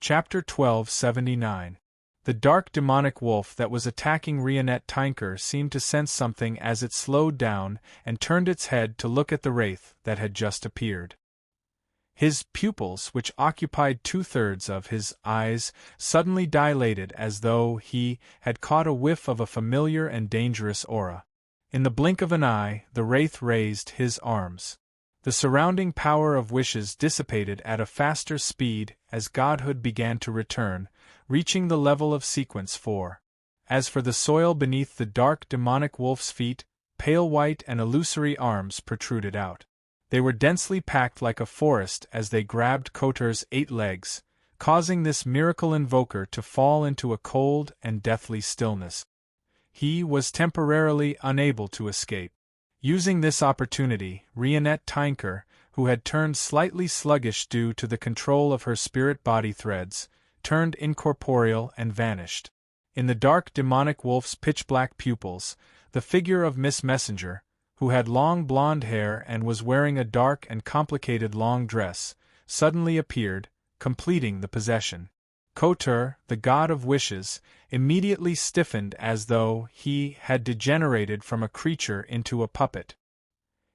Chapter 1279. The dark demonic wolf that was attacking Rionette Tinker seemed to sense something as it slowed down and turned its head to look at the wraith that had just appeared. His pupils, which occupied 2/3 of his eyes, suddenly dilated as though he had caught a whiff of a familiar and dangerous aura. In the blink of an eye, the wraith raised his arms. The surrounding power of wishes dissipated at a faster speed as godhood began to return, reaching the level of sequence 4. As for the soil beneath the dark demonic wolf's feet, pale white and illusory arms protruded out. They were densely packed like a forest as they grabbed Kotur's 8 legs, causing this miracle invoker to fall into a cold and deathly stillness. He was temporarily unable to escape. Using this opportunity, Rionette Tinker, who had turned slightly sluggish due to the control of her spirit-body threads, turned incorporeal and vanished. In the dark demonic wolf's pitch-black pupils, the figure of Miss Messenger, who had long blonde hair and was wearing a dark and complicated long dress, suddenly appeared, completing the possession. Kotur, the god of wishes, immediately stiffened as though he had degenerated from a creature into a puppet.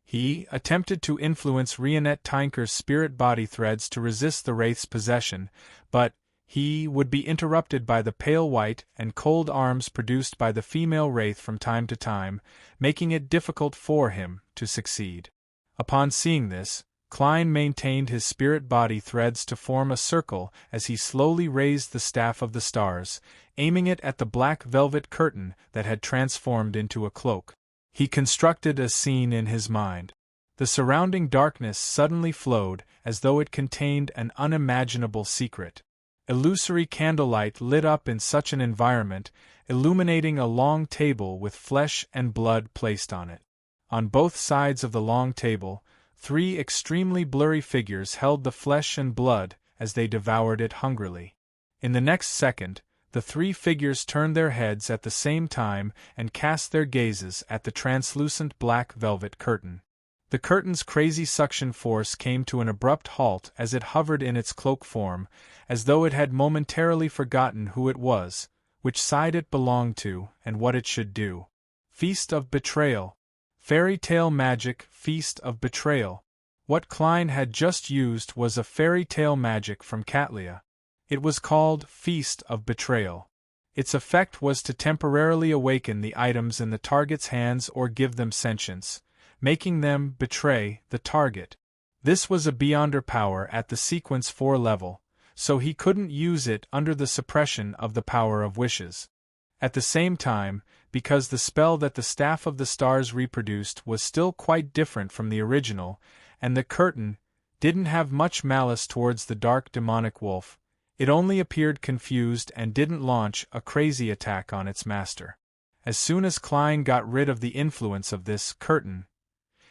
He attempted to influence Rionette Tinker's spirit-body threads to resist the wraith's possession, but he would be interrupted by the pale white and cold arms produced by the female wraith from time to time, making it difficult for him to succeed. Upon seeing this, Klein maintained his spirit-body threads to form a circle as he slowly raised the staff of the stars, aiming it at the black velvet curtain that had transformed into a cloak. He constructed a scene in his mind. The surrounding darkness suddenly flowed as though it contained an unimaginable secret. Illusory candlelight lit up in such an environment, illuminating a long table with flesh and blood placed on it. On both sides of the long table, 3 extremely blurry figures held the flesh and blood as they devoured it hungrily. In the next second, the 3 figures turned their heads at the same time and cast their gazes at the translucent black velvet curtain. The curtain's crazy suction force came to an abrupt halt as it hovered in its cloak form, as though it had momentarily forgotten who it was, which side it belonged to, and what it should do. Feast of Betrayal. Fairy tale magic, Feast of Betrayal. What Klein had just used was a fairy tale magic from Catlia. It was called Feast of Betrayal. Its effect was to temporarily awaken the items in the target's hands or give them sentience, making them betray the target. This was a beyonder power at the sequence 4 level, so he couldn't use it under the suppression of the power of wishes. At the same time, because the spell that the Staff of the Stars reproduced was still quite different from the original, and the curtain didn't have much malice towards the dark demonic wolf, it only appeared confused and didn't launch a crazy attack on its master. As soon as Klein got rid of the influence of this curtain,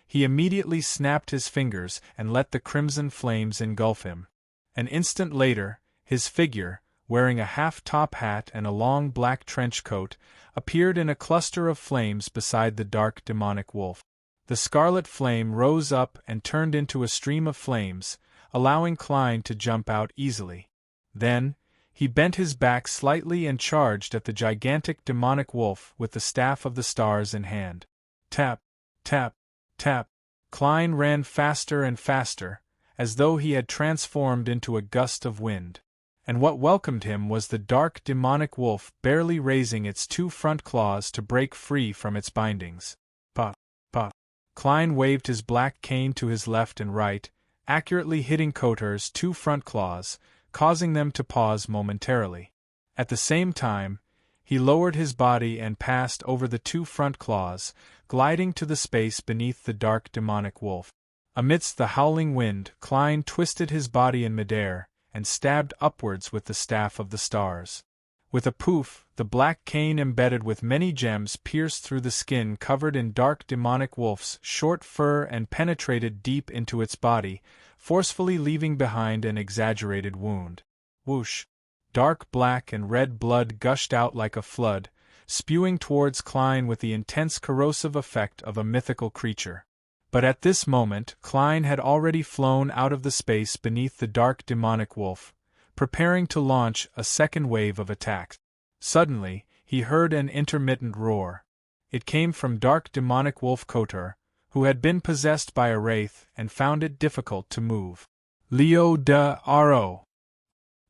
he immediately snapped his fingers and let the crimson flames engulf him. An instant later, his figure, wearing a half-top hat and a long black trench coat, appeared in a cluster of flames beside the dark demonic wolf. The scarlet flame rose up and turned into a stream of flames, allowing Klein to jump out easily. Then, he bent his back slightly and charged at the gigantic demonic wolf with the Staff of the Stars in hand. Tap, tap, tap. Klein ran faster and faster, as though he had transformed into a gust of wind. And what welcomed him was the dark demonic wolf barely raising its 2 front claws to break free from its bindings. Pah, pah. Klein waved his black cane to his left and right, accurately hitting Kotur's 2 front claws, causing them to pause momentarily. At the same time, he lowered his body and passed over the 2 front claws, gliding to the space beneath the dark demonic wolf. Amidst the howling wind, Klein twisted his body in midair, and stabbed upwards with the Staff of the Stars. With a poof, the black cane embedded with many gems pierced through the skin covered in dark demonic wolf's short fur and penetrated deep into its body, forcefully leaving behind an exaggerated wound. Whoosh! Dark black and red blood gushed out like a flood, spewing towards Klein with the intense corrosive effect of a mythical creature. But at this moment, Klein had already flown out of the space beneath the dark demonic wolf, preparing to launch a second wave of attacks. Suddenly, he heard an intermittent roar. It came from dark demonic wolf Kotor, who had been possessed by a wraith and found it difficult to move. Leo de Aro.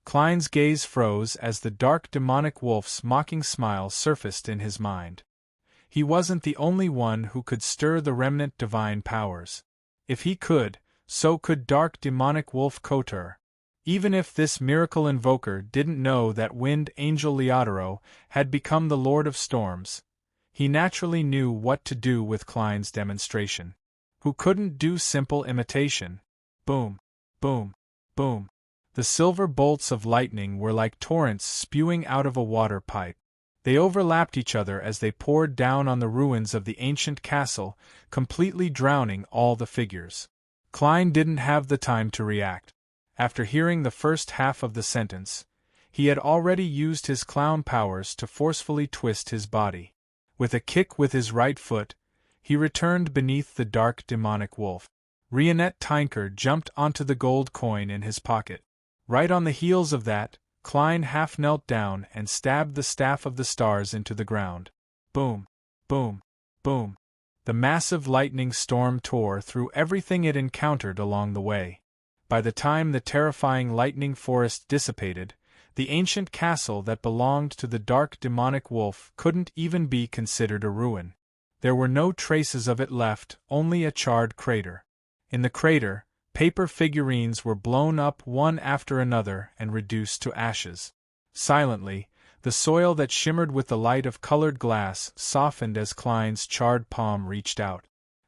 Klein's gaze froze as the dark demonic wolf's mocking smile surfaced in his mind. He wasn't the only one who could stir the remnant divine powers. If he could, so could dark demonic wolf Kotor. Even if this miracle invoker didn't know that Wind Angel Leodoro had become the Lord of Storms, he naturally knew what to do with Klein's demonstration. Who couldn't do simple imitation? Boom, boom, boom. The silver bolts of lightning were like torrents spewing out of a water pipe. They overlapped each other as they poured down on the ruins of the ancient castle, completely drowning all the figures. Klein didn't have the time to react. After hearing the first half of the sentence, he had already used his clown powers to forcefully twist his body. With a kick with his right foot, he returned beneath the dark demonic wolf. Rionette Tinker jumped onto the gold coin in his pocket. Right on the heels of that, Klein half knelt down and stabbed the staff of the stars into the ground. Boom, boom, boom. The massive lightning storm tore through everything it encountered along the way. By the time the terrifying lightning forest dissipated, the ancient castle that belonged to the dark demonic wolf couldn't even be considered a ruin. There were no traces of it left, only a charred crater. In the crater, paper figurines were blown up one after another and reduced to ashes. Silently, the soil that shimmered with the light of colored glass softened as Klein's charred palm reached out.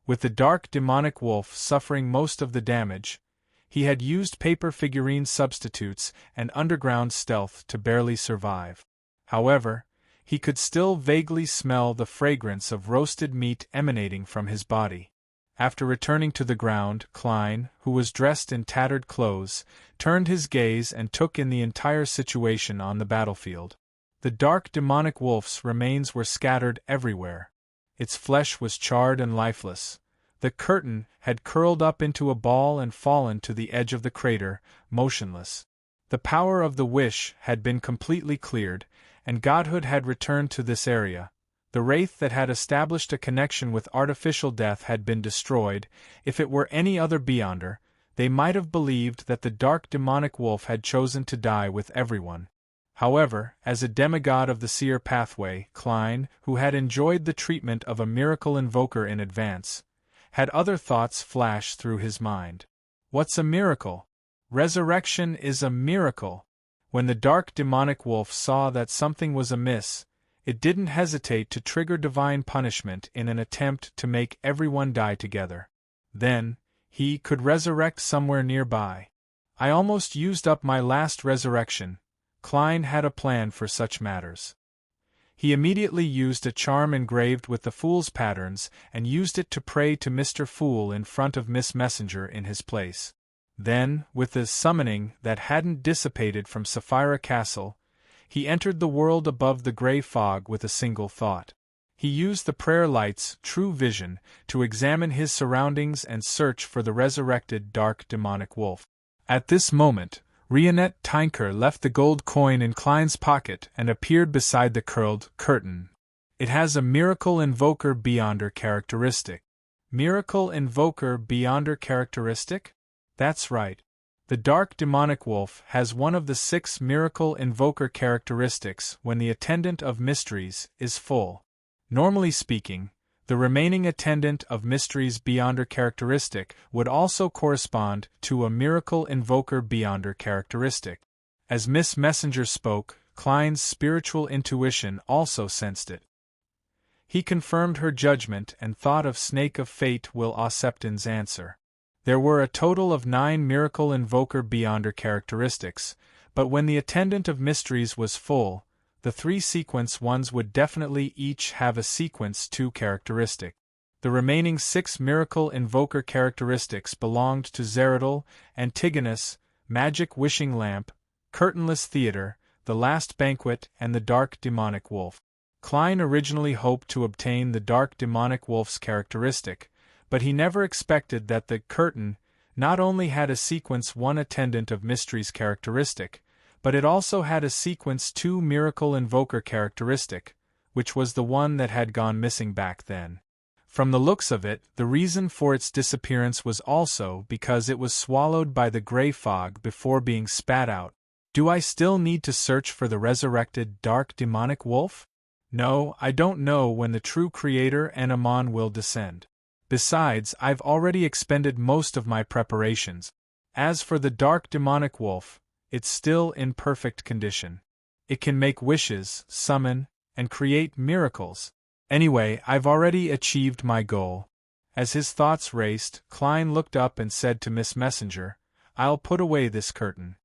With the dark demonic wolf suffering most of the damage, he had used paper figurine substitutes and underground stealth to barely survive. However, he could still vaguely smell the fragrance of roasted meat emanating from his body. After returning to the ground, Klein, who was dressed in tattered clothes, turned his gaze and took in the entire situation on the battlefield. The dark demonic wolf's remains were scattered everywhere. Its flesh was charred and lifeless. The curtain had curled up into a ball and fallen to the edge of the crater, motionless. The power of the wish had been completely cleared, and godhood had returned to this area. The wraith that had established a connection with artificial death had been destroyed. If it were any other Beyonder, they might have believed that the dark demonic wolf had chosen to die with everyone. However, as a demigod of the seer pathway, Klein, who had enjoyed the treatment of a miracle invoker in advance, had other thoughts flash through his mind. What's a miracle? Resurrection is a miracle. When the dark demonic wolf saw that something was amiss, it didn't hesitate to trigger divine punishment in an attempt to make everyone die together. Then, he could resurrect somewhere nearby. I almost used up my last resurrection. Klein had a plan for such matters. He immediately used a charm engraved with the Fool's patterns and used it to pray to Mr. Fool in front of Miss Messenger in his place. Then, with the summoning that hadn't dissipated from Sapphira Castle, he entered the world above the gray fog with a single thought. He used the prayer light's true vision to examine his surroundings and search for the resurrected dark demonic wolf. At this moment, Rionette Tinker left the gold coin in Klein's pocket and appeared beside the curled curtain. It has a Miracle Invoker Beyonder characteristic. Miracle Invoker Beyonder characteristic? That's right. The dark demonic wolf has one of the 6 Miracle Invoker characteristics when the Attendant of Mysteries is full. Normally speaking, the remaining Attendant of Mysteries Beyonder characteristic would also correspond to a Miracle Invoker Beyonder characteristic. As Miss Messenger spoke, Klein's spiritual intuition also sensed it. He confirmed her judgment and thought of Snake of Fate Will Oseptin's answer. There were a total of 9 Miracle Invoker Beyonder characteristics, but when the Attendant of Mysteries was full, the 3 sequence ones would definitely each have a sequence 2 characteristic. The remaining 6 Miracle Invoker characteristics belonged to Zeridal, Antigonus, Magic Wishing Lamp, Curtainless Theater, The Last Banquet, and the Dark Demonic Wolf. Klein originally hoped to obtain the Dark Demonic Wolf's characteristic, but he never expected that the curtain not only had a sequence 1 Attendant of Mysteries characteristic, but it also had a Sequence 2 Miracle Invoker characteristic, which was the one that had gone missing back then. From the looks of it, the reason for its disappearance was also because it was swallowed by the gray fog before being spat out. Do I still need to search for the resurrected dark demonic wolf? No, I don't know when the true creator and Amon will descend. Besides, I've already expended most of my preparations. As for the dark demonic wolf, it's still in perfect condition. It can make wishes, summon, and create miracles. Anyway, I've already achieved my goal. As his thoughts raced, Klein looked up and said to Miss Messenger, "I'll put away this curtain."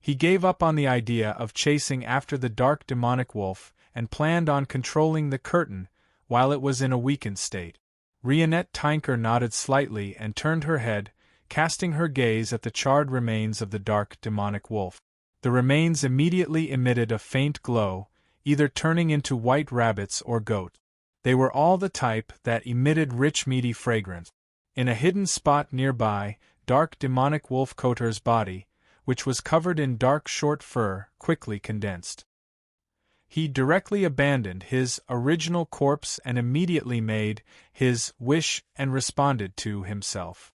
He gave up on the idea of chasing after the dark demonic wolf and planned on controlling the curtain while it was in a weakened state. Rionette Tinker nodded slightly and turned her head, casting her gaze at the charred remains of the dark demonic wolf. The remains immediately emitted a faint glow, either turning into white rabbits or goat. They were all the type that emitted rich meaty fragrance. In a hidden spot nearby, dark demonic wolf Koter's body, which was covered in dark short fur, quickly condensed. He directly abandoned his original corpse and immediately made his wish and responded to himself.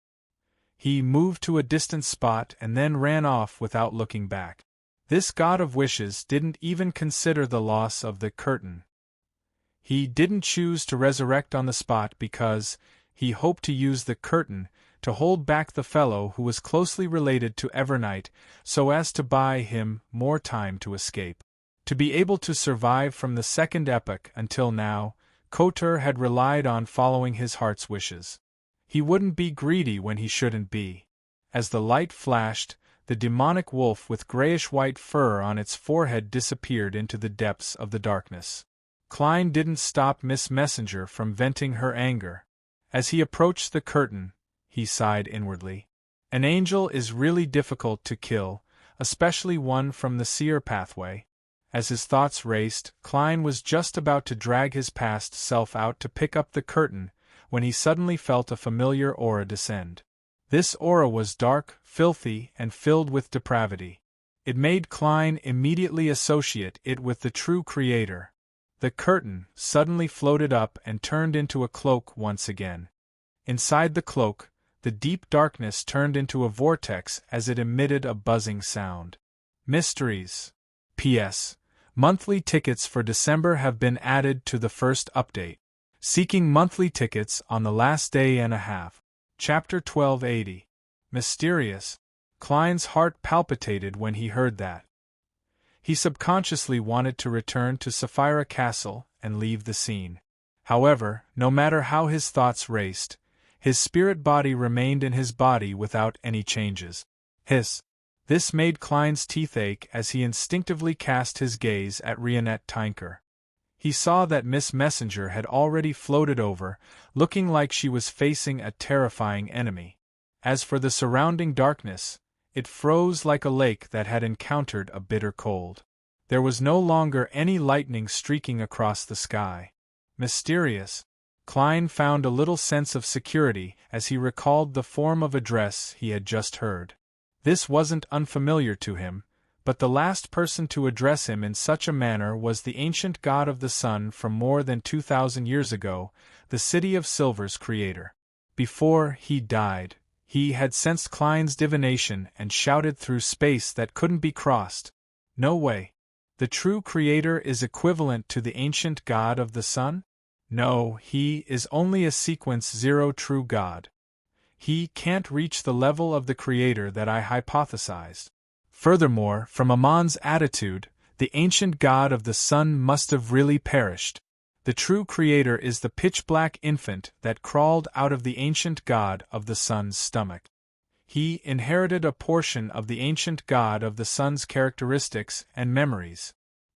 He moved to a distant spot and then ran off without looking back. This god of wishes didn't even consider the loss of the curtain. He didn't choose to resurrect on the spot because he hoped to use the curtain to hold back the fellow who was closely related to Evernight so as to buy him more time to escape. To be able to survive from the second epoch until now, Koter had relied on following his heart's wishes. He wouldn't be greedy when he shouldn't be. As the light flashed, the demonic wolf with grayish-white fur on its forehead disappeared into the depths of the darkness. Klein didn't stop Miss Messenger from venting her anger. As he approached the curtain, he sighed inwardly. An angel is really difficult to kill, especially one from the seer pathway. As his thoughts raced, Klein was just about to drag his past self out to pick up the curtain when he suddenly felt a familiar aura descend. This aura was dark, filthy, and filled with depravity. It made Klein immediately associate it with the true creator. The curtain suddenly floated up and turned into a cloak once again. Inside the cloak, the deep darkness turned into a vortex as it emitted a buzzing sound. Mysteries. P.S. Monthly tickets for December have been added to the first update. Seeking monthly tickets on the last day and a half. Chapter 1280. Mysterious. Klein's heart palpitated when he heard that. He subconsciously wanted to return to Sapphira Castle and leave the scene. However, no matter how his thoughts raced, his spirit body remained in his body without any changes. This made Klein's teeth ache as he instinctively cast his gaze at Rionette Tinker. He saw that Miss Messenger had already floated over, looking like she was facing a terrifying enemy. As for the surrounding darkness, it froze like a lake that had encountered a bitter cold. There was no longer any lightning streaking across the sky. Mysterious. Klein found a little sense of security as he recalled the form of address he had just heard. This wasn't unfamiliar to him, but the last person to address him in such a manner was the ancient god of the sun from more than 2,000 years ago, the City of Silver's creator. Before he died, he had sensed Klein's divination and shouted through space that couldn't be crossed. No way. The true creator is equivalent to the ancient god of the sun? No, he is only a Sequence 0 true god. He can't reach the level of the creator that I hypothesized. Furthermore, from Amon's attitude, the ancient god of the sun must have really perished. The true creator is the pitch-black infant that crawled out of the ancient god of the sun's stomach. He inherited a portion of the ancient god of the sun's characteristics and memories.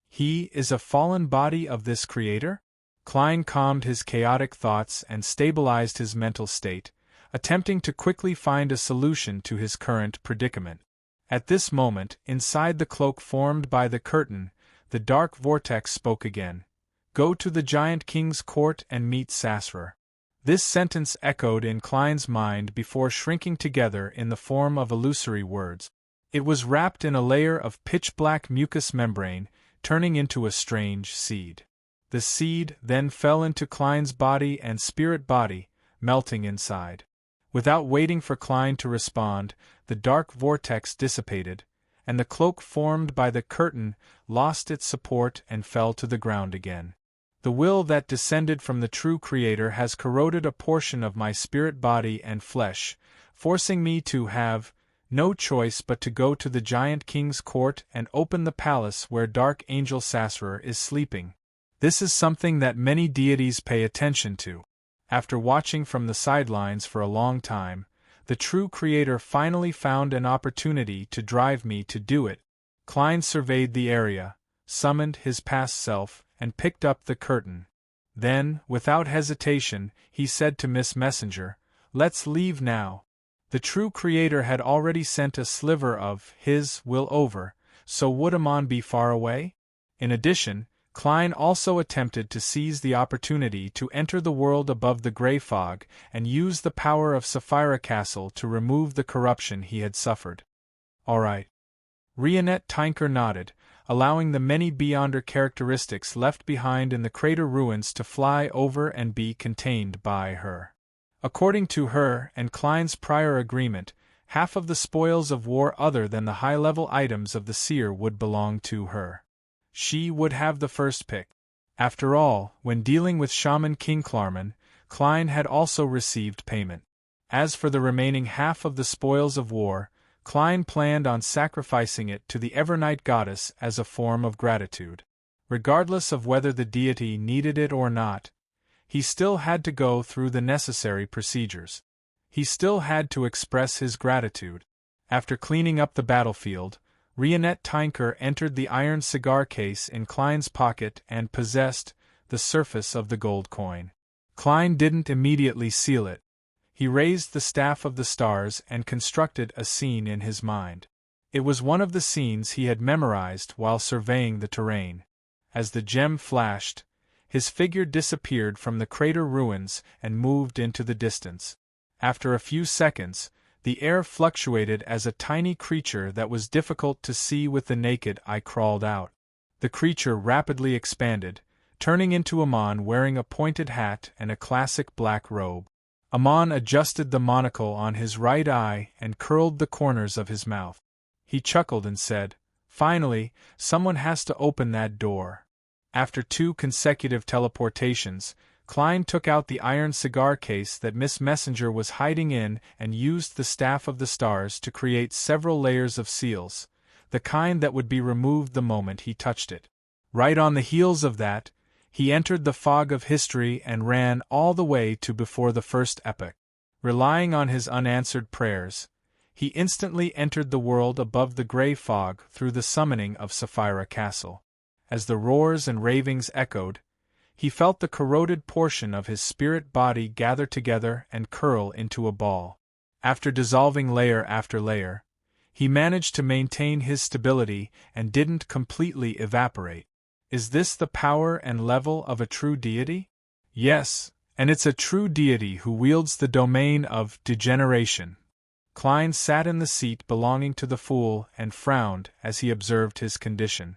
He is a fallen body of this creator? Klein calmed his chaotic thoughts and stabilized his mental state, attempting to quickly find a solution to his current predicament. At this moment, inside the cloak formed by the curtain, the dark vortex spoke again. Go to the giant king's court and meet Sasra. This sentence echoed in Klein's mind before shrinking together in the form of illusory words. It was wrapped in a layer of pitch-black mucous membrane, turning into a strange seed. The seed then fell into Klein's body and spirit body, melting inside. Without waiting for Klein to respond, the dark vortex dissipated, and the cloak formed by the curtain lost its support and fell to the ground again. The will that descended from the true Creator has corroded a portion of my spirit body and flesh, forcing me to have no choice but to go to the giant king's court and open the palace where Dark Angel Sassurer is sleeping. This is something that many deities pay attention to. After watching from the sidelines for a long time, the true Creator finally found an opportunity to drive me to do it. Klein surveyed the area, summoned his past self, and picked up the curtain. Then, without hesitation, he said to Miss Messenger, "Let's leave now." The true Creator had already sent a sliver of his will over, so would Amon be far away? In addition, Klein also attempted to seize the opportunity to enter the world above the gray fog and use the power of Sapphira Castle to remove the corruption he had suffered. All right. Rionette Tinker nodded, allowing the many Beyonder characteristics left behind in the crater ruins to fly over and be contained by her. According to her and Klein's prior agreement, half of the spoils of war other than the high-level items of the seer would belong to her. She would have the first pick. After all, when dealing with Shaman King Klarman, Klein had also received payment. As for the remaining half of the spoils of war, Klein planned on sacrificing it to the Evernight Goddess as a form of gratitude. Regardless of whether the deity needed it or not, he still had to go through the necessary procedures. He still had to express his gratitude. After cleaning up the battlefield, Rionette Tinker entered the iron cigar case in Klein's pocket and possessed the surface of the gold coin. Klein didn't immediately seal it. He raised the Staff of the Stars and constructed a scene in his mind. It was one of the scenes he had memorized while surveying the terrain. As the gem flashed, his figure disappeared from the crater ruins and moved into the distance. After a few seconds, the air fluctuated as a tiny creature that was difficult to see with the naked eye crawled out. The creature rapidly expanded, turning into Amon wearing a pointed hat and a classic black robe. Amon adjusted the monocle on his right eye and curled the corners of his mouth. He chuckled and said, "Finally, someone has to open that door." After 2 consecutive teleportations, Klein took out the iron cigar case that Miss Messenger was hiding in and used the Staff of the Stars to create several layers of seals, the kind that would be removed the moment he touched it. Right on the heels of that, he entered the fog of history and ran all the way to before the first epoch. Relying on his unanswered prayers, he instantly entered the world above the gray fog through the summoning of Sapphira Castle. As the roars and ravings echoed, he felt the corroded portion of his spirit body gather together and curl into a ball. After dissolving layer after layer, he managed to maintain his stability and didn't completely evaporate. Is this the power and level of a true deity? Yes, and it's a true deity who wields the domain of degeneration. Klein sat in the seat belonging to the fool and frowned as he observed his condition.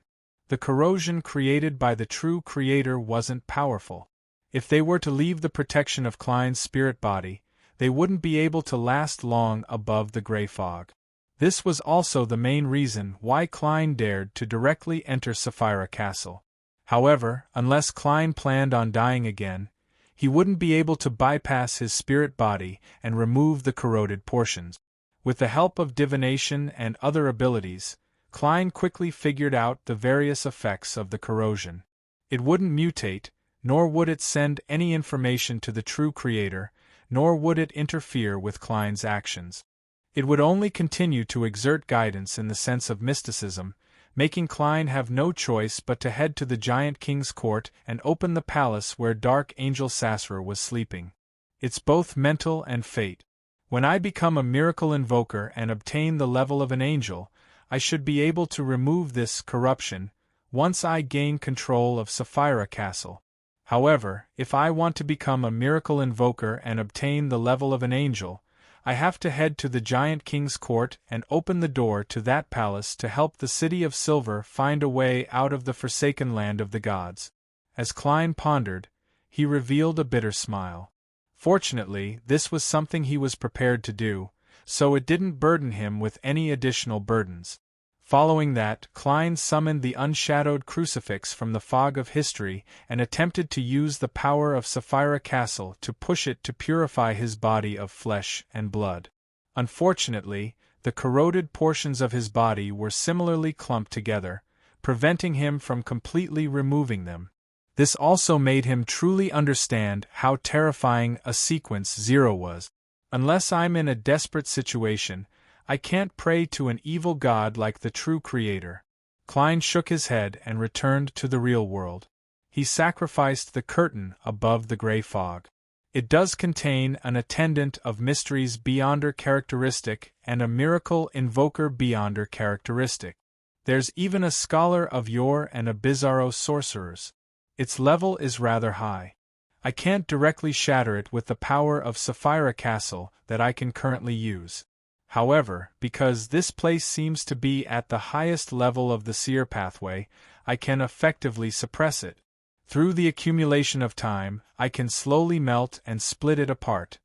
The corrosion created by the true Creator wasn't powerful. If they were to leave the protection of Klein's spirit body, they wouldn't be able to last long above the gray fog. This was also the main reason why Klein dared to directly enter Sapphira Castle. However, unless Klein planned on dying again, he wouldn't be able to bypass his spirit body and remove the corroded portions. With the help of divination and other abilities, Klein quickly figured out the various effects of the corrosion. It wouldn't mutate, nor would it send any information to the true Creator, nor would it interfere with Klein's actions. It would only continue to exert guidance in the sense of mysticism, making Klein have no choice but to head to the giant king's court and open the palace where Dark Angel Sassurer was sleeping. It's both mental and fate. When I become a miracle invoker and obtain the level of an angel, I should be able to remove this corruption once I gain control of Sapphira Castle. However, if I want to become a miracle invoker and obtain the level of an angel, I have to head to the giant king's court and open the door to that palace to help the City of Silver find a way out of the forsaken land of the gods. As Klein pondered, he revealed a bitter smile. Fortunately, this was something he was prepared to do, so it didn't burden him with any additional burdens. Following that, Klein summoned the unshadowed crucifix from the fog of history and attempted to use the power of Sapphira Castle to push it to purify his body of flesh and blood. Unfortunately, the corroded portions of his body were similarly clumped together, preventing him from completely removing them. This also made him truly understand how terrifying a sequence 0 was. Unless I'm in a desperate situation, I can't pray to an evil god like the true creator. Klein shook his head and returned to the real world. He sacrificed the curtain above the gray fog. It does contain an attendant of mysteries beyonder characteristic and a miracle invoker beyonder characteristic. There's even a scholar of yore and a bizarro sorcerers. Its level is rather high. I can't directly shatter it with the power of Sapphira Castle that I can currently use. However, because this place seems to be at the highest level of the seer pathway, I can effectively suppress it. Through the accumulation of time, I can slowly melt and split it apart.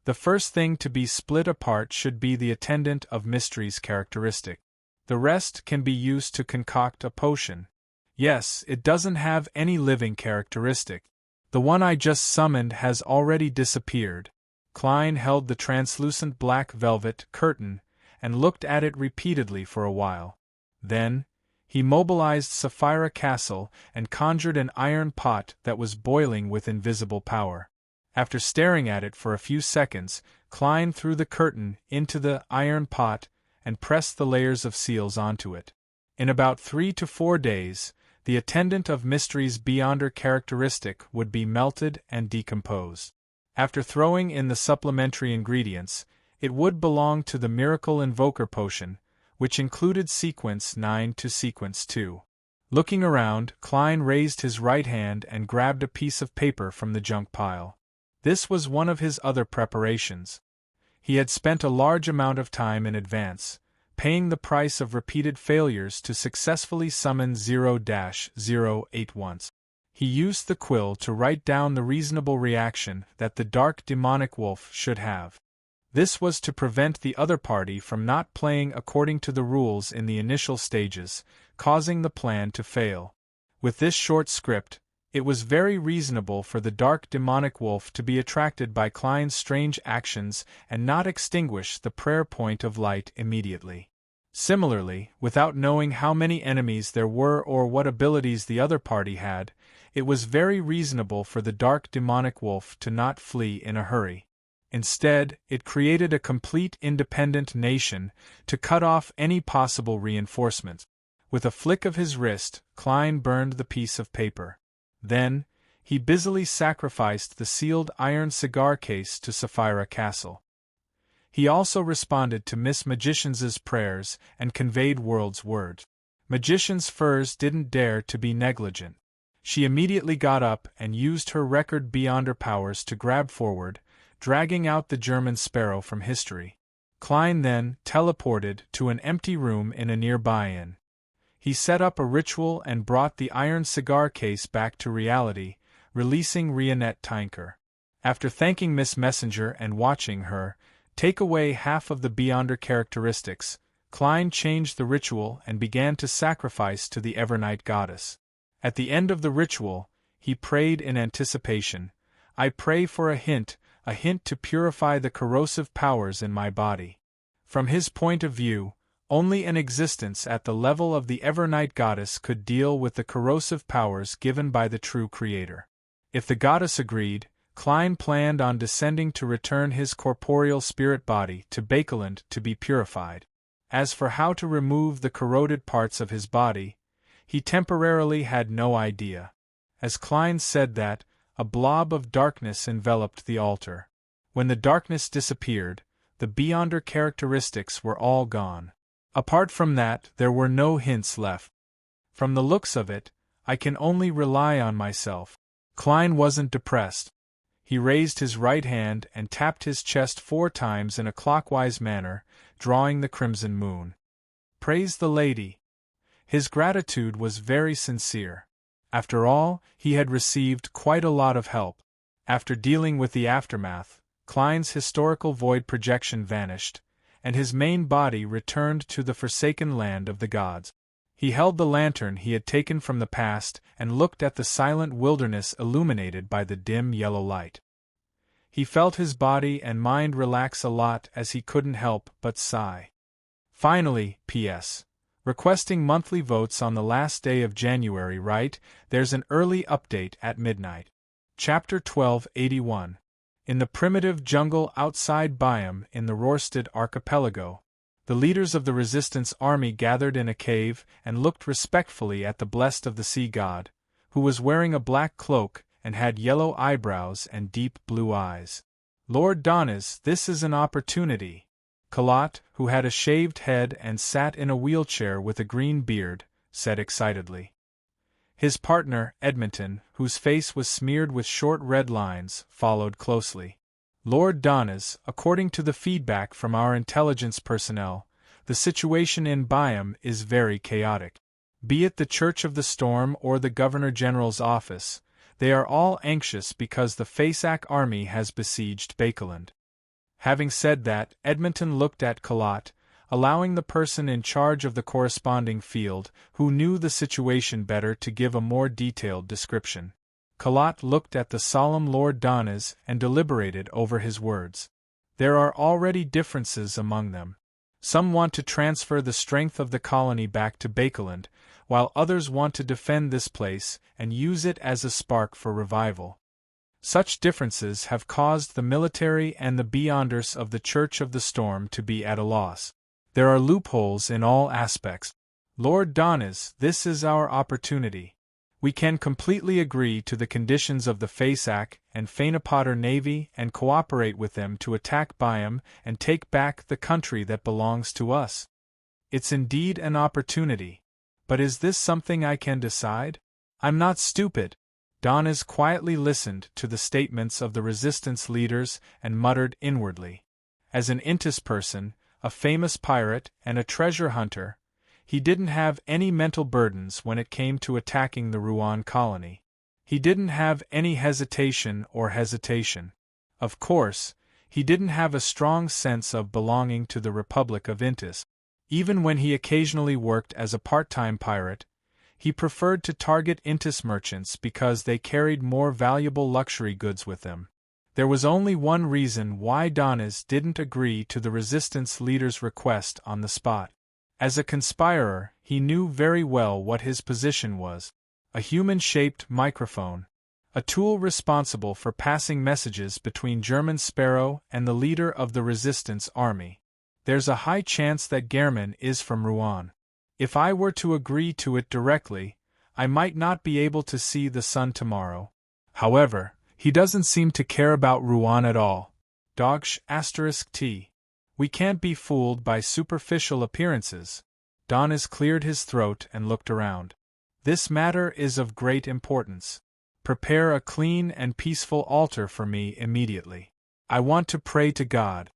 The first thing to be split apart should be the attendant of mysteries characteristic. The rest can be used to concoct a potion. Yes, it doesn't have any living characteristic. The one I just summoned has already disappeared. Klein held the translucent black velvet curtain and looked at it repeatedly for a while. Then, he mobilized Sapphira Castle and conjured an iron pot that was boiling with invisible power. After staring at it for a few seconds, Klein threw the curtain into the iron pot and pressed the layers of seals onto it. In about 3 to 4 days, the attendant of mysteries beyonder characteristic would be melted and decompose. After throwing in the supplementary ingredients, it would belong to the miracle invoker potion, which included sequence 9 to sequence 2. Looking around, Klein raised his right hand and grabbed a piece of paper from the junk pile. This was one of his other preparations. He had spent a large amount of time in advance, paying the price of repeated failures to successfully summon 0-08 once. He used the quill to write down the reasonable reaction that the dark demonic wolf should have. This was to prevent the other party from not playing according to the rules in the initial stages, causing the plan to fail. With this short script, it was very reasonable for the dark demonic wolf to be attracted by Klein's strange actions and not extinguish the prayer point of light immediately. Similarly, without knowing how many enemies there were or what abilities the other party had, it was very reasonable for the dark demonic wolf to not flee in a hurry. Instead, it created a complete independent nation to cut off any possible reinforcements. With a flick of his wrist, Klein burned the piece of paper. Then, he busily sacrificed the sealed iron cigar case to Sapphira Castle. He also responded to Miss Magician's prayers and conveyed World's word. Magician's furs didn't dare to be negligent. She immediately got up and used her record beyonder powers to grab forward, dragging out the German sparrow from history. Klein then teleported to an empty room in a nearby inn. He set up a ritual and brought the iron cigar case back to reality, releasing Rionette Tinker. After thanking Miss Messenger and watching her take away half of the beyonder characteristics, Klein changed the ritual and began to sacrifice to the Evernight goddess. At the end of the ritual, he prayed in anticipation, "I pray for a hint to purify the corrosive powers in my body." From his point of view, only an existence at the level of the Evernight goddess could deal with the corrosive powers given by the true creator. If the goddess agreed, Klein planned on descending to return his corporeal spirit body to Bakeland to be purified. As for how to remove the corroded parts of his body, he temporarily had no idea. As Klein said that, a blob of darkness enveloped the altar. When the darkness disappeared, the beyonder characteristics were all gone. Apart from that, there were no hints left. From the looks of it, I can only rely on myself. Klein wasn't depressed. He raised his right hand and tapped his chest 4 times in a clockwise manner, drawing the crimson moon. Praise the Lady! His gratitude was very sincere. After all, he had received quite a lot of help. After dealing with the aftermath, Klein's historical void projection vanished, and his main body returned to the forsaken land of the gods. He held the lantern he had taken from the past and looked at the silent wilderness illuminated by the dim yellow light. He felt his body and mind relax a lot as he couldn't help but sigh. Finally, P.S. Requesting monthly votes on the last day of January, right? There's an early update at midnight. Chapter 1281. In the primitive jungle outside Byam in the Rorstad archipelago, the leaders of the resistance army gathered in a cave and looked respectfully at the blessed of the sea god, who was wearing a black cloak and had yellow eyebrows and deep blue eyes. Lord Donis, this is an opportunity. Kalat, who had a shaved head and sat in a wheelchair with a green beard, said excitedly. His partner, Edmonton, whose face was smeared with short red lines, followed closely. Lord Donis, according to the feedback from our intelligence personnel, the situation in Byam is very chaotic. Be it the Church of the Storm or the Governor-General's office, they are all anxious because the Fasak army has besieged Bakeland. Having said that, Edmonton looked at Kalat, allowing the person in charge of the corresponding field, who knew the situation better, to give a more detailed description. Kalat looked at the solemn Lord Donis and deliberated over his words. There are already differences among them. Some want to transfer the strength of the colony back to Bakeland, while others want to defend this place and use it as a spark for revival. Such differences have caused the military and the beyonders of the Church of the Storm to be at a loss. There are loopholes in all aspects. Lord Donis, this is our opportunity. We can completely agree to the conditions of the Fasak and Fainapotter Navy and cooperate with them to attack Byam and take back the country that belongs to us. It's indeed an opportunity. But is this something I can decide? I'm not stupid. Donis quietly listened to the statements of the resistance leaders and muttered inwardly. As an Intis person, a famous pirate, and a treasure hunter, he didn't have any mental burdens when it came to attacking the Ruan colony. He didn't have any hesitation. Of course, he didn't have a strong sense of belonging to the Republic of Intis. Even when he occasionally worked as a part-time pirate, he preferred to target Intis merchants because they carried more valuable luxury goods with them. There was only one reason why Donis didn't agree to the resistance leader's request on the spot. As a conspirer, he knew very well what his position was: a human-shaped microphone, a tool responsible for passing messages between German Sparrow and the leader of the resistance army. There's a high chance that Gehrman is from Rouen. If I were to agree to it directly, I might not be able to see the sun tomorrow. However, he doesn't seem to care about Rouen at all. T. We can't be fooled by superficial appearances. Donis cleared his throat and looked around. This matter is of great importance. Prepare a clean and peaceful altar for me immediately. I want to pray to God.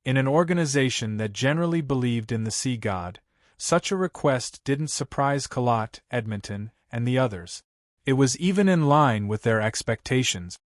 In an organization that generally believed in the sea god, such a request didn't surprise Kalat, Edmonton, and the others. It was even in line with their expectations.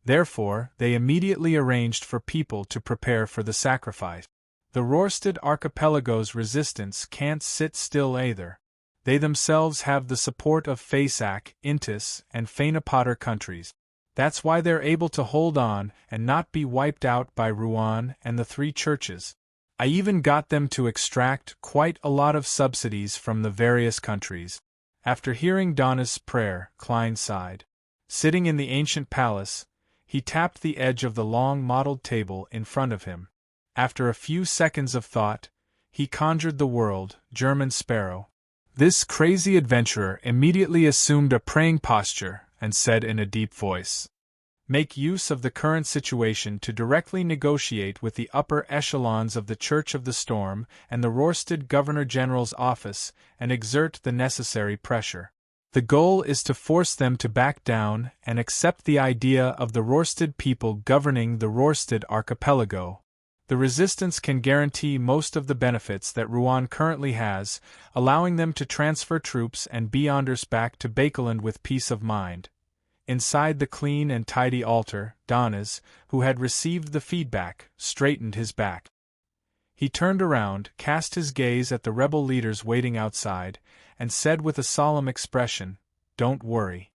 Therefore, they immediately arranged for people to prepare for the sacrifice. The Rorstad archipelago's resistance can't sit still either. They themselves have the support of Fasak, Intis, and Fainapotter countries. That's why they're able to hold on and not be wiped out by Rouen and the 3 churches. I even got them to extract quite a lot of subsidies from the various countries. After hearing Donis' prayer, Klein sighed. Sitting in the ancient palace, he tapped the edge of the long mottled table in front of him. After a few seconds of thought, he conjured the word, German Sparrow. This crazy adventurer immediately assumed a praying posture and said in a deep voice, "Make use of the current situation to directly negotiate with the upper echelons of the Church of the Storm and the Rorstad Governor-General's office and exert the necessary pressure. The goal is to force them to back down and accept the idea of the Rörsted people governing the Rörsted archipelago. The resistance can guarantee most of the benefits that Rouen currently has, allowing them to transfer troops and Beyonders back to Bakeland with peace of mind. Inside the clean and tidy altar, Danas, who had received the feedback, straightened his back. He turned around, cast his gaze at the rebel leaders waiting outside, and said with a solemn expression, "Don't worry."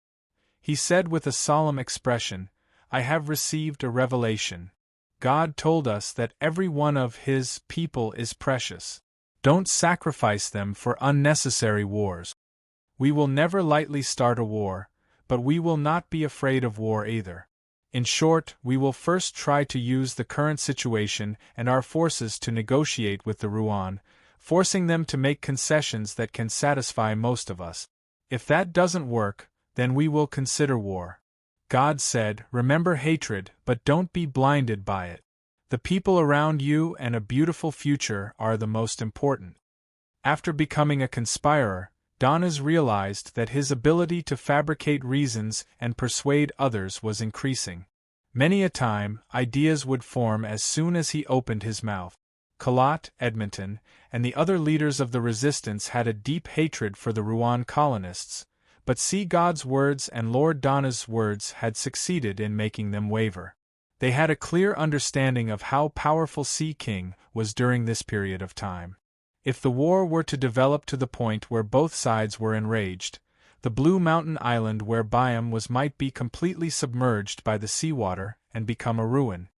He said with a solemn expression, "I have received a revelation. God told us that every one of His people is precious. Don't sacrifice them for unnecessary wars. We will never lightly start a war, but we will not be afraid of war either. In short, we will first try to use the current situation and our forces to negotiate with the Rouen, forcing them to make concessions that can satisfy most of us. If that doesn't work, then we will consider war." God said, "Remember hatred, but don't be blinded by it. The people around you and a beautiful future are the most important." After becoming a conspirer, Danas realized that his ability to fabricate reasons and persuade others was increasing. Many a time, ideas would form as soon as he opened his mouth. Colot, Edmonton, and the other leaders of the resistance had a deep hatred for the Rouen colonists, but God's words and Lord Danas' words had succeeded in making them waver. They had a clear understanding of how powerful Sea King was during this period of time. If the war were to develop to the point where both sides were enraged, the Blue Mountain Island where Byam was might be completely submerged by the seawater and become a ruin.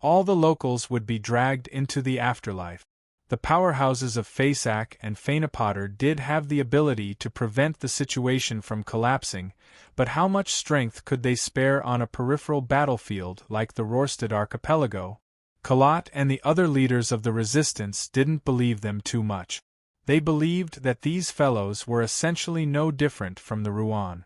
All the locals would be dragged into the afterlife. The powerhouses of Fasak and Fainapotter did have the ability to prevent the situation from collapsing, but how much strength could they spare on a peripheral battlefield like the Rörsted archipelago? Colot and the other leaders of the resistance didn't believe them too much. They believed that these fellows were essentially no different from the Rouen.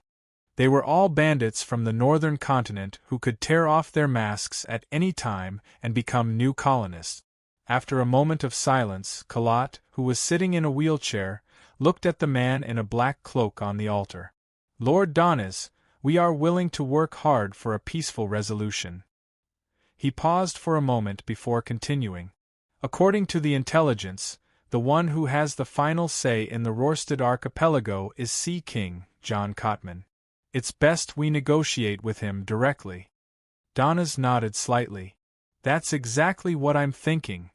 They were all bandits from the northern continent who could tear off their masks at any time and become new colonists. After a moment of silence, Colot, who was sitting in a wheelchair, looked at the man in a black cloak on the altar. "Lord Danas, we are willing to work hard for a peaceful resolution." He paused for a moment before continuing. "According to the intelligence, the one who has the final say in the Rörsted archipelago is Sea King, John Cotman. It's best we negotiate with him directly." Danas nodded slightly. "That's exactly what I'm thinking.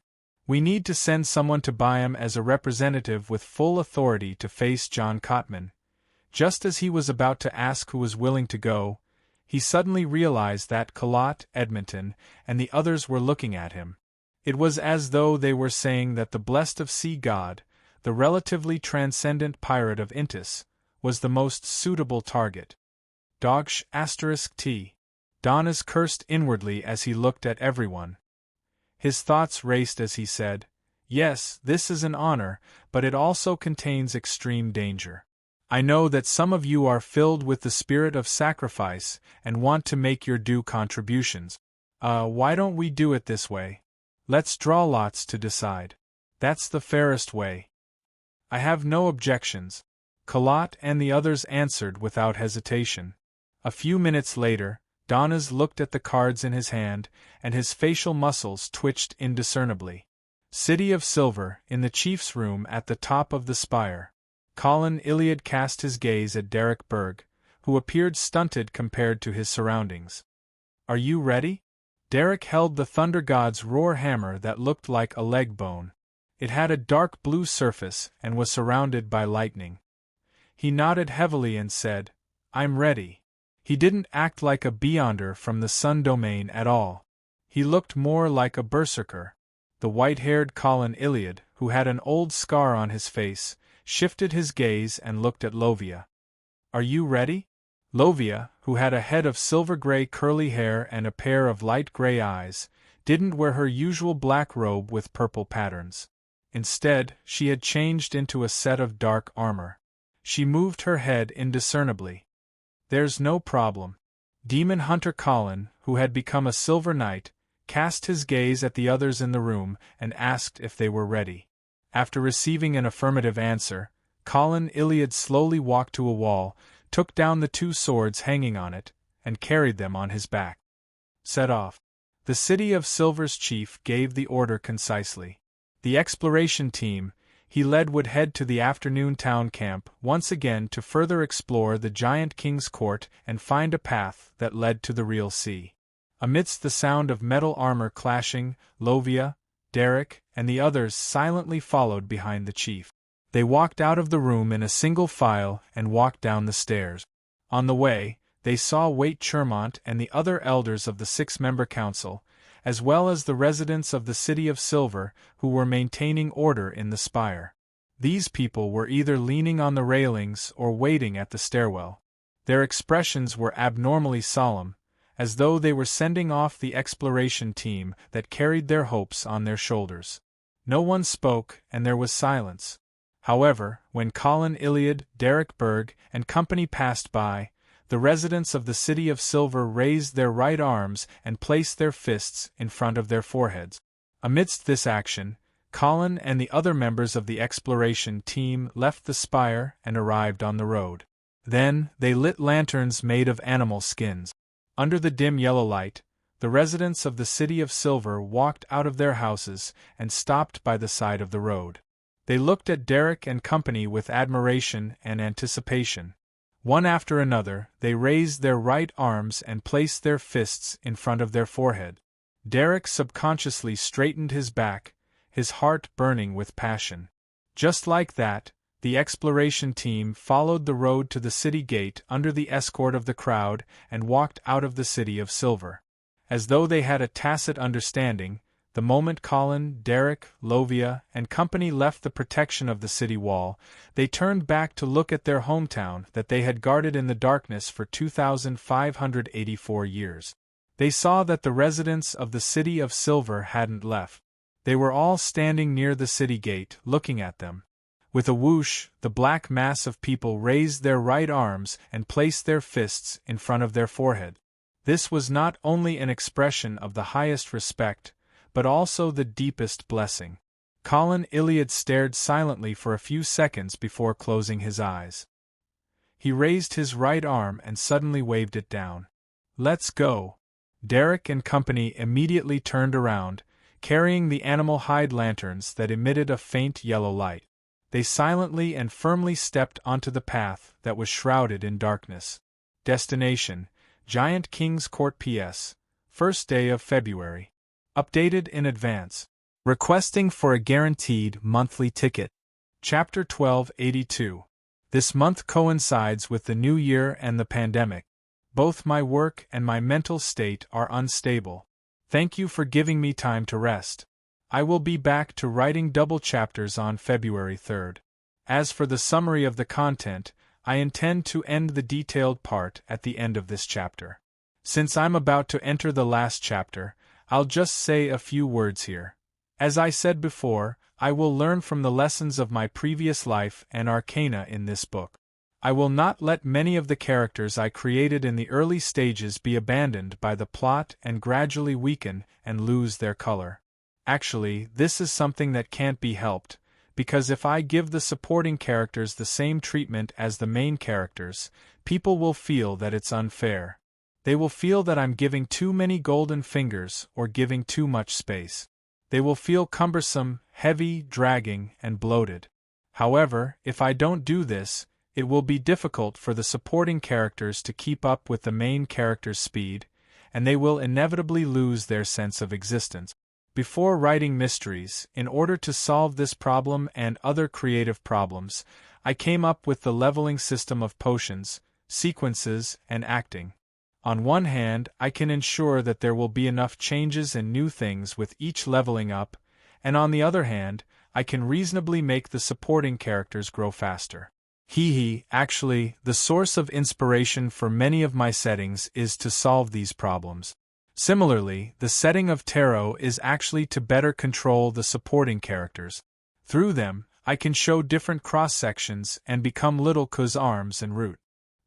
We need to send someone to Byam as a representative with full authority to face John Cotman." Just as he was about to ask who was willing to go, he suddenly realized that Colot, Edmonton, and the others were looking at him. It was as though they were saying that the blessed of sea god, the relatively transcendent pirate of Intis, was the most suitable target. Dogsh *t. Danas cursed inwardly as he looked at everyone. His thoughts raced as he said, "Yes, this is an honor, but it also contains extreme danger. I know that some of you are filled with the spirit of sacrifice and want to make your due contributions. Why don't we do it this way? Let's draw lots to decide. That's the fairest way." "I have no objections," Colot and the others answered without hesitation. A few minutes later, Danas looked at the cards in his hand, and his facial muscles twitched indiscernibly. City of Silver, in the chief's room at the top of the spire. Colin Iliad cast his gaze at Derek Berg, who appeared stunted compared to his surroundings. "Are you ready?" Derek held the Thunder God's roar hammer that looked like a leg bone. It had a dark blue surface and was surrounded by lightning. He nodded heavily and said, "I'm ready." He didn't act like a Beyonder from the Sun Domain at all. He looked more like a berserker. The white-haired Colin Iliad, who had an old scar on his face, shifted his gaze and looked at Lovia. "Are you ready?" Lovia, who had a head of silver-gray curly hair and a pair of light gray eyes, didn't wear her usual black robe with purple patterns. Instead, she had changed into a set of dark armor. She moved her head indiscernibly. "There's no problem." Demon Hunter Colin, who had become a Silver Knight, cast his gaze at the others in the room and asked if they were ready. After receiving an affirmative answer, Colin Iliad slowly walked to a wall, took down the 2 swords hanging on it, and carried them on his back. Set off. The City of Silver's chief gave the order concisely. The exploration team he led would head to the afternoon town camp once again to further explore the giant king's court and find a path that led to the real sea. Amidst the sound of metal armor clashing, Lovia, Derek, and the others silently followed behind the chief. They walked out of the room in a single file and walked down the stairs. On the way, they saw Waite Chermont and the other elders of the 6-member council, as well as the residents of the City of Silver who were maintaining order in the spire. These people were either leaning on the railings or waiting at the stairwell. Their expressions were abnormally solemn, as though they were sending off the exploration team that carried their hopes on their shoulders. No one spoke, and there was silence. However, when Colin Iliad, Derek Berg, and company passed by, the residents of the City of Silver raised their right arms and placed their fists in front of their foreheads. Amidst this action, Colin and the other members of the exploration team left the spire and arrived on the road. Then, they lit lanterns made of animal skins. Under the dim yellow light, the residents of the City of Silver walked out of their houses and stopped by the side of the road. They looked at Derek and company with admiration and anticipation. One after another, they raised their right arms and placed their fists in front of their forehead. Derek subconsciously straightened his back, his heart burning with passion. Just like that, the exploration team followed the road to the city gate under the escort of the crowd and walked out of the City of Silver. As though they had a tacit understanding, the moment Colin, Derek, Lovia, and company left the protection of the city wall, they turned back to look at their hometown that they had guarded in the darkness for 2,584 years. They saw that the residents of the City of Silver hadn't left. They were all standing near the city gate, looking at them. With a whoosh, the black mass of people raised their right arms and placed their fists in front of their forehead. This was not only an expression of the highest respect, but also the deepest blessing. Colin Iliad stared silently for a few seconds before closing his eyes. He raised his right arm and suddenly waved it down. "Let's go." Derek and company immediately turned around, carrying the animal hide lanterns that emitted a faint yellow light. They silently and firmly stepped onto the path that was shrouded in darkness. Destination: Giant King's Court PS. First day of February. Updated in advance. Requesting for a guaranteed monthly ticket. Chapter 1282. This month coincides with the new year and the pandemic. Both my work and my mental state are unstable. Thank you for giving me time to rest. I will be back to writing double chapters on February 3rd. As for the summary of the content, I intend to end the detailed part at the end of this chapter. Since I'm about to enter the last chapter, I'll just say a few words here. As I said before, I will learn from the lessons of my previous life and arcana in this book. I will not let many of the characters I created in the early stages be abandoned by the plot and gradually weaken and lose their color. Actually, this is something that can't be helped, because if I give the supporting characters the same treatment as the main characters, people will feel that it's unfair. They will feel that I'm giving too many golden fingers or giving too much space. They will feel cumbersome, heavy, dragging, and bloated. However, if I don't do this, it will be difficult for the supporting characters to keep up with the main character's speed, and they will inevitably lose their sense of existence. Before writing mysteries, in order to solve this problem and other creative problems, I came up with the leveling system of potions, sequences, and acting. On one hand, I can ensure that there will be enough changes and new things with each leveling up, and on the other hand, I can reasonably make the supporting characters grow faster. Actually, the source of inspiration for many of my settings is to solve these problems. Similarly, the setting of tarot is actually to better control the supporting characters. Through them, I can show different cross-sections and become little Ku's arms and root.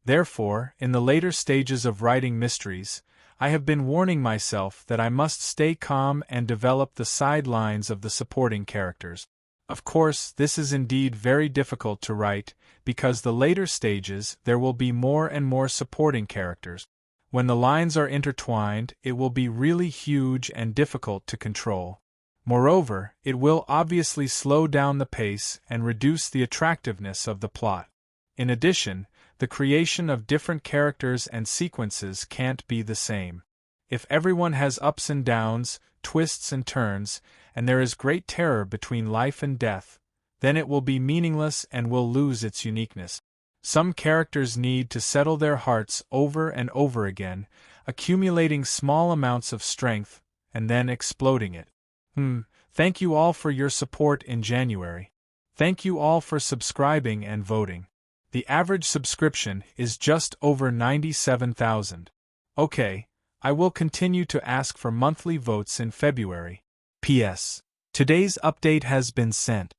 Therefore, in the later stages of writing mysteries, I have been warning myself that I must stay calm and develop the sidelines of the supporting characters. Of course, this is indeed very difficult to write, because the later stages there will be more and more supporting characters. When the lines are intertwined, it will be really huge and difficult to control. Moreover, it will obviously slow down the pace and reduce the attractiveness of the plot. In addition, the creation of different characters and sequences can't be the same. If everyone has ups and downs, twists and turns, and there is great terror between life and death, then it will be meaningless and will lose its uniqueness. Some characters need to settle their hearts over and over again, accumulating small amounts of strength, and then exploding it. Thank you all for your support in January. Thank you all for subscribing and voting. The average subscription is just over 97,000. Okay, I will continue to ask for monthly votes in February. P.S. Today's update has been sent.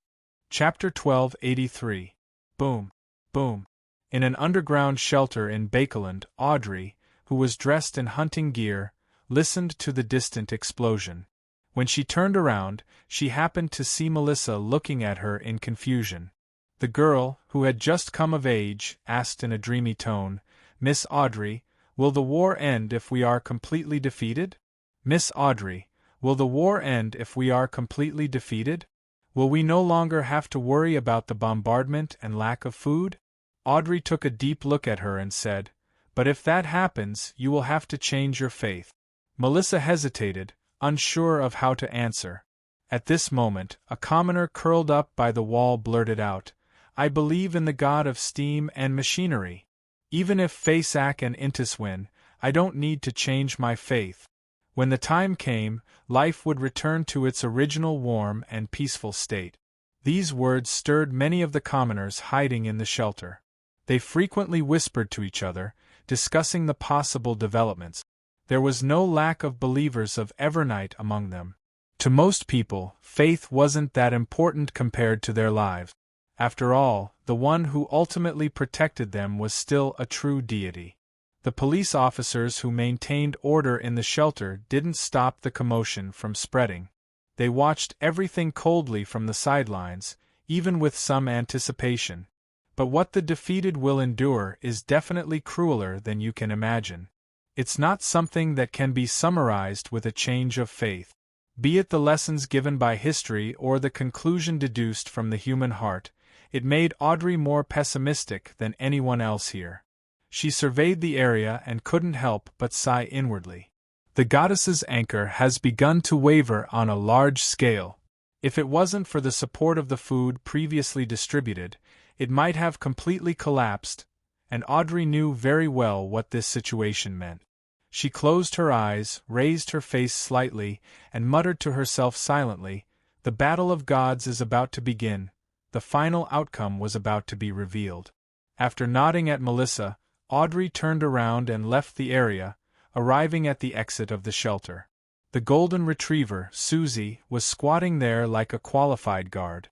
Chapter 1283. Boom. Boom. In an underground shelter in Bakeland, Audrey, who was dressed in hunting gear, listened to the distant explosion. When she turned around, she happened to see Melissa looking at her in confusion. The girl, who had just come of age, asked in a dreamy tone, "Miss Audrey, will the war end if we are completely defeated? Miss Audrey, will the war end if we are completely defeated? Will we no longer have to worry about the bombardment and lack of food?" Audrey took a deep look at her and said, "But if that happens, you will have to change your faith." Melissa hesitated, unsure of how to answer. At this moment, a commoner curled up by the wall blurted out, "I believe in the god of steam and machinery. Even if Fasak and Intis win, I don't need to change my faith." When the time came, life would return to its original warm and peaceful state. These words stirred many of the commoners hiding in the shelter. They frequently whispered to each other, discussing the possible developments. There was no lack of believers of Evernight among them. To most people, faith wasn't that important compared to their lives. After all, the one who ultimately protected them was still a true deity. The police officers who maintained order in the shelter didn't stop the commotion from spreading. They watched everything coldly from the sidelines, even with some anticipation. But what the defeated will endure is definitely crueler than you can imagine. It's not something that can be summarized with a change of faith. Be it the lessons given by history or the conclusion deduced from the human heart, it made Audrey more pessimistic than anyone else here. She surveyed the area and couldn't help but sigh inwardly. The goddess's anchor has begun to waver on a large scale. If it wasn't for the support of the food previously distributed, it might have completely collapsed, and Audrey knew very well what this situation meant. She closed her eyes, raised her face slightly, and muttered to herself silently, "The battle of gods is about to begin." The final outcome was about to be revealed. After nodding at Melissa, Audrey turned around and left the area, arriving at the exit of the shelter. The golden retriever, Susie, was squatting there like a qualified guard.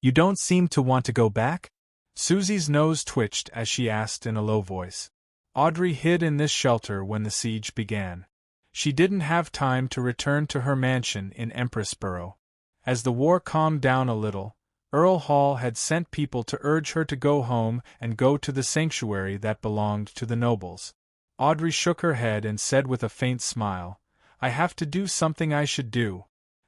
"You don't seem to want to go back?" Susie's nose twitched as she asked in a low voice. Audrey hid in this shelter when the siege began. She didn't have time to return to her mansion in Empressboro. As the war calmed down a little, Earl Hall had sent people to urge her to go home and go to the sanctuary that belonged to the nobles. Audrey shook her head and said with a faint smile, "I have to do something I should do."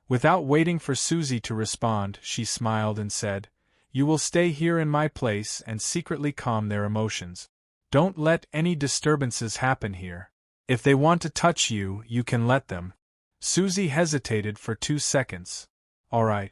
Without waiting for Susie to respond, she smiled and said, "You will stay here in my place and secretly calm their emotions. Don't let any disturbances happen here. If they want to touch you, you can let them." Susie hesitated for 2 seconds. "All right."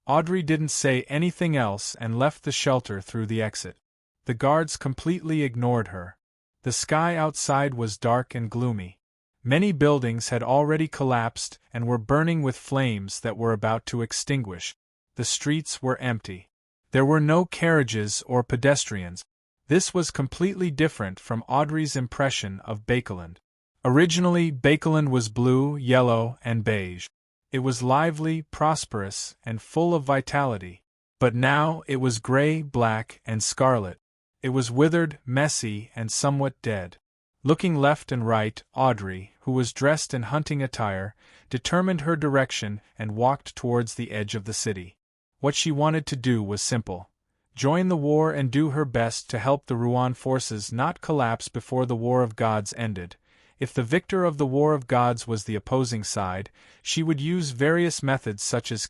Audrey didn't say anything else and left the shelter through the exit. The guards completely ignored her. The sky outside was dark and gloomy. Many buildings had already collapsed and were burning with flames that were about to extinguish. The streets were empty. There were no carriages or pedestrians. This was completely different from Audrey's impression of Bakeland. Originally, Bakeland was blue, yellow, and beige. It was lively, prosperous, and full of vitality. But now it was gray, black, and scarlet. It was withered, messy, and somewhat dead. Looking left and right, Audrey, who was dressed in hunting attire, determined her direction and walked towards the edge of the city. What she wanted to do was simple: join the war and do her best to help the Rouen forces not collapse before the War of Gods ended. If the victor of the War of Gods was the opposing side, she would use various methods such as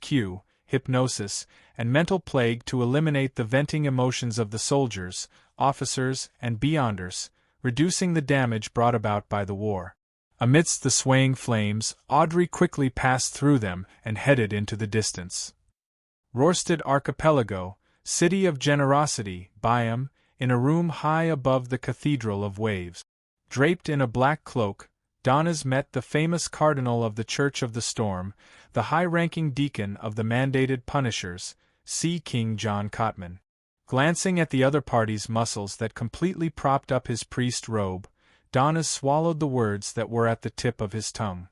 hypnosis, and mental plague to eliminate the venting emotions of the soldiers, officers, and beyonders, reducing the damage brought about by the war. Amidst the swaying flames, Audrey quickly passed through them and headed into the distance. Rörsted Archipelago, City of Generosity, Byam, in a room high above the Cathedral of Waves. Draped in a black cloak, Donnes met the famous Cardinal of the Church of the Storm, the high-ranking deacon of the mandated Punishers, C. King John Cotman. Glancing at the other party's muscles that completely propped up his priest robe, Donnes swallowed the words that were at the tip of his tongue.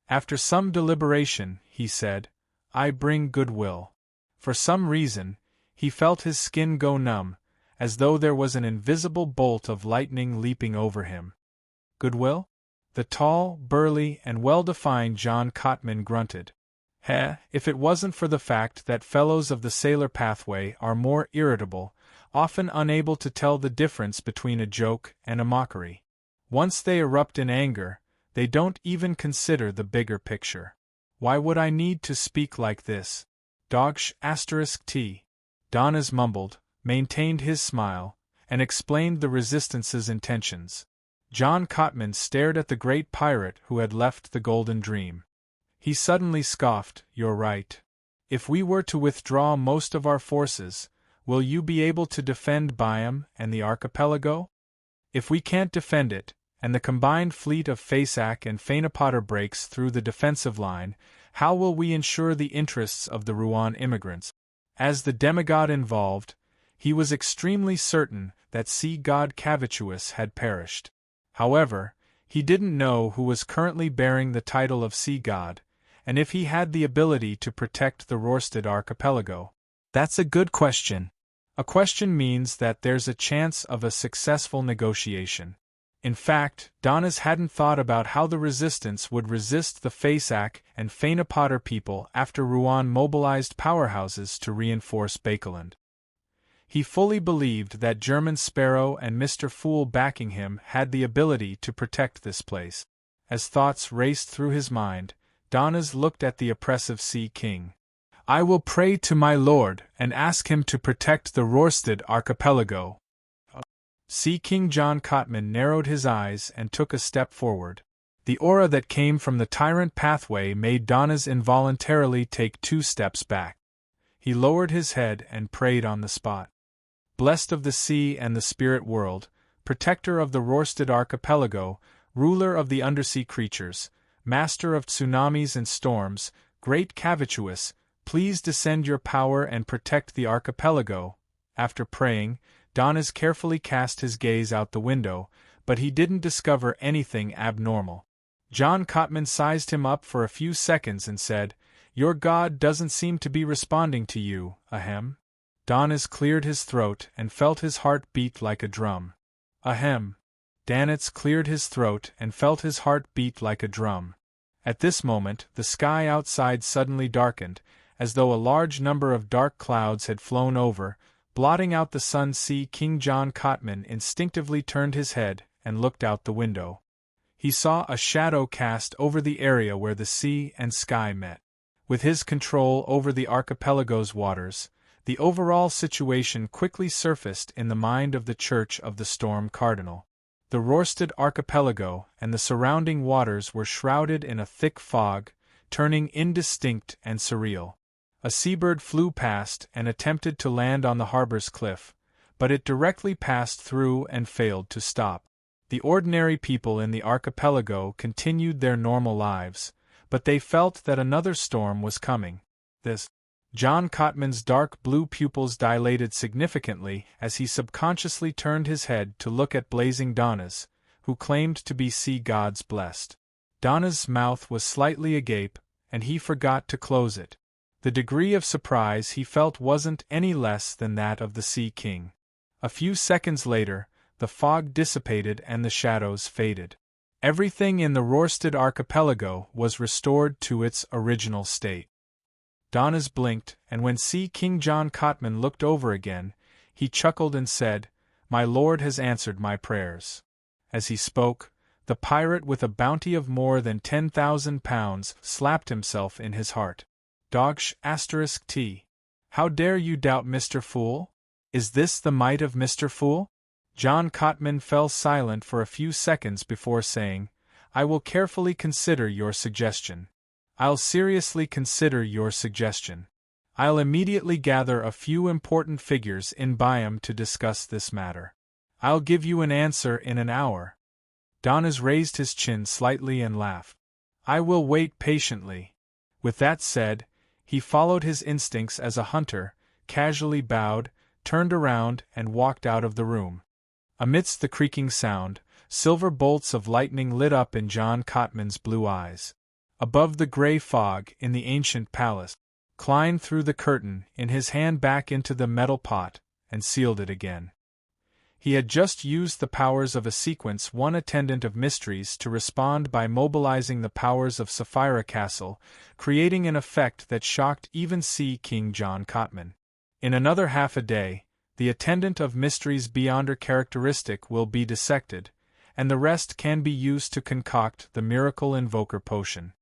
After some deliberation, he said, "I bring goodwill." For some reason, he felt his skin go numb, as though there was an invisible bolt of lightning leaping over him. Goodwill? The tall, burly, and well-defined John Cotman grunted. If it wasn't for the fact that fellows of the sailor pathway are more irritable, often unable to tell the difference between a joke and a mockery. Once they erupt in anger, they don't even consider the bigger picture. Why would I need to speak like this? T. Donnes mumbled, maintained his smile, and explained the resistance's intentions. John Cotman stared at the great pirate who had left the Golden Dream. He suddenly scoffed, "You're right. If we were to withdraw most of our forces, will you be able to defend Byam and the archipelago? If we can't defend it, and the combined fleet of Faceac and Fainapotter breaks through the defensive line, how will we ensure the interests of the Rouen immigrants?" As the demigod involved, he was extremely certain that sea god Cavituous had perished. However, he didn't know who was currently bearing the title of sea god, and if he had the ability to protect the Rörsted archipelago. That's a good question. A question means that there's a chance of a successful negotiation. In fact, Donnes hadn't thought about how the resistance would resist the Faceac and Fainapotter people after Rouen mobilized powerhouses to reinforce Bakeland. He fully believed that German Sparrow and Mr. Fool backing him had the ability to protect this place. As thoughts raced through his mind, Donnes looked at the oppressive Sea King. "I will pray to my lord and ask him to protect the Rörsted archipelago." Sea King John Cotman narrowed his eyes and took a step forward. The aura that came from the tyrant pathway made Donnes involuntarily take 2 steps back. He lowered his head and prayed on the spot. "Blessed of the sea and the spirit world, protector of the Rörsted archipelago, ruler of the undersea creatures, master of tsunamis and storms, great Cavituous, please descend your power and protect the archipelago." After praying, Donnes carefully cast his gaze out the window, but he didn't discover anything abnormal. John Cotman sized him up for a few seconds and said, "Your god doesn't seem to be responding to you, ahem." Donnes cleared his throat and felt his heart beat like a drum. Ahem. Donnes cleared his throat and felt his heart beat like a drum. At this moment, the sky outside suddenly darkened, as though a large number of dark clouds had flown over, blotting out the sun. Sea King John Cotman instinctively turned his head and looked out the window. He saw a shadow cast over the area where the sea and sky met. With his control over the archipelago's waters, the overall situation quickly surfaced in the mind of the Church of the Storm Cardinal. The Rörsted archipelago and the surrounding waters were shrouded in a thick fog, turning indistinct and surreal. A seabird flew past and attempted to land on the harbor's cliff, but it directly passed through and failed to stop. The ordinary people in the archipelago continued their normal lives, but they felt that another storm was coming. John Cotman's dark blue pupils dilated significantly as he subconsciously turned his head to look at blazing Donnes, who claimed to be sea gods blessed. Donnes' mouth was slightly agape, and he forgot to close it. The degree of surprise he felt wasn't any less than that of the Sea King. A few seconds later, the fog dissipated and the shadows faded. Everything in the Rörsted archipelago was restored to its original state. Donna's blinked, and when Sea King John Cotman looked over again, he chuckled and said, "My lord has answered my prayers." As he spoke, the pirate with a bounty of more than 10,000 pounds slapped himself in his heart. Dogsh *t. How dare you doubt Mr. Fool? Is this the might of Mr. Fool? John Cotman fell silent for a few seconds before saying, "I will carefully consider your suggestion. I'll seriously consider your suggestion. I'll immediately gather a few important figures in Byam to discuss this matter. I'll give you an answer in an hour." Donnas raised his chin slightly and laughed. "I will wait patiently." With that said, he followed his instincts as a hunter, casually bowed, turned around, and walked out of the room. Amidst the creaking sound, silver bolts of lightning lit up in John Cotman's blue eyes. Above the grey fog in the ancient palace, Klein threw the curtain in his hand back into the metal pot, and sealed it again. He had just used the powers of a sequence one attendant of mysteries to respond by mobilizing the powers of Sapphira Castle, creating an effect that shocked even Sea King John Cotman. In another half a day, the attendant of mysteries beyond her characteristic will be dissected, and the rest can be used to concoct the miracle invoker potion.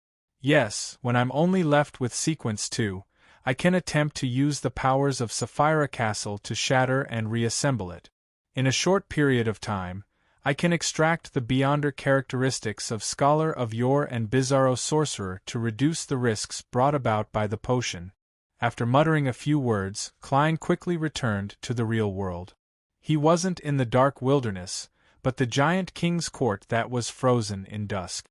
Yes, when I'm only left with sequence 2, I can attempt to use the powers of Sapphira Castle to shatter and reassemble it. In a short period of time, I can extract the beyonder characteristics of Scholar of Yore and Bizarro Sorcerer to reduce the risks brought about by the potion. After muttering a few words, Klein quickly returned to the real world. He wasn't in the dark wilderness, but the giant king's court that was frozen in dusk.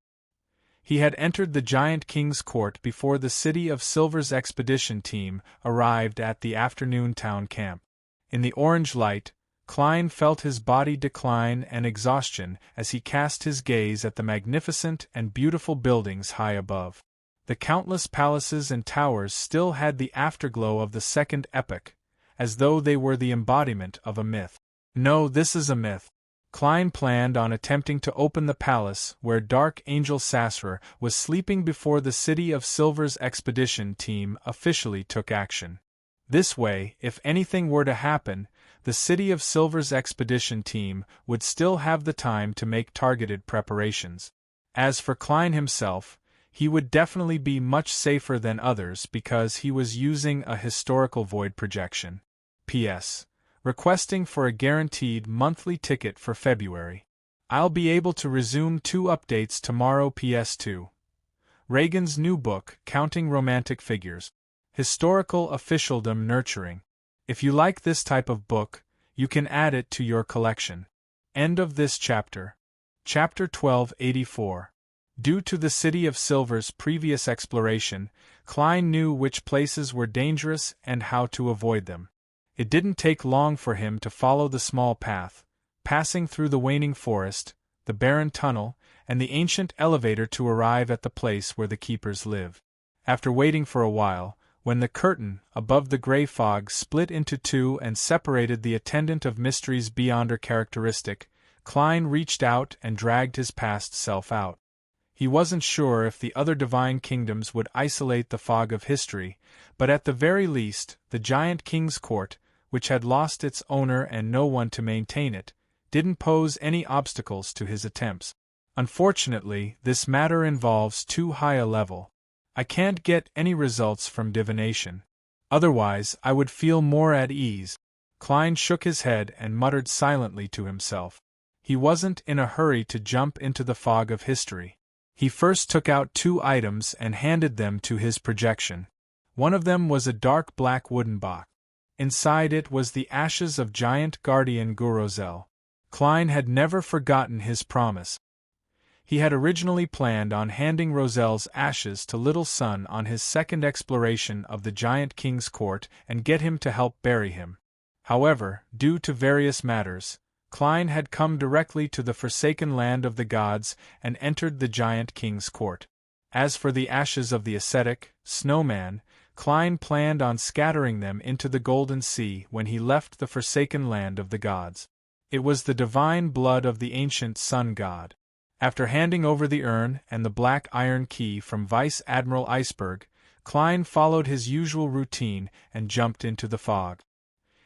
He had entered the giant king's court before the City of Silver's expedition team arrived at the afternoon town camp. In the orange light, Klein felt his body decline and exhaustion as he cast his gaze at the magnificent and beautiful buildings high above. The countless palaces and towers still had the afterglow of the second epoch, as though they were the embodiment of a myth. No, this is a myth. Klein planned on attempting to open the palace where Dark Angel Sasra was sleeping before the City of Silver's expedition team officially took action. This way, if anything were to happen, the City of Silver's expedition team would still have the time to make targeted preparations. As for Klein himself, he would definitely be much safer than others because he was using a historical void projection. P.S. Requesting for a guaranteed monthly ticket for February. I'll be able to resume 2 updates tomorrow. PS2. Reagan's new book, Counting Romantic Figures. Historical Officialdom Nurturing. If you like this type of book, you can add it to your collection. End of this chapter. Chapter 1284. Due to the City of Silver's previous exploration, Klein knew which places were dangerous and how to avoid them. It didn't take long for him to follow the small path, passing through the waning forest, the barren tunnel, and the ancient elevator to arrive at the place where the keepers live. After waiting for a while, when the curtain above the grey fog split into 2 and separated the attendant of mysteries beyond her characteristic, Klein reached out and dragged his past self out. He wasn't sure if the other divine kingdoms would isolate the fog of history, but at the very least, the giant king's court, which had lost its owner and no one to maintain it, didn't pose any obstacles to his attempts. Unfortunately, this matter involves too high a level. I can't get any results from divination. Otherwise, I would feel more at ease. Klein shook his head and muttered silently to himself. He wasn't in a hurry to jump into the fog of history. He first took out 2 items and handed them to his projection. One of them was a dark black wooden box. Inside it was the ashes of giant guardian Gurozel. Klein had never forgotten his promise. He had originally planned on handing Rozel's ashes to Little Sun on his second exploration of the giant king's court and get him to help bury him. However, due to various matters, Klein had come directly to the forsaken land of the gods and entered the giant king's court. As for the ashes of the ascetic, Snowman, Klein planned on scattering them into the Golden Sea when he left the forsaken land of the gods. It was the divine blood of the ancient sun god. After handing over the urn and the black iron key from Vice Admiral Iceberg, Klein followed his usual routine and jumped into the fog.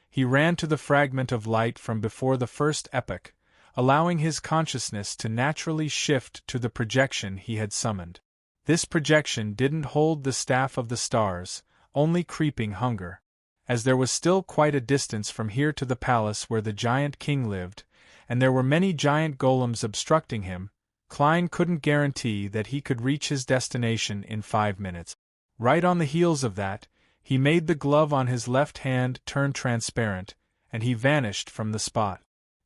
He ran to the fragment of light from before the first epoch, allowing his consciousness to naturally shift to the projection he had summoned. This projection didn't hold the staff of the stars, only creeping hunger. As there was still quite a distance from here to the palace where the giant king lived, and there were many giant golems obstructing him, Klein couldn't guarantee that he could reach his destination in 5 minutes. Right on the heels of that, he made the glove on his left hand turn transparent, and he vanished from the spot.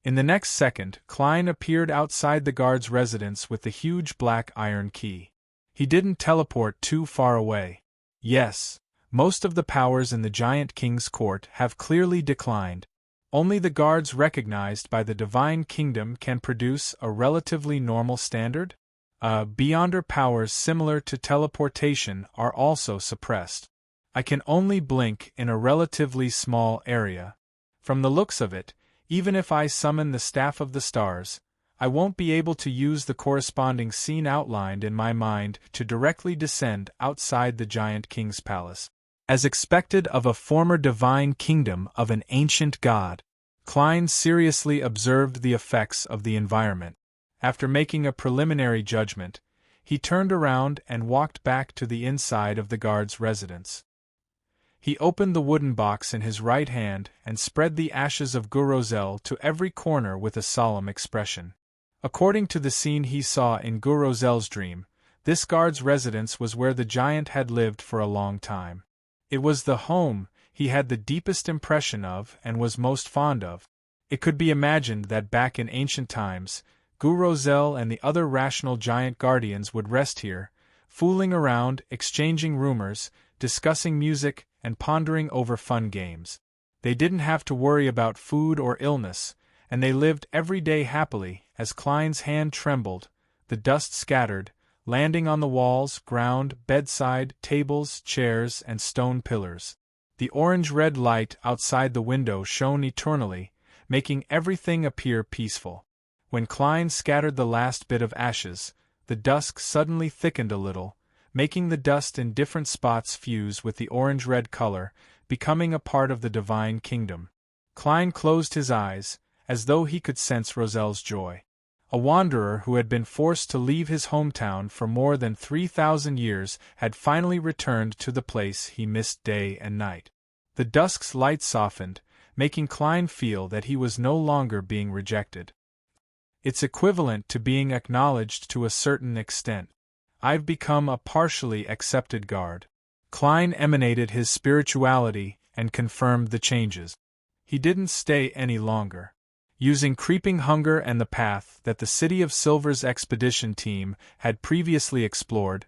In the next second, Klein appeared outside the guard's residence with the huge black iron key. He didn't teleport too far away. Yes, most of the powers in the giant king's court have clearly declined. Only the guards recognized by the divine kingdom can produce a relatively normal standard. Beyonder powers similar to teleportation are also suppressed. I can only blink in a relatively small area. From the looks of it, even if I summon the Staff of the Stars, I won't be able to use the corresponding scene outlined in my mind to directly descend outside the giant king's palace. As expected of a former divine kingdom of an ancient god, Klein seriously observed the effects of the environment. After making a preliminary judgment, he turned around and walked back to the inside of the guard's residence. He opened the wooden box in his right hand and spread the ashes of Gurozel to every corner with a solemn expression. According to the scene he saw in Gurozel's dream, this guard's residence was where the giant had lived for a long time. It was the home he had the deepest impression of and was most fond of. It could be imagined that back in ancient times, Gurozel and the other rational giant guardians would rest here, fooling around, exchanging rumors, discussing music, and pondering over fun games. They didn't have to worry about food or illness, and they lived every day happily. As Klein's hand trembled, the dust scattered, landing on the walls, ground, bedside, tables, chairs, and stone pillars. The orange-red light outside the window shone eternally, making everything appear peaceful. When Klein scattered the last bit of ashes, the dusk suddenly thickened a little, making the dust in different spots fuse with the orange-red color, becoming a part of the divine kingdom. Klein closed his eyes, as though he could sense Rozel's joy. A wanderer who had been forced to leave his hometown for more than 3,000 years had finally returned to the place he missed day and night. The dusk's light softened, making Klein feel that he was no longer being rejected. It's equivalent to being acknowledged to a certain extent. I've become a partially accepted guard. Klein emanated his spirituality and confirmed the changes. He didn't stay any longer. Using creeping hunger and the path that the City of Silver's expedition team had previously explored,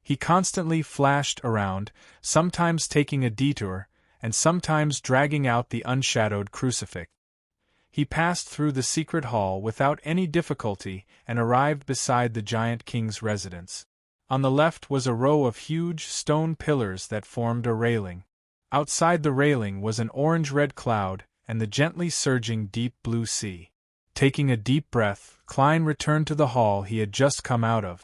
he constantly flashed around, sometimes taking a detour, and sometimes dragging out the unshadowed crucifix. He passed through the secret hall without any difficulty and arrived beside the giant king's residence. On the left was a row of huge stone pillars that formed a railing. Outside the railing was an orange-red cloud and the gently surging deep blue sea. Taking a deep breath, Klein returned to the hall he had just come out of.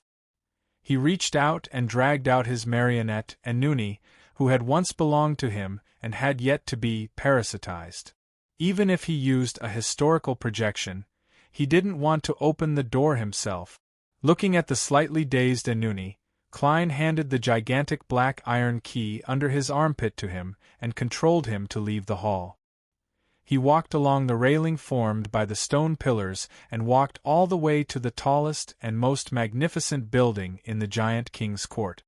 He reached out and dragged out his marionette Enuni, who had once belonged to him and had yet to be parasitized. Even if he used a historical projection, he didn't want to open the door himself. Looking at the slightly dazed Enuni, Klein handed the gigantic black iron key under his armpit to him and controlled him to leave the hall. He walked along the railing formed by the stone pillars and walked all the way to the tallest and most magnificent building in the giant king's court.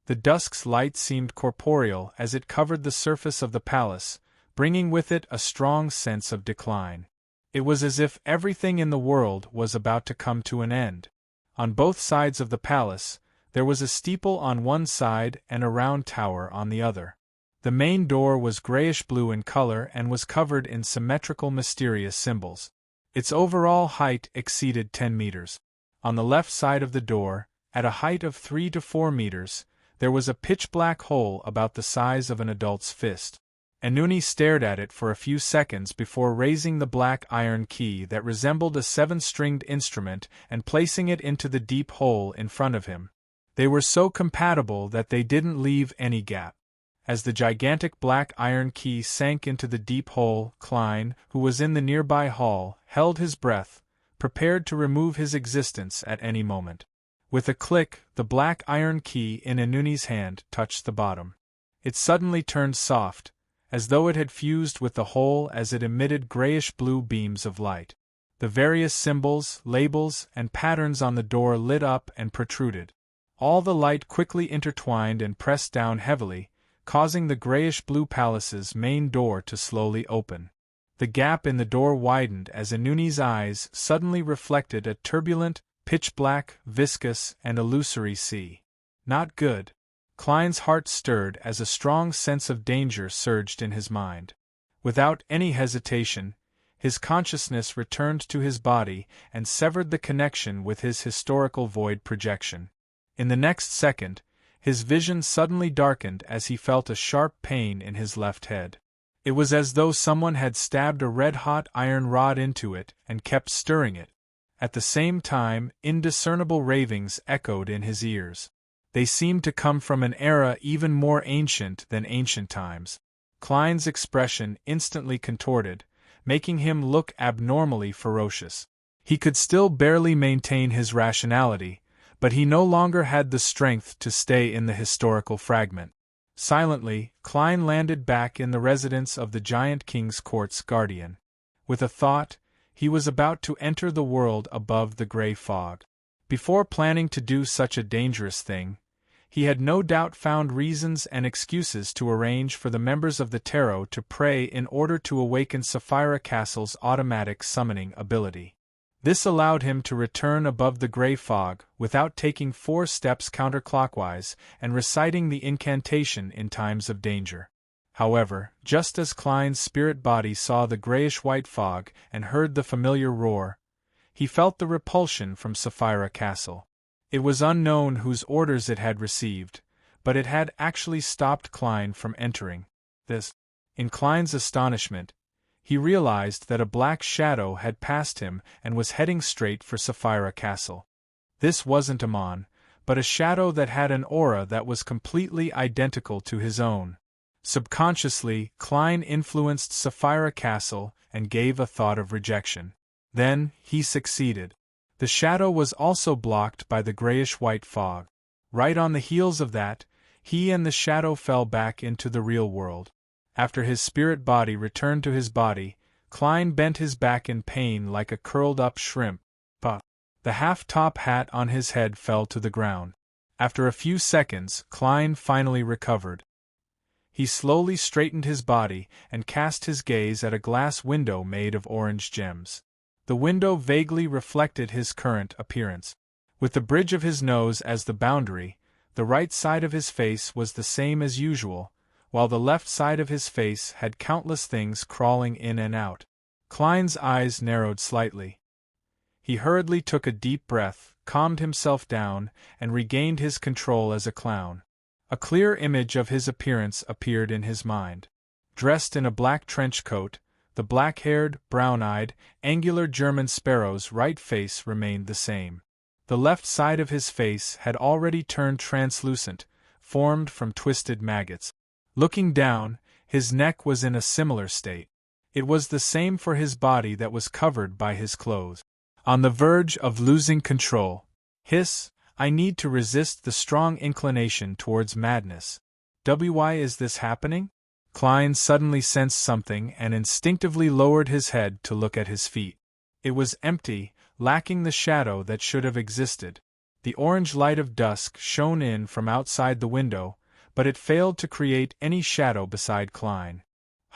The dusk's light seemed corporeal as it covered the surface of the palace, bringing with it a strong sense of decline. It was as if everything in the world was about to come to an end. On both sides of the palace, there was a steeple on one side and a round tower on the other. The main door was grayish-blue in color and was covered in symmetrical mysterious symbols. Its overall height exceeded 10 meters. On the left side of the door, at a height of 3 to 4 meters, there was a pitch-black hole about the size of an adult's fist. Enuni stared at it for a few seconds before raising the black iron key that resembled a 7-stringed instrument and placing it into the deep hole in front of him. They were so compatible that they didn't leave any gap. As the gigantic black iron key sank into the deep hole, Klein, who was in the nearby hall, held his breath, prepared to remove his existence at any moment. With a click, the black iron key in Anuni's hand touched the bottom. It suddenly turned soft, as though it had fused with the hole as it emitted grayish-blue beams of light. The various symbols, labels, and patterns on the door lit up and protruded. All the light quickly intertwined and pressed down heavily, causing the grayish-blue palace's main door to slowly open. The gap in the door widened as Anuni's eyes suddenly reflected a turbulent, pitch-black, viscous, and illusory sea. Not good. Klein's heart stirred as a strong sense of danger surged in his mind. Without any hesitation, his consciousness returned to his body and severed the connection with his historical void projection. In the next second, his vision suddenly darkened as he felt a sharp pain in his left head. It was as though someone had stabbed a red-hot iron rod into it and kept stirring it. At the same time, indiscernible ravings echoed in his ears. They seemed to come from an era even more ancient than ancient times. Klein's expression instantly contorted, making him look abnormally ferocious. He could still barely maintain his rationality, but he no longer had the strength to stay in the historical fragment. Silently, Klein landed back in the residence of the Giant King's court's guardian. With a thought, he was about to enter the world above the gray fog. Before planning to do such a dangerous thing, he had no doubt found reasons and excuses to arrange for the members of the Tarot to pray in order to awaken Sapphira Castle's automatic summoning ability. This allowed him to return above the gray fog without taking 4 steps counterclockwise and reciting the incantation in times of danger. However, just as Klein's spirit body saw the grayish-white fog and heard the familiar roar, he felt the repulsion from Sapphira Castle. It was unknown whose orders it had received, but it had actually stopped Klein from entering. In Klein's astonishment, he realized that a black shadow had passed him and was heading straight for Sapphira Castle. This wasn't Amon, but a shadow that had an aura that was completely identical to his own. Subconsciously, Klein influenced Sapphira Castle and gave a thought of rejection. Then, he succeeded. The shadow was also blocked by the grayish-white fog. Right on the heels of that, he and the shadow fell back into the real world. After his spirit body returned to his body, Klein bent his back in pain like a curled-up shrimp. The half-top hat on his head fell to the ground. After a few seconds, Klein finally recovered. He slowly straightened his body and cast his gaze at a glass window made of orange gems. The window vaguely reflected his current appearance. With the bridge of his nose as the boundary, the right side of his face was the same as usual, while the left side of his face had countless things crawling in and out. Klein's eyes narrowed slightly. He hurriedly took a deep breath, calmed himself down, and regained his control as a clown. A clear image of his appearance appeared in his mind. Dressed in a black trench coat, the black-haired, brown-eyed, angular German sparrow's right face remained the same. The left side of his face had already turned translucent, formed from twisted maggots. Looking down, his neck was in a similar state. It was the same for his body that was covered by his clothes. On the verge of losing control. I need to resist the strong inclination towards madness. Why is this happening? Klein suddenly sensed something and instinctively lowered his head to look at his feet. It was empty, lacking the shadow that should have existed. The orange light of dusk shone in from outside the window, but it failed to create any shadow beside Klein.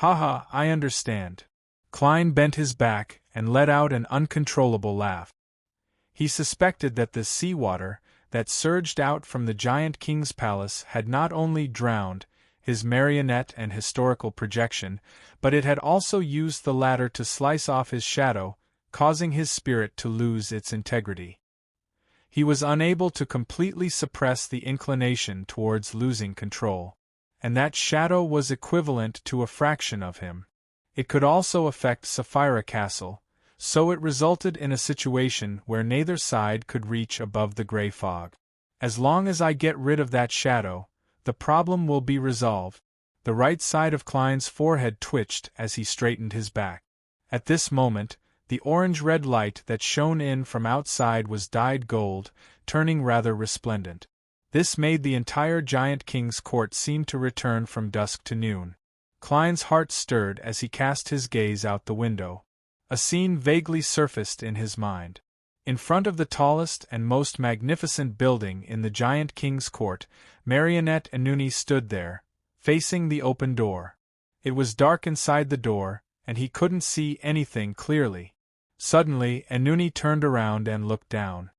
I understand. Klein bent his back and let out an uncontrollable laugh. He suspected that the seawater that surged out from the Giant King's palace had not only drowned his marionette and historical projection, but it had also used the latter to slice off his shadow, causing his spirit to lose its integrity. He was unable to completely suppress the inclination towards losing control, and that shadow was equivalent to a fraction of him. It could also affect Sapphira Castle, so it resulted in a situation where neither side could reach above the gray fog. As long as I get rid of that shadow, the problem will be resolved. The right side of Klein's forehead twitched as he straightened his back. At this moment, the orange-red light that shone in from outside was dyed gold, turning rather resplendent. This made the entire giant king's court seem to return from dusk to noon. Klein's heart stirred as he cast his gaze out the window. A scene vaguely surfaced in his mind. In front of the tallest and most magnificent building in the giant king's court, Marionette and Nooni stood there, facing the open door. It was dark inside the door, and he couldn't see anything clearly. Suddenly, Nooni turned around and looked down.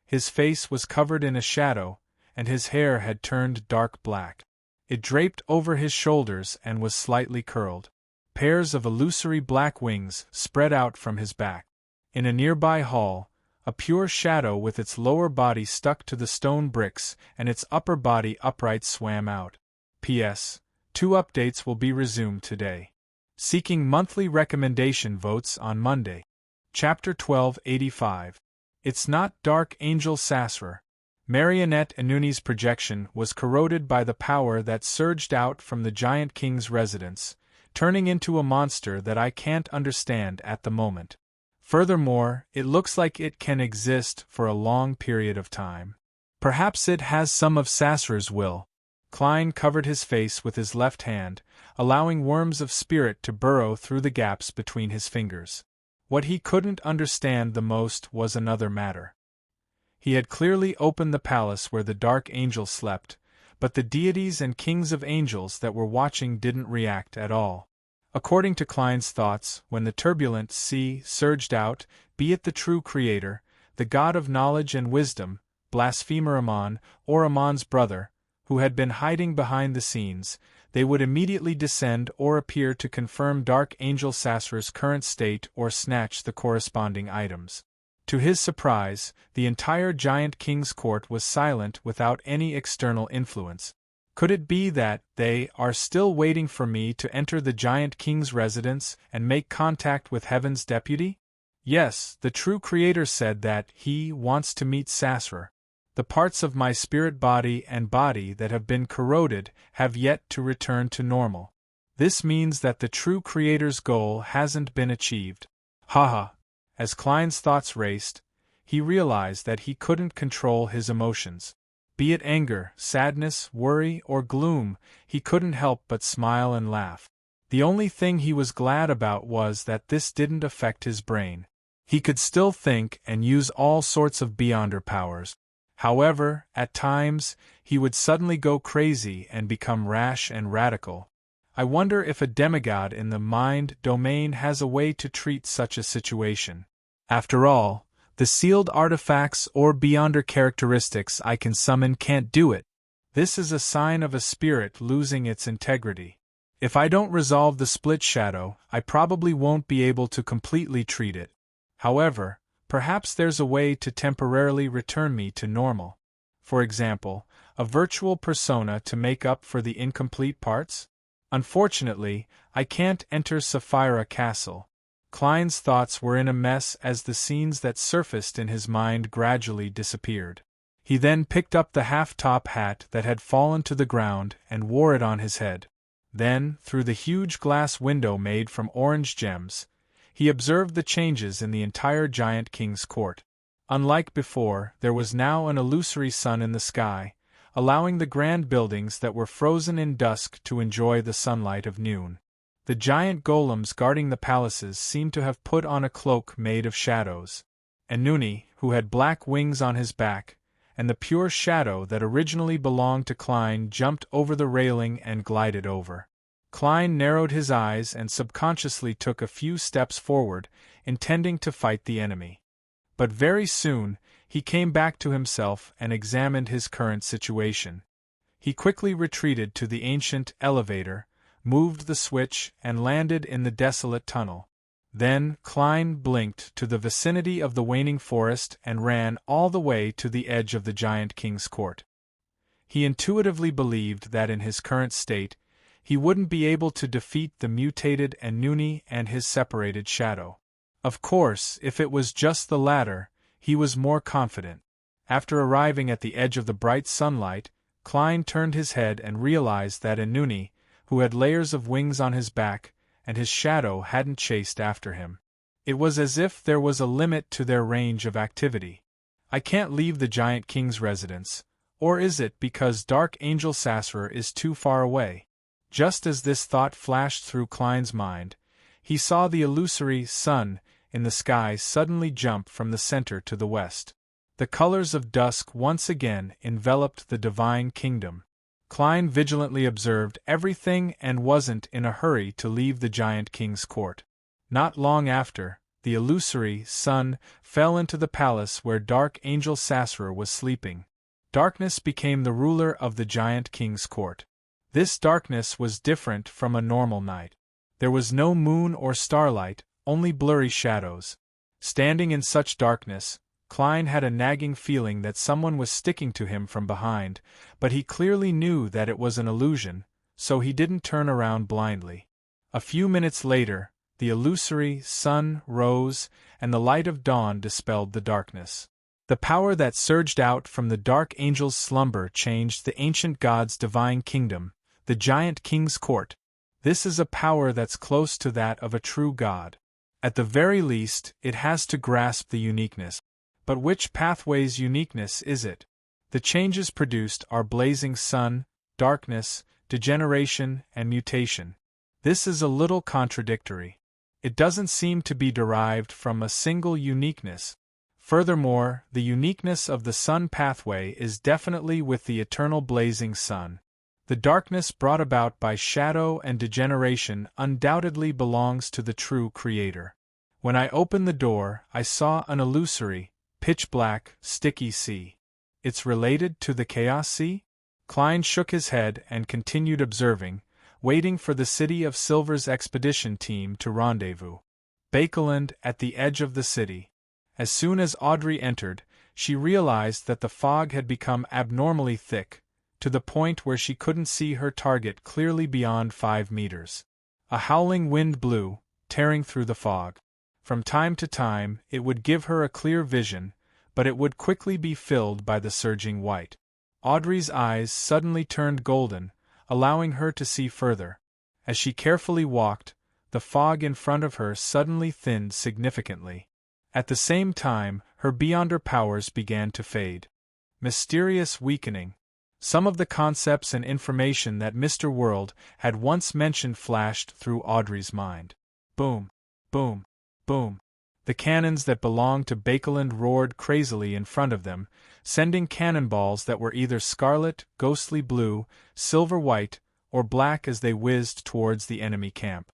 His face was covered in a shadow, and his hair had turned dark black. It draped over his shoulders and was slightly curled. Pairs of illusory black wings spread out from his back. In a nearby hall, a pure shadow with its lower body stuck to the stone bricks and its upper body upright swam out. P.S. 2 updates will be resumed today. Seeking monthly recommendation votes on Monday. Chapter 1285. It's not Dark Angel Sasra. Marionette and Nooni's projection was corroded by the power that surged out from the giant king's residence, turning into a monster that I can't understand at the moment. Furthermore, it looks like it can exist for a long period of time. Perhaps it has some of Sasra's will. Klein covered his face with his left hand, allowing worms of spirit to burrow through the gaps between his fingers. What he couldn't understand the most was another matter. He had clearly opened the palace where the Dark Angel slept, but the deities and kings of angels that were watching didn't react at all. According to Klein's thoughts, when the turbulent sea surged out, be it the true creator, the god of knowledge and wisdom, blasphemer Amon, or Amon's brother, who had been hiding behind the scenes, they would immediately descend or appear to confirm Dark Angel Sasra's current state or snatch the corresponding items. To his surprise, the entire giant king's court was silent without any external influence. Could it be that they are still waiting for me to enter the giant king's residence and make contact with Heaven's deputy? Yes, the true creator said that he wants to meet Sasra. The parts of my spirit body and body that have been corroded have yet to return to normal. This means that the true creator's goal hasn't been achieved. Haha. As Klein's thoughts raced, he realized that he couldn't control his emotions. Be it anger, sadness, worry, or gloom, he couldn't help but smile and laugh. The only thing he was glad about was that this didn't affect his brain. He could still think and use all sorts of beyonder powers. However, at times, he would suddenly go crazy and become rash and radical. I wonder if a demigod in the mind domain has a way to treat such a situation. After all, the sealed artifacts or beyonder characteristics I can summon can't do it. This is a sign of a spirit losing its integrity. If I don't resolve the split shadow, I probably won't be able to completely treat it. However, perhaps there's a way to temporarily return me to normal. For example, a virtual persona to make up for the incomplete parts? Unfortunately, I can't enter Sapphira Castle. Klein's thoughts were in a mess as the scenes that surfaced in his mind gradually disappeared. He then picked up the half-top hat that had fallen to the ground and wore it on his head. Then, through the huge glass window made from orange gems, he observed the changes in the entire giant king's court. Unlike before, there was now an illusory sun in the sky, allowing the grand buildings that were frozen in dusk to enjoy the sunlight of noon. The giant golems guarding the palaces seemed to have put on a cloak made of shadows. And Nooni, who had black wings on his back, and the pure shadow that originally belonged to Klein jumped over the railing and glided over. Klein narrowed his eyes and subconsciously took a few steps forward, intending to fight the enemy. But very soon, he came back to himself and examined his current situation. He quickly retreated to the ancient elevator, moved the switch, and landed in the desolate tunnel. Then, Klein blinked to the vicinity of the waning forest and ran all the way to the edge of the giant king's court. He intuitively believed that in his current state, he wouldn't be able to defeat the mutated Nooni and his separated shadow. Of course, if it was just the latter, he was more confident. After arriving at the edge of the bright sunlight, Klein turned his head and realized that Inuni, who had layers of wings on his back, and his shadow hadn't chased after him. It was as if there was a limit to their range of activity. I can't leave the Giant King's residence, or is it because Dark Angel Sasser is too far away? Just as this thought flashed through Klein's mind, he saw the illusory sun in the sky suddenly jump from the center to the west. The colors of dusk once again enveloped the divine kingdom. Klein vigilantly observed everything and wasn't in a hurry to leave the Giant King's court. Not long after, the illusory sun fell into the palace where Dark Angel Sasser was sleeping. Darkness became the ruler of the Giant King's court. This darkness was different from a normal night. There was no moon or starlight, only blurry shadows. Standing in such darkness, Klein had a nagging feeling that someone was sticking to him from behind, but he clearly knew that it was an illusion, so he didn't turn around blindly. A few minutes later, the illusory sun rose, and the light of dawn dispelled the darkness. The power that surged out from the Dark Angel's slumber changed the ancient god's divine kingdom, the Giant King's court. This is a power that's close to that of a true god. At the very least, it has to grasp the uniqueness. But which pathway's uniqueness is it? The changes produced are blazing sun, darkness, degeneration, and mutation. This is a little contradictory. It doesn't seem to be derived from a single uniqueness. Furthermore, the uniqueness of the sun pathway is definitely with the eternal blazing sun. The darkness brought about by shadow and degeneration undoubtedly belongs to the true creator. When I opened the door, I saw an illusory, pitch-black, sticky sea. It's related to the Chaos Sea? Klein shook his head and continued observing, waiting for the City of Silver's expedition team to rendezvous. Bakeland at the edge of the city. As soon as Audrey entered, she realized that the fog had become abnormally thick, to the point where she couldn't see her target clearly beyond 5 meters. A howling wind blew, tearing through the fog. From time to time, it would give her a clear vision, but it would quickly be filled by the surging white. Audrey's eyes suddenly turned golden, allowing her to see further. As she carefully walked, the fog in front of her suddenly thinned significantly. At the same time, her beyonder powers began to fade. Mysterious weakening. Some of the concepts and information that Mr. World had once mentioned flashed through Audrey's mind. Boom, boom, boom. The cannons that belonged to Bakeland roared crazily in front of them, sending cannonballs that were either scarlet, ghostly blue, silver white, or black as they whizzed towards the enemy camp.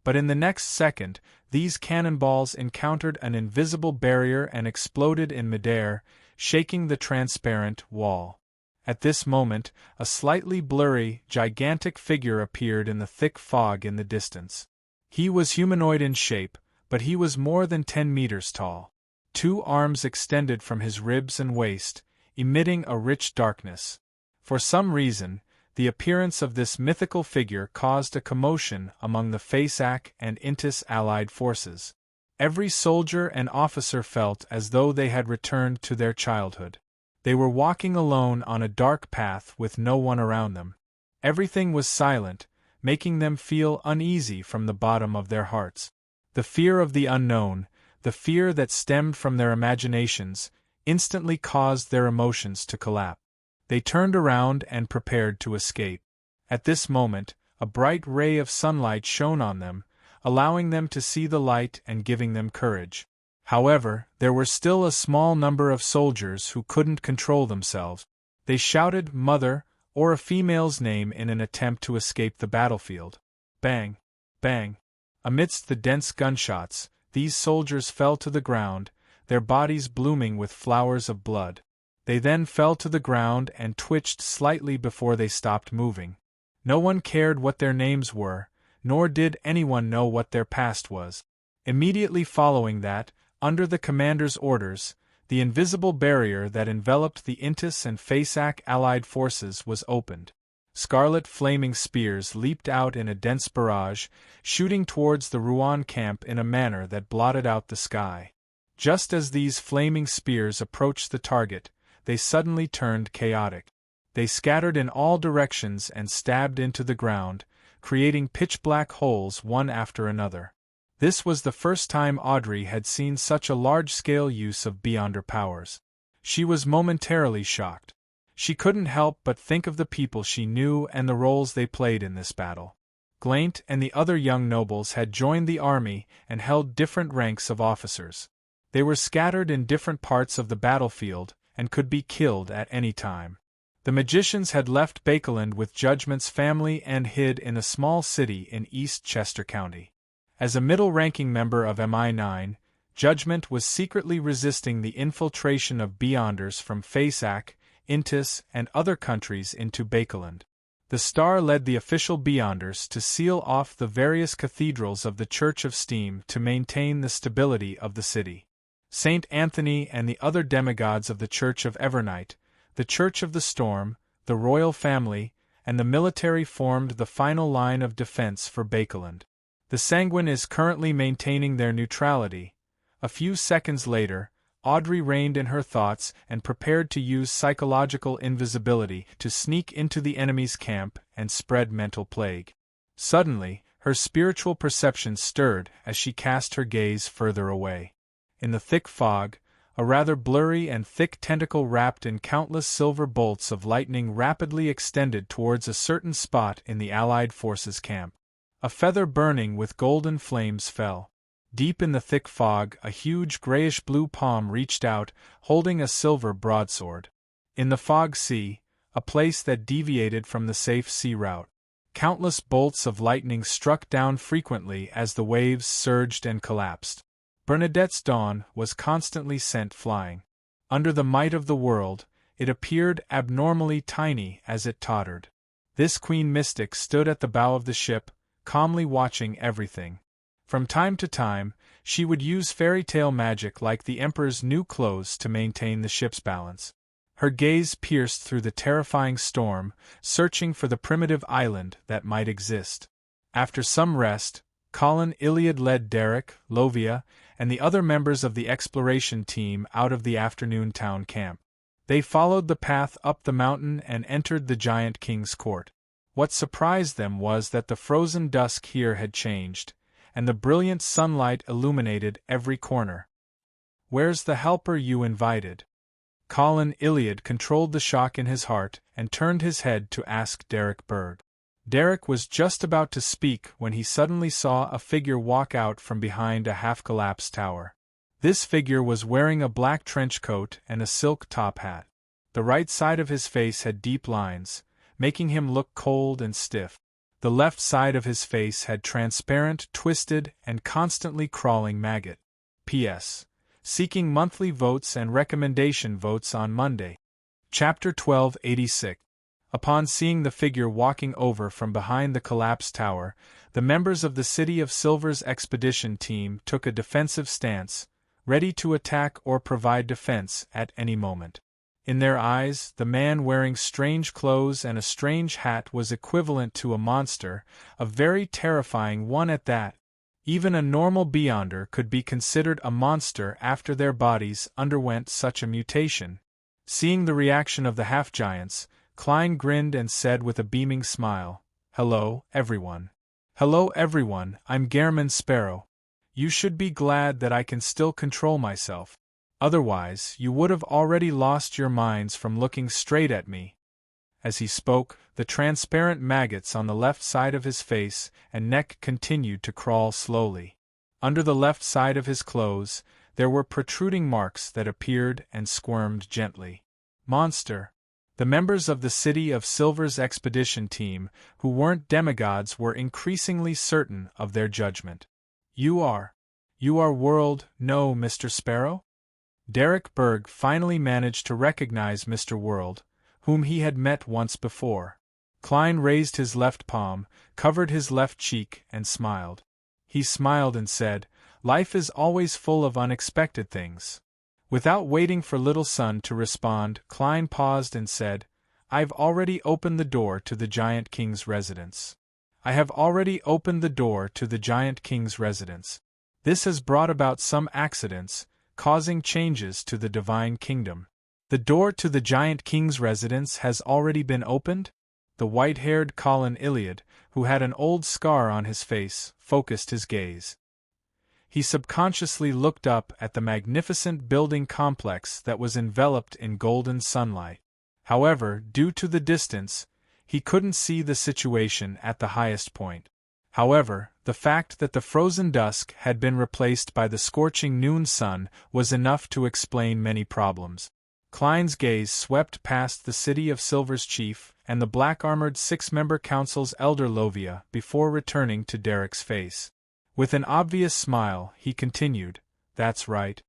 But in the next second, these cannonballs encountered an invisible barrier and exploded in midair, shaking the transparent wall. At this moment, a slightly blurry, gigantic figure appeared in the thick fog in the distance. He was humanoid in shape, but he was more than 10 meters tall. 2 arms extended from his ribs and waist, emitting a rich darkness. For some reason, the appearance of this mythical figure caused a commotion among the Faceac and Intis allied forces. Every soldier and officer felt as though they had returned to their childhood. They were walking alone on a dark path with no one around them. Everything was silent, making them feel uneasy from the bottom of their hearts. The fear of the unknown, the fear that stemmed from their imaginations, instantly caused their emotions to collapse. They turned around and prepared to escape. At this moment, a bright ray of sunlight shone on them, allowing them to see the light and giving them courage. However, there were still a small number of soldiers who couldn't control themselves. They shouted "Mother" or a female's name in an attempt to escape the battlefield. Bang! Bang! Amidst the dense gunshots, these soldiers fell to the ground, their bodies blooming with flowers of blood. They then fell to the ground and twitched slightly before they stopped moving. No one cared what their names were, nor did anyone know what their past was. Immediately following that, under the commander's orders, the invisible barrier that enveloped the Intis and Faceac allied forces was opened. Scarlet flaming spears leaped out in a dense barrage, shooting towards the Ruan camp in a manner that blotted out the sky. Just as these flaming spears approached the target, they suddenly turned chaotic. They scattered in all directions and stabbed into the ground, creating pitch-black holes one after another. This was the first time Audrey had seen such a large-scale use of Beyonder powers. She was momentarily shocked. She couldn't help but think of the people she knew and the roles they played in this battle. Glaint and the other young nobles had joined the army and held different ranks of officers. They were scattered in different parts of the battlefield and could be killed at any time. The magicians had left Bakeland with Judgment's family and hid in a small city in East Chester County. As a middle-ranking member of MI9, Judgment was secretly resisting the infiltration of Beyonders from Faceac, Intis, and other countries into Bakeland. The Star led the official Beyonders to seal off the various cathedrals of the Church of Steam to maintain the stability of the city. Saint Anthony and the other demigods of the Church of Evernight, the Church of the Storm, the royal family, and the military formed the final line of defense for Bakeland. The Sanguine is currently maintaining their neutrality. A few seconds later, Audrey reined in her thoughts and prepared to use psychological invisibility to sneak into the enemy's camp and spread mental plague. Suddenly, her spiritual perception stirred as she cast her gaze further away. In the thick fog, a rather blurry and thick tentacle wrapped in countless silver bolts of lightning rapidly extended towards a certain spot in the Allied forces' camp. A feather burning with golden flames fell. Deep in the thick fog, a huge grayish-blue palm reached out, holding a silver broadsword. In the fog sea, a place that deviated from the safe sea route, countless bolts of lightning struck down frequently as the waves surged and collapsed. Bernadette's dawn was constantly sent flying. Under the might of the world, it appeared abnormally tiny as it tottered. This queen mystic stood at the bow of the ship, calmly watching everything. From time to time, she would use fairy tale magic like the Emperor's new clothes to maintain the ship's balance. Her gaze pierced through the terrifying storm, searching for the primitive island that might exist. After some rest, Colin Iliad led Derek, Lovia, and the other members of the exploration team out of the afternoon town camp. They followed the path up the mountain and entered the giant king's court. What surprised them was that the frozen dusk here had changed, and the brilliant sunlight illuminated every corner. "Where's the helper you invited?" Colin Iliad controlled the shock in his heart and turned his head to ask Derek Berg. Derek was just about to speak when he suddenly saw a figure walk out from behind a half-collapsed tower. This figure was wearing a black trench coat and a silk top hat. The right side of his face had deep lines, making him look cold and stiff. The left side of his face had transparent, twisted, and constantly crawling maggot. P.S. Seeking monthly votes and recommendation votes on Monday. Chapter 1286. Upon seeing the figure walking over from behind the collapsed tower, the members of the City of Silver's expedition team took a defensive stance, ready to attack or provide defense at any moment. In their eyes, the man wearing strange clothes and a strange hat was equivalent to a monster, a very terrifying one at that. Even a normal Beyonder could be considered a monster after their bodies underwent such a mutation. Seeing the reaction of the half-giants, Klein grinned and said with a beaming smile, "Hello, everyone. Hello, everyone, I'm Gehrman Sparrow. You should be glad that I can still control myself. Otherwise, you would have already lost your minds from looking straight at me." As he spoke, the transparent maggots on the left side of his face and neck continued to crawl slowly. Under the left side of his clothes, there were protruding marks that appeared and squirmed gently. Monster. The members of the City of Silver's expedition team, who weren't demigods, were increasingly certain of their judgment. You are World, no, Mr. Sparrow?" Derek Berg finally managed to recognize Mr. World, whom he had met once before. Klein raised his left palm, covered his left cheek, and smiled. He smiled and said, "Life is always full of unexpected things." Without waiting for Little Sun to respond, Klein paused and said, "I've already opened the door to the Giant King's residence. I have already opened the door to the Giant King's residence. This has brought about some accidents, causing changes to the Divine Kingdom. The door to the Giant King's residence has already been opened? The white-haired Colin Iliad, who had an old scar on his face, focused his gaze. He subconsciously looked up at the magnificent building complex that was enveloped in golden sunlight. However, due to the distance, he couldn't see the situation at the highest point. However, the fact that the frozen dusk had been replaced by the scorching noon sun was enough to explain many problems. Klein's gaze swept past the City of Silver's chief and the black-armored six-member council's elder Lovia before returning to Derek's face. With an obvious smile, he continued, "That's right."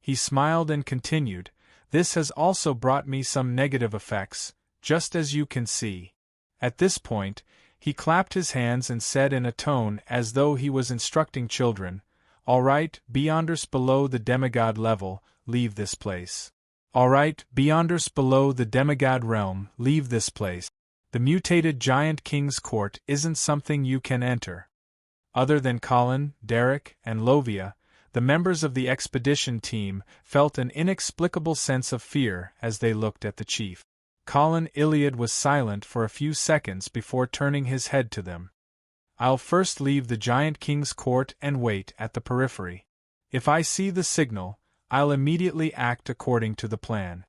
He smiled and continued, "This has also brought me some negative effects, just as you can see." At this point, he clapped his hands and said in a tone as though he was instructing children, "All right, beyonders below the demigod level, leave this place. All right, beyonders below the demigod realm, leave this place. The mutated Giant King's court isn't something you can enter." Other than Colin, Derek, and Lovia, the members of the expedition team felt an inexplicable sense of fear as they looked at the chief. Colin Iliad was silent for a few seconds before turning his head to them. "I'll first leave the Giant King's court and wait at the periphery. If I see the signal, I'll immediately act according to the plan."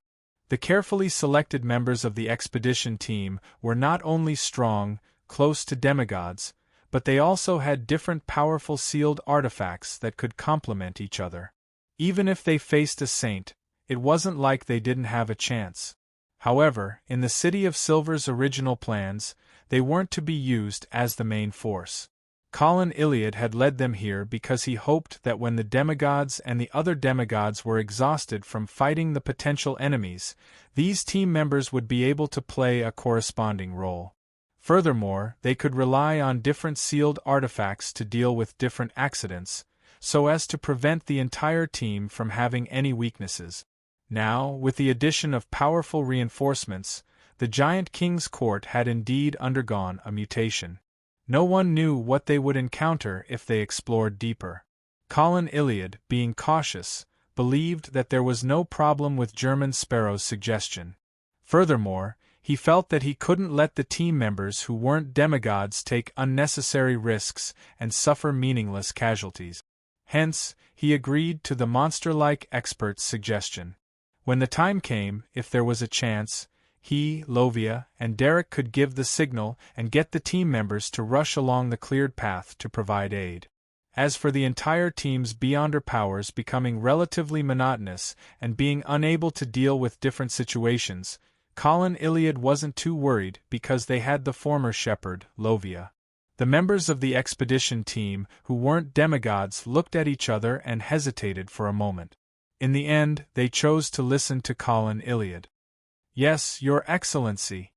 The carefully selected members of the expedition team were not only strong, close to demigods, but they also had different powerful sealed artifacts that could complement each other. Even if they faced a saint, it wasn't like they didn't have a chance. However, in the City of Silver's original plans, they weren't to be used as the main force. Colin Iliad had led them here because he hoped that when the demigods and the other demigods were exhausted from fighting the potential enemies, these team members would be able to play a corresponding role. Furthermore, they could rely on different sealed artifacts to deal with different accidents, so as to prevent the entire team from having any weaknesses. Now, with the addition of powerful reinforcements, the Giant King's court had indeed undergone a mutation. No one knew what they would encounter if they explored deeper. Colin Iliad, being cautious, believed that there was no problem with German Sparrow's suggestion. Furthermore, he felt that he couldn't let the team members who weren't demigods take unnecessary risks and suffer meaningless casualties. Hence, he agreed to the monster-like expert's suggestion. When the time came, if there was a chance, he, Lovia, and Derek could give the signal and get the team members to rush along the cleared path to provide aid. As for the entire team's Beyonder powers becoming relatively monotonous and being unable to deal with different situations, Colin Iliad wasn't too worried because they had the former shepherd, Lovia. The members of the expedition team who weren't demigods looked at each other and hesitated for a moment. In the end, they chose to listen to Colin Iliad. "Yes, Your Excellency."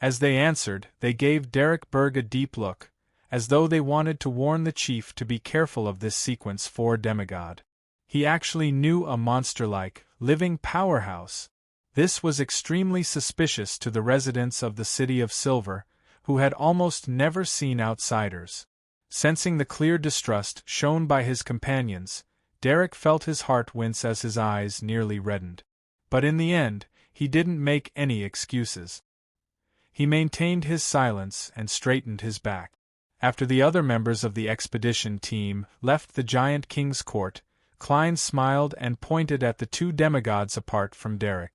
As they answered, they gave Derek Berg a deep look, as though they wanted to warn the chief to be careful of this sequence 4 demigod. He actually knew a monster-like, living powerhouse. This was extremely suspicious to the residents of the City of Silver, who had almost never seen outsiders. Sensing the clear distrust shown by his companions, Derek felt his heart wince as his eyes nearly reddened. But in the end, he didn't make any excuses. He maintained his silence and straightened his back. After the other members of the expedition team left the Giant King's court, Klein smiled and pointed at the 2 demigods apart from Derek.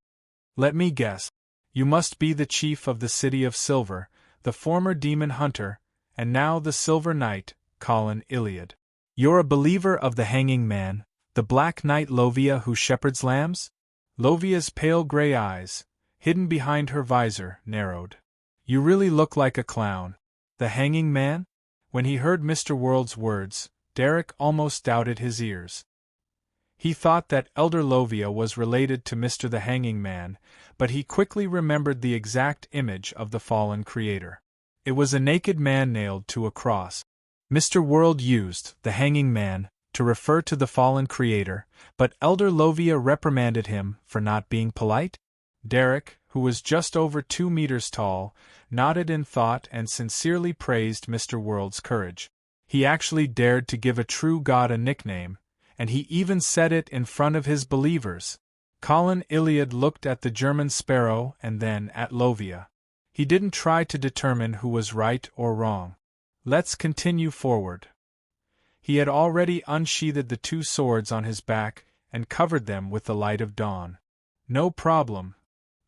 "Let me guess. You must be the chief of the City of Silver, the former demon hunter, and now the Silver Knight, Colin Iliad. You're a believer of the Hanging Man, the Black Knight Lovia who shepherds lambs?" Lovia's pale gray eyes, hidden behind her visor, narrowed. "You really look like a clown. The Hanging Man?" When he heard Mr. World's words, Derek almost doubted his ears. He thought that Elder Lovia was related to Mr. the Hanging Man, but he quickly remembered the exact image of the fallen creator. It was a naked man nailed to a cross. Mr. World used the Hanging Man to refer to the fallen creator, but Elder Lovia reprimanded him for not being polite? Derek, who was just over 2 meters tall, nodded in thought and sincerely praised Mr. World's courage. He actually dared to give a true god a nickname, and he even said it in front of his believers. Colin Iliad looked at the German sparrow and then at Lovia. He didn't try to determine who was right or wrong. Let's continue forward. He had already unsheathed the two swords on his back and covered them with the light of dawn. No problem.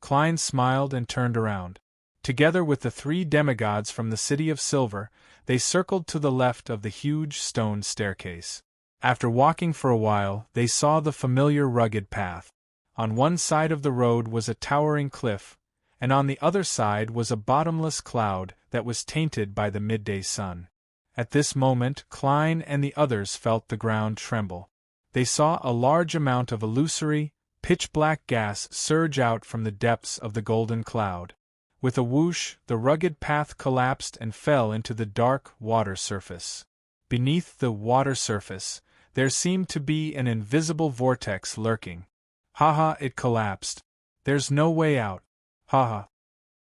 Klein smiled and turned around. Together with the three demigods from the City of Silver, they circled to the left of the huge stone staircase. After walking for a while, they saw the familiar rugged path. On one side of the road was a towering cliff, and on the other side was a bottomless cloud that was tainted by the midday sun. At this moment, Klein and the others felt the ground tremble. They saw a large amount of illusory, pitch-black gas surge out from the depths of the golden cloud. With a whoosh, the rugged path collapsed and fell into the dark water surface. Beneath the water surface, there seemed to be an invisible vortex lurking. Haha, it collapsed. There's no way out. Haha.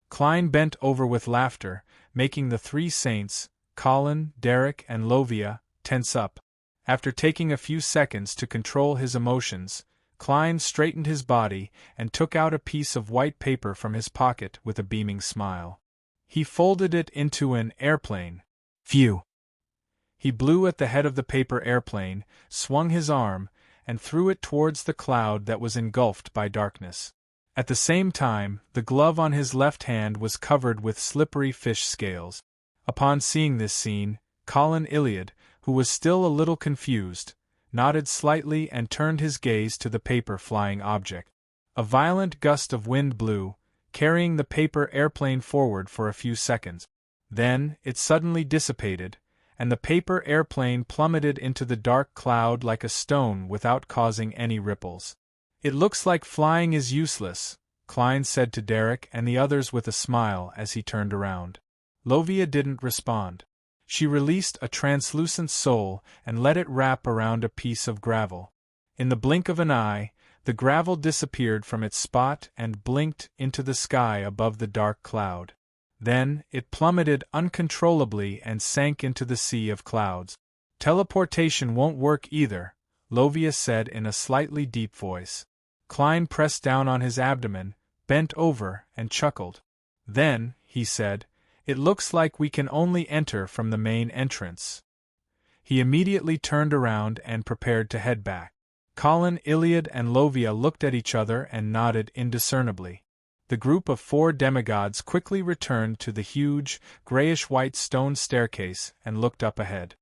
Klein bent over with laughter, making the three saints, Colin, Derek, and Lovia, tense up. After taking a few seconds to control his emotions, Klein straightened his body and took out a piece of white paper from his pocket with a beaming smile. He folded it into an airplane. Phew! He blew at the head of the paper airplane, swung his arm, and threw it towards the cloud that was engulfed by darkness. At the same time, the glove on his left hand was covered with slippery fish scales. Upon seeing this scene, Colin Iliad, who was still a little confused, nodded slightly and turned his gaze to the paper-flying object. A violent gust of wind blew, carrying the paper airplane forward for a few seconds. Then, it suddenly dissipated, and the paper airplane plummeted into the dark cloud like a stone without causing any ripples. "It looks like flying is useless," Klein said to Derek and the others with a smile as he turned around. Lovia didn't respond. She released a translucent soul and let it wrap around a piece of gravel. In the blink of an eye, the gravel disappeared from its spot and blinked into the sky above the dark cloud. Then, it plummeted uncontrollably and sank into the sea of clouds. "Teleportation won't work either," Lovia said in a slightly deep voice. Klein pressed down on his abdomen, bent over, and chuckled. "Then," he said, "it looks like we can only enter from the main entrance." He immediately turned around and prepared to head back. Colin Iliad and Lovia looked at each other and nodded indiscernibly. The group of 4 demigods quickly returned to the huge, grayish-white stone staircase and looked up ahead.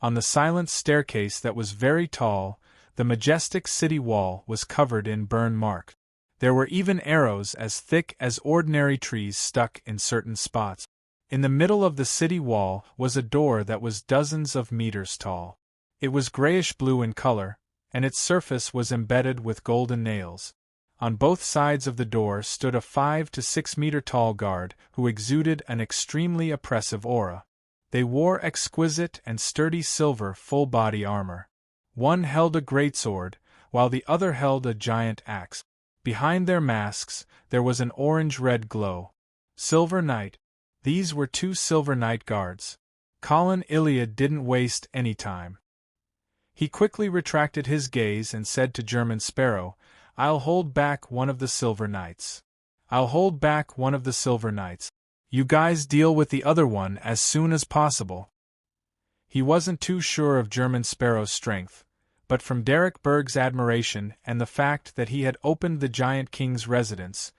On the silent staircase that was very tall, the majestic city wall was covered in burn marks. There were even arrows as thick as ordinary trees stuck in certain spots. In the middle of the city wall was a door that was dozens of meters tall. It was grayish-blue in color, and its surface was embedded with golden nails. On both sides of the door stood a 5 to 6 meter tall guard who exuded an extremely oppressive aura. They wore exquisite and sturdy silver full-body armor. One held a greatsword, while the other held a giant axe. Behind their masks, there was an orange-red glow. Silver Knight. These were 2 Silver Knight guards. Colin Iliad didn't waste any time. He quickly retracted his gaze and said to German Sparrow, "I'll hold back one of the Silver Knights. I'll hold back one of the Silver Knights. You guys deal with the other one as soon as possible." He wasn't too sure of German Sparrow's strength, but from Derek Berg's admiration and the fact that he had opened the Giant King's residence,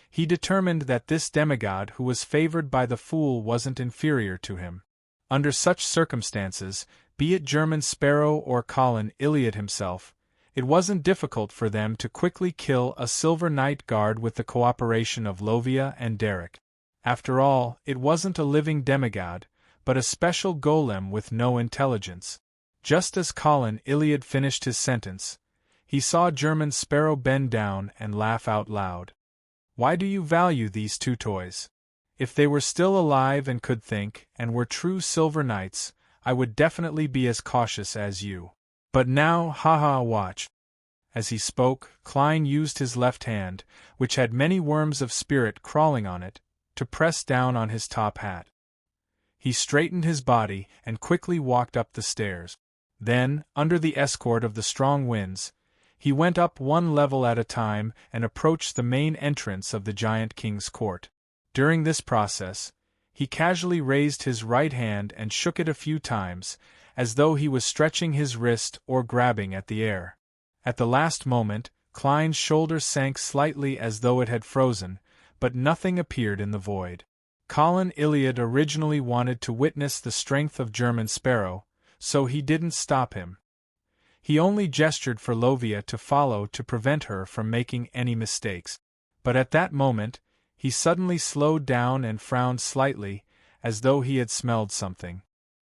he determined that this demigod who was favored by the fool wasn't inferior to him. Under such circumstances, be it German Sparrow or Colin Iliad himself, it wasn't difficult for them to quickly kill a Silver Knight guard with the cooperation of Lovia and Derek. After all, it wasn't a living demigod, but a special golem with no intelligence. Just as Colin Iliad finished his sentence, he saw German Sparrow bend down and laugh out loud. "Why do you value these 2 toys? If they were still alive and could think, and were true Silver Knights, I would definitely be as cautious as you. But now, haha, watch." As he spoke, Klein used his left hand, which had many worms of spirit crawling on it, to press down on his top hat. He straightened his body and quickly walked up the stairs. Then, under the escort of the strong winds, He went up one level at a time and approached the main entrance of the giant king's court. During this process, he casually raised his right hand and shook it a few times, as though he was stretching his wrist or grabbing at the air. At the last moment, Klein's shoulder sank slightly as though it had frozen, but nothing appeared in the void. Colin Iliad originally wanted to witness the strength of German Sparrow, so he didn't stop him. He only gestured for Lovia to follow to prevent her from making any mistakes. But at that moment, he suddenly slowed down and frowned slightly, as though he had smelled something.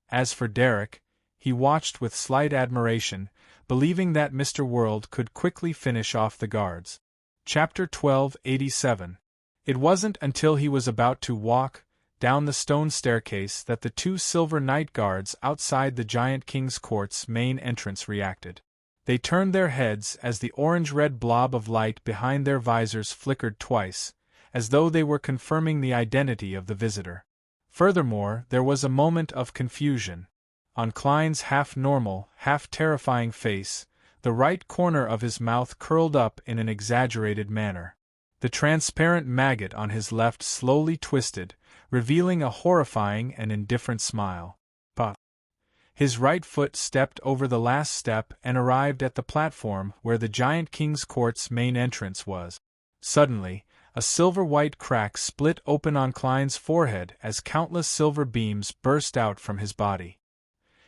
As for Derek, he watched with slight admiration, believing that Mr. World could quickly finish off the guards. Chapter 1287. It wasn't until he was about to walk down the stone staircase that the two silver night guards outside the giant king's court's main entrance reacted. They turned their heads as the orange-red blob of light behind their visors flickered twice, as though they were confirming the identity of the visitor. Furthermore, there was a moment of confusion. On Klein's half-normal, half-terrifying face, the right corner of his mouth curled up in an exaggerated manner. The transparent maggot on his left slowly twisted, revealing a horrifying and indifferent smile. But his right foot stepped over the last step and arrived at the platform where the giant king's court's main entrance was. Suddenly, a silver-white crack split open on Klein's forehead as countless silver beams burst out from his body.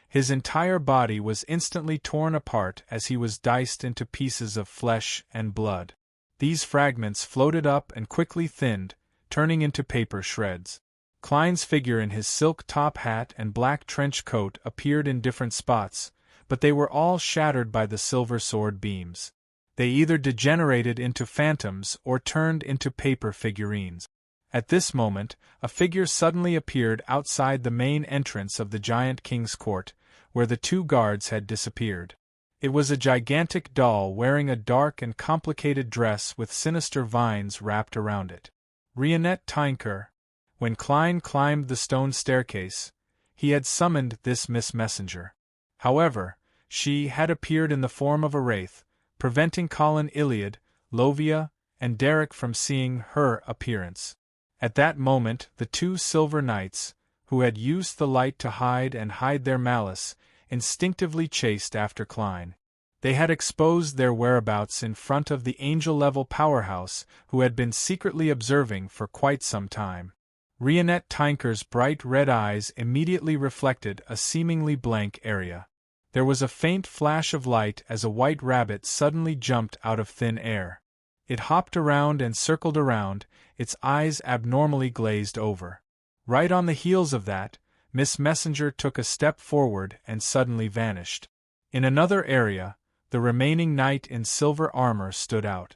His entire body was instantly torn apart as he was diced into pieces of flesh and blood. These fragments floated up and quickly thinned, turning into paper shreds. Klein's figure in his silk top hat and black trench coat appeared in different spots, but they were all shattered by the silver sword beams. They either degenerated into phantoms or turned into paper figurines. At this moment, a figure suddenly appeared outside the main entrance of the giant king's court, where the two guards had disappeared. It was a gigantic doll wearing a dark and complicated dress with sinister vines wrapped around it. Rionette Tinker. When Klein climbed the stone staircase, he had summoned this Miss Messenger. However, she had appeared in the form of a wraith, preventing Colin Iliad, Lovia, and Derek from seeing her appearance. At that moment, the two silver knights, who had used the light to hide their malice, instinctively chased after Klein. They had exposed their whereabouts in front of the angel-level powerhouse, who had been secretly observing for quite some time. Rionette Tinker's bright red eyes immediately reflected a seemingly blank area. There was a faint flash of light as a white rabbit suddenly jumped out of thin air. It hopped around and circled around, its eyes abnormally glazed over. Right on the heels of that, Miss Messenger took a step forward and suddenly vanished. In another area, the remaining knight in silver armor stood out.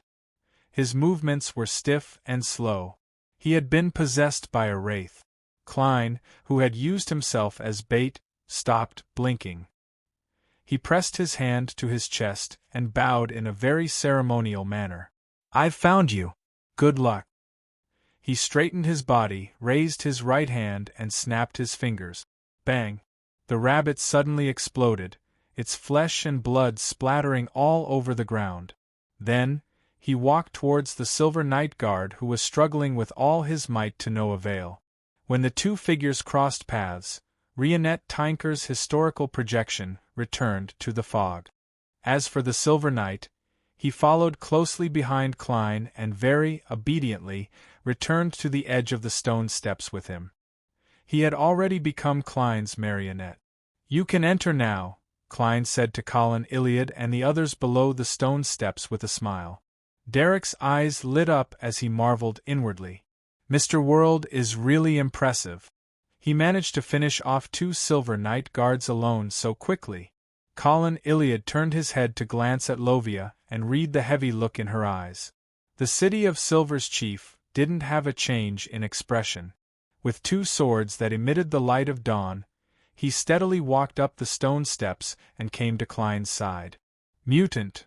His movements were stiff and slow. He had been possessed by a wraith. Klein, who had used himself as bait, stopped blinking. He pressed his hand to his chest and bowed in a very ceremonial manner. "I've found you. Good luck." He straightened his body, raised his right hand and snapped his fingers. Bang! The rabbit suddenly exploded, its flesh and blood splattering all over the ground. Then, he walked towards the silver night guard who was struggling with all his might to no avail. When the two figures crossed paths, Rionette Tinker's historical projection returned to the fog. As for the silver knight, he followed closely behind Klein and very obediently returned to the edge of the stone steps with him. He had already become Klein's marionette. "You can enter now," Klein said to Colin Iliad and the others below the stone steps with a smile. Derek's eyes lit up as he marveled inwardly. Mr. World is really impressive. He managed to finish off two silver night guards alone so quickly. Colin Iliad turned his head to glance at Lovia and read the heavy look in her eyes. The City of Silver's chief didn't have a change in expression. With two swords that emitted the light of dawn, he steadily walked up the stone steps and came to Klein's side. "Mutant."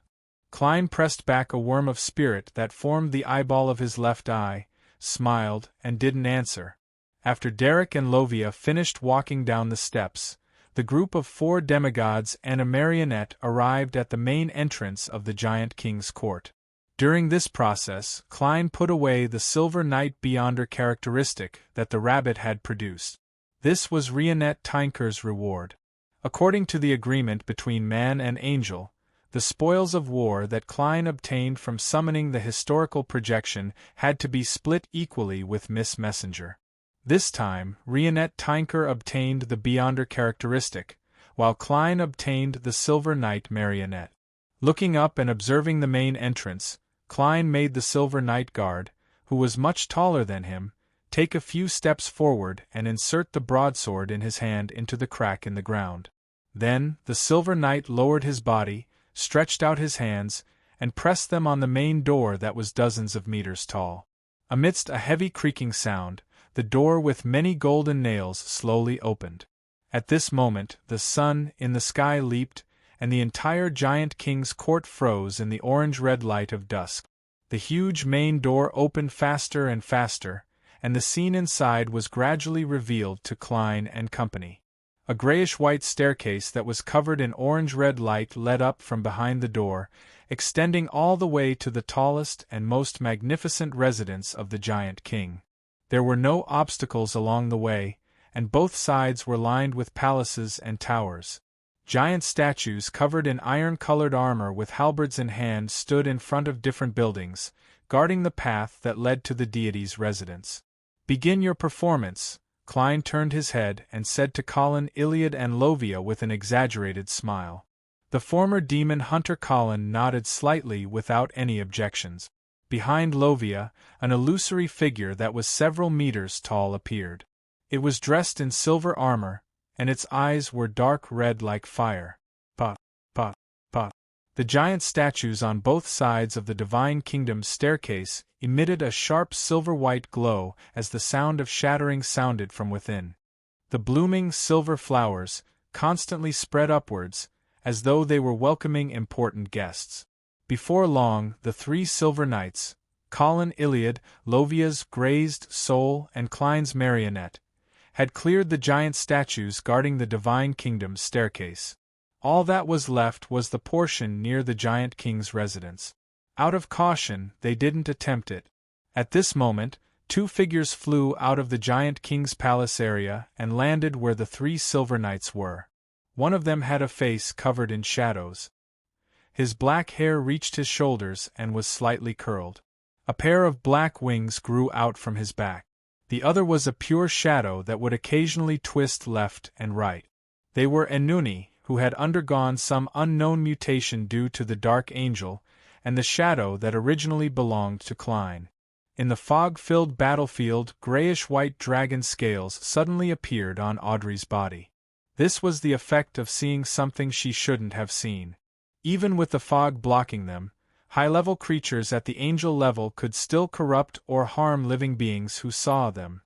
Klein pressed back a worm of spirit that formed the eyeball of his left eye, smiled, and didn't answer. After Derek and Lovia finished walking down the steps, the group of 4 demigods and a marionette arrived at the main entrance of the Giant King's court. During this process, Klein put away the Silver Knight Beyonder characteristic that the rabbit had produced. This was Rionette Tinker's reward. According to the agreement between man and angel, the spoils of war that Klein obtained from summoning the historical projection had to be split equally with Miss Messenger. This time, Rionette Tinker obtained the Beyonder characteristic, while Klein obtained the Silver Knight marionette. Looking up and observing the main entrance, Klein made the Silver Knight guard, who was much taller than him, take a few steps forward and insert the broadsword in his hand into the crack in the ground. Then, the Silver Knight lowered his body, stretched out his hands, and pressed them on the main door that was dozens of meters tall. Amidst a heavy creaking sound, the door with many golden nails slowly opened. At this moment, the sun in the sky leaped, and the entire Giant King's court froze in the orange-red light of dusk. The huge main door opened faster and faster, and the scene inside was gradually revealed to Klein and company. A grayish-white staircase that was covered in orange-red light led up from behind the door, extending all the way to the tallest and most magnificent residence of the Giant King. There were no obstacles along the way, and both sides were lined with palaces and towers. Giant statues covered in iron-colored armor with halberds in hand stood in front of different buildings, guarding the path that led to the deity's residence. "Begin your performance," Klein turned his head and said to Colin, Iliad and Lovia with an exaggerated smile. The former demon hunter Colin nodded slightly without any objections. Behind Lovia, an illusory figure that was several meters tall appeared. It was dressed in silver armor, and its eyes were dark red like fire. Pa, pa, pa. The giant statues on both sides of the Divine Kingdom's staircase emitted a sharp silver-white glow as the sound of shattering sounded from within. The blooming silver flowers constantly spread upwards, as though they were welcoming important guests. Before long, the 3 silver knights, Colin, Iliad, Lovia's grazed soul, and Klein's marionette, had cleared the giant statues guarding the Divine Kingdom's staircase. All that was left was the portion near the Giant King's residence. Out of caution, they didn't attempt it. At this moment, 2 figures flew out of the Giant King's palace area and landed where the 3 silver knights were. One of them had a face covered in shadows. His black hair reached his shoulders and was slightly curled. A pair of black wings grew out from his back. The other was a pure shadow that would occasionally twist left and right. They were Enuni, who had undergone some unknown mutation due to the Dark Angel, and the shadow that originally belonged to Klein. In the fog-filled battlefield, grayish-white dragon scales suddenly appeared on Audrey's body. This was the effect of seeing something she shouldn't have seen. Even with the fog blocking them, high-level creatures at the angel level could still corrupt or harm living beings who saw them.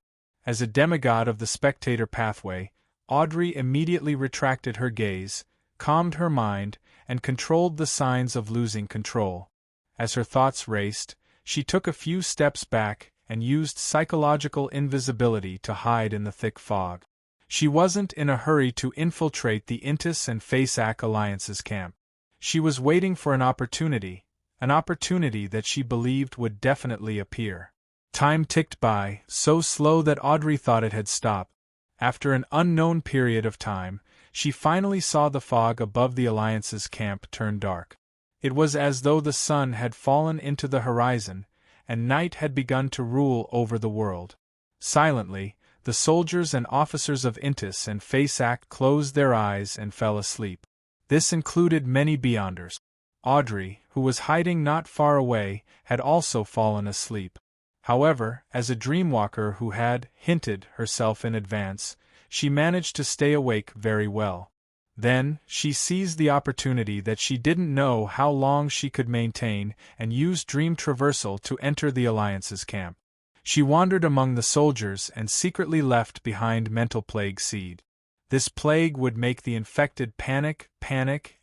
As a demigod of the spectator pathway, Audrey immediately retracted her gaze, calmed her mind, and controlled the signs of losing control. As her thoughts raced, she took a few steps back and used psychological invisibility to hide in the thick fog. She wasn't in a hurry to infiltrate the Intis and Faceac Alliance's camp. She was waiting for an opportunity that she believed would definitely appear. Time ticked by, so slow that Audrey thought it had stopped. After an unknown period of time, she finally saw the fog above the Alliance's camp turn dark. It was as though the sun had fallen into the horizon, and night had begun to rule over the world. Silently, the soldiers and officers of Intis and Faceac closed their eyes and fell asleep. This included many Beyonders. Audrey, who was hiding not far away, had also fallen asleep. However, as a dreamwalker who had hinted herself in advance, she managed to stay awake very well. Then, she seized the opportunity that she didn't know how long she could maintain and used dream traversal to enter the Alliance's camp. She wandered among the soldiers and secretly left behind mental plague seed. This plague would make the infected panic,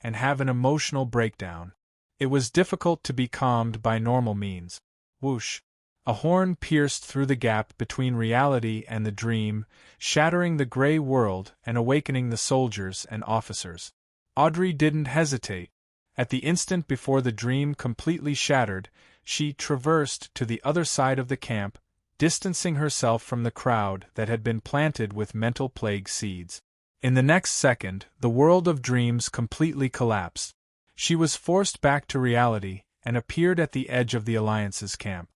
and have an emotional breakdown. It was difficult to be calmed by normal means. Whoosh! A horn pierced through the gap between reality and the dream, shattering the gray world and awakening the soldiers and officers. Audrey didn't hesitate. At the instant before the dream completely shattered, she traversed to the other side of the camp, distancing herself from the crowd that had been planted with mental plague seeds. In the next second, the world of dreams completely collapsed. She was forced back to reality and appeared at the edge of the Alliance's camp.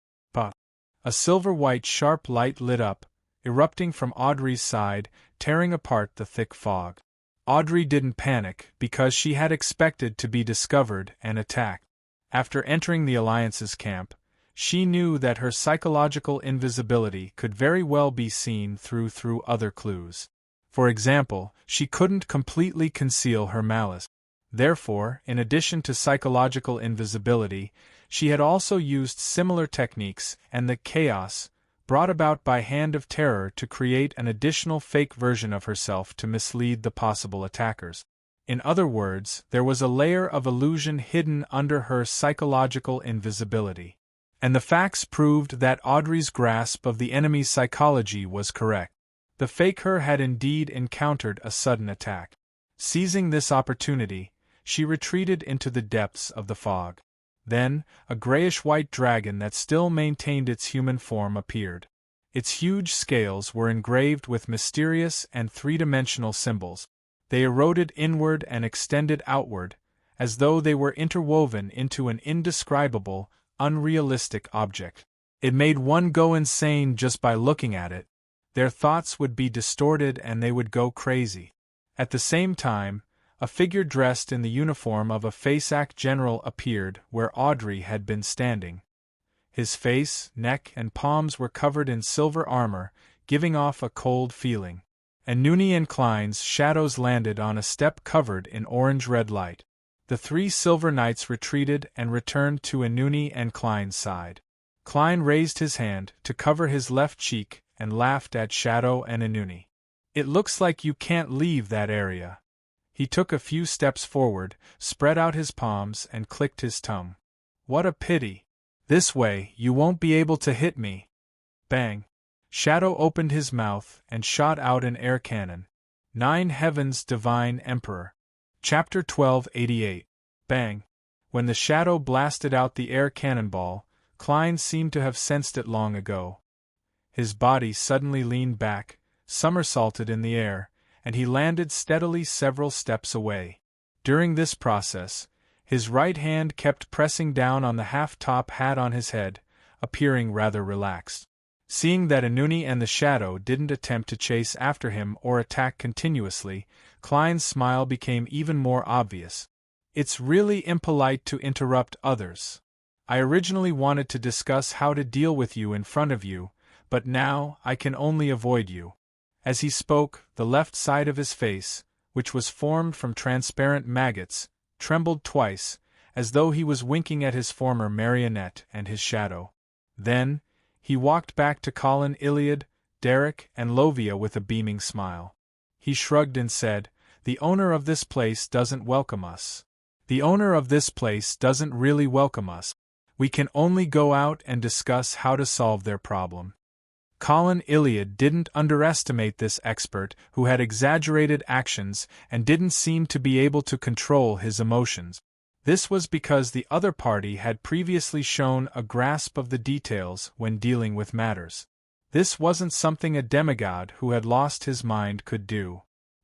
A silver-white sharp light lit up, erupting from Audrey's side, tearing apart the thick fog. Audrey didn't panic because she had expected to be discovered and attacked. After entering the Alliance's camp, she knew that her psychological invisibility could very well be seen through other clues. For example, she couldn't completely conceal her malice. Therefore, in addition to psychological invisibility, she had also used similar techniques and the chaos brought about by Hand of Terror to create an additional fake version of herself to mislead the possible attackers. In other words, there was a layer of illusion hidden under her psychological invisibility. And the facts proved that Audrey's grasp of the enemy's psychology was correct. The faker had indeed encountered a sudden attack. Seizing this opportunity, she retreated into the depths of the fog. Then, a grayish-white dragon that still maintained its human form appeared. Its huge scales were engraved with mysterious and three-dimensional symbols. They eroded inward and extended outward, as though they were interwoven into an indescribable, unrealistic object. It made one go insane just by looking at it. Their thoughts would be distorted and they would go crazy. At the same time, a figure dressed in the uniform of a Faceac general appeared where Audrey had been standing. His face, neck, and palms were covered in silver armor, giving off a cold feeling. And Nooney and Klein's shadows landed on a step covered in orange-red light. The three silver knights retreated and returned to Nooney and Klein's side. Klein raised his hand to cover his left cheek and laughed at Shadow and Nooney. "It looks like you can't leave that area." He took a few steps forward, spread out his palms, and clicked his tongue. "What a pity. This way, you won't be able to hit me." Bang! Shadow opened his mouth and shot out an air cannon. 9 Heavens Divine Emperor. Chapter 1288. Bang! When the Shadow blasted out the air cannonball, Klein seemed to have sensed it long ago. His body suddenly leaned back, somersaulted in the air, and he landed steadily several steps away. During this process, his right hand kept pressing down on the half-top hat on his head, appearing rather relaxed. Seeing that Nooney and the Shadow didn't attempt to chase after him or attack continuously, Klein's smile became even more obvious. "It's really impolite to interrupt others. I originally wanted to discuss how to deal with you in front of you, but now I can only avoid you." As he spoke, the left side of his face, which was formed from transparent maggots, trembled twice, as though he was winking at his former marionette and his shadow. Then, he walked back to Colin, Iliad, Derek, and Lovia with a beaming smile. He shrugged and said, "The owner of this place doesn't welcome us. The owner of this place doesn't really welcome us. We can only go out and discuss how to solve their problem." Colin Iliad didn't underestimate this expert who had exaggerated actions and didn't seem to be able to control his emotions. This was because the other party had previously shown a grasp of the details when dealing with matters. This wasn't something a demigod who had lost his mind could do.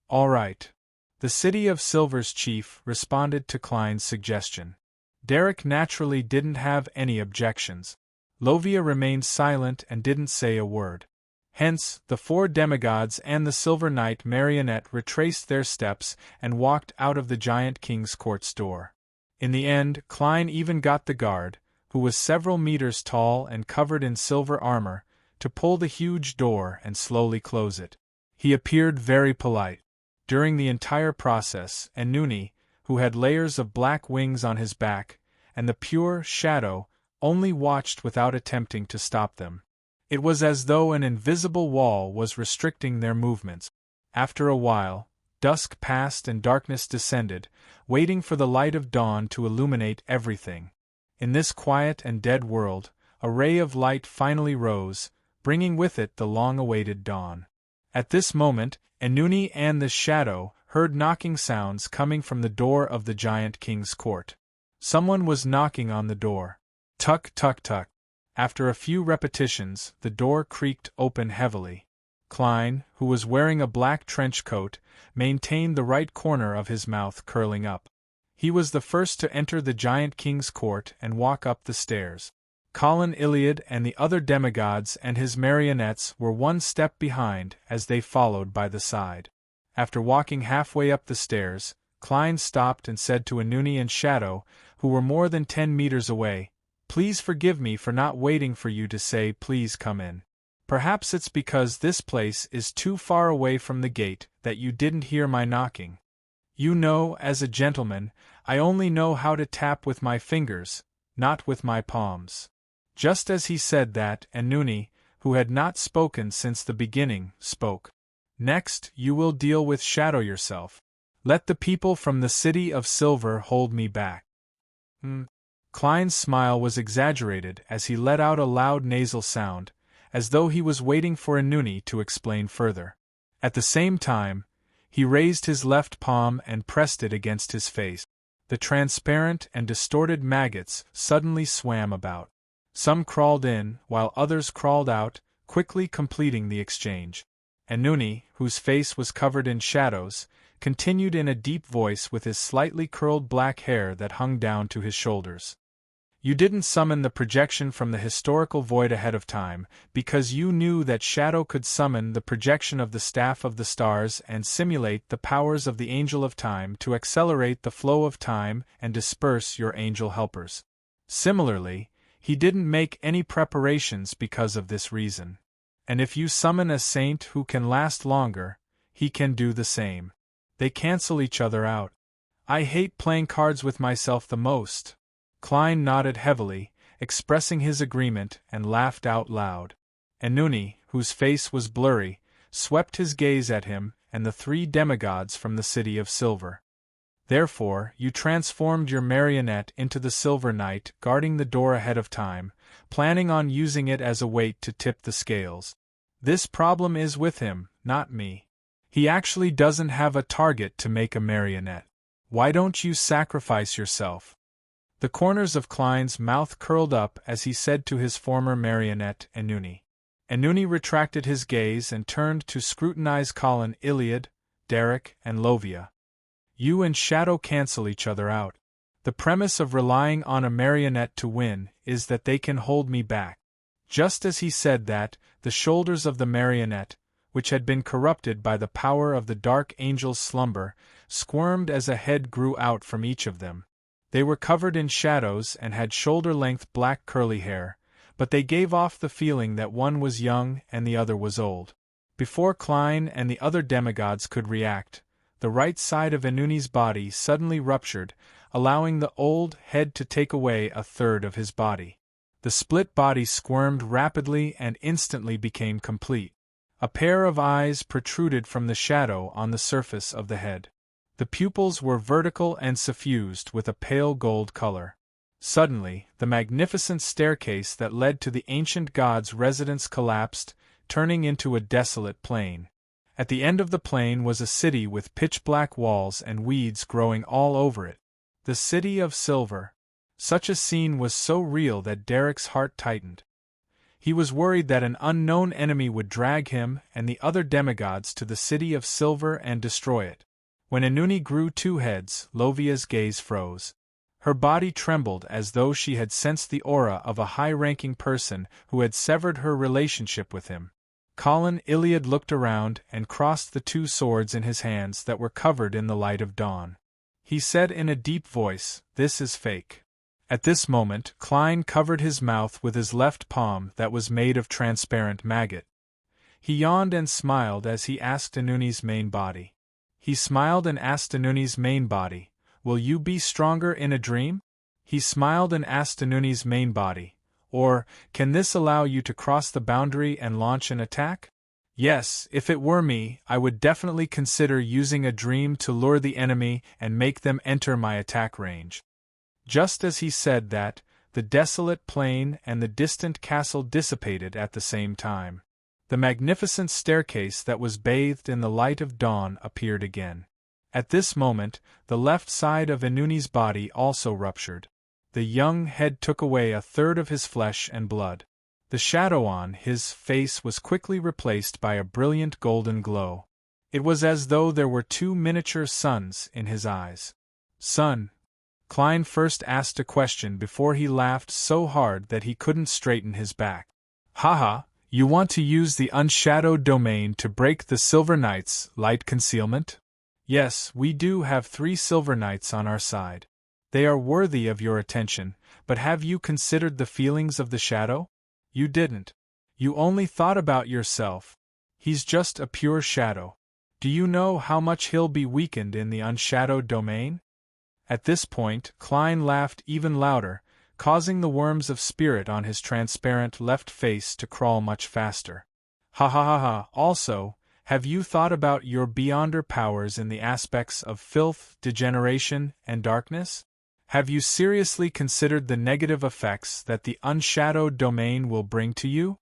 "All right." The City of Silver's chief responded to Klein's suggestion. Derek naturally didn't have any objections. Lovia remained silent and didn't say a word. Hence, the 4 demigods and the Silver Knight marionette retraced their steps and walked out of the giant king's court's door. In the end, Klein even got the guard, who was several meters tall and covered in silver armor, to pull the huge door and slowly close it. He appeared very polite. During the entire process, Nooney, who had layers of black wings on his back, and the pure Shadow, only watched without attempting to stop them. It was as though an invisible wall was restricting their movements. After a while, dusk passed and darkness descended, waiting for the light of dawn to illuminate everything. In this quiet and dead world, a ray of light finally rose, bringing with it the long-awaited dawn. At this moment, Enuni and the shadow heard knocking sounds coming from the door of the giant king's court. Someone was knocking on the door. Tuck, tuck, tuck. After a few repetitions, the door creaked open heavily. Klein, who was wearing a black trench coat, maintained the right corner of his mouth curling up. He was the first to enter the giant king's court and walk up the stairs. Colin Iliad and the other demigods and his marionettes were one step behind as they followed by the side. After walking halfway up the stairs, Klein stopped and said to Enuni and Shadow, who were more than 10 meters away, "Please forgive me for not waiting for you to say please come in. Perhaps it's because this place is too far away from the gate that you didn't hear my knocking. You know, as a gentleman, I only know how to tap with my fingers, not with my palms." Just as he said that, Enuni, who had not spoken since the beginning, spoke. "Next, you will deal with Shadow yourself. Let the people from the City of Silver hold me back." Klein's smile was exaggerated as he let out a loud nasal sound, as though he was waiting for Enuni to explain further. At the same time, he raised his left palm and pressed it against his face. The transparent and distorted maggots suddenly swam about. Some crawled in, while others crawled out, quickly completing the exchange. Enuni, whose face was covered in shadows, continued in a deep voice with his slightly curled black hair that hung down to his shoulders. "You didn't summon the projection from the historical void ahead of time, because you knew that Shadow could summon the projection of the Staff of the Stars and simulate the powers of the Angel of Time to accelerate the flow of time and disperse your angel helpers. Similarly, he didn't make any preparations because of this reason. And if you summon a saint who can last longer, he can do the same. They cancel each other out. I hate playing cards with myself the most." Klein nodded heavily, expressing his agreement, and laughed out loud. Enuni, whose face was blurry, swept his gaze at him and the 3 demigods from the City of Silver. "Therefore, you transformed your marionette into the Silver Knight, guarding the door ahead of time, planning on using it as a weight to tip the scales. This problem is with him, not me. He actually doesn't have a target to make a marionette. Why don't you sacrifice yourself?" The corners of Klein's mouth curled up as he said to his former marionette, Enuni. Enuni retracted his gaze and turned to scrutinize Colin Iliad, Derek, and Lovia. "You and Shadow cancel each other out. The premise of relying on a marionette to win is that they can hold me back." Just as he said that, the shoulders of the marionette, which had been corrupted by the power of the Dark Angel's slumber, squirmed as a head grew out from each of them. They were covered in shadows and had shoulder-length black curly hair, but they gave off the feeling that one was young and the other was old. Before Klein and the other demigods could react, the right side of Enuni's body suddenly ruptured, allowing the old head to take away a third of his body. The split body squirmed rapidly and instantly became complete. A pair of eyes protruded from the shadow on the surface of the head. The pupils were vertical and suffused with a pale gold color. Suddenly, the magnificent staircase that led to the ancient god's residence collapsed, turning into a desolate plain. At the end of the plain was a city with pitch-black walls and weeds growing all over it. The City of Silver. Such a scene was so real that Derek's heart tightened. He was worried that an unknown enemy would drag him and the other demigods to the City of Silver and destroy it. When Enuni grew 2 heads, Lovia's gaze froze. Her body trembled as though she had sensed the aura of a high-ranking person who had severed her relationship with him. Colin Iliad looked around and crossed the 2 swords in his hands that were covered in the light of dawn. He said in a deep voice, "This is fake." At this moment, Klein covered his mouth with his left palm that was made of transparent maggot. He yawned and smiled as he asked Enuni's main body. He smiled and asked Enuni's main body, "Will you be stronger in a dream?" He smiled and asked Enuni's main body, "Or, can this allow you to cross the boundary and launch an attack?" "Yes, if it were me, I would definitely consider using a dream to lure the enemy and make them enter my attack range." Just as he said that, the desolate plain and the distant castle dissipated at the same time. The magnificent staircase that was bathed in the light of dawn appeared again. At this moment, the left side of Enuni's body also ruptured. The young head took away a third of his flesh and blood. The shadow on his face was quickly replaced by a brilliant golden glow. It was as though there were two miniature suns in his eyes. "Son?" Klein first asked a question before he laughed so hard that he couldn't straighten his back. "Haha, you want to use the unshadowed domain to break the Silver Knight's light concealment?" "Yes, we do have 3 Silver Knights on our side. They are worthy of your attention, but have you considered the feelings of the shadow? You didn't. You only thought about yourself. He's just a pure shadow. Do you know how much he'll be weakened in the unshadowed domain?" At this point, Klein laughed even louder, causing the worms of spirit on his transparent left face to crawl much faster. "Ha ha ha ha, also, have you thought about your beyonder powers in the aspects of filth, degeneration, and darkness? Have you seriously considered the negative effects that the unshadowed domain will bring to you?"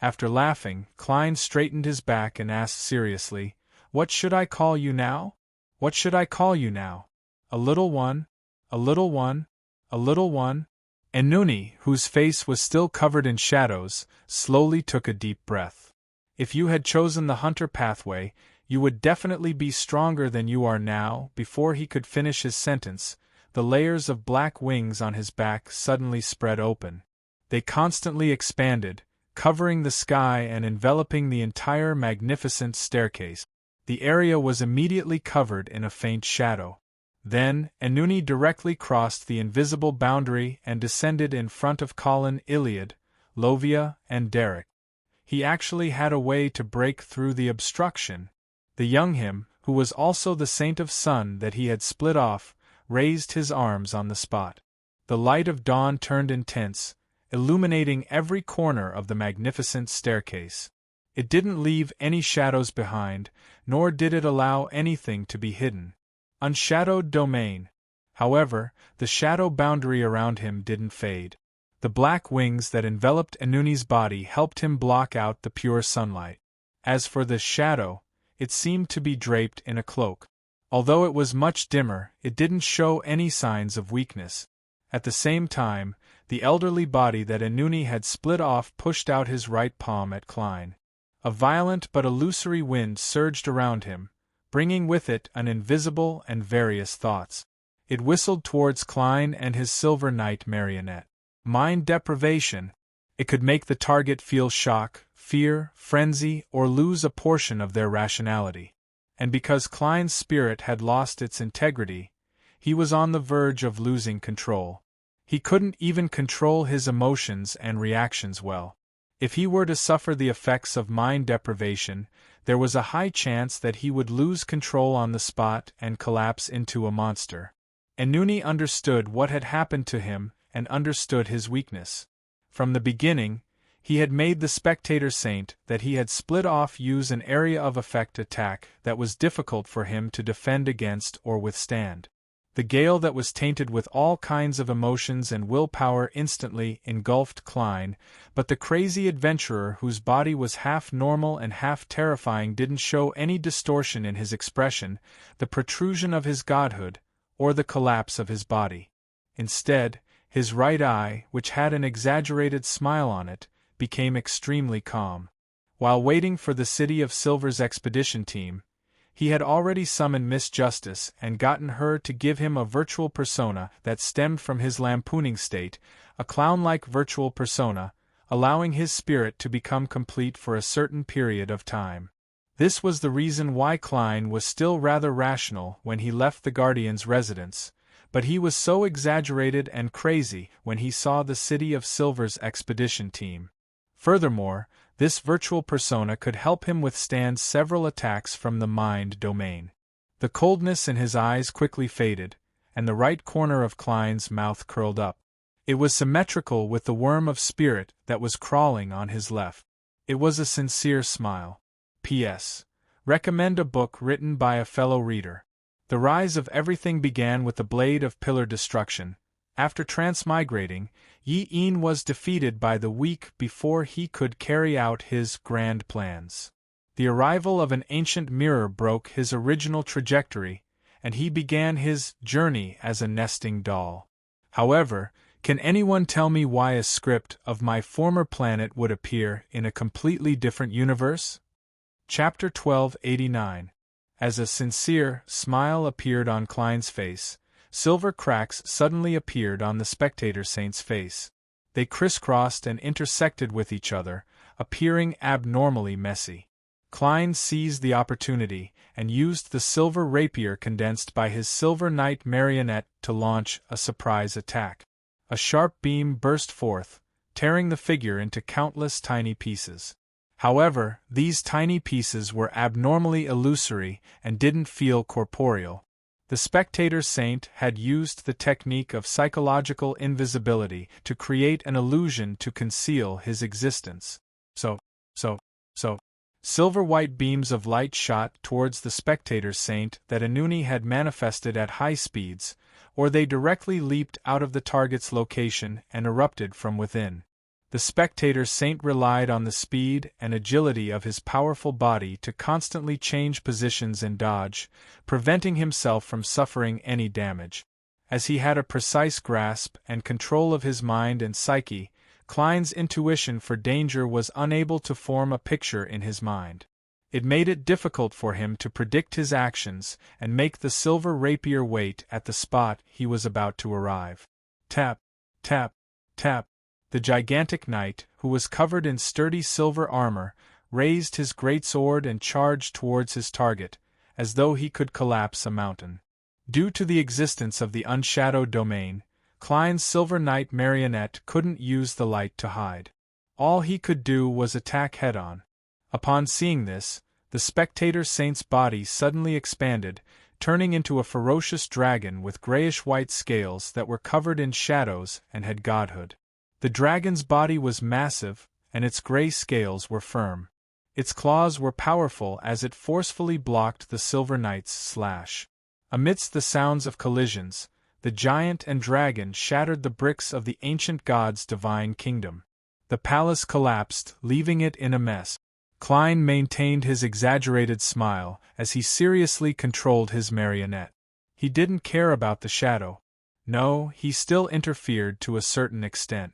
After laughing, Klein straightened his back and asked seriously, "What should I call you now? What should I call you now? A little one? A little one? A little one?" Enuni, whose face was still covered in shadows, slowly took a deep breath. "If you had chosen the hunter pathway, you would definitely be stronger than you are now." Before he could finish his sentence, the layers of black wings on his back suddenly spread open. They constantly expanded, covering the sky and enveloping the entire magnificent staircase. The area was immediately covered in a faint shadow. Then, Enuni directly crossed the invisible boundary and descended in front of Colin, Iliad, Lovia, and Derek. He actually had a way to break through the obstruction. The young him, who was also the saint of sun that he had split off, raised his arms on the spot. The light of dawn turned intense, illuminating every corner of the magnificent staircase. It didn't leave any shadows behind, nor did it allow anything to be hidden. Unshadowed domain. However, the shadow boundary around him didn't fade. The black wings that enveloped Enuni's body helped him block out the pure sunlight. As for the shadow, it seemed to be draped in a cloak. Although it was much dimmer, it didn't show any signs of weakness. At the same time, the elderly body that Enuni had split off pushed out his right palm at Klein. A violent but illusory wind surged around him, bringing with it an invisible and various thoughts. It whistled towards Klein and his Silver Knight marionette. Mind deprivation. It could make the target feel shock, fear, frenzy, or lose a portion of their rationality. And because Klein's spirit had lost its integrity, he was on the verge of losing control. He couldn't even control his emotions and reactions well. If he were to suffer the effects of mind deprivation, there was a high chance that he would lose control on the spot and collapse into a monster. Enuni understood what had happened to him and understood his weakness. From the beginning, he had made the spectator saint that he had split off use an area of effect attack that was difficult for him to defend against or withstand. The gale that was tainted with all kinds of emotions and willpower instantly engulfed Klein, but the crazy adventurer whose body was half normal and half terrifying didn't show any distortion in his expression, the protrusion of his godhood, or the collapse of his body. Instead, his right eye, which had an exaggerated smile on it, became extremely calm. While waiting for the City of Silver's expedition team, he had already summoned Miss Justice and gotten her to give him a virtual persona that stemmed from his lampooning state, a clown-like virtual persona, allowing his spirit to become complete for a certain period of time. This was the reason why Klein was still rather rational when he left the Guardian's residence, but he was so exaggerated and crazy when he saw the City of Silver's expedition team. Furthermore, this virtual persona could help him withstand several attacks from the mind domain. The coldness in his eyes quickly faded, and the right corner of Klein's mouth curled up. It was symmetrical with the worm of spirit that was crawling on his left. It was a sincere smile. P.S. Recommend a book written by a fellow reader. The rise of everything began with the blade of pillar destruction, After transmigrating, Yi-In was defeated by the weak before he could carry out his grand plans. The arrival of an ancient mirror broke his original trajectory, and he began his journey as a nesting doll. However, can anyone tell me why a script of my former planet would appear in a completely different universe? Chapter 1289. As a sincere smile appeared on Klein's face, silver cracks suddenly appeared on the spectator saint's face. They crisscrossed and intersected with each other, appearing abnormally messy. Klein seized the opportunity and used the silver rapier condensed by his Silver Knight marionette to launch a surprise attack. A sharp beam burst forth, tearing the figure into countless tiny pieces. However, these tiny pieces were abnormally illusory and didn't feel corporeal. The spectator saint had used the technique of psychological invisibility to create an illusion to conceal his existence. So. Silver-white beams of light shot towards the spectator saint that Anuni had manifested at high speeds, or they directly leaped out of the target's location and erupted from within. The spectator saint relied on the speed and agility of his powerful body to constantly change positions and dodge, preventing himself from suffering any damage. As he had a precise grasp and control of his mind and psyche, Klein's intuition for danger was unable to form a picture in his mind. It made it difficult for him to predict his actions and make the silver rapier wait at the spot he was about to arrive. Tap, tap, tap. The gigantic knight, who was covered in sturdy silver armor, raised his greatsword and charged towards his target, as though he could collapse a mountain. Due to the existence of the unshadowed domain, Klein's Silver Knight marionette couldn't use the light to hide. All he could do was attack head-on. Upon seeing this, the spectator saint's body suddenly expanded, turning into a ferocious dragon with grayish-white scales that were covered in shadows and had godhood. The dragon's body was massive, and its gray scales were firm. Its claws were powerful as it forcefully blocked the Silver Knight's slash. Amidst the sounds of collisions, the giant and dragon shattered the bricks of the ancient god's divine kingdom. The palace collapsed, leaving it in a mess. Klein maintained his exaggerated smile as he seriously controlled his marionette. He didn't care about the shadow. No, he still interfered to a certain extent.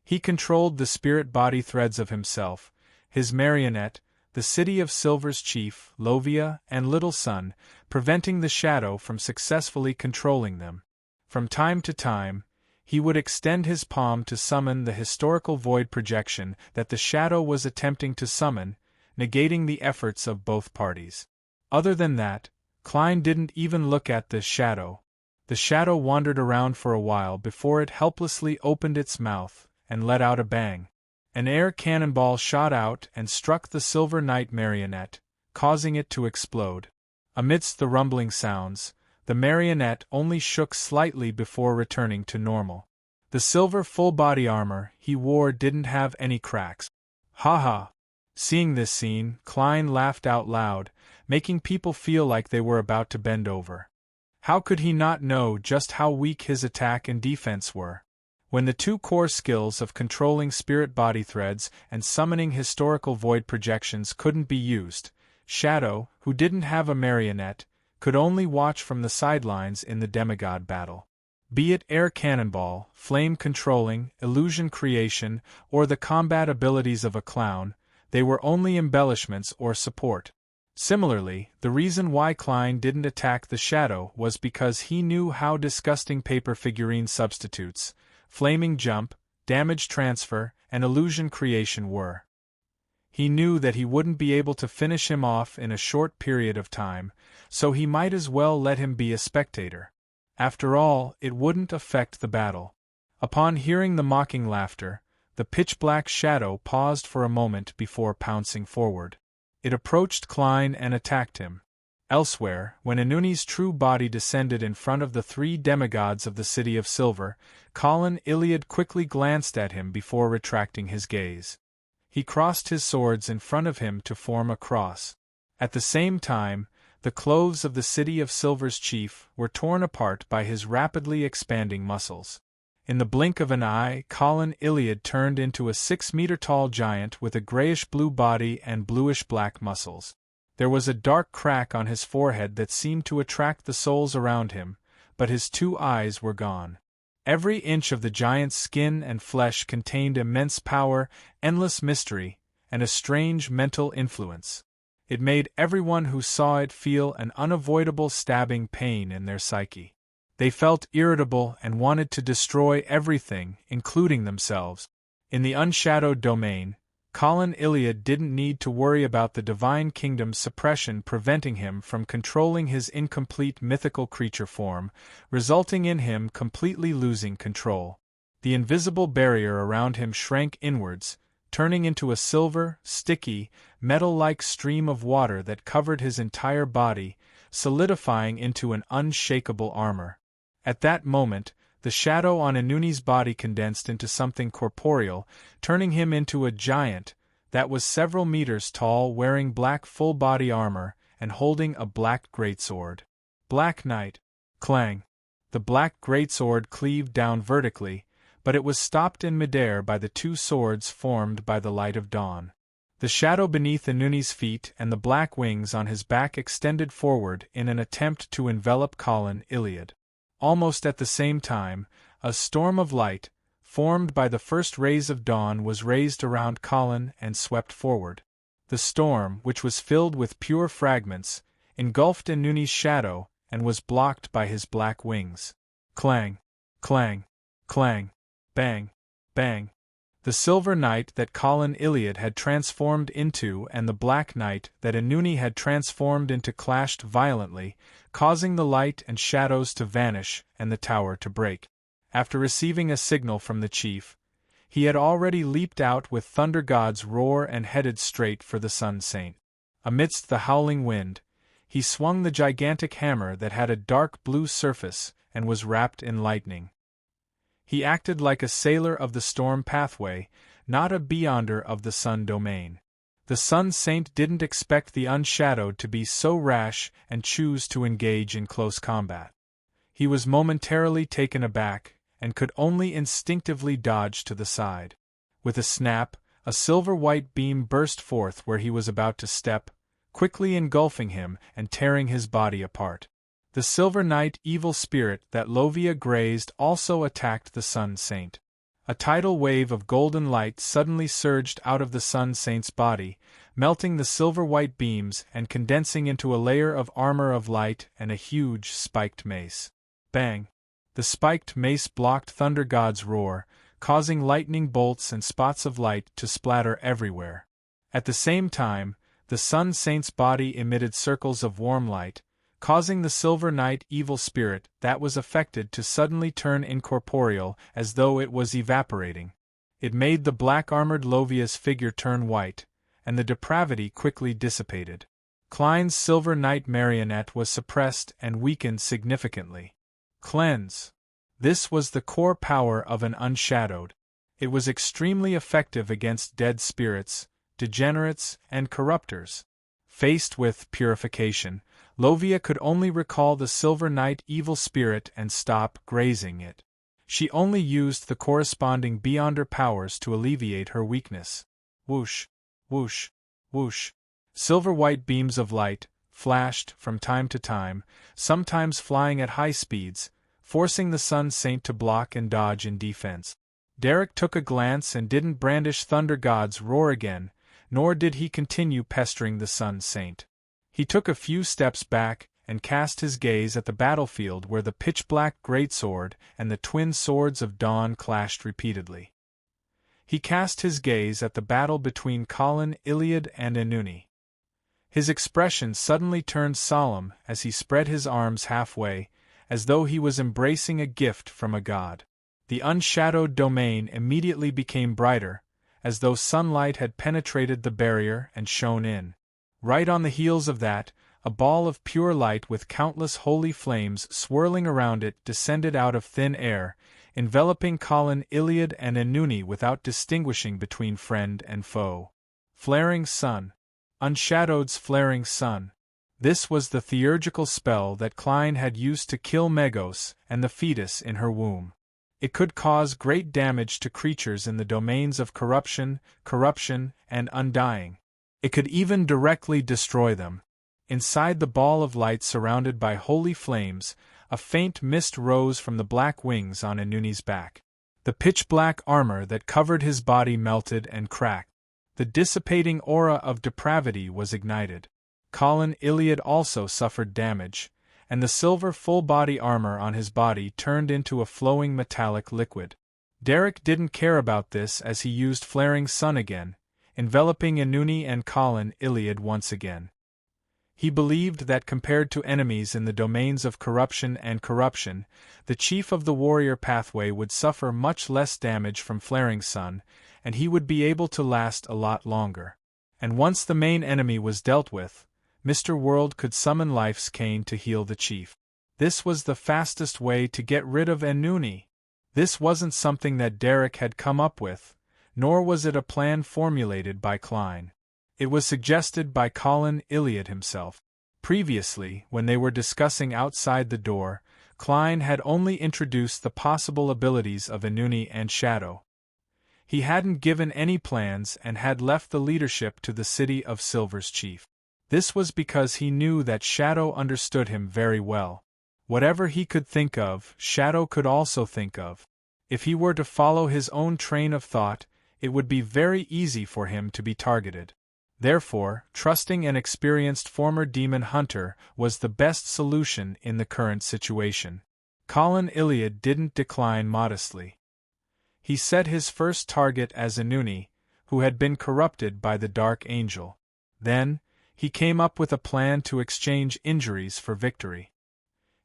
He controlled the spirit body threads of himself, his marionette, the City of Silver's chief, Lovia, and Little Sun, preventing the shadow from successfully controlling them. From time to time, he would extend his palm to summon the historical void projection that the shadow was attempting to summon, negating the efforts of both parties. Other than that, Klein didn't even look at the shadow. The shadow wandered around for a while before it helplessly opened its mouth and let out a bang. An air cannonball shot out and struck the Silver Knight marionette, causing it to explode. Amidst the rumbling sounds, the marionette only shook slightly before returning to normal. The silver full-body armor he wore didn't have any cracks. Ha ha! Seeing this scene, Klein laughed out loud, making people feel like they were about to bend over. How could he not know just how weak his attack and defense were? When the two core skills of controlling spirit body threads and summoning historical void projections couldn't be used, Shadow, who didn't have a marionette, could only watch from the sidelines in the demigod battle. Be it air cannonball, flame controlling, illusion creation, or the combat abilities of a clown, they were only embellishments or support. Similarly, the reason why Klein didn't attack the shadow was because he knew how disgusting paper figurine substitutes, flaming jump, damage transfer, and illusion creation were. He knew that he wouldn't be able to finish him off in a short period of time, so he might as well let him be a spectator. After all, it wouldn't affect the battle. Upon hearing the mocking laughter, the pitch-black shadow paused for a moment before pouncing forward. It approached Klein and attacked him. Elsewhere, when Anuni's true body descended in front of the three demigods of the City of Silver, Colin Iliad quickly glanced at him before retracting his gaze. He crossed his swords in front of him to form a cross. At the same time, the clothes of the City of Silver's chief were torn apart by his rapidly expanding muscles. In the blink of an eye, Colin Iliad turned into a 6-meter-tall giant with a grayish-blue body and bluish-black muscles. There was a dark crack on his forehead that seemed to attract the souls around him, but his 2 eyes were gone. Every inch of the giant's skin and flesh contained immense power, endless mystery, and a strange mental influence. It made everyone who saw it feel an unavoidable stabbing pain in their psyche. They felt irritable and wanted to destroy everything, including themselves. In the unshadowed domain, Colin Iliad didn't need to worry about the Divine Kingdom's suppression preventing him from controlling his incomplete mythical creature form, resulting in him completely losing control. The invisible barrier around him shrank inwards, turning into a silver, sticky, metal-like stream of water that covered his entire body, solidifying into an unshakable armor. At that moment, the shadow on Inuni's body condensed into something corporeal, turning him into a giant that was several meters tall, wearing black full-body armor and holding a black greatsword. Black Knight. Clang. The black greatsword cleaved down vertically, but it was stopped in midair by the 2 swords formed by the light of dawn. The shadow beneath Inuni's feet and the black wings on his back extended forward in an attempt to envelop Colin Iliad. Almost at the same time, a storm of light, formed by the first rays of dawn, was raised around Colin and swept forward. The storm, which was filled with pure fragments, engulfed Inuni's shadow and was blocked by his black wings. Clang, clang, clang, bang, bang. The Silver Knight that Colin Iliad had transformed into and the Black Knight that Inuni had transformed into clashed violently, causing the light and shadows to vanish and the tower to break. After receiving a signal from the chief, he had already leaped out with Thunder God's roar and headed straight for the Sun Saint. Amidst the howling wind, he swung the gigantic hammer that had a dark blue surface and was wrapped in lightning. He acted like a sailor of the storm pathway, not a beyonder of the sun domain. The Sun Saint didn't expect the Unshadowed to be so rash and choose to engage in close combat. He was momentarily taken aback, and could only instinctively dodge to the side. With a snap, a silver-white beam burst forth where he was about to step, quickly engulfing him and tearing his body apart. The Silver Knight evil spirit that Lovia grazed also attacked the Sun Saint. A tidal wave of golden light suddenly surged out of the Sun Saint's body, melting the silver-white beams and condensing into a layer of armor of light and a huge spiked mace. Bang! The spiked mace blocked Thunder God's roar, causing lightning bolts and spots of light to splatter everywhere. At the same time, the Sun Saint's body emitted circles of warm light, causing the Silver Knight evil spirit that was affected to suddenly turn incorporeal as though it was evaporating. It made the black-armored Lovia's figure turn white, and the depravity quickly dissipated. Klein's Silver Knight marionette was suppressed and weakened significantly. Cleanse. This was the core power of an Unshadowed. It was extremely effective against dead spirits, degenerates, and corruptors. Faced with purification, Lovia could only recall the Silver Knight evil spirit and stop grazing it. She only used the corresponding beyonder powers to alleviate her weakness. Whoosh, whoosh, whoosh. Silver-white beams of light flashed from time to time, sometimes flying at high speeds, forcing the Sun Saint to block and dodge in defense. Derek took a glance and didn't brandish Thunder God's roar again, nor did he continue pestering the Sun Saint. He took a few steps back and cast his gaze at the battlefield where the pitch-black greatsword and the twin swords of dawn clashed repeatedly. He cast his gaze at the battle between Colin Iliad and Inuni. His expression suddenly turned solemn as he spread his arms halfway, as though he was embracing a gift from a god. The unshadowed domain immediately became brighter, as though sunlight had penetrated the barrier and shone in. Right on the heels of that, a ball of pure light with countless holy flames swirling around it descended out of thin air, enveloping Colin Iliad and Inuni without distinguishing between friend and foe. Flaring sun. Unshadowed's flaring sun. This was the theurgical spell that Klein had used to kill Megos and the fetus in her womb. It could cause great damage to creatures in the domains of corruption, and undying. It could even directly destroy them. Inside the ball of light surrounded by holy flames, a faint mist rose from the black wings on Enuni's back. The pitch-black armor that covered his body melted and cracked. The dissipating aura of depravity was ignited. Colin Iliad also suffered damage, and the silver full-body armor on his body turned into a flowing metallic liquid. Derek didn't care about this as he used Flaring Sun again, enveloping Enuni and Colin Iliad once again. He believed that compared to enemies in the domains of corruption, the chief of the warrior pathway would suffer much less damage from Flaring Sun, and he would be able to last a lot longer. And once the main enemy was dealt with, Mr. World could summon Life's Cane to heal the chief. This was the fastest way to get rid of Enuni. This wasn't something that Derek had come up with, nor was it a plan formulated by Klein. It was suggested by Colin Iliad himself. Previously, when they were discussing outside the door, Klein had only introduced the possible abilities of Enuni and Shadow. He hadn't given any plans and had left the leadership to the City of Silver's chief. This was because he knew that Shadow understood him very well. Whatever he could think of, Shadow could also think of. If he were to follow his own train of thought, it would be very easy for him to be targeted. Therefore, trusting an experienced former demon hunter was the best solution in the current situation. Colin Iliad didn't decline modestly. He set his first target as Enuni, who had been corrupted by the Dark Angel. Then, he came up with a plan to exchange injuries for victory.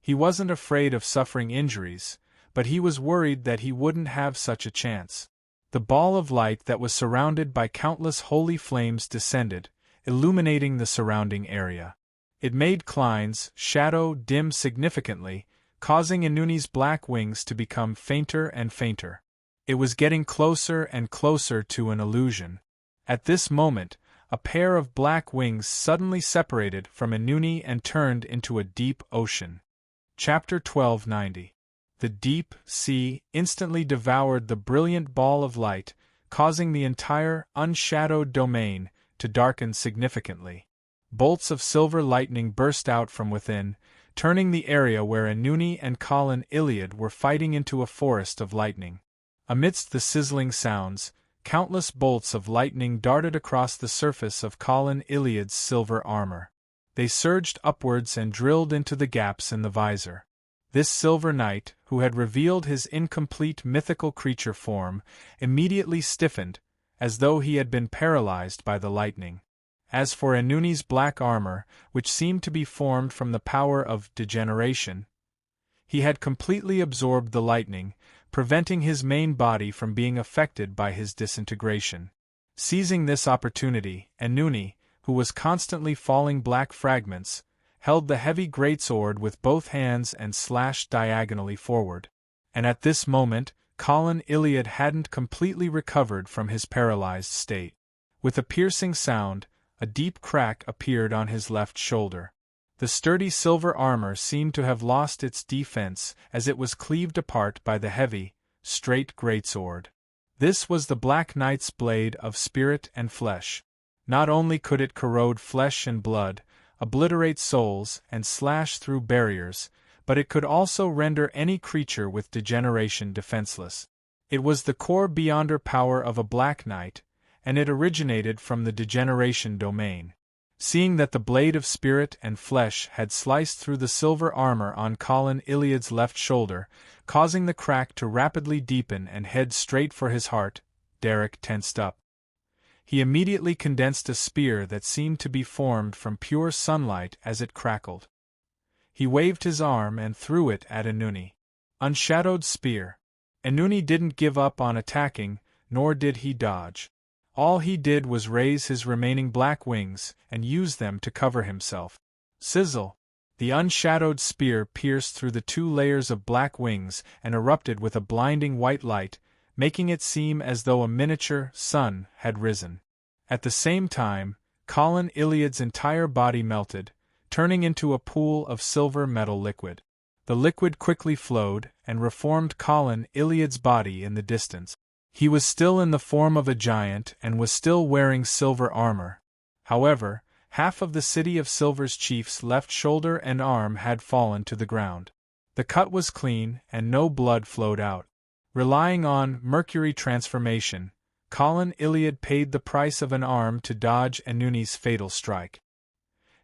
He wasn't afraid of suffering injuries, but he was worried that he wouldn't have such a chance. The ball of light that was surrounded by countless holy flames descended, illuminating the surrounding area. It made Klein's shadow dim significantly, causing Enuni's black wings to become fainter and fainter. It was getting closer and closer to an illusion. At this moment, a pair of black wings suddenly separated from Enuni and turned into a deep ocean. Chapter 1290. The deep sea instantly devoured the brilliant ball of light, causing the entire unshadowed domain to darken significantly. Bolts of silver lightning burst out from within, turning the area where Enuni and Colin Iliad were fighting into a forest of lightning. Amidst the sizzling sounds, countless bolts of lightning darted across the surface of Colin Iliad's silver armor. They surged upwards and drilled into the gaps in the visor. This silver knight, who had revealed his incomplete mythical creature form, immediately stiffened, as though he had been paralyzed by the lightning. As for Enuni's black armor, which seemed to be formed from the power of degeneration, he had completely absorbed the lightning, preventing his main body from being affected by his disintegration. Seizing this opportunity, Enuni, who was constantly falling black fragments, held the heavy greatsword with both hands and slashed diagonally forward. And at this moment, Colin Iliad hadn't completely recovered from his paralyzed state. With a piercing sound, a deep crack appeared on his left shoulder. The sturdy silver armor seemed to have lost its defense as it was cleaved apart by the heavy, straight greatsword. This was the Black Knight's blade of spirit and flesh. Not only could it corrode flesh and blood, obliterate souls, and slash through barriers, but it could also render any creature with degeneration defenseless. It was the core beyonder power of a Black Knight, and it originated from the degeneration domain. Seeing that the blade of spirit and flesh had sliced through the silver armor on Colin Iliad's left shoulder, causing the crack to rapidly deepen and head straight for his heart, Derek tensed up. He immediately condensed a spear that seemed to be formed from pure sunlight as it crackled. He waved his arm and threw it at Enuni. Unshadowed spear. Enuni didn't give up on attacking, nor did he dodge. All he did was raise his remaining black wings and use them to cover himself. Sizzle! The unshadowed spear pierced through the 2 layers of black wings and erupted with a blinding white light, making it seem as though a miniature sun had risen. At the same time, Colin Iliad's entire body melted, turning into a pool of silver metal liquid. The liquid quickly flowed and reformed Colin Iliad's body in the distance. He was still in the form of a giant and was still wearing silver armor. However, half of the City of Silver's chief's left shoulder and arm had fallen to the ground. The cut was clean and no blood flowed out. Relying on mercury transformation, Colin Iliad paid the price of an arm to dodge Enuni's fatal strike.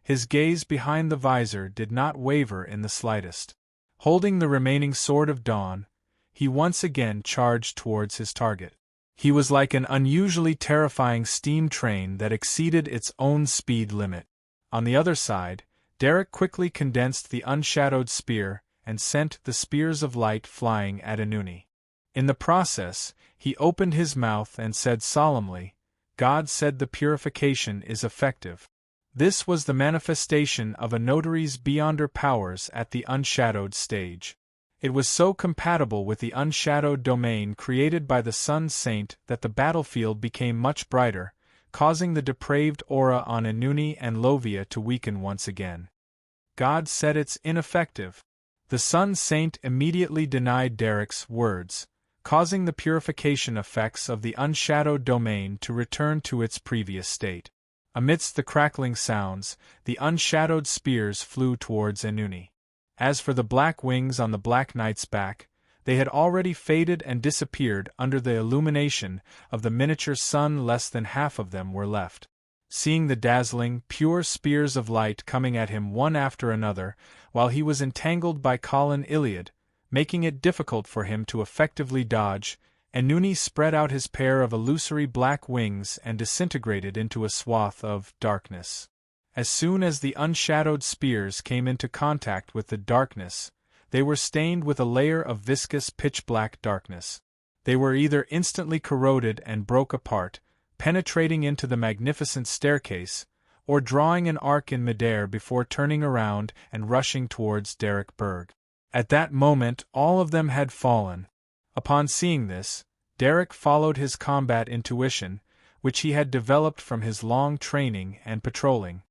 His gaze behind the visor did not waver in the slightest. Holding the remaining Sword of Dawn, he once again charged towards his target. He was like an unusually terrifying steam train that exceeded its own speed limit. On the other side, Derek quickly condensed the unshadowed spear and sent the spears of light flying at Enuni. In the process, he opened his mouth and said solemnly, "God said the purification is effective." This was the manifestation of a notary's beyonder powers at the unshadowed stage. It was so compatible with the unshadowed domain created by the Sun Saint that the battlefield became much brighter, causing the depraved aura on Enuni and Lovia to weaken once again. God said it's ineffective. The Sun Saint immediately denied Derek's words, causing the purification effects of the unshadowed domain to return to its previous state. Amidst the crackling sounds, the unshadowed spears flew towards Enuni. As for the black wings on the Black Knight's back, they had already faded and disappeared under the illumination of the miniature sun. Less than half of them were left. Seeing the dazzling, pure spears of light coming at him one after another, while he was entangled by Colin Iliad, making it difficult for him to effectively dodge, Enuni spread out his pair of illusory black wings and disintegrated into a swath of darkness. As soon as the unshadowed spears came into contact with the darkness, they were stained with a layer of viscous pitch-black darkness. They were either instantly corroded and broke apart, penetrating into the magnificent staircase, or drawing an arc in midair before turning around and rushing towards Derek Berg. At that moment all of them had fallen. Upon seeing this, Derek followed his combat intuition, which he had developed from his long training and patrolling.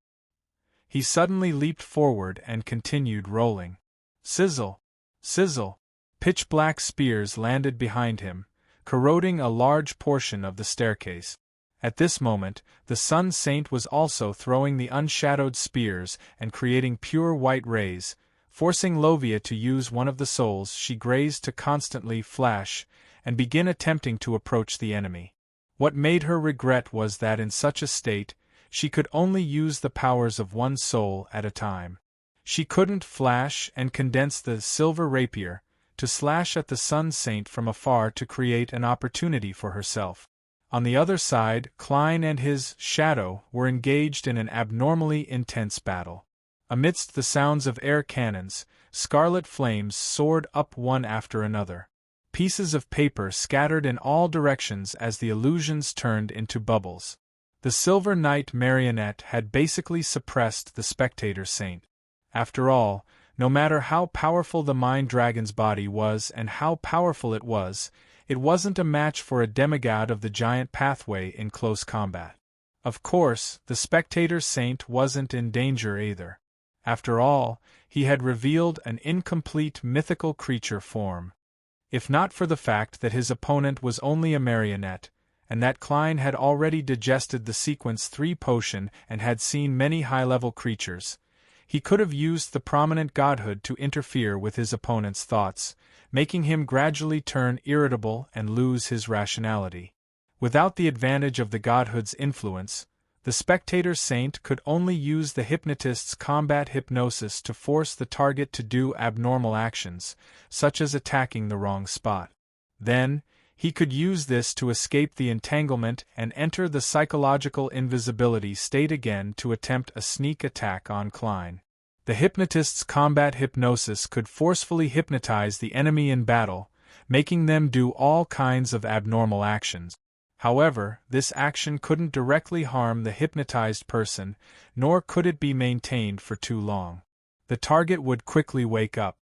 He suddenly leaped forward and continued rolling. Sizzle! Sizzle! Pitch-black spears landed behind him, corroding a large portion of the staircase. At this moment, the Sun Saint was also throwing the unshadowed spears and creating pure white rays, forcing Lovia to use one of the souls she grazed to constantly flash and begin attempting to approach the enemy. What made her regret was that in such a state, she could only use the powers of one soul at a time. She couldn't flash and condense the silver rapier to slash at the Sun Saint from afar to create an opportunity for herself. On the other side, Klein and his shadow were engaged in an abnormally intense battle. Amidst the sounds of air cannons, scarlet flames soared up one after another. Pieces of paper scattered in all directions as the illusions turned into bubbles. The Silver Knight marionette had basically suppressed the Spectator Saint. After all, no matter how powerful the Mind Dragon's body was and how powerful it wasn't a match for a demigod of the giant pathway in close combat. Of course, the Spectator Saint wasn't in danger either. After all, he had revealed an incomplete mythical creature form. If not for the fact that his opponent was only a marionette, and that Klein had already digested the Sequence 3 potion and had seen many high-level creatures, he could have used the prominent godhood to interfere with his opponent's thoughts, making him gradually turn irritable and lose his rationality. Without the advantage of the godhood's influence, the Spectator Saint could only use the hypnotist's combat hypnosis to force the target to do abnormal actions, such as attacking the wrong spot. Then, he could use this to escape the entanglement and enter the psychological invisibility state again to attempt a sneak attack on Klein. The hypnotist's combat hypnosis could forcefully hypnotize the enemy in battle, making them do all kinds of abnormal actions. However, this action couldn't directly harm the hypnotized person, nor could it be maintained for too long. The target would quickly wake up.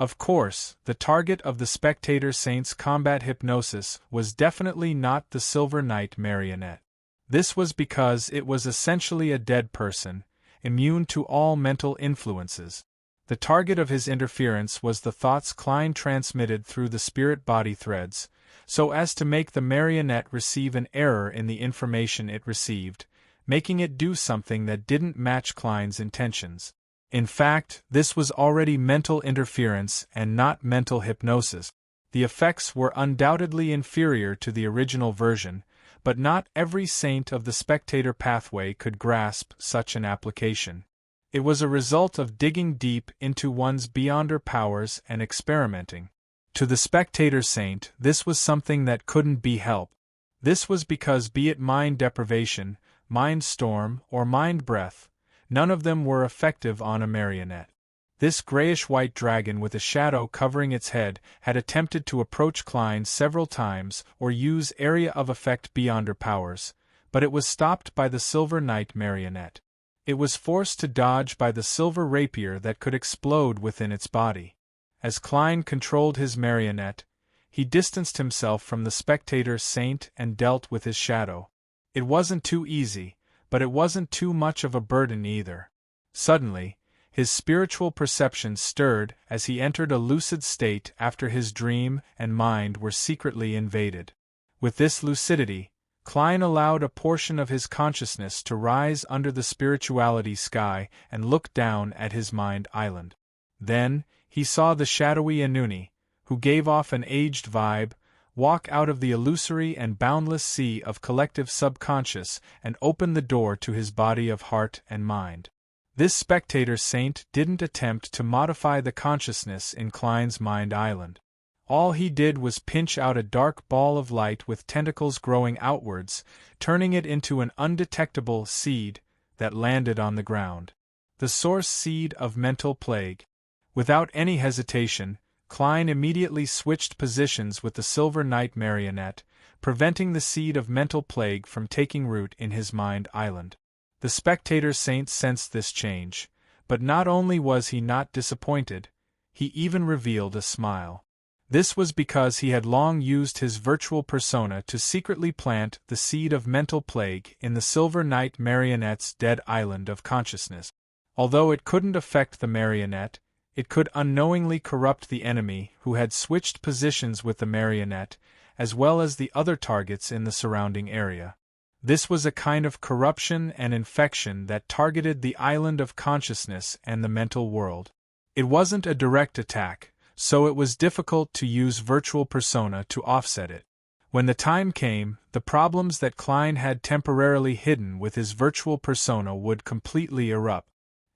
Of course, the target of the Spectator Saint's combat hypnosis was definitely not the Silver Knight marionette. This was because it was essentially a dead person, immune to all mental influences. The target of his interference was the thoughts Klein transmitted through the spirit-body threads, so as to make the marionette receive an error in the information it received, making it do something that didn't match Klein's intentions. In fact, this was already mental interference and not mental hypnosis. The effects were undoubtedly inferior to the original version, but not every saint of the spectator pathway could grasp such an application. It was a result of digging deep into one's beyonder powers and experimenting. To the spectator saint, this was something that couldn't be helped. This was because, be it mind deprivation, mind storm, or mind breath, none of them were effective on a marionette. This grayish-white dragon with a shadow covering its head had attempted to approach Klein several times or use area of effect beyonder powers, but it was stopped by the Silver Knight marionette. It was forced to dodge by the silver rapier that could explode within its body. As Klein controlled his marionette, he distanced himself from the spectator saint and dealt with his shadow. It wasn't too easy, but it wasn't too much of a burden either. Suddenly, his spiritual perception stirred as he entered a lucid state after his dream and mind were secretly invaded. With this lucidity, Klein allowed a portion of his consciousness to rise under the spirituality sky and look down at his mind island. Then, he saw the shadowy Anuni, who gave off an aged vibe, walk out of the illusory and boundless sea of collective subconscious and open the door to his body of heart and mind. This spectator saint didn't attempt to modify the consciousness in Klein's mind island. All he did was pinch out a dark ball of light with tentacles growing outwards, turning it into an undetectable seed that landed on the ground. The source seed of mental plague. Without any hesitation, Klein immediately switched positions with the Silver Knight marionette, preventing the seed of mental plague from taking root in his mind island. The spectator saint sensed this change, but not only was he not disappointed, he even revealed a smile. This was because he had long used his virtual persona to secretly plant the seed of mental plague in the Silver Knight marionette's dead island of consciousness. Although it couldn't affect the marionette, it could unknowingly corrupt the enemy who had switched positions with the marionette, as well as the other targets in the surrounding area. This was a kind of corruption and infection that targeted the island of consciousness and the mental world. It wasn't a direct attack, so it was difficult to use virtual persona to offset it. When the time came, the problems that Klein had temporarily hidden with his virtual persona would completely erupt.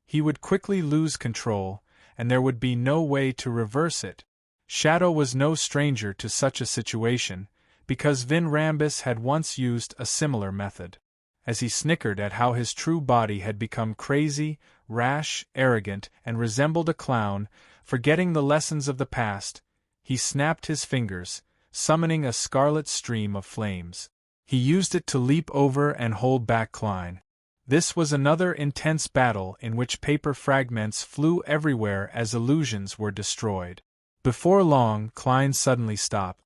He would quickly lose control, and there would be no way to reverse it. Shadow was no stranger to such a situation, because Vin Rambus had once used a similar method. As he snickered at how his true body had become crazy, rash, arrogant, and resembled a clown, forgetting the lessons of the past, he snapped his fingers, summoning a scarlet stream of flames. He used it to leap over and hold back Klein. This was another intense battle in which paper fragments flew everywhere as illusions were destroyed. Before long, Klein suddenly stopped.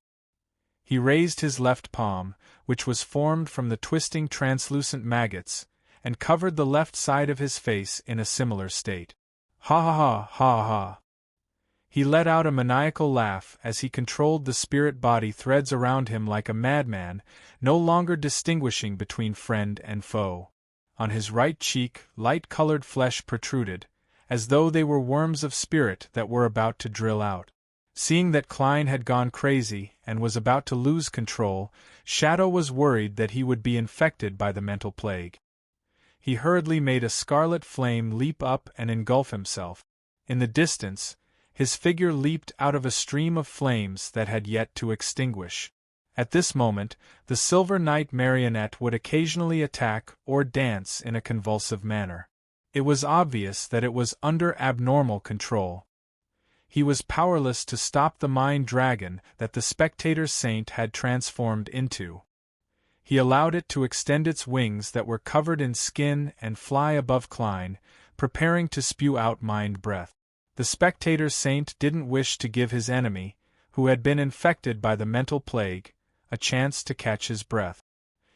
He raised his left palm, which was formed from the twisting translucent maggots, and covered the left side of his face in a similar state. Ha ha ha ha ha. He let out a maniacal laugh as he controlled the spirit-body threads around him like a madman, no longer distinguishing between friend and foe. On his right cheek, light-colored flesh protruded, as though they were worms of spirit that were about to drill out. Seeing that Klein had gone crazy and was about to lose control, Shadow was worried that he would be infected by the mental plague. He hurriedly made a scarlet flame leap up and engulf himself. In the distance, his figure leaped out of a stream of flames that had yet to extinguish. At this moment, the Silver Knight marionette would occasionally attack or dance in a convulsive manner. It was obvious that it was under abnormal control. He was powerless to stop the mind dragon that the spectator saint had transformed into. He allowed it to extend its wings that were covered in skin and fly above Klein, preparing to spew out mind breath. The spectator saint didn't wish to give his enemy, who had been infected by the mental plague, a chance to catch his breath.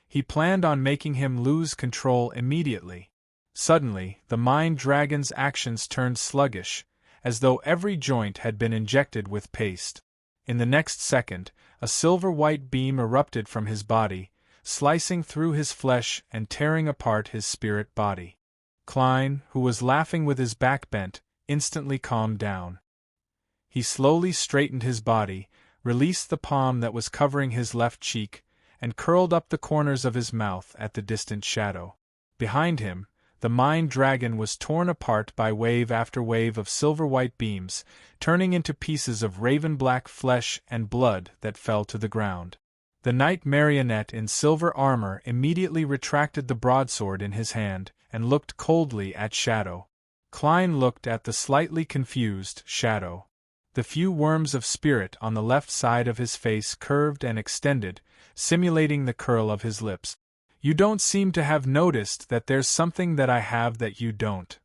He planned on making him lose control immediately. Suddenly, the Mind Dragon's actions turned sluggish, as though every joint had been injected with paste. In the next second, a silver-white beam erupted from his body, slicing through his flesh and tearing apart his spirit body. Klein, who was laughing with his back bent, instantly calmed down. He slowly straightened his body, released the palm that was covering his left cheek, and curled up the corners of his mouth at the distant shadow. Behind him, the Mind Dragon was torn apart by wave after wave of silver-white beams, turning into pieces of raven-black flesh and blood that fell to the ground. The knight marionette in silver armor immediately retracted the broadsword in his hand, and looked coldly at Shadow. Klein looked at the slightly confused Shadow. The few worms of spirit on the left side of his face curved and extended, simulating the curl of his lips. "You don't seem to have noticed that there's something that I have that you don't."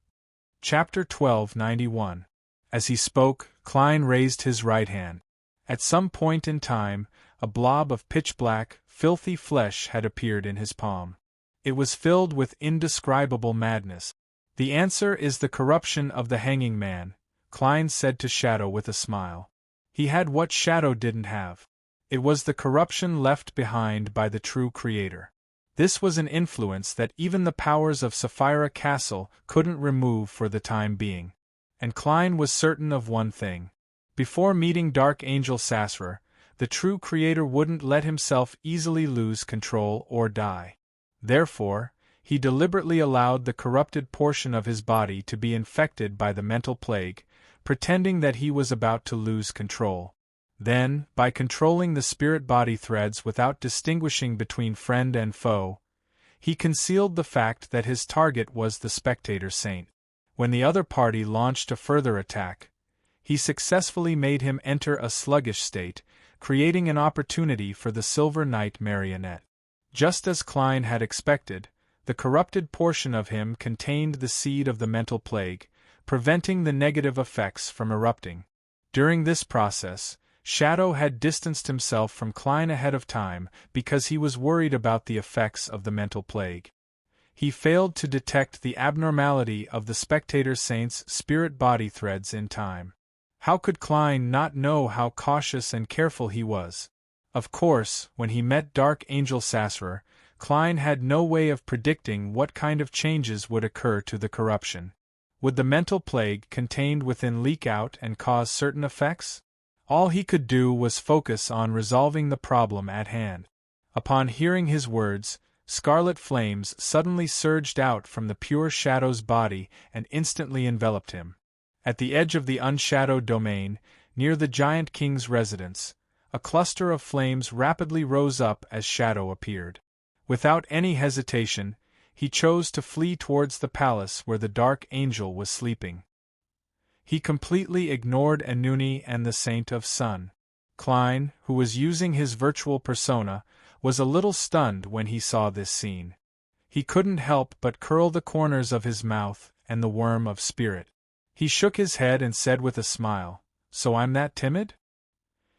Chapter 1291. As he spoke, Klein raised his right hand. At some point in time, a blob of pitch-black, filthy flesh had appeared in his palm. It was filled with indescribable madness. "The answer is the corruption of the hanging man," Klein said to Shadow with a smile. He had what Shadow didn't have. It was the corruption left behind by the true creator. This was an influence that even the powers of Sapphira Castle couldn't remove for the time being. And Klein was certain of one thing. Before meeting Dark Angel Sasra, the true creator wouldn't let himself easily lose control or die. Therefore, he deliberately allowed the corrupted portion of his body to be infected by the mental plague, pretending that he was about to lose control. Then, by controlling the spirit-body threads without distinguishing between friend and foe, he concealed the fact that his target was the spectator saint. When the other party launched a further attack, he successfully made him enter a sluggish state, creating an opportunity for the Silver Knight marionette. Just as Klein had expected, the corrupted portion of him contained the seed of the mental plague, preventing the negative effects from erupting. During this process, Shadow had distanced himself from Klein ahead of time because he was worried about the effects of the mental plague. He failed to detect the abnormality of the spectator saint's spirit-body threads in time. How could Klein not know how cautious and careful he was? Of course, when he met Dark Angel Sasra, Klein had no way of predicting what kind of changes would occur to the corruption. Would the mental plague contained within leak out and cause certain effects? All he could do was focus on resolving the problem at hand. Upon hearing his words, scarlet flames suddenly surged out from the pure Shadow's body and instantly enveloped him. At the edge of the unshadowed domain, near the Giant King's residence, a cluster of flames rapidly rose up as Shadow appeared. Without any hesitation, he chose to flee towards the palace where the Dark Angel was sleeping. He completely ignored Anuni and the Saint of Sun. Klein, who was using his virtual persona, was a little stunned when he saw this scene. He couldn't help but curl the corners of his mouth and the worm of spirit. He shook his head and said with a smile, "So I'm that timid?"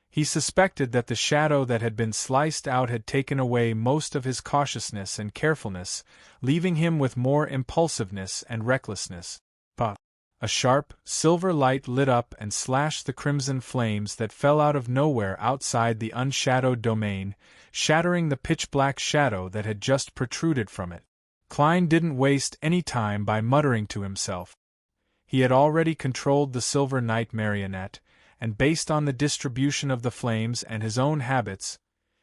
He suspected that the shadow that had been sliced out had taken away most of his cautiousness and carefulness, leaving him with more impulsiveness and recklessness. But a sharp, silver light lit up and slashed the crimson flames that fell out of nowhere outside the unshadowed domain, shattering the pitch-black shadow that had just protruded from it. Klein didn't waste any time by muttering to himself. He had already controlled the Silver Knight marionette, and based on the distribution of the flames and his own habits,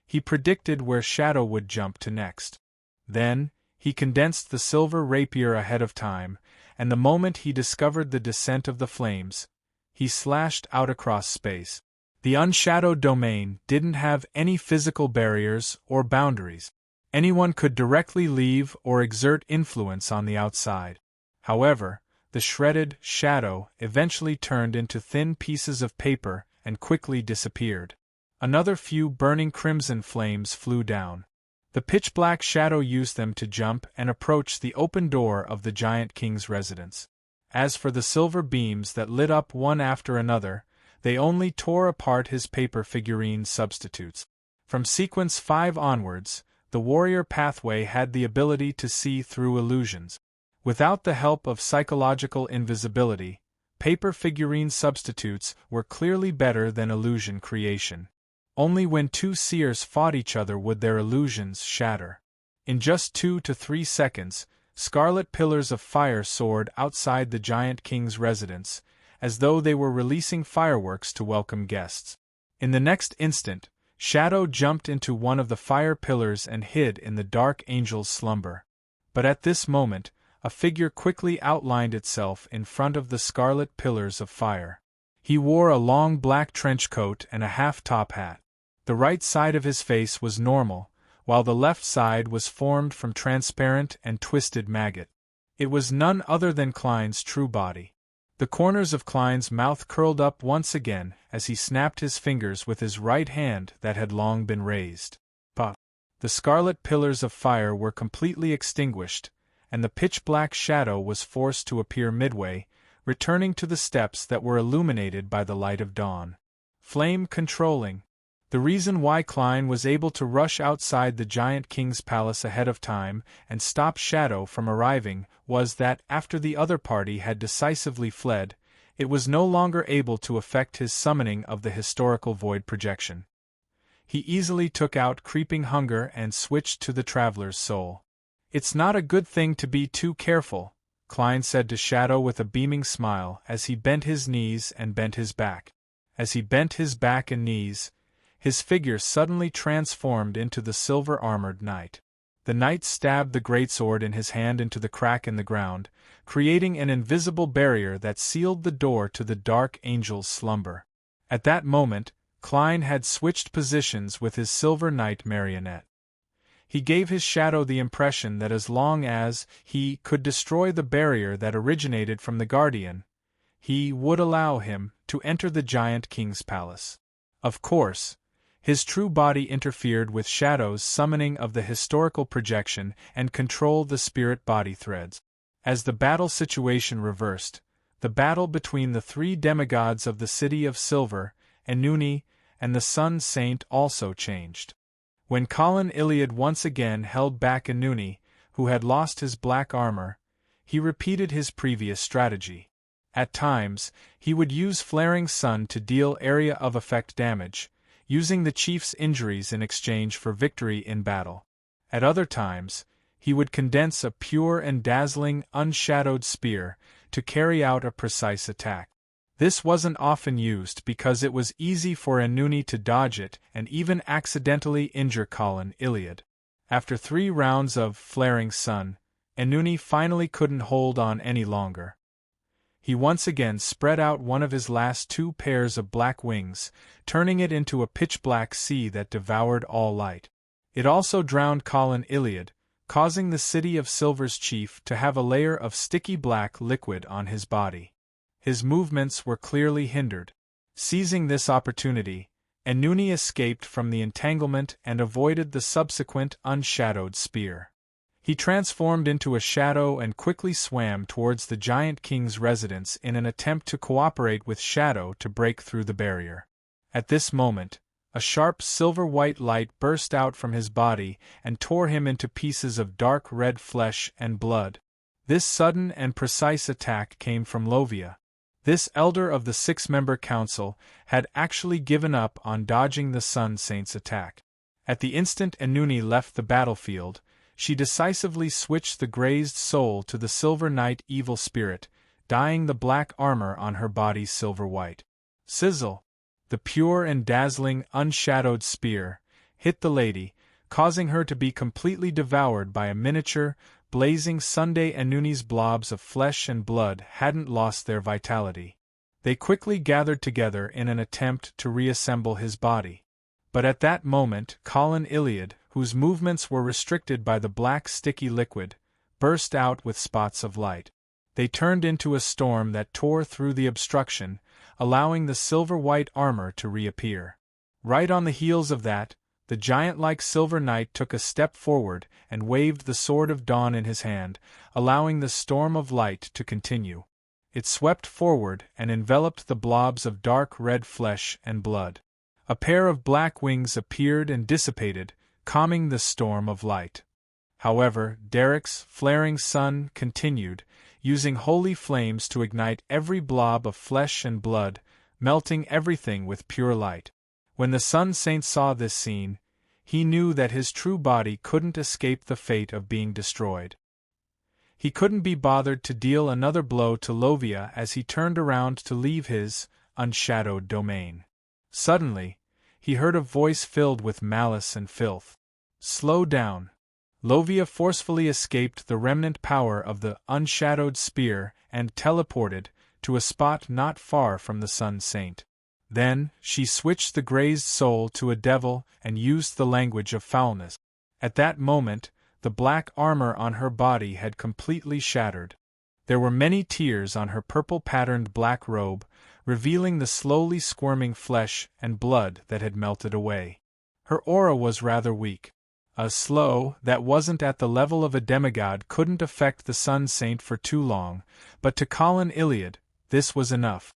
he predicted where Shadow would jump to next. Then, he condensed the silver rapier ahead of time, and the moment he discovered the descent of the flames, he slashed out across space. The unshadowed domain didn't have any physical barriers or boundaries. Anyone could directly leave or exert influence on the outside. However, the shredded shadow eventually turned into thin pieces of paper and quickly disappeared. Another few burning crimson flames flew down. The pitch-black shadow used them to jump and approach the open door of the Giant King's residence. As for the silver beams that lit up one after another, they only tore apart his paper figurine substitutes. From sequence 5 onwards, the warrior pathway had the ability to see through illusions. Without the help of psychological invisibility, paper figurine substitutes were clearly better than illusion creation. Only when two seers fought each other would their illusions shatter. In just 2 to 3 seconds, scarlet pillars of fire soared outside the giant king's residence, as though they were releasing fireworks to welcome guests. In the next instant, Shadow jumped into one of the fire pillars and hid in the dark angel's slumber. But at this moment, a figure quickly outlined itself in front of the scarlet pillars of fire. He wore a long black trench coat and a half-top hat. The right side of his face was normal, while the left side was formed from transparent and twisted maggot. It was none other than Klein's true body. The corners of Klein's mouth curled up once again as he snapped his fingers with his right hand that had long been raised. Puff! The scarlet pillars of fire were completely extinguished, and the pitch-black shadow was forced to appear midway, returning to the steps that were illuminated by the light of dawn. Flame controlling. The reason why Klein was able to rush outside the giant king's palace ahead of time and stop Shadow from arriving was that, after the other party had decisively fled, it was no longer able to affect his summoning of the historical void projection. He easily took out creeping hunger and switched to the traveler's soul. "It's not a good thing to be too careful," Klein said to Shadow with a beaming smile as he bent his knees and bent his back. As he bent his back and knees, his figure suddenly transformed into the silver-armored knight. The knight stabbed the greatsword in his hand into the crack in the ground, creating an invisible barrier that sealed the door to the dark angel's slumber. At that moment, Klein had switched positions with his silver knight marionette. He gave his shadow the impression that as long as he could destroy the barrier that originated from the Guardian, he would allow him to enter the giant king's palace. Of course, his true body interfered with Shadow's summoning of the historical projection and controlled the spirit-body threads. As the battle situation reversed, the battle between the three demigods of the City of Silver, Enuni, and the Sun Saint also changed. When Colin Iliad once again held back Enuni, who had lost his black armor, he repeated his previous strategy. At times, he would use Flaring Sun to deal area of effect damage, using the chief's injuries in exchange for victory in battle. At other times, he would condense a pure and dazzling unshadowed spear to carry out a precise attack. This wasn't often used because it was easy for Enuni to dodge it and even accidentally injure Colin Iliad. After 3 rounds of Flaring Sun, Enuni finally couldn't hold on any longer. He once again spread out one of his last 2 pairs of black wings, turning it into a pitch-black sea that devoured all light. It also drowned Colin Iliad, causing the City of Silver's chief to have a layer of sticky black liquid on his body. His movements were clearly hindered. Seizing this opportunity, Enuni escaped from the entanglement and avoided the subsequent unshadowed spear. He transformed into a shadow and quickly swam towards the giant king's residence in an attempt to cooperate with Shadow to break through the barrier. At this moment, a sharp silver-white light burst out from his body and tore him into pieces of dark red flesh and blood. This sudden and precise attack came from Lovia. This elder of the 6-member council had actually given up on dodging the Sun Saint's attack. At the instant Enuni left the battlefield, she decisively switched the grazed soul to the Silver Knight evil spirit, dyeing the black armor on her body silver-white. Sizzle! The pure and dazzling unshadowed spear hit the lady, causing her to be completely devoured by a miniature, blazing Sunday. Enuni's blobs of flesh and blood hadn't lost their vitality. They quickly gathered together in an attempt to reassemble his body. But at that moment Colin Iliad, whose movements were restricted by the black sticky liquid, burst out with spots of light. They turned into a storm that tore through the obstruction, allowing the silver-white armor to reappear. Right on the heels of that, the giant-like Silver Knight took a step forward and waved the Sword of Dawn in his hand, allowing the storm of light to continue. It swept forward and enveloped the blobs of dark red flesh and blood. A pair of black wings appeared and dissipated, calming the storm of light. However, Derek's flaring sun continued, using holy flames to ignite every blob of flesh and blood, melting everything with pure light. When the Sun Saint saw this scene, he knew that his true body couldn't escape the fate of being destroyed. He couldn't be bothered to deal another blow to Lovia as he turned around to leave his unshadowed domain. Suddenly, he heard a voice filled with malice and filth. "Slow down." Lovia forcefully escaped the remnant power of the unshadowed spear and teleported to a spot not far from the Sun Saint. Then, she switched the grazed soul to a devil and used the language of foulness. At that moment, the black armor on her body had completely shattered. There were many tears on her purple-patterned black robe, revealing the slowly squirming flesh and blood that had melted away. Her aura was rather weak. A slow that wasn't at the level of a demigod couldn't affect the Sun Saint for too long, but to Colin Iliad, this was enough.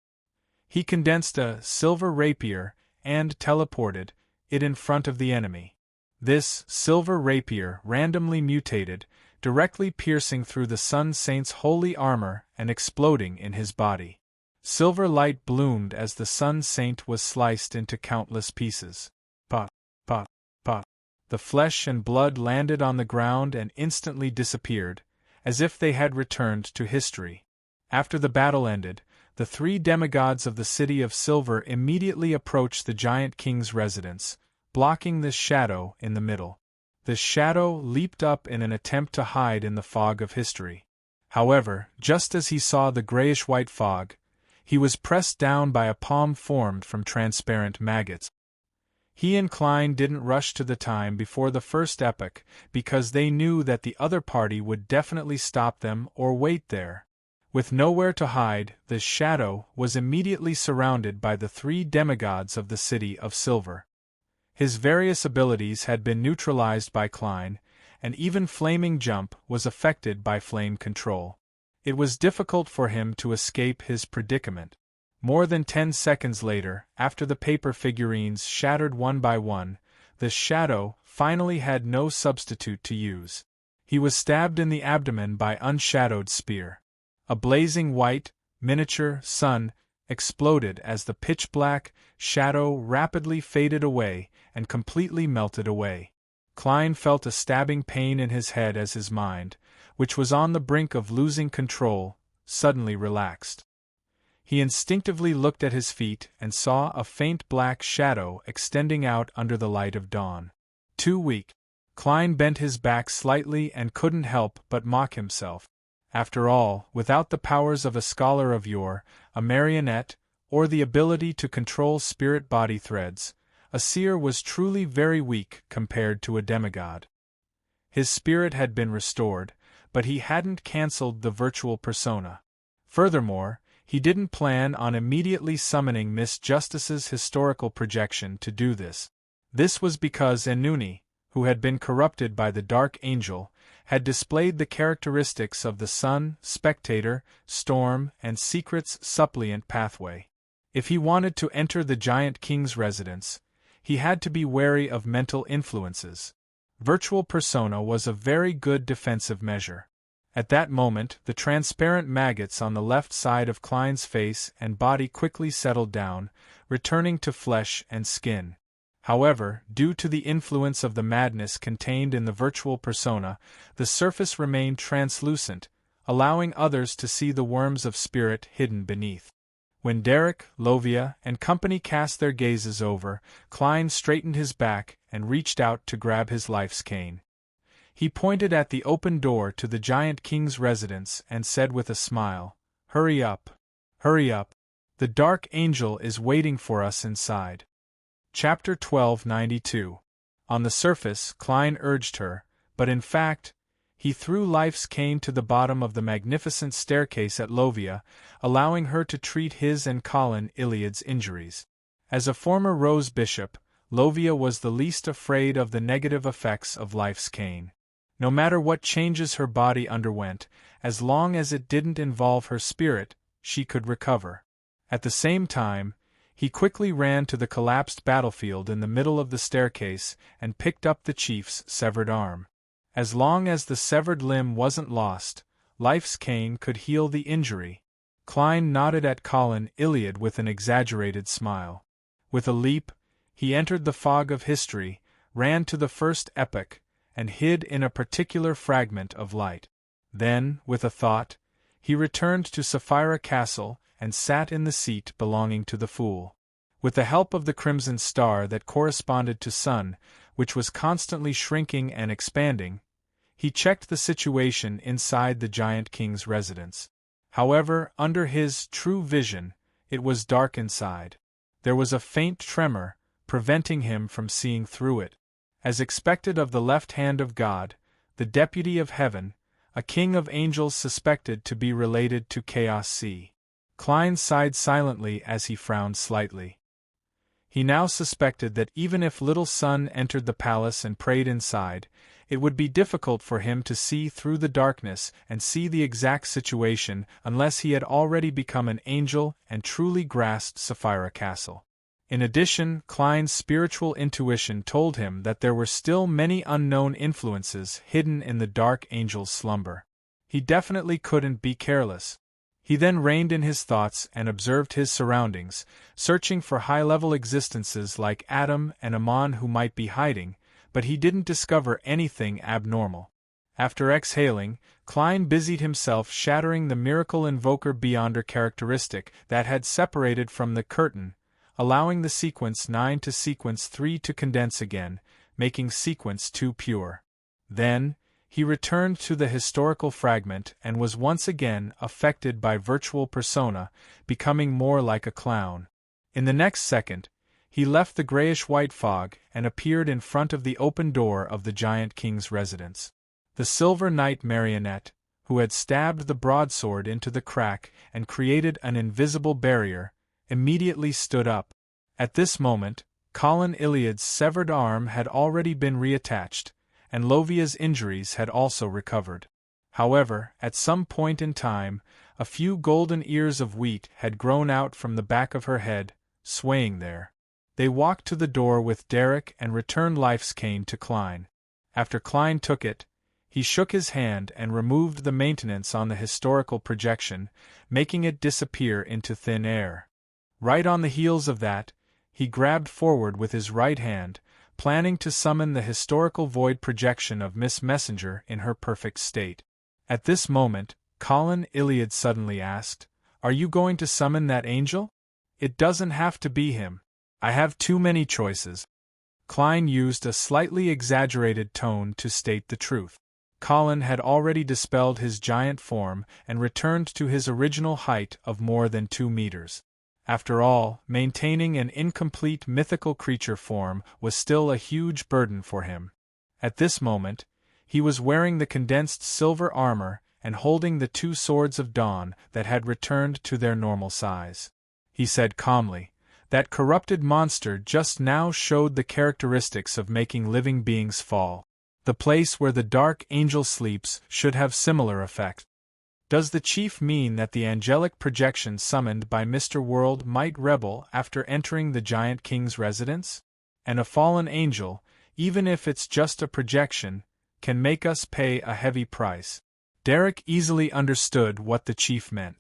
He condensed a silver rapier and teleported it in front of the enemy. This silver rapier randomly mutated, directly piercing through the Sun Saint's holy armor and exploding in his body. Silver light bloomed as the Sun Saint was sliced into countless pieces. Pop, pop, pop. The flesh and blood landed on the ground and instantly disappeared, as if they had returned to history. After the battle ended, the three demigods of the City of Silver immediately approached the Giant King's residence, blocking the shadow in the middle. The shadow leaped up in an attempt to hide in the fog of history. However, just as he saw the grayish-white fog, he was pressed down by a palm formed from transparent maggots. He and Klein didn't rush to the time before the first epoch because they knew that the other party would definitely stop them or wait there. With nowhere to hide, the shadow was immediately surrounded by the three demigods of the City of Silver. His various abilities had been neutralized by Klein, and even Flaming Jump was affected by flame control. It was difficult for him to escape his predicament. More than 10 seconds later, after the paper figurines shattered one by one, the shadow finally had no substitute to use. He was stabbed in the abdomen by unshadowed spear. A blazing white, miniature sun exploded as the pitch-black shadow rapidly faded away and completely melted away. Klein felt a stabbing pain in his head as his mind, which was on the brink of losing control, suddenly relaxed. He instinctively looked at his feet and saw a faint black shadow extending out under the light of dawn. Too weak. Klein bent his back slightly and couldn't help but mock himself. After all, without the powers of a scholar of yore, a marionette, or the ability to control spirit-body threads, a seer was truly very weak compared to a demigod. His spirit had been restored, but he hadn't cancelled the virtual persona. Furthermore, he didn't plan on immediately summoning Miss Justice's historical projection to do this. This was because Enuni, who had been corrupted by the Dark Angel, had displayed the characteristics of the Sun, Spectator, Storm, and Secrets Suppliant pathway. If he wanted to enter the Giant King's residence, he had to be wary of mental influences. Virtual persona was a very good defensive measure. At that moment, the transparent maggots on the left side of Klein's face and body quickly settled down, returning to flesh and skin. However, due to the influence of the madness contained in the virtual persona, the surface remained translucent, allowing others to see the worms of spirit hidden beneath. When Derek, Lovia, and company cast their gazes over, Klein straightened his back and reached out to grab his life's cane. He pointed at the open door to the Giant King's residence and said with a smile, "Hurry up. Hurry up. The Dark Angel is waiting for us inside." Chapter 1292. On the surface, Klein urged her, but in fact, he threw life's cane to the bottom of the magnificent staircase at Lovia, allowing her to treat his and Colin Iliad's injuries. As a former Rose Bishop, Lovia was the least afraid of the negative effects of life's cane. No matter what changes her body underwent, as long as it didn't involve her spirit, she could recover. At the same time, he quickly ran to the collapsed battlefield in the middle of the staircase and picked up the chief's severed arm. As long as the severed limb wasn't lost, life's cane could heal the injury. Klein nodded at Colin Iliad with an exaggerated smile. With a leap, he entered the fog of history, ran to the first epoch, and hid in a particular fragment of light. Then, with a thought, he returned to Sapphira Castle and sat in the seat belonging to the Fool. With the help of the crimson star that corresponded to sun, which was constantly shrinking and expanding, he checked the situation inside the giant king's residence. However, under his true vision, it was dark inside. There was a faint tremor, preventing him from seeing through it. As expected of the left hand of God, the deputy of heaven, a king of angels suspected to be related to Chaos C. Klein sighed silently as he frowned slightly. He now suspected that even if Little Sun entered the palace and prayed inside, it would be difficult for him to see through the darkness and see the exact situation unless he had already become an angel and truly grasped Sapphira Castle. In addition, Klein's spiritual intuition told him that there were still many unknown influences hidden in the dark angel's slumber. He definitely couldn't be careless. He then reined in his thoughts and observed his surroundings, searching for high-level existences like Adam and Amon who might be hiding, but he didn't discover anything abnormal. After exhaling, Klein busied himself shattering the Miracle Invoker Beyonder characteristic that had separated from the curtain, allowing the sequence 9 to sequence 3 to condense again, making sequence 2 pure. Then, he returned to the historical fragment and was once again affected by virtual persona, becoming more like a clown. In the next second, he left the grayish-white fog and appeared in front of the open door of the giant king's residence. The Silver Knight marionette, who had stabbed the broadsword into the crack and created an invisible barrier, immediately stood up. At this moment, Colin Iliad's severed arm had already been reattached, and Lovia's injuries had also recovered. However, at some point in time, a few golden ears of wheat had grown out from the back of her head, swaying there. They walked to the door with Derek and returned Life's cane to Klein. After Klein took it, he shook his hand and removed the maintenance on the historical projection, making it disappear into thin air. Right on the heels of that, he grabbed forward with his right hand, planning to summon the historical void projection of Miss Messenger in her perfect state. At this moment, Colin Iliad suddenly asked, "Are you going to summon that angel? It doesn't have to be him. I have too many choices." Klein used a slightly exaggerated tone to state the truth. Colin had already dispelled his giant form and returned to his original height of more than 2 meters. After all, maintaining an incomplete mythical creature form was still a huge burden for him. At this moment, he was wearing the condensed silver armor and holding the 2 swords of dawn that had returned to their normal size. He said calmly, "That corrupted monster just now showed the characteristics of making living beings fall. The place where the dark angel sleeps should have similar effect. Does the chief mean that the angelic projection summoned by Mr. World might rebel after entering the giant king's residence? And a fallen angel, even if it's just a projection, can make us pay a heavy price." Derek easily understood what the chief meant.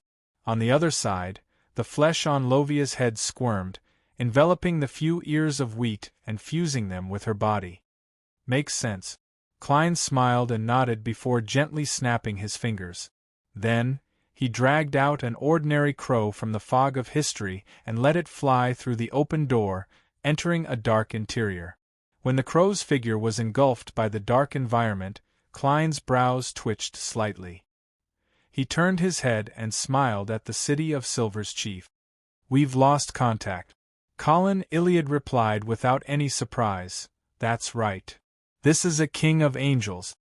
On the other side, the flesh on Lovia's head squirmed, enveloping the few ears of wheat and fusing them with her body. "Makes sense." Klein smiled and nodded before gently snapping his fingers. Then, he dragged out an ordinary crow from the fog of history and let it fly through the open door, entering a dark interior. When the crow's figure was engulfed by the dark environment, Klein's brows twitched slightly. He turned his head and smiled at the City of Silver's chief. "We've lost contact." Colin Iliad replied without any surprise, "That's right. This is a king of angels."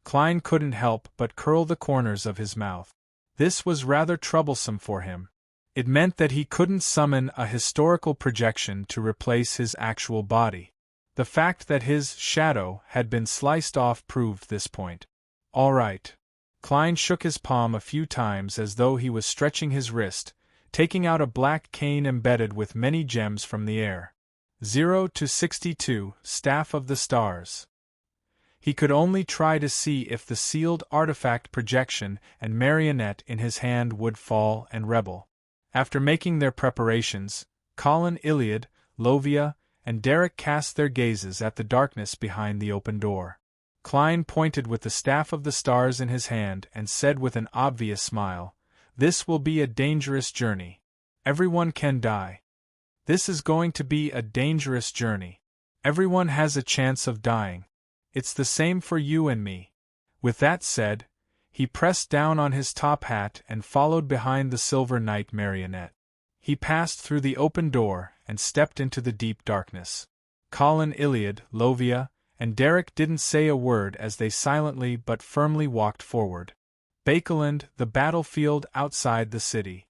Klein couldn't help but curl the corners of his mouth. This was rather troublesome for him. It meant that he couldn't summon a historical projection to replace his actual body. The fact that his shadow had been sliced off proved this point. "All right." Klein shook his palm a few times as though he was stretching his wrist, taking out a black cane embedded with many gems from the air. 0 to 62, Staff of the Stars. He could only try to see if the sealed artifact projection and marionette in his hand would fall and rebel. After making their preparations, Colin, Iliad, Lovia, and Derek cast their gazes at the darkness behind the open door. Klein pointed with the staff of the stars in his hand and said with an obvious smile, "This will be a dangerous journey. Everyone can die. This is going to be a dangerous journey. Everyone has a chance of dying. It's the same for you and me." With that said, he pressed down on his top hat and followed behind the Silver Knight marionette. He passed through the open door and stepped into the deep darkness. Colin, Iliad, Lovia, and Derek didn't say a word as they silently but firmly walked forward. Bakeland, the battlefield outside the city.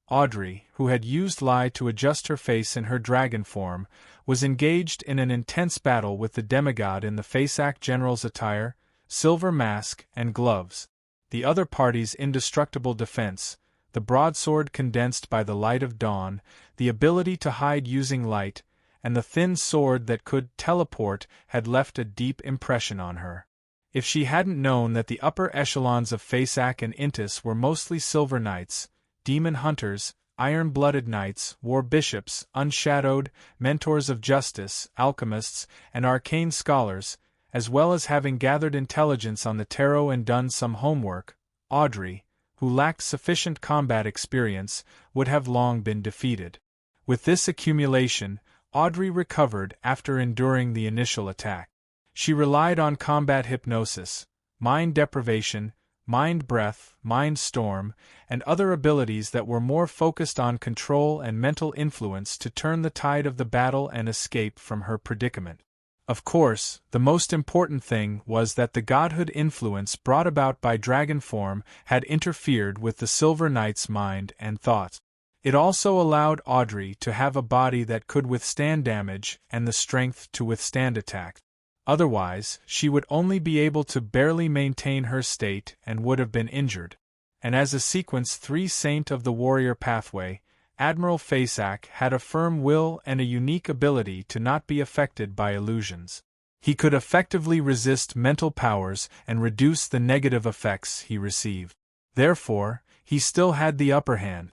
Audrey, who had used lie to adjust her face in her dragon form, was engaged in an intense battle with the demigod in the Faceac general's attire, silver mask, and gloves. The other party's indestructible defense, the broadsword condensed by the light of dawn, the ability to hide using light, and the thin sword that could teleport had left a deep impression on her. If she hadn't known that the upper echelons of Faceac and Intis were mostly silver knights, demon hunters, iron-blooded knights, war bishops, unshadowed, mentors of justice, alchemists, and arcane scholars, as well as having gathered intelligence on the tarot and done some homework, Audrey, who lacked sufficient combat experience, would have long been defeated. With this accumulation, Audrey recovered after enduring the initial attack. She relied on combat hypnosis, mind deprivation, mind breath, mind storm, and other abilities that were more focused on control and mental influence to turn the tide of the battle and escape from her predicament. Of course, the most important thing was that the godhood influence brought about by dragon form had interfered with the Silver Knight's mind and thoughts. It also allowed Audrey to have a body that could withstand damage and the strength to withstand attack. Otherwise, she would only be able to barely maintain her state and would have been injured. And as a sequence 3 saint of the warrior pathway, Admiral Faceac had a firm will and a unique ability to not be affected by illusions. He could effectively resist mental powers and reduce the negative effects he received. Therefore, he still had the upper hand.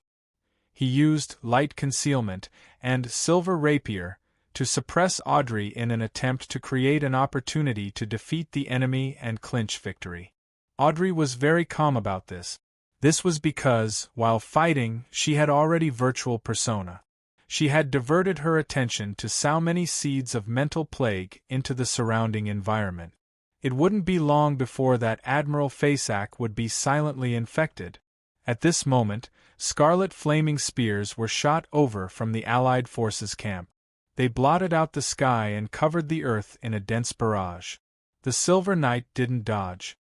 He used light concealment and silver rapier to suppress Audrey in an attempt to create an opportunity to defeat the enemy and clinch victory. Audrey was very calm about this. This was because, while fighting, she had already virtual persona. She had diverted her attention to sow many seeds of mental plague into the surrounding environment. It wouldn't be long before that Admiral Faceac would be silently infected. At this moment, scarlet flaming spears were shot over from the Allied forces' camp. They blotted out the sky and covered the earth in a dense barrage. The Silver Knight didn't dodge.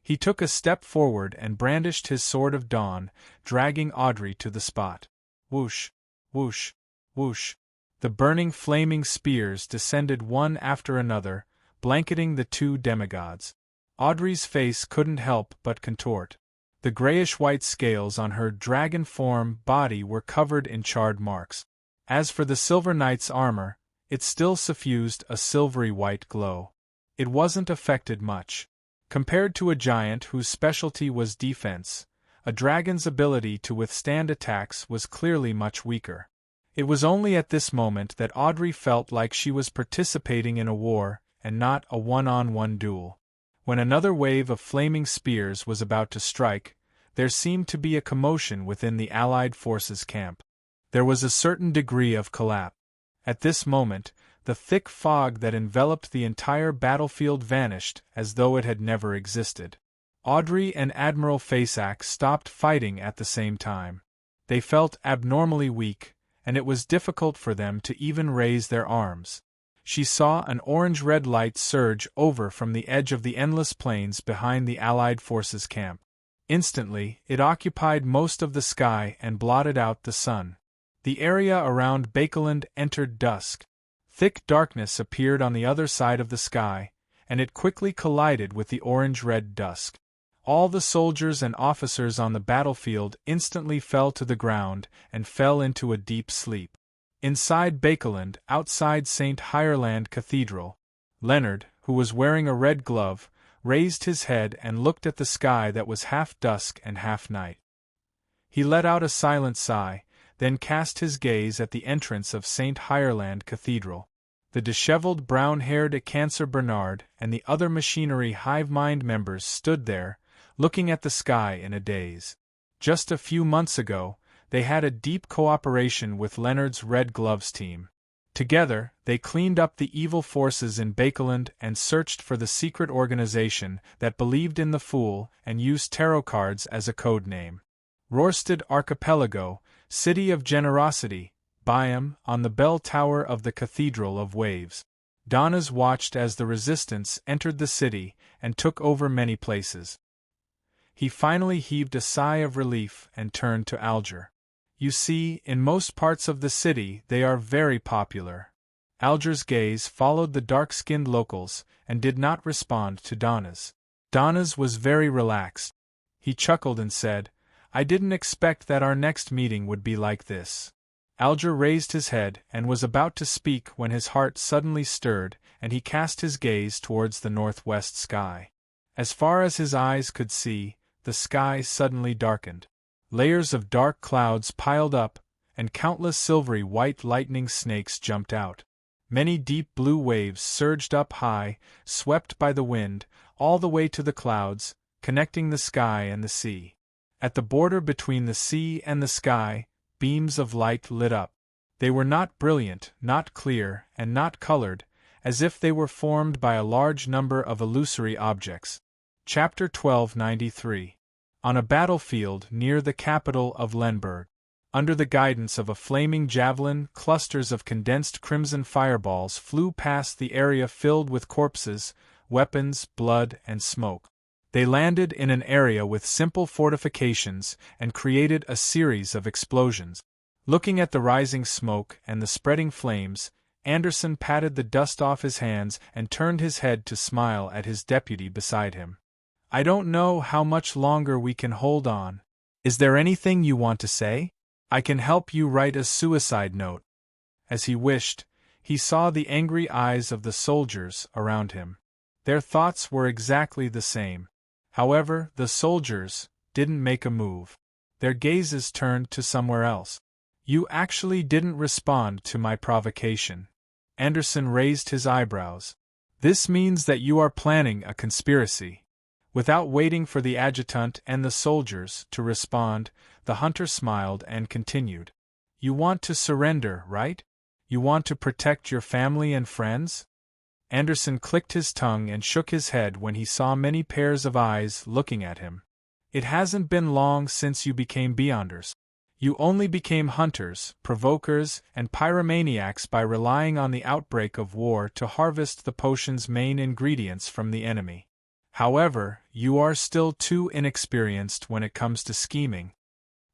He took a step forward and brandished his sword of dawn, dragging Audrey to the spot. Whoosh, whoosh, whoosh. The burning flaming spears descended one after another, blanketing the 2 demigods. Audrey's face couldn't help but contort. The grayish-white scales on her dragon form body were covered in charred marks. As for the Silver Knight's armor, it still suffused a silvery white glow. It wasn't affected much. Compared to a giant whose specialty was defense, a dragon's ability to withstand attacks was clearly much weaker. It was only at this moment that Audrey felt like she was participating in a war and not a one-on-one duel. When another wave of flaming spears was about to strike, there seemed to be a commotion within the Allied forces' camp. There was a certain degree of collapse. At this moment, the thick fog that enveloped the entire battlefield vanished as though it had never existed. Audrey and Admiral Faceac stopped fighting at the same time. They felt abnormally weak, and it was difficult for them to even raise their arms. She saw an orange-red light surge over from the edge of the endless plains behind the Allied forces' camp. Instantly, it occupied most of the sky and blotted out the sun. The area around Bakeland entered dusk. Thick darkness appeared on the other side of the sky, and it quickly collided with the orange-red dusk. All the soldiers and officers on the battlefield instantly fell to the ground and fell into a deep sleep. Inside Bakeland, outside St. Hireland Cathedral, Leonard, who was wearing a red glove, raised his head and looked at the sky that was half dusk and half night. He let out a silent sigh, then cast his gaze at the entrance of St. Hireland Cathedral. The disheveled brown-haired Cancer Bernard and the other machinery hive mind members stood there, looking at the sky in a daze. Just a few months ago, they had a deep cooperation with Leonard's Red Gloves team. Together, they cleaned up the evil forces in Bakeland and searched for the secret organization that believed in the Fool and used tarot cards as a code name. Rorstad Archipelago, City of Generosity, Byam, on the bell tower of the Cathedral of Waves. Donnas watched as the resistance entered the city and took over many places. He finally heaved a sigh of relief and turned to Alger. You see, in most parts of the city they are very popular. Alger's gaze followed the dark-skinned locals and did not respond to Donna's. Donna's was very relaxed. He chuckled and said, "I didn't expect that our next meeting would be like this." Alger raised his head and was about to speak when his heart suddenly stirred and he cast his gaze towards the northwest sky. As far as his eyes could see, the sky suddenly darkened. Layers of dark clouds piled up, and countless silvery white lightning snakes jumped out. Many deep blue waves surged up high, swept by the wind, all the way to the clouds, connecting the sky and the sea. At the border between the sea and the sky, beams of light lit up. They were not brilliant, not clear, and not colored, as if they were formed by a large number of illusory objects. Chapter 1293. On a battlefield near the capital of Lemberg. Under the guidance of a flaming javelin, clusters of condensed crimson fireballs flew past the area filled with corpses, weapons, blood, and smoke. They landed in an area with simple fortifications and created a series of explosions. Looking at the rising smoke and the spreading flames, Anderson patted the dust off his hands and turned his head to smile at his deputy beside him. "I don't know how much longer we can hold on. Is there anything you want to say? I can help you write a suicide note." As he wished, he saw the angry eyes of the soldiers around him. Their thoughts were exactly the same. However, the soldiers didn't make a move. Their gazes turned to somewhere else. "You actually didn't respond to my provocation." Anderson raised his eyebrows. "This means that you are planning a conspiracy." Without waiting for the adjutant and the soldiers to respond, the hunter smiled and continued. "You want to surrender, right? You want to protect your family and friends?" Anderson clicked his tongue and shook his head when he saw many pairs of eyes looking at him. "It hasn't been long since you became Beyonders. You only became hunters, provokers, and pyromaniacs by relying on the outbreak of war to harvest the potion's main ingredients from the enemy. However, you are still too inexperienced when it comes to scheming.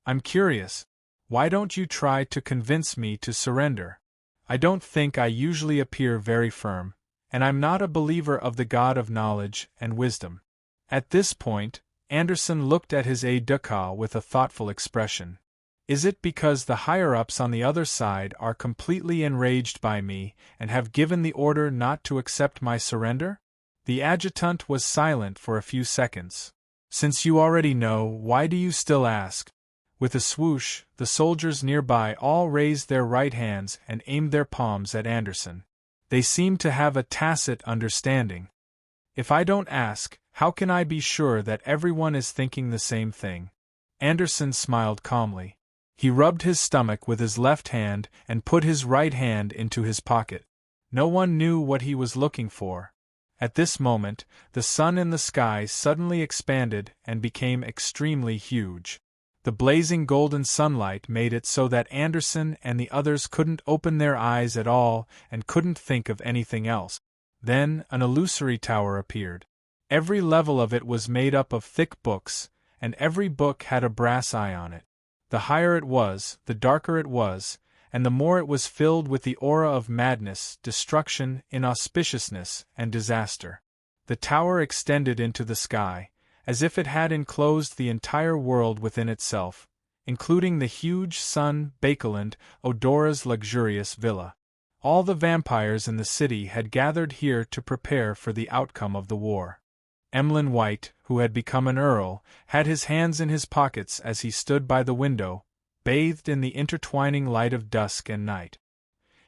I'm curious, why don't you try to convince me to surrender? I don't think I usually appear very firm, and I'm not a believer of the God of knowledge and wisdom." At this point, Anderson looked at his aide-de-camp with a thoughtful expression. "Is it because the higher-ups on the other side are completely enraged by me and have given the order not to accept my surrender?" The adjutant was silent for a few seconds. "Since you already know, why do you still ask?" With a swoosh, the soldiers nearby all raised their right hands and aimed their palms at Anderson. They seemed to have a tacit understanding. "If I don't ask, how can I be sure that everyone is thinking the same thing?" Anderson smiled calmly. He rubbed his stomach with his left hand and put his right hand into his pocket. No one knew what he was looking for. At this moment, the sun in the sky suddenly expanded and became extremely huge. The blazing golden sunlight made it so that Anderson and the others couldn't open their eyes at all and couldn't think of anything else. Then an illusory tower appeared. Every level of it was made up of thick books, and every book had a brass eye on it. The higher it was, the darker it was, and the more it was filled with the aura of madness, destruction, inauspiciousness, and disaster. The tower extended into the sky, as if it had enclosed the entire world within itself, including the huge sun, Bakeland, Odora's luxurious villa. All the vampires in the city had gathered here to prepare for the outcome of the war. Emlyn White, who had become an earl, had his hands in his pockets as he stood by the window, bathed in the intertwining light of dusk and night.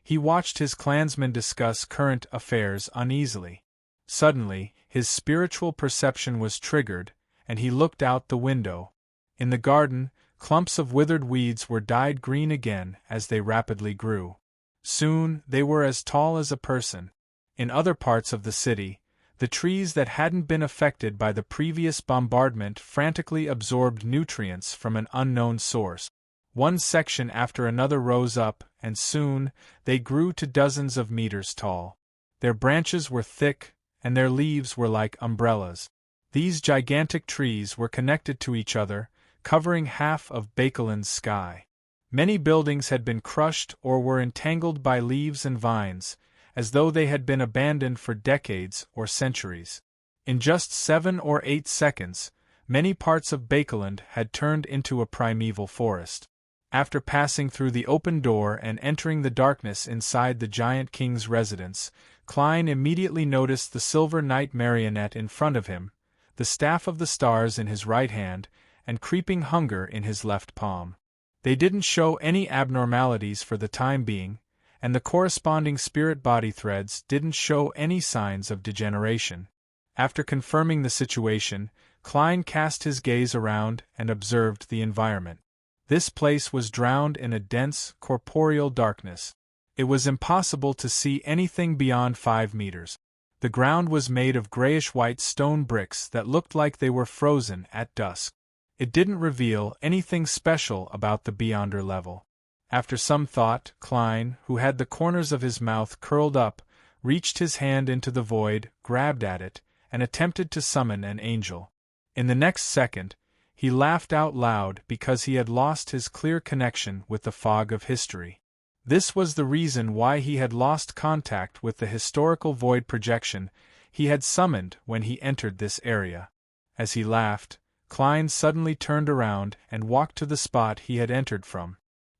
He watched his clansmen discuss current affairs uneasily. Suddenly, his spiritual perception was triggered, and he looked out the window. In the garden, clumps of withered weeds were dyed green again as they rapidly grew. Soon, they were as tall as a person. In other parts of the city, the trees that hadn't been affected by the previous bombardment frantically absorbed nutrients from an unknown source. One section after another rose up, and soon, they grew to dozens of meters tall. Their branches were thick, and their leaves were like umbrellas. These gigantic trees were connected to each other, covering half of Bakeland's sky. Many buildings had been crushed or were entangled by leaves and vines, as though they had been abandoned for decades or centuries. In just 7 or 8 seconds, many parts of Bakeland had turned into a primeval forest. After passing through the open door and entering the darkness inside the giant king's residence, Klein immediately noticed the silver knight marionette in front of him, the staff of the stars in his right hand, and creeping hunger in his left palm. They didn't show any abnormalities for the time being, and the corresponding spirit-body threads didn't show any signs of degeneration. After confirming the situation, Klein cast his gaze around and observed the environment. This place was drowned in a dense, corporeal darkness. It was impossible to see anything beyond 5 meters. The ground was made of grayish-white stone bricks that looked like they were frozen at dusk. It didn't reveal anything special about the Beyonder level. After some thought, Klein, who had the corners of his mouth curled up, reached his hand into the void, grabbed at it, and attempted to summon an angel. In the next second, he laughed out loud because he had lost his clear connection with the fog of history. This was the reason why he had lost contact with the historical void projection he had summoned when he entered this area. As he laughed, Klein suddenly turned around and walked to the spot he had entered from.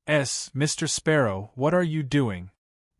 Mr. Sparrow, what are you doing?"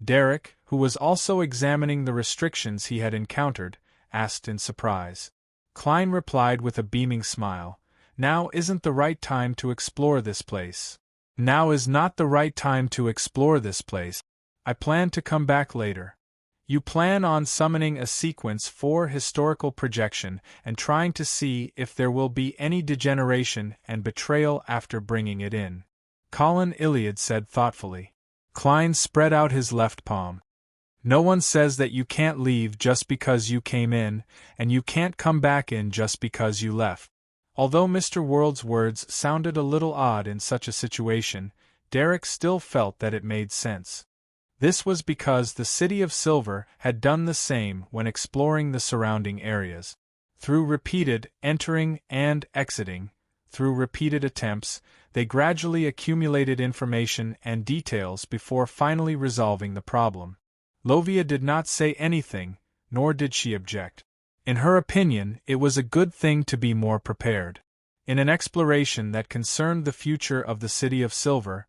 Derek, who was also examining the restrictions he had encountered, asked in surprise. Klein replied with a beaming smile, "Now isn't the right time to explore this place. Now is not the right time to explore this place. I plan to come back later." "You plan on summoning a sequence for historical projection and trying to see if there will be any degeneration and betrayal after bringing it in," Colin Iliad said thoughtfully. Klein spread out his left palm. "No one says that you can't leave just because you came in, and you can't come back in just because you left." Although Mr. World's words sounded a little odd in such a situation, Derek still felt that it made sense. This was because the City of Silver had done the same when exploring the surrounding areas. Through repeated entering and exiting, through repeated attempts, they gradually accumulated information and details before finally resolving the problem. Lovia did not say anything, nor did she object. In her opinion, it was a good thing to be more prepared. In an exploration that concerned the future of the City of Silver,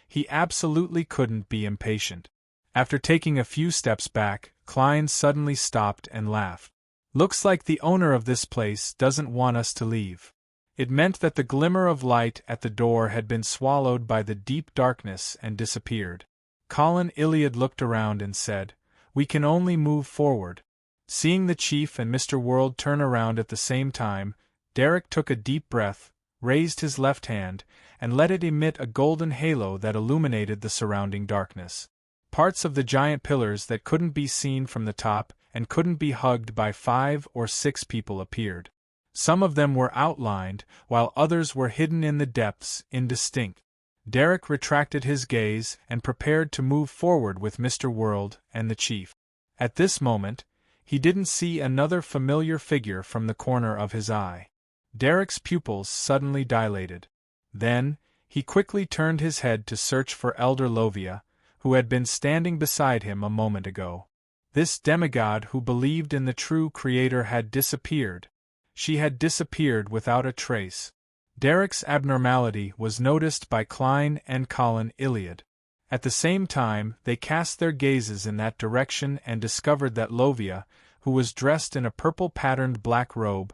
he absolutely couldn't be impatient. After taking a few steps back, Klein suddenly stopped and laughed. "Looks like the owner of this place doesn't want us to leave." It meant that the glimmer of light at the door had been swallowed by the deep darkness and disappeared. Colin Iliad looked around and said, "We can only move forward." Seeing the chief and Mr. World turn around at the same time, Derek took a deep breath, raised his left hand, and let it emit a golden halo that illuminated the surrounding darkness. Parts of the giant pillars that couldn't be seen from the top and couldn't be hugged by 5 or 6 people appeared. Some of them were outlined, while others were hidden in the depths, indistinct. Derek retracted his gaze and prepared to move forward with Mr. World and the chief. At this moment, he didn't see another familiar figure from the corner of his eye. Derek's pupils suddenly dilated. Then, he quickly turned his head to search for Elder Lovia, who had been standing beside him a moment ago. This demigod who believed in the true Creator had disappeared. She had disappeared without a trace. Derek's abnormality was noticed by Klein and Colin Iliad. At the same time, they cast their gazes in that direction and discovered that Lovia, who was dressed in a purple-patterned black robe,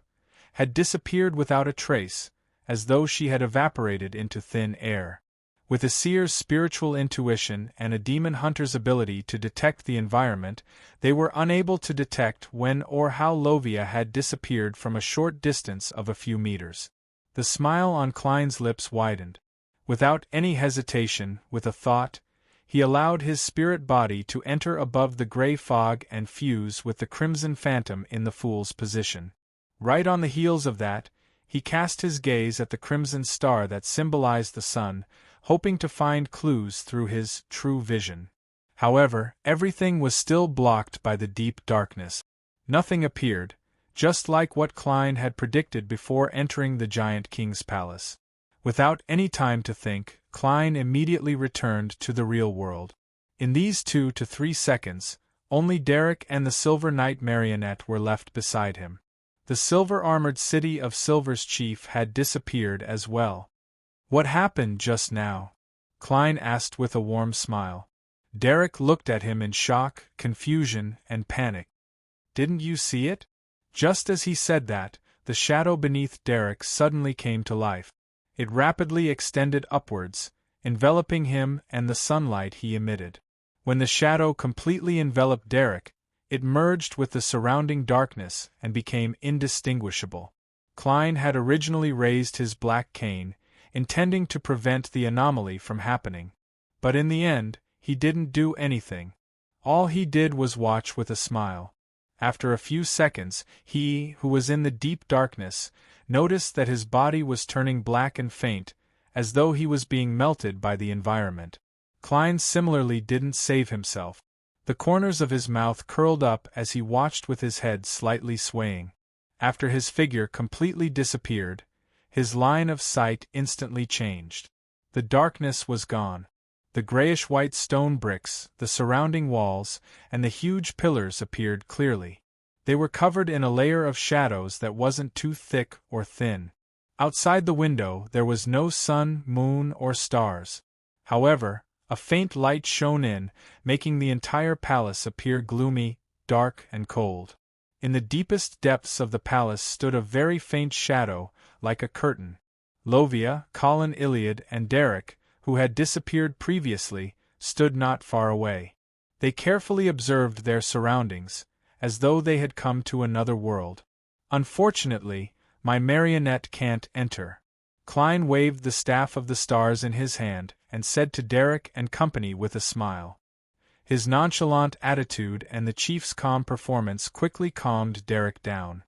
had disappeared without a trace, as though she had evaporated into thin air. With a seer's spiritual intuition and a demon hunter's ability to detect the environment, they were unable to detect when or how Lovia had disappeared from a short distance of a few meters. The smile on Klein's lips widened. Without any hesitation, with a thought, he allowed his spirit body to enter above the gray fog and fuse with the crimson phantom in the fool's position. Right on the heels of that, he cast his gaze at the crimson star that symbolized the sun, hoping to find clues through his true vision. However, everything was still blocked by the deep darkness. Nothing appeared, just like what Klein had predicted before entering the giant king's palace. Without any time to think, Klein immediately returned to the real world. In these 2 to 3 seconds, only Derek and the Silver Knight marionette were left beside him. The silver-armored city of Silver's chief had disappeared as well. "What happened just now?" Klein asked with a warm smile. Derek looked at him in shock, confusion, and panic. "Didn't you see it?" Just as he said that, the shadow beneath Derek suddenly came to life. It rapidly extended upwards, enveloping him and the sunlight he emitted. When the shadow completely enveloped Derek, it merged with the surrounding darkness and became indistinguishable. Klein had originally raised his black cane, intending to prevent the anomaly from happening. But in the end, he didn't do anything. All he did was watch with a smile. After a few seconds, he, who was in the deep darkness, noticed that his body was turning black and faint, as though he was being melted by the environment. Klein similarly didn't save himself. The corners of his mouth curled up as he watched with his head slightly swaying. After his figure completely disappeared, his line of sight instantly changed. The darkness was gone. The grayish-white stone bricks, the surrounding walls, and the huge pillars appeared clearly. They were covered in a layer of shadows that wasn't too thick or thin. Outside the window there was no sun, moon, or stars. However, a faint light shone in, making the entire palace appear gloomy, dark, and cold. In the deepest depths of the palace stood a very faint shadow, like a curtain. Lovia, Colin Iliad, and Derek, who had disappeared previously, stood not far away. They carefully observed their surroundings, as though they had come to another world. "Unfortunately, my marionette can't enter." Klein waved the staff of the stars in his hand, and said to Derek and company with a smile. His nonchalant attitude and the chief's calm performance quickly calmed Derek down.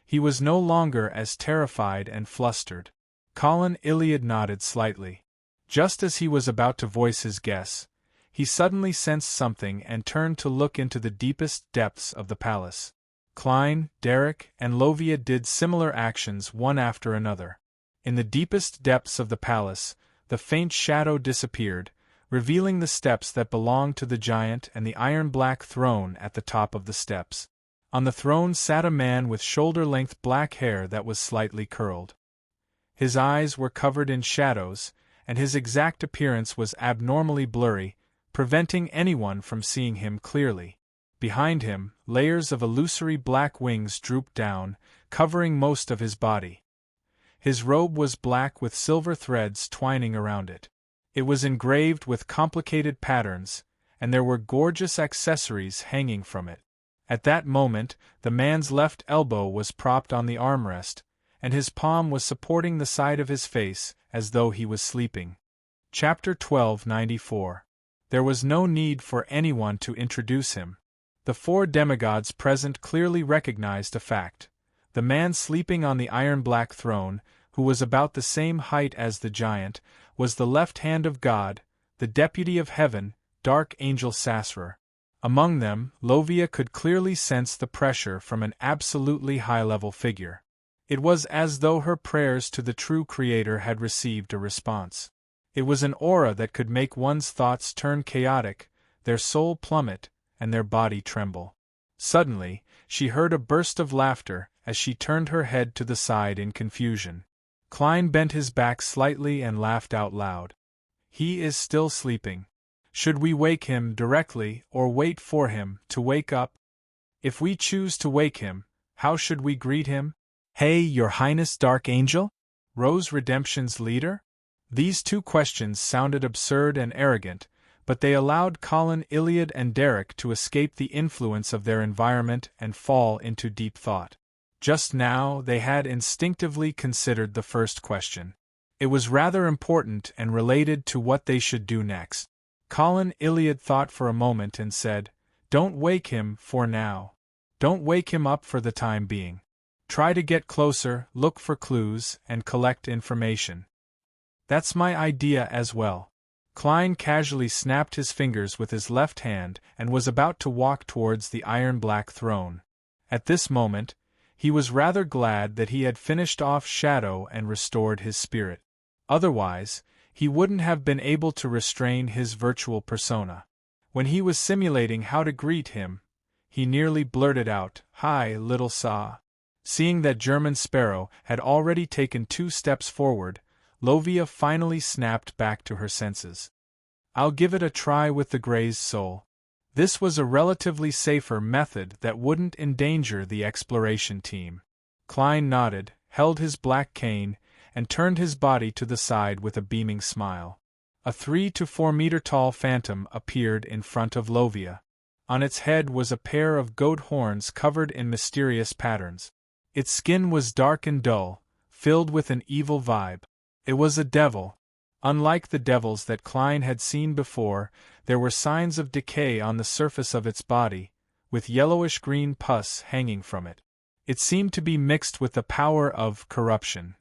He was no longer as terrified and flustered. Colin Iliad nodded slightly. Just as he was about to voice his guess, he suddenly sensed something and turned to look into the deepest depths of the palace. Klein, Derek, and Lovia did similar actions one after another. In the deepest depths of the palace, the faint shadow disappeared, revealing the steps that belonged to the giant and the iron-black throne at the top of the steps. On the throne sat a man with shoulder-length black hair that was slightly curled. His eyes were covered in shadows, and his exact appearance was abnormally blurry, preventing anyone from seeing him clearly. Behind him, layers of illusory black wings drooped down, covering most of his body. His robe was black with silver threads twining around it. It was engraved with complicated patterns, and there were gorgeous accessories hanging from it. At that moment, the man's left elbow was propped on the armrest, and his palm was supporting the side of his face as though he was sleeping. Chapter 1294. There was no need for anyone to introduce him. The 4 demigods present clearly recognized a fact. The man sleeping on the iron-black throne, who was about the same height as the giant, was the left hand of God, the deputy of heaven, Dark Angel Sasrar. Among them, Lovia could clearly sense the pressure from an absolutely high-level figure. It was as though her prayers to the true Creator had received a response. It was an aura that could make one's thoughts turn chaotic, their soul plummet, and their body tremble. Suddenly, she heard a burst of laughter as she turned her head to the side in confusion. Klein bent his back slightly and laughed out loud. "He is still sleeping," Should we wake him directly or wait for him to wake up? If we choose to wake him, how should we greet him? Hey, Your Highness Dark Angel? Rose Redemption's leader? These two questions sounded absurd and arrogant, but they allowed Colin, Iliad, and Derek to escape the influence of their environment and fall into deep thought. Just now, they had instinctively considered the first question. It was rather important and related to what they should do next. Colin, Iliad thought for a moment and said, "Don't wake him for now. Don't wake him up for the time being. Try to get closer, look for clues, and collect information." "That's my idea as well." Klein casually snapped his fingers with his left hand and was about to walk towards the iron-black throne. At this moment, he was rather glad that he had finished off Shadow and restored his spirit. Otherwise, he wouldn't have been able to restrain his virtual persona. When he was simulating how to greet him, he nearly blurted out, "Hi, little Saw." Seeing that German Sparrow had already taken 2 steps forward, Lovia finally snapped back to her senses. "I'll give it a try with the Gray's soul." This was a relatively safer method that wouldn't endanger the exploration team. Klein nodded, held his black cane, and turned his body to the side with a beaming smile. A 3 to 4 meter tall phantom appeared in front of Lovia. On its head was a pair of goat horns covered in mysterious patterns. Its skin was dark and dull, filled with an evil vibe. It was a devil. Unlike the devils that Klein had seen before, there were signs of decay on the surface of its body, with yellowish-green pus hanging from it. It seemed to be mixed with the power of corruption.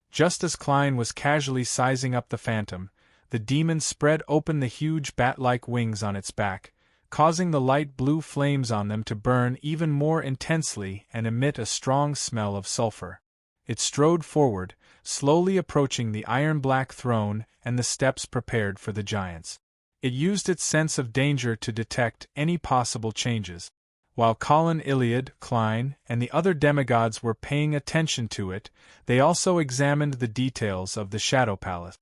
Just as Klein was casually sizing up the phantom, the demon spread open the huge bat-like wings on its back, causing the light blue flames on them to burn even more intensely and emit a strong smell of sulfur. It strode forward, slowly approaching the iron-black throne and the steps prepared for the giants. It used its sense of danger to detect any possible changes. While Colin, Iliad, Klein, and the other demigods were paying attention to it, they also examined the details of the Shadow Palace.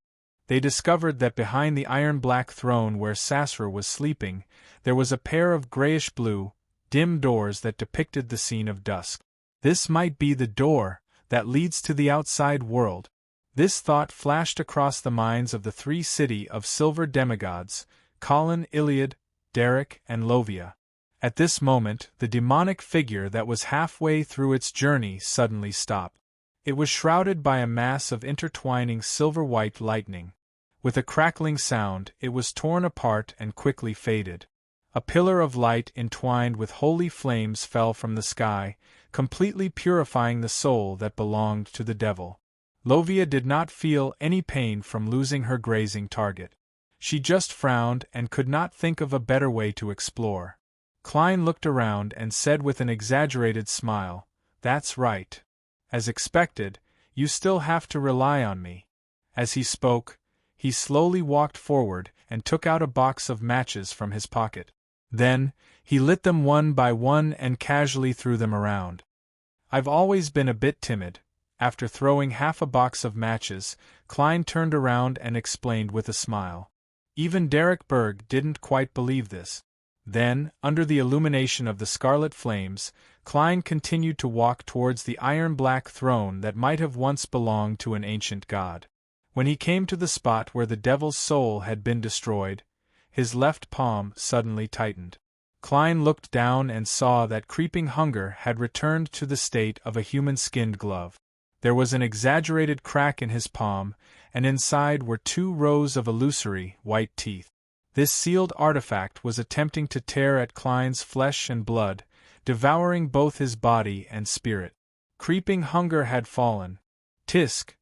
They discovered that behind the iron-black throne where Sasra was sleeping, there was a pair of grayish-blue, dim doors that depicted the scene of dusk. This might be the door that leads to the outside world. This thought flashed across the minds of the 3 city of silver demigods, Colin, Iliad, Derek, and Lovia. At this moment, the demonic figure that was halfway through its journey suddenly stopped. It was shrouded by a mass of intertwining silver-white lightning. With a crackling sound, it was torn apart and quickly faded. A pillar of light entwined with holy flames fell from the sky, completely purifying the soul that belonged to the devil. Lovia did not feel any pain from losing her grazing target. She just frowned and could not think of a better way to explore. Klein looked around and said with an exaggerated smile, "That's right. As expected, you still have to rely on me." As he spoke, he slowly walked forward and took out a box of matches from his pocket. Then, he lit them one by one and casually threw them around. "I've always been a bit timid." After throwing half a box of matches, Klein turned around and explained with a smile. Even Derek Berg didn't quite believe this. Then, under the illumination of the scarlet flames, Klein continued to walk towards the iron-black throne that might have once belonged to an ancient god. When he came to the spot where the devil's soul had been destroyed, his left palm suddenly tightened. Klein looked down and saw that creeping hunger had returned to the state of a human-skinned glove. There was an exaggerated crack in his palm, and inside were 2 rows of illusory, white teeth. This sealed artifact was attempting to tear at Klein's flesh and blood, devouring both his body and spirit. Creeping hunger had fallen. Tisk!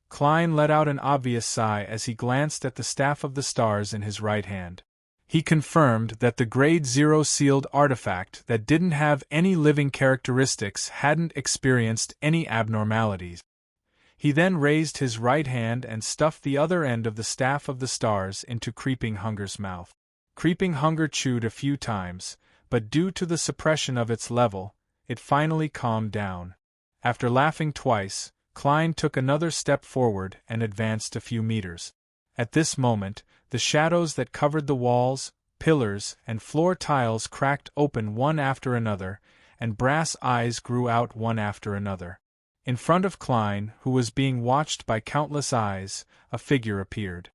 Klein let out an obvious sigh as he glanced at the staff of the stars in his right hand. He confirmed that the Grade 0 sealed artifact that didn't have any living characteristics hadn't experienced any abnormalities. He then raised his right hand and stuffed the other end of the staff of the stars into Creeping Hunger's mouth. Creeping Hunger chewed a few times, but due to the suppression of its level, it finally calmed down. After laughing twice, Klein took another step forward and advanced a few meters. At this moment, the shadows that covered the walls, pillars, and floor tiles cracked open one after another, and brass eyes grew out one after another. In front of Klein, who was being watched by countless eyes, a figure appeared.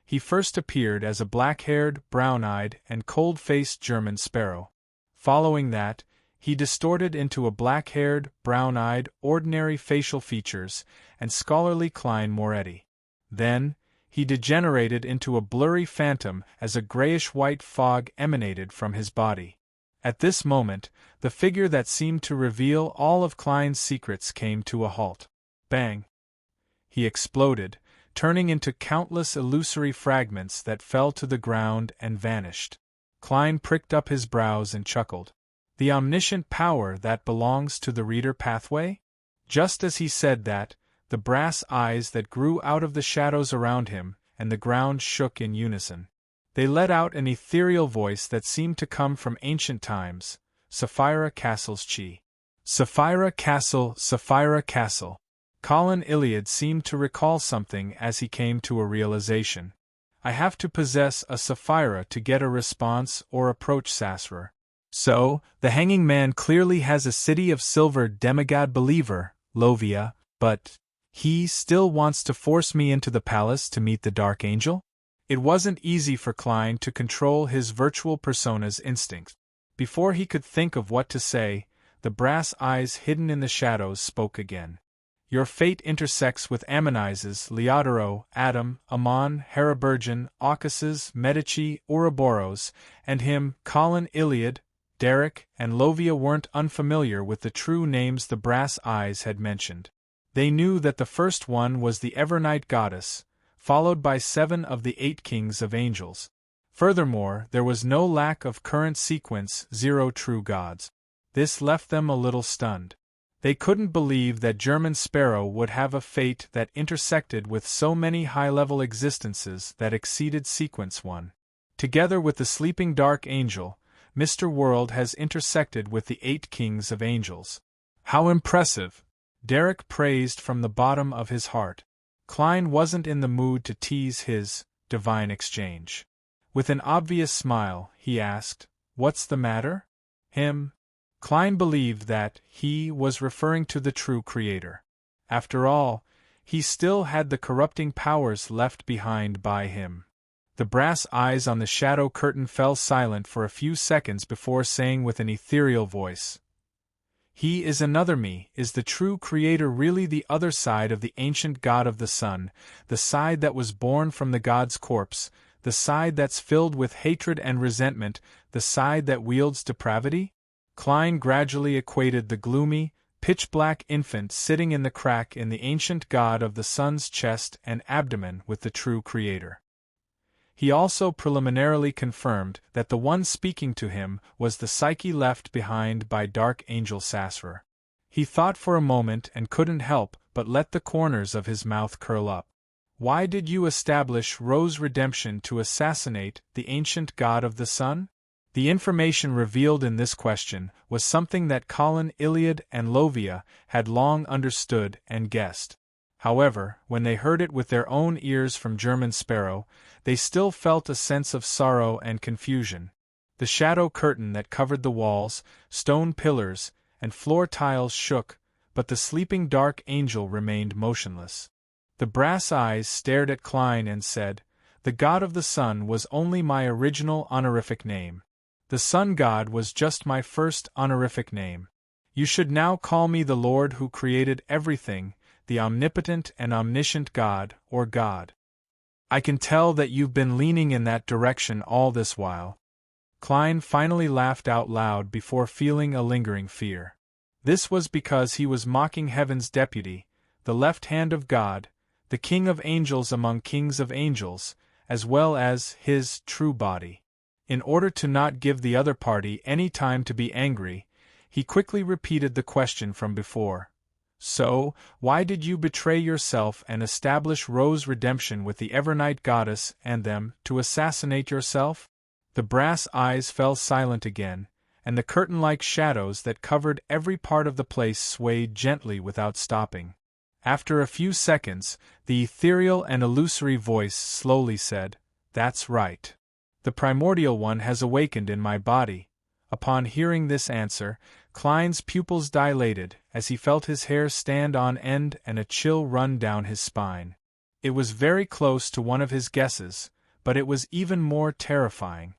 He first appeared as a black-haired, brown-eyed, and cold-faced German sparrow. Following that, he distorted into a black-haired, brown-eyed, ordinary facial features, and scholarly Klein Moretti. Then, he degenerated into a blurry phantom as a grayish-white fog emanated from his body. At this moment, the figure that seemed to reveal all of Klein's secrets came to a halt. Bang! He exploded, turning into countless illusory fragments that fell to the ground and vanished. Klein pricked up his brows and chuckled. The omniscient power that belongs to the reader pathway? Just as he said that, the brass eyes that grew out of the shadows around him, and the ground shook in unison. They let out an ethereal voice that seemed to come from ancient times, Sapphira Castle's chi. Sapphira Castle, Sapphira Castle. Colin Iliad seemed to recall something as he came to a realization. I have to possess a Sapphira to get a response or approach Sasra. So, the hanging man clearly has a city of silver demigod believer, Lovia, but he still wants to force me into the palace to meet the Dark Angel? It wasn't easy for Klein to control his virtual persona's instincts. Before he could think of what to say, the brass eyes hidden in the shadows spoke again. Your fate intersects with Ammonize's, Leodoro, Adam, Amon, Harabergen, Aucas's, Medici, Ouroboros, and him, Colin Iliad. Derek and Lovia weren't unfamiliar with the true names the brass eyes had mentioned. They knew that the first one was the Evernight Goddess, followed by 7 of the 8 kings of angels. Furthermore, there was no lack of current sequence 0 true gods. This left them a little stunned. They couldn't believe that German Sparrow would have a fate that intersected with so many high-level existences that exceeded sequence 1. Together with the sleeping Dark Angel, Mr. World has intersected with the 8 kings of angels. How impressive! Derek praised from the bottom of his heart. Klein wasn't in the mood to tease his divine exchange. With an obvious smile, he asked, "What's the matter?" Him? Klein believed that he was referring to the true creator. After all, he still had the corrupting powers left behind by him. The brass eyes on the shadow curtain fell silent for a few seconds before saying with an ethereal voice, "He is another me. Is the true creator really the other side of the ancient god of the sun, the side that was born from the god's corpse, the side that's filled with hatred and resentment, the side that wields depravity?" Klein gradually equated the gloomy, pitch-black infant sitting in the crack in the ancient god of the sun's chest and abdomen with the true creator. He also preliminarily confirmed that the one speaking to him was the psyche left behind by Dark Angel Sasra. He thought for a moment and couldn't help but let the corners of his mouth curl up. Why did you establish Rose Redemption to assassinate the ancient god of the sun? The information revealed in this question was something that Colin Iliad and Lovia had long understood and guessed. However, when they heard it with their own ears from German Sparrow, they still felt a sense of sorrow and confusion. The shadow curtain that covered the walls, stone pillars, and floor tiles shook, but the sleeping Dark Angel remained motionless. The brass eyes stared at Klein and said, "The god of the sun was only my original honorific name. The sun god was just my first honorific name. You should now call me the Lord who created everything, the omnipotent and omniscient God, or God. I can tell that you've been leaning in that direction all this while." Klein finally laughed out loud before feeling a lingering fear. This was because he was mocking heaven's deputy, the left hand of God, the king of angels among kings of angels, as well as his true body. In order to not give the other party any time to be angry, he quickly repeated the question from before. "So, why did you betray yourself and establish Rose Redemption with the Evernight Goddess and them to assassinate yourself?" The brass eyes fell silent again, and the curtain-like shadows that covered every part of the place swayed gently without stopping. After a few seconds, the ethereal and illusory voice slowly said, "That's right. The primordial one has awakened in my body." Upon hearing this answer, Klein's pupils dilated as he felt his hair stand on end and a chill run down his spine. It was very close to one of his guesses, but it was even more terrifying.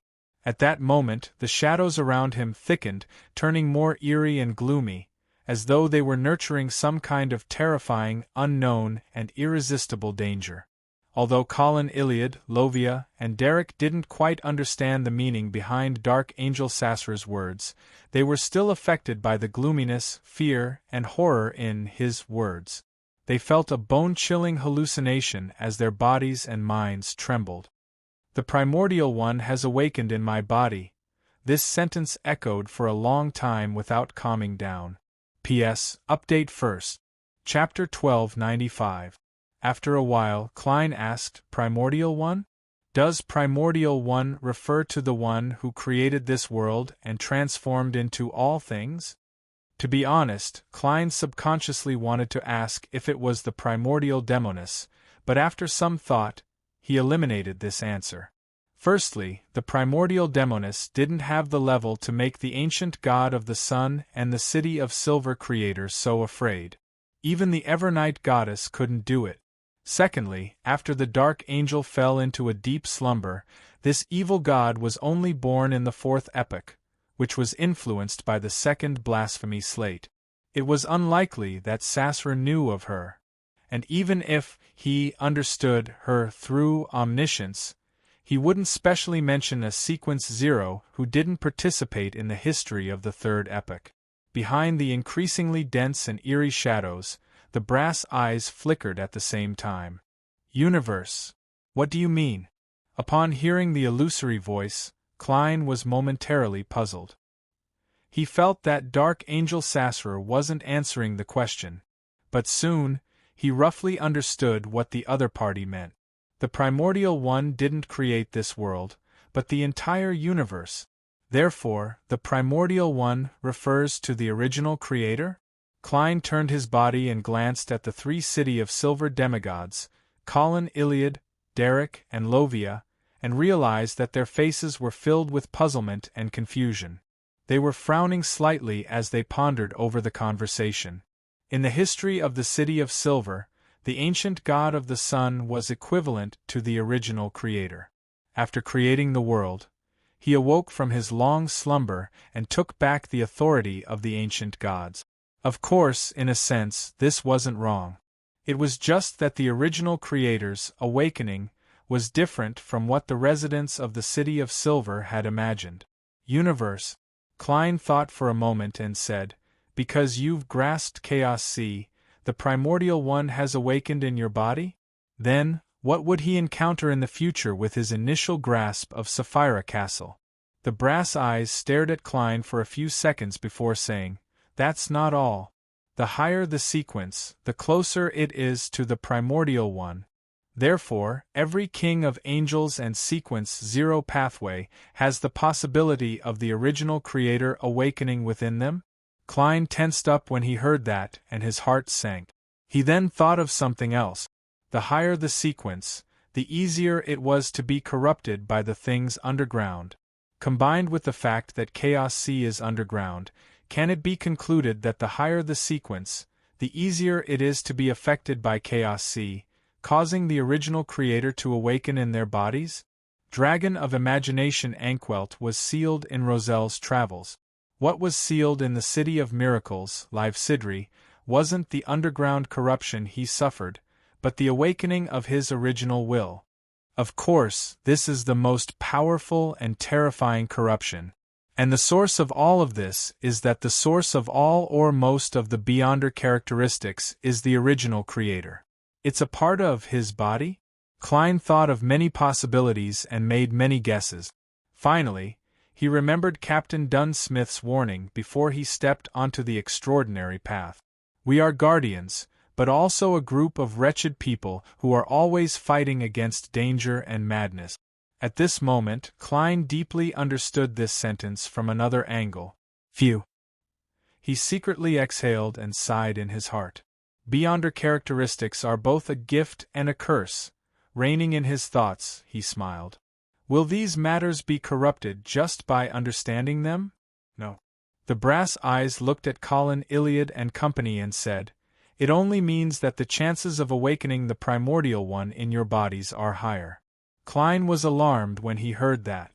At that moment, the shadows around him thickened, turning more eerie and gloomy, as though they were nurturing some kind of terrifying, unknown, and irresistible danger. Although Colin, Iliad, Lovia, and Derek didn't quite understand the meaning behind Dark Angel Sasra's words, they were still affected by the gloominess, fear, and horror in his words. They felt a bone-chilling hallucination as their bodies and minds trembled. "The primordial one has awakened in my body." This sentence echoed for a long time without calming down. P.S. Update first. Chapter 1295. After a while, Klein asked, "Primordial One? Does Primordial One refer to the one who created this world and transformed into all things?" To be honest, Klein subconsciously wanted to ask if it was the primordial Demonis, but after some thought, he eliminated this answer. Firstly, the primordial Demonis didn't have the level to make the ancient god of the sun and the city of silver creator so afraid. Even the Evernight goddess couldn't do it. Secondly, after the dark angel fell into a deep slumber, this evil god was only born in the fourth epoch, which was influenced by the second blasphemy slate. It was unlikely that Sasra knew of her. And even if he understood her through omniscience, he wouldn't specially mention a Sequence Zero who didn't participate in the history of the third epoch. Behind the increasingly dense and eerie shadows, the brass eyes flickered at the same time. "Universe? What do you mean?" Upon hearing the illusory voice, Klein was momentarily puzzled. He felt that Dark Angel Sasra wasn't answering the question, but soon, he roughly understood what the other party meant. The primordial one didn't create this world, but the entire universe. Therefore, the primordial one refers to the original creator? Klein turned his body and glanced at the three City of Silver demigods, Colin, Iliad, Derek, and Lovia, and realized that their faces were filled with puzzlement and confusion. They were frowning slightly as they pondered over the conversation. In the history of the City of Silver, the ancient god of the sun was equivalent to the original creator. After creating the world, he awoke from his long slumber and took back the authority of the ancient gods. Of course, in a sense, this wasn't wrong. It was just that the original creator's awakening was different from what the residents of the City of Silver had imagined. "Universe," Klein thought for a moment and said, "because you've grasped Chaos C, the primordial one has awakened in your body?" Then, what would he encounter in the future with his initial grasp of Sapphira Castle? The brass eyes stared at Klein for a few seconds before saying, "That's not all. The higher the sequence, the closer it is to the primordial one. Therefore, every king of angels and Sequence Zero pathway has the possibility of the original creator awakening within them?" Klein tensed up when he heard that, and his heart sank. He then thought of something else. The higher the sequence, the easier it was to be corrupted by the things underground. Combined with the fact that Chaos C is underground, can it be concluded that the higher the sequence, the easier it is to be affected by Chaos C, causing the original creator to awaken in their bodies? Dragon of Imagination Ankwelt was sealed in Roselle's travels. What was sealed in the City of Miracles, Live Sidri, wasn't the underground corruption he suffered, but the awakening of his original will. Of course, this is the most powerful and terrifying corruption. And the source of all of this is that the source of all or most of the Beyonder characteristics is the original creator. It's a part of his body? Klein thought of many possibilities and made many guesses. Finally, he remembered Captain Dunn-Smith's warning before he stepped onto the extraordinary path. "We are guardians, but also a group of wretched people who are always fighting against danger and madness." At this moment, Klein deeply understood this sentence from another angle. Phew! He secretly exhaled and sighed in his heart. Beyonder characteristics are both a gift and a curse. Reigning in his thoughts, he smiled. Will these matters be corrupted just by understanding them? No. The brass eyes looked at Colin, Iliad and company and said, it only means that the chances of awakening the primordial one in your bodies are higher. Klein was alarmed when he heard that.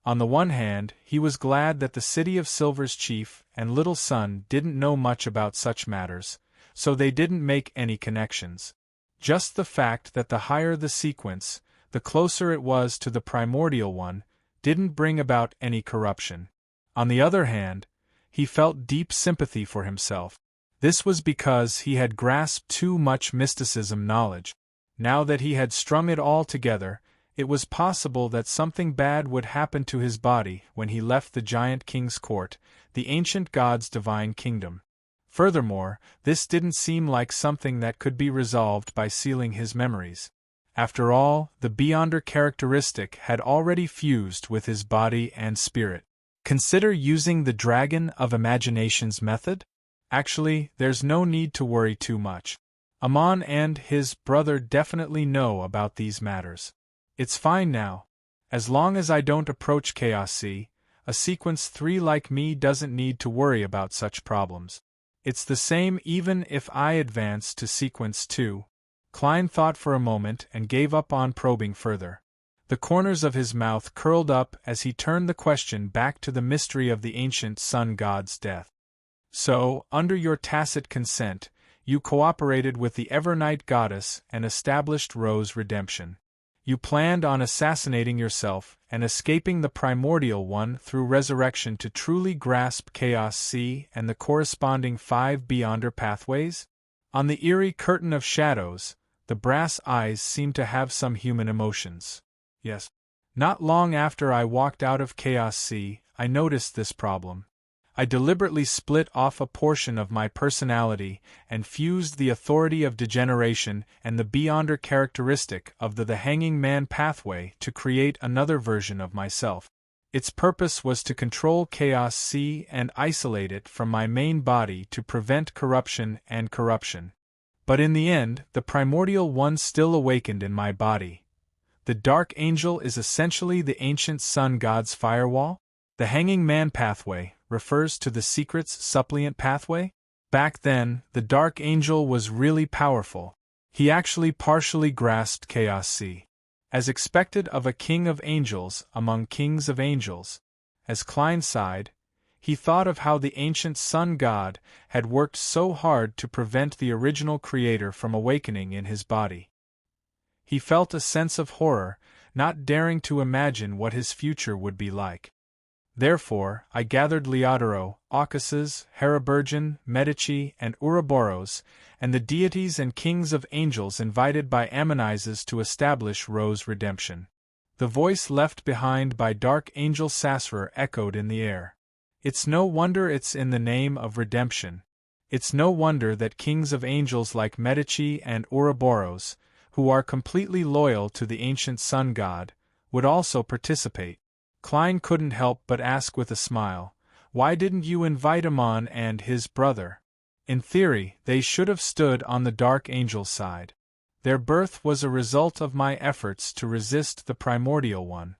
On the one hand, he was glad that the City of Silver's chief and little son didn't know much about such matters, so they didn't make any connections. Just the fact that the higher the sequence, the closer it was to the primordial one, didn't bring about any corruption. On the other hand, he felt deep sympathy for himself. This was because he had grasped too much mysticism knowledge. Now that he had strung it all together, it was possible that something bad would happen to his body when he left the giant king's court, the ancient god's divine kingdom. Furthermore, this didn't seem like something that could be resolved by sealing his memories. After all, the Beyonder characteristic had already fused with his body and spirit. Consider using the Dragon of Imaginations method? Actually, there's no need to worry too much. Amon and his brother definitely know about these matters. It's fine now. As long as I don't approach Chaos C, a Sequence 3 like me doesn't need to worry about such problems. It's the same even if I advance to Sequence 2. Klein thought for a moment and gave up on probing further. The corners of his mouth curled up as he turned the question back to the mystery of the ancient sun god's death. So, under your tacit consent, you cooperated with the Evernight goddess and established Ro's redemption. You planned on assassinating yourself and escaping the primordial one through resurrection to truly grasp Chaos C and the corresponding 5 Beyonder pathways? On the eerie curtain of shadows, the brass eyes seemed to have some human emotions. Yes. Not long after I walked out of Chaos C, I noticed this problem. I deliberately split off a portion of my personality and fused the authority of degeneration and the Beyonder characteristic of the Hanging Man pathway to create another version of myself. Its purpose was to control Chaos C and isolate it from my main body to prevent corruption and corruption. But in the end, the primordial one still awakened in my body. The Dark Angel is essentially the ancient sun god's firewall. The Hanging Man pathway refers to the secret's suppliant pathway. Back then, the Dark Angel was really powerful. He actually partially grasped Chaos C. As expected of a king of angels among kings of angels. As Klein sighed, he thought of how the ancient sun god had worked so hard to prevent the original creator from awakening in his body. He felt a sense of horror, not daring to imagine what his future would be like. Therefore, I gathered Leodoro, Aucases, Heraburgen, Medici, and Ouroboros, and the deities and kings of angels invited by Ammonises to establish Ro's redemption. The voice left behind by Dark Angel Sasrer echoed in the air. It's no wonder it's in the name of redemption. It's no wonder that kings of angels like Medici and Ouroboros, who are completely loyal to the ancient sun god, would also participate. Klein couldn't help but ask with a smile, why didn't you invite Amon and his brother? In theory, they should have stood on the Dark Angel's side. Their birth was a result of my efforts to resist the primordial one.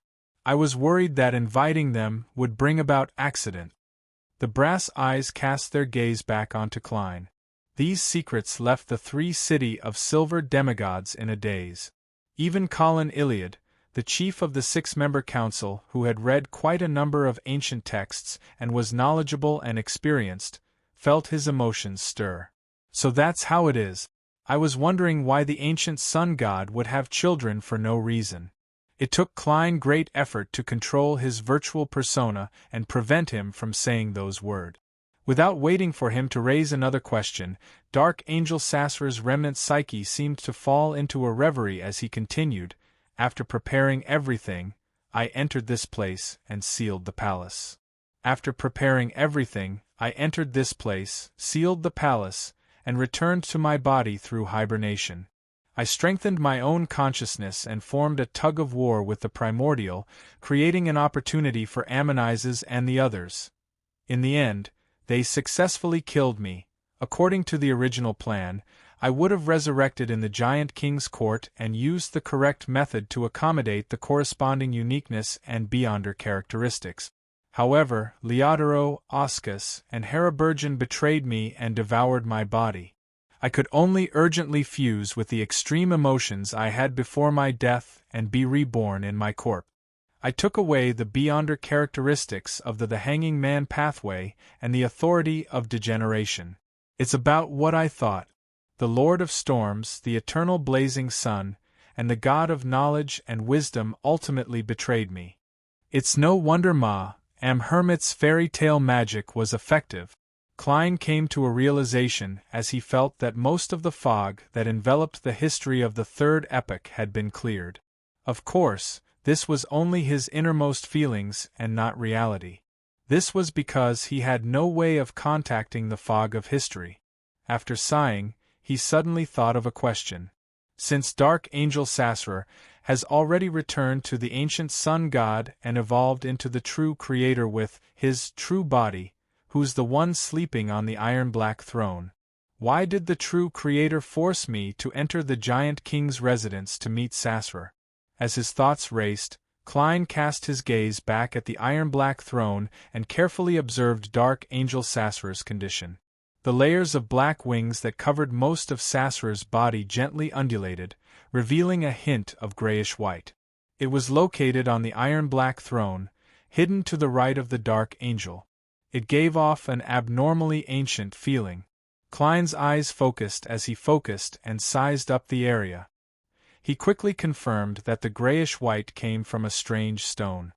I was worried that inviting them would bring about accident. The brass eyes cast their gaze back onto Klein. These secrets left the 3 city of silver demigods in a daze. Even Colin Iliad, the chief of the 6-member council who had read quite a number of ancient texts and was knowledgeable and experienced, felt his emotions stir. So that's how it is. I was wondering why the ancient sun god would have children for no reason. It took Klein great effort to control his virtual persona and prevent him from saying those words. Without waiting for him to raise another question, Dark Angel Sasrer's remnant psyche seemed to fall into a reverie as he continued, after preparing everything, I entered this place and sealed the palace. After preparing everything, I entered this place, sealed the palace, and returned to my body through hibernation. I strengthened my own consciousness and formed a tug-of-war with the primordial, creating an opportunity for Ammonises and the others. In the end, they successfully killed me. According to the original plan, I would have resurrected in the giant king's court and used the correct method to accommodate the corresponding uniqueness and beyonder characteristics. However, Leodoro, Oscus, and Haraburgen betrayed me and devoured my body. I could only urgently fuse with the extreme emotions I had before my death and be reborn in my corpse. I took away the beyonder characteristics of the hanging man pathway and the authority of degeneration. It's about what I thought. The Lord of Storms, the eternal blazing sun, and the God of knowledge and wisdom ultimately betrayed me. It's no wonder Hermit's fairy tale magic was effective. Klein came to a realization as he felt that most of the fog that enveloped the history of the Third Epoch had been cleared. Of course, this was only his innermost feelings and not reality. This was because he had no way of contacting the fog of history. After sighing, he suddenly thought of a question. Since Dark Angel Sasra has already returned to the ancient sun god and evolved into the true creator with his true body, who's the one sleeping on the iron-black throne, why did the true creator force me to enter the giant king's residence to meet Sasra? As his thoughts raced, Klein cast his gaze back at the iron-black throne and carefully observed Dark Angel Sasra's condition. The layers of black wings that covered most of Sasra's body gently undulated, revealing a hint of grayish-white. It was located on the iron-black throne, hidden to the right of the Dark Angel. It gave off an abnormally ancient feeling. Klein's eyes focused as he focused and sized up the area. He quickly confirmed that the grayish-white came from a strange stone.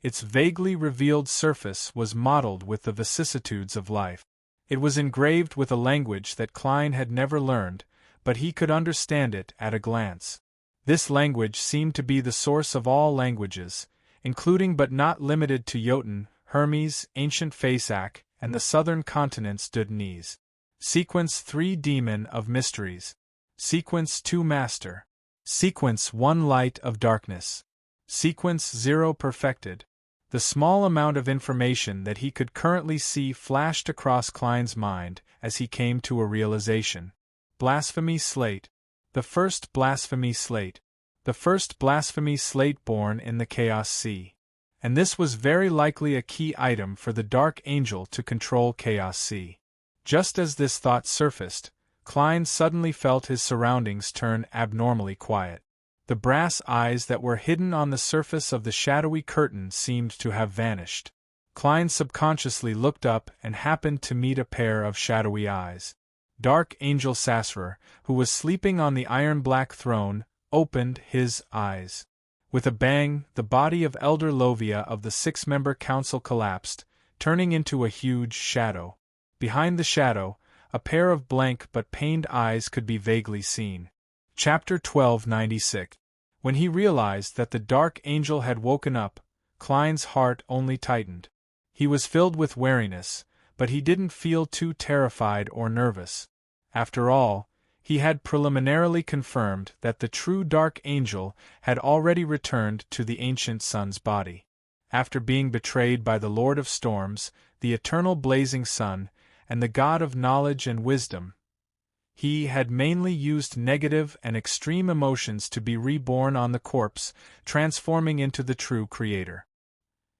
Its vaguely revealed surface was mottled with the vicissitudes of life. It was engraved with a language that Klein had never learned, but he could understand it at a glance. This language seemed to be the source of all languages, including but not limited to Jotun, Hermes, Ancient Faesac, and the southern continent's Dudnese. Sequence 3 Demon of Mysteries. Sequence 2 Master. Sequence 1 Light of Darkness. Sequence 0 Perfected. The small amount of information that he could currently see flashed across Klein's mind as he came to a realization. Blasphemy Slate. The first Blasphemy Slate. The first Blasphemy Slate born in the Chaos Sea. And this was very likely a key item for the Dark Angel to control Chaos Sea. Just as this thought surfaced, Klein suddenly felt his surroundings turn abnormally quiet. The brass eyes that were hidden on the surface of the shadowy curtain seemed to have vanished. Klein subconsciously looked up and happened to meet a pair of shadowy eyes. Dark Angel Sasra, who was sleeping on the iron-black throne, opened his eyes. With a bang, the body of Elder Lovia of the six-member council collapsed, turning into a huge shadow. Behind the shadow, a pair of blank but pained eyes could be vaguely seen. Chapter 1296. When he realized that the Dark Angel had woken up, Klein's heart only tightened. He was filled with wariness, but he didn't feel too terrified or nervous. After all, he had preliminarily confirmed that the true Dark Angel had already returned to the ancient sun's body. After being betrayed by the Lord of Storms, the eternal blazing sun, and the God of knowledge and wisdom, he had mainly used negative and extreme emotions to be reborn on the corpse, transforming into the true creator.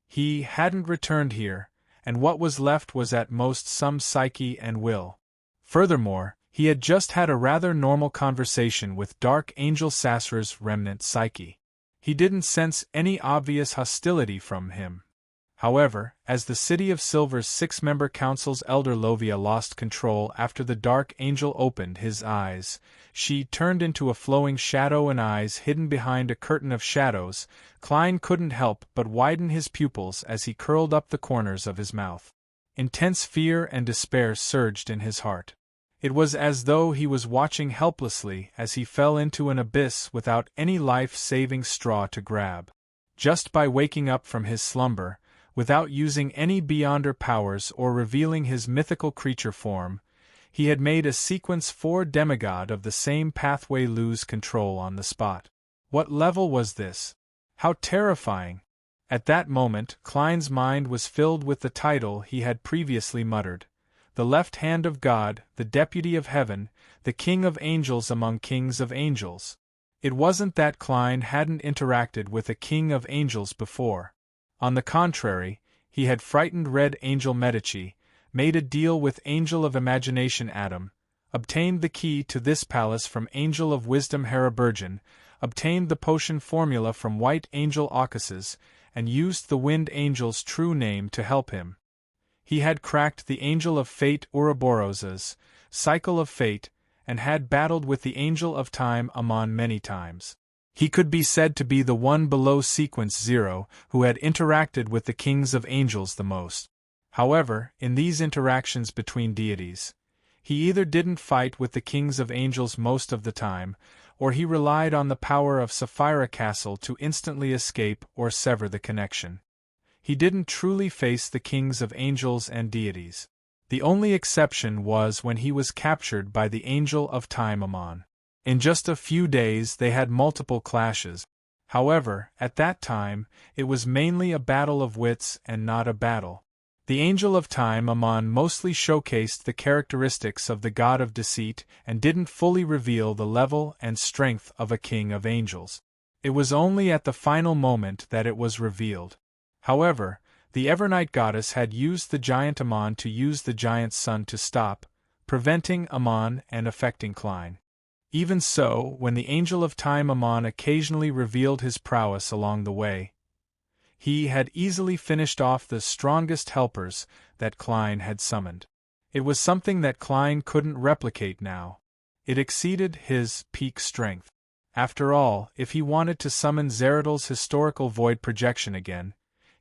He hadn't returned here, and what was left was at most some psyche and will. Furthermore, he had just had a rather normal conversation with Dark Angel Sasra's remnant psyche. He didn't sense any obvious hostility from him. However, as the City of Silver's six-member council's Elder Lovia lost control after the Dark Angel opened his eyes, she turned into a flowing shadow and eyes hidden behind a curtain of shadows. Klein couldn't help but widen his pupils as he curled up the corners of his mouth. Intense fear and despair surged in his heart. It was as though he was watching helplessly as he fell into an abyss without any life-saving straw to grab. Just by waking up from his slumber, without using any beyonder powers or revealing his mythical creature form, he had made a Sequence 4 demigod of the same pathway lose control on the spot. What level was this? How terrifying! At that moment, Klein's mind was filled with the title he had previously muttered. The left hand of God, the deputy of heaven, the king of angels among kings of angels. It wasn't that Klein hadn't interacted with a king of angels before. On the contrary, he had frightened Red Angel Medici, made a deal with Angel of Imagination Adam, obtained the key to this palace from Angel of Wisdom Harabergen, obtained the potion formula from White Angel Aucasus, and used the Wind Angel's true name to help him. He had cracked the Angel of Fate Ouroboros's cycle of fate, and had battled with the Angel of Time Amon many times. He could be said to be the one below Sequence 0 who had interacted with the kings of angels the most. However, in these interactions between deities, he either didn't fight with the kings of angels most of the time, or he relied on the power of Sapphira Castle to instantly escape or sever the connection. He didn't truly face the kings of angels and deities. The only exception was when he was captured by the Angel of Time Amon. In just a few days they had multiple clashes. However, at that time, it was mainly a battle of wits and not a battle. The Angel of Time Amon mostly showcased the characteristics of the god of deceit and didn't fully reveal the level and strength of a king of angels. It was only at the final moment that it was revealed. However, the Evernight goddess had used the giant Amon to use the giant's son to stop, preventing Amon and affecting Klein. Even so, when the Angel of Time Amon occasionally revealed his prowess along the way, he had easily finished off the strongest helpers that Klein had summoned. It was something that Klein couldn't replicate now. It exceeded his peak strength. After all, if he wanted to summon Zeradal's historical void projection again,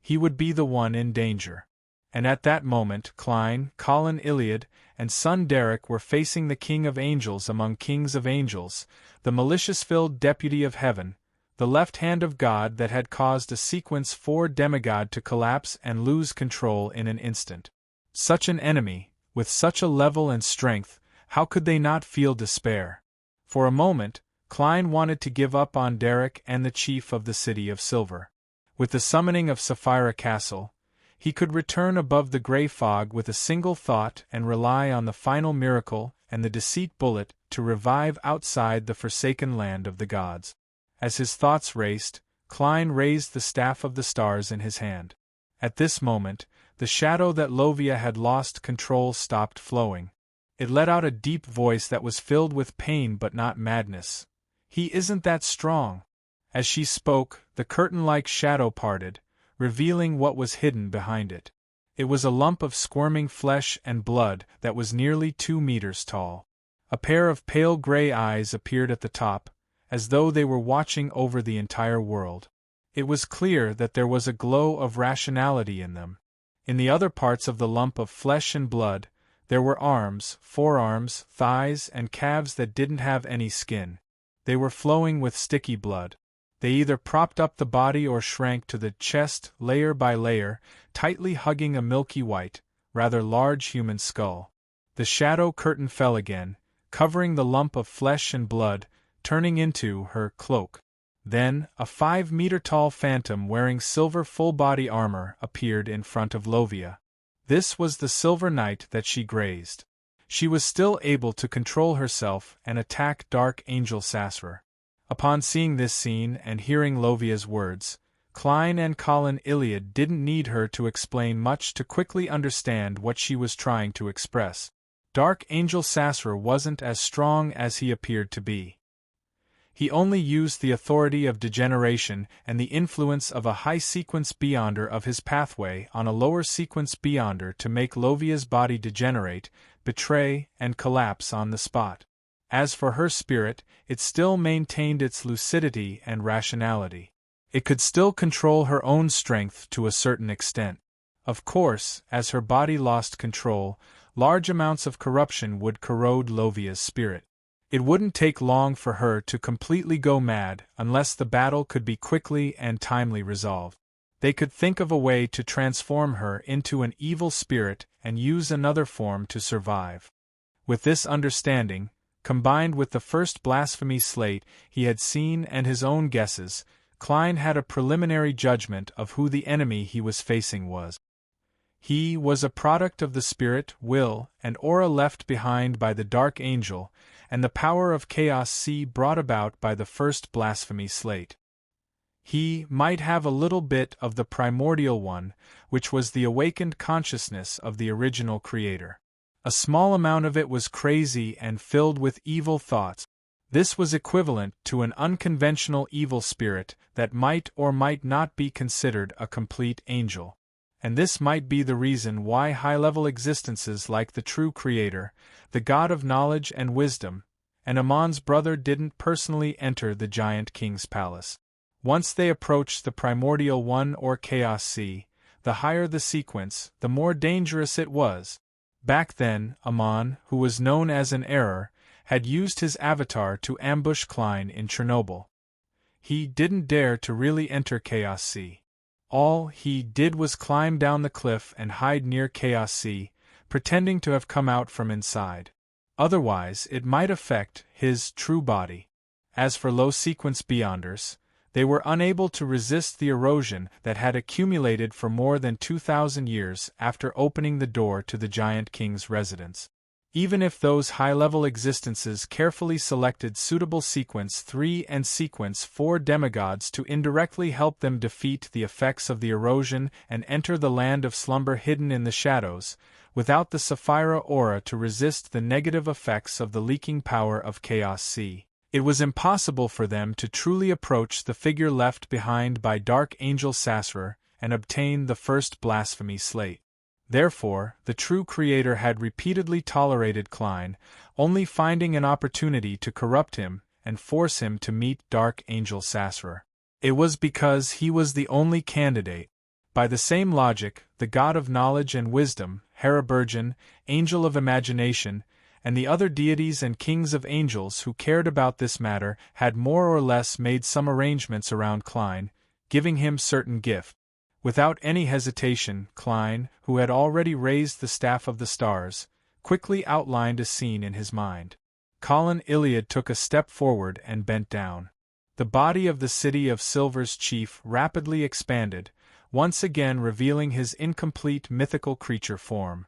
he would be the one in danger. And at that moment Klein, Colin Iliad, and son Derek were facing the King of Angels among kings of angels, the malicious-filled deputy of heaven, the left hand of God that had caused a Sequence 4 demigod to collapse and lose control in an instant. Such an enemy, with such a level and strength, how could they not feel despair? For a moment, Klein wanted to give up on Derek and the chief of the City of Silver. With the summoning of Sapphira Castle, he could return above the gray fog with a single thought and rely on the final miracle and the deceit bullet to revive outside the forsaken land of the gods. As his thoughts raced, Klein raised the staff of the stars in his hand. At this moment, the shadow that Lovia had lost control stopped flowing. It let out a deep voice that was filled with pain but not madness. "He isn't that strong." As she spoke, the curtain-like shadow parted, revealing what was hidden behind it. It was a lump of squirming flesh and blood that was nearly 2 meters tall. A pair of pale gray eyes appeared at the top, as though they were watching over the entire world. It was clear that there was a glow of rationality in them. In the other parts of the lump of flesh and blood, there were arms, forearms, thighs, and calves that didn't have any skin. They were flowing with sticky blood. They either propped up the body or shrank to the chest, layer by layer, tightly hugging a milky white, rather large human skull. The shadow curtain fell again, covering the lump of flesh and blood, turning into her cloak. Then, a 5-meter-tall phantom wearing silver full-body armor appeared in front of Lovia. This was the Silver Knight that she grazed. She was still able to control herself and attack Dark Angel Sasra. Upon seeing this scene and hearing Lovia's words, Klein and Colin Iliad didn't need her to explain much to quickly understand what she was trying to express. Dark Angel Sasra wasn't as strong as he appeared to be. He only used the authority of degeneration and the influence of a high-sequence beyonder of his pathway on a lower-sequence beyonder to make Lovia's body degenerate, betray, and collapse on the spot. As for her spirit, it still maintained its lucidity and rationality. It could still control her own strength to a certain extent. Of course, as her body lost control, large amounts of corruption would corrode Lovia's spirit. It wouldn't take long for her to completely go mad unless the battle could be quickly and timely resolved. They could think of a way to transform her into an evil spirit and use another form to survive. With this understanding, combined with the first blasphemy slate he had seen and his own guesses, Klein had a preliminary judgment of who the enemy he was facing was. He was a product of the spirit, will, and aura left behind by the Dark Angel, and the power of chaos C brought about by the first blasphemy slate. He might have a little bit of the primordial one, which was the awakened consciousness of the original creator. A small amount of it was crazy and filled with evil thoughts. This was equivalent to an unconventional evil spirit that might or might not be considered a complete angel. And this might be the reason why high-level existences like the true creator, the god of knowledge and wisdom, and Amon's brother didn't personally enter the giant king's palace. Once they approached the primordial one or chaos sea, the higher the sequence, the more dangerous it was. Back then, Amon, who was known as an error, had used his avatar to ambush Klein in Chernobyl. He didn't dare to really enter Chaos Sea. All he did was climb down the cliff and hide near Chaos Sea, pretending to have come out from inside. Otherwise, it might affect his true body. As for low-sequence Beyonders, they were unable to resist the erosion that had accumulated for more than 2,000 years after opening the door to the Giant King's residence. Even if those high-level existences carefully selected suitable Sequence 3 and Sequence 4 demigods to indirectly help them defeat the effects of the erosion and enter the land of slumber hidden in the shadows, without the Sapphira aura to resist the negative effects of the leaking power of Chaos Sea, it was impossible for them to truly approach the figure left behind by Dark Angel Sasra and obtain the first blasphemy slate. Therefore, the true creator had repeatedly tolerated Klein, only finding an opportunity to corrupt him and force him to meet Dark Angel Sasra. It was because he was the only candidate. By the same logic, the god of knowledge and wisdom, Haraburgen, angel of imagination, and the other deities and kings of angels who cared about this matter had more or less made some arrangements around Klein, giving him certain gifts. Without any hesitation, Klein, who had already raised the Staff of the Stars, quickly outlined a scene in his mind. Colin Iliad took a step forward and bent down. The body of the City of Silver's chief rapidly expanded, once again revealing his incomplete mythical creature form.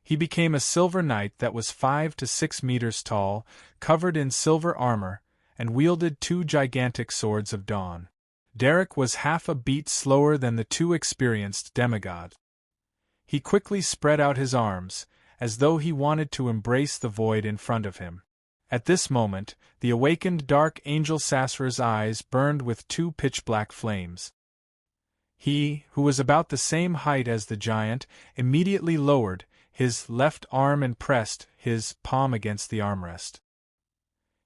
He became a silver knight that was 5 to 6 meters tall, covered in silver armor, and wielded 2 gigantic swords of dawn. Derek was half a beat slower than the 2 experienced demigods. He quickly spread out his arms, as though he wanted to embrace the void in front of him. At this moment, the awakened Dark Angel Sasra's eyes burned with 2 pitch-black flames. He, who was about the same height as the giant, immediately lowered his left arm and pressed his palm against the armrest.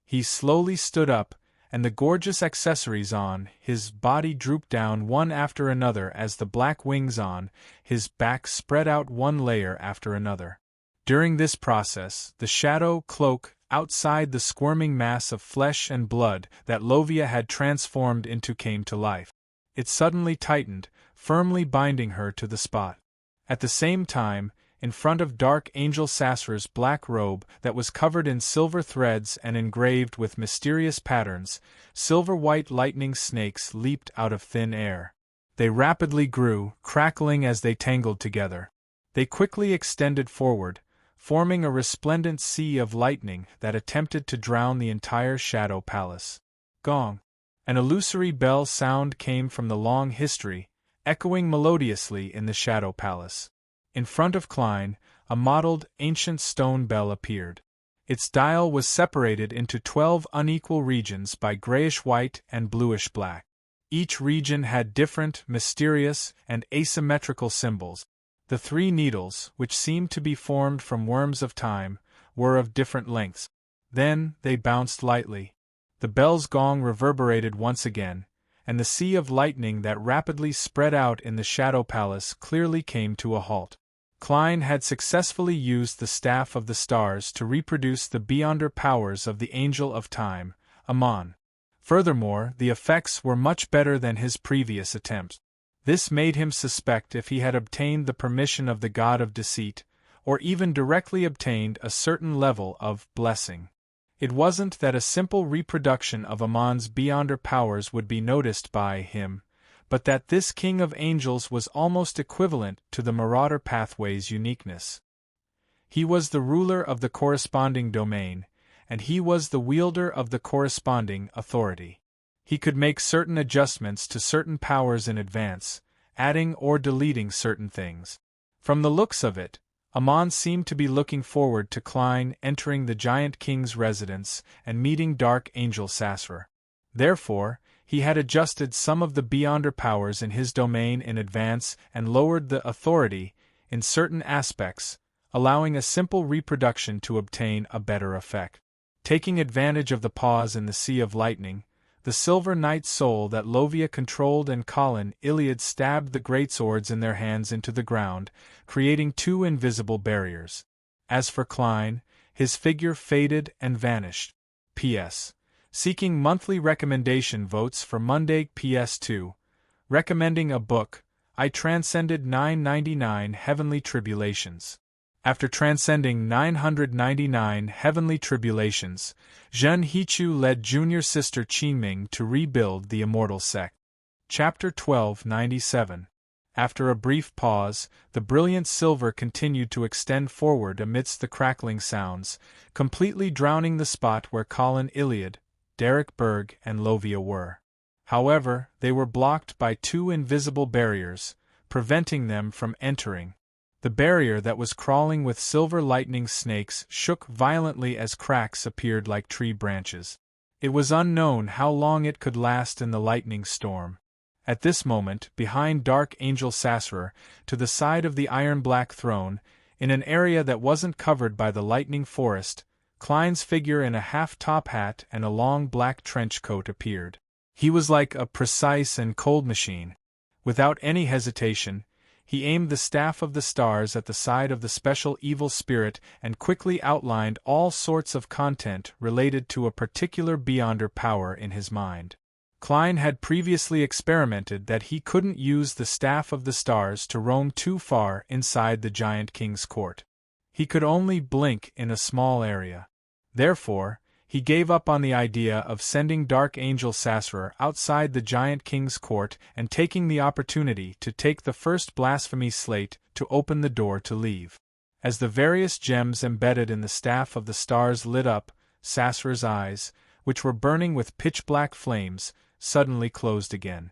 He slowly stood up, and the gorgeous accessories on his body drooped down one after another as the black wings on his back spread out one layer after another. During this process, the shadow cloak outside the squirming mass of flesh and blood that Lovia had transformed into came to life. It suddenly tightened, firmly binding her to the spot. At the same time, in front of Dark Angel Sasra's black robe that was covered in silver threads and engraved with mysterious patterns, silver-white lightning snakes leaped out of thin air. They rapidly grew, crackling as they tangled together. They quickly extended forward, forming a resplendent sea of lightning that attempted to drown the entire Shadow Palace. Gong! An illusory bell sound came from the long history, echoing melodiously in the Shadow Palace. In front of Klein, a mottled, ancient stone bell appeared. Its dial was separated into 12 unequal regions by grayish-white and bluish-black. Each region had different, mysterious, and asymmetrical symbols. The 3 needles, which seemed to be formed from worms of time, were of different lengths. Then they bounced lightly. The bell's gong reverberated once again, and the sea of lightning that rapidly spread out in the Shadow Palace clearly came to a halt. Klein had successfully used the Staff of the Stars to reproduce the Beyonder powers of the Angel of Time, Amon. Furthermore, the effects were much better than his previous attempts. This made him suspect if he had obtained the permission of the God of Deceit, or even directly obtained a certain level of blessing. It wasn't that a simple reproduction of Amon's Beyonder powers would be noticed by him, but that this King of Angels was almost equivalent to the Marauder Pathway's uniqueness. He was the ruler of the corresponding domain, and he was the wielder of the corresponding authority. He could make certain adjustments to certain powers in advance, adding or deleting certain things. From the looks of it, Amon seemed to be looking forward to Klein entering the Giant King's residence and meeting Dark Angel Sasser. Therefore, he had adjusted some of the Beyonder powers in his domain in advance and lowered the authority in certain aspects, allowing a simple reproduction to obtain a better effect. Taking advantage of the pause in the Sea of Lightning, the Silver Knight soul that Lovia controlled and Colin Iliad stabbed the greatswords in their hands into the ground, creating two invisible barriers. As for Klein, his figure faded and vanished. P.S. Seeking monthly recommendation votes for Monday PS2. Recommending a book, I transcended 999 Heavenly Tribulations. After transcending 999 heavenly tribulations, Zhen Hichu led junior sister Qingming to rebuild the immortal sect. Chapter 1297. After a brief pause, the brilliant silver continued to extend forward amidst the crackling sounds, completely drowning the spot where Colin Iliad, Derek Berg, and Lovia were. However, they were blocked by two invisible barriers, preventing them from entering. The barrier that was crawling with silver lightning snakes shook violently as cracks appeared like tree branches. It was unknown how long it could last in the lightning storm. At this moment, behind Dark Angel Sasser, to the side of the iron-black throne, in an area that wasn't covered by the lightning forest, Klein's figure in a half-top hat and a long black trench coat appeared. He was like a precise and cold machine. Without any hesitation, he aimed the staff of the stars at the side of the special evil spirit and quickly outlined all sorts of content related to a particular Beyonder power in his mind. Klein had previously experimented that he couldn't use the staff of the stars to roam too far inside the Giant King's court. He could only blink in a small area. Therefore, he gave up on the idea of sending Dark Angel Sasser outside the Giant King's court and taking the opportunity to take the first blasphemy slate to open the door to leave. As the various gems embedded in the staff of the stars lit up, Sasser's eyes, which were burning with pitch-black flames, suddenly closed again.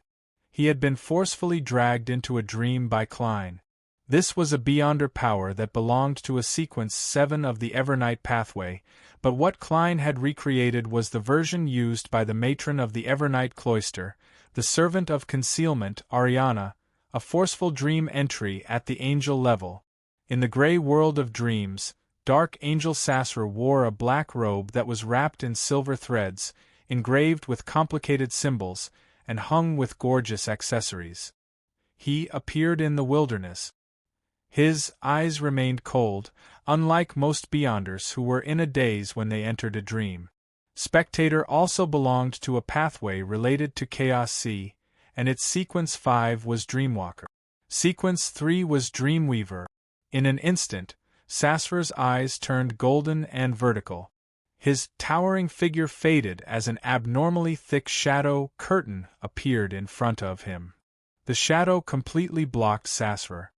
He had been forcefully dragged into a dream by Klein. This was a Beyonder power that belonged to a sequence 7 of the Evernight pathway, but what Klein had recreated was the version used by the matron of the Evernight cloister, the servant of concealment, Ariana, a forceful dream entry at the angel level. In the gray world of dreams, Dark Angel Sasser wore a black robe that was wrapped in silver threads, engraved with complicated symbols, and hung with gorgeous accessories. He appeared in the wilderness. His eyes remained cold, unlike most Beyonders who were in a daze when they entered a dream. Spectator also belonged to a pathway related to Chaos C, and its Sequence 5 was Dreamwalker. Sequence 3 was Dreamweaver. In an instant, Sasser's eyes turned golden and vertical. His towering figure faded as an abnormally thick shadow curtain appeared in front of him. The shadow completely blocked Sasser.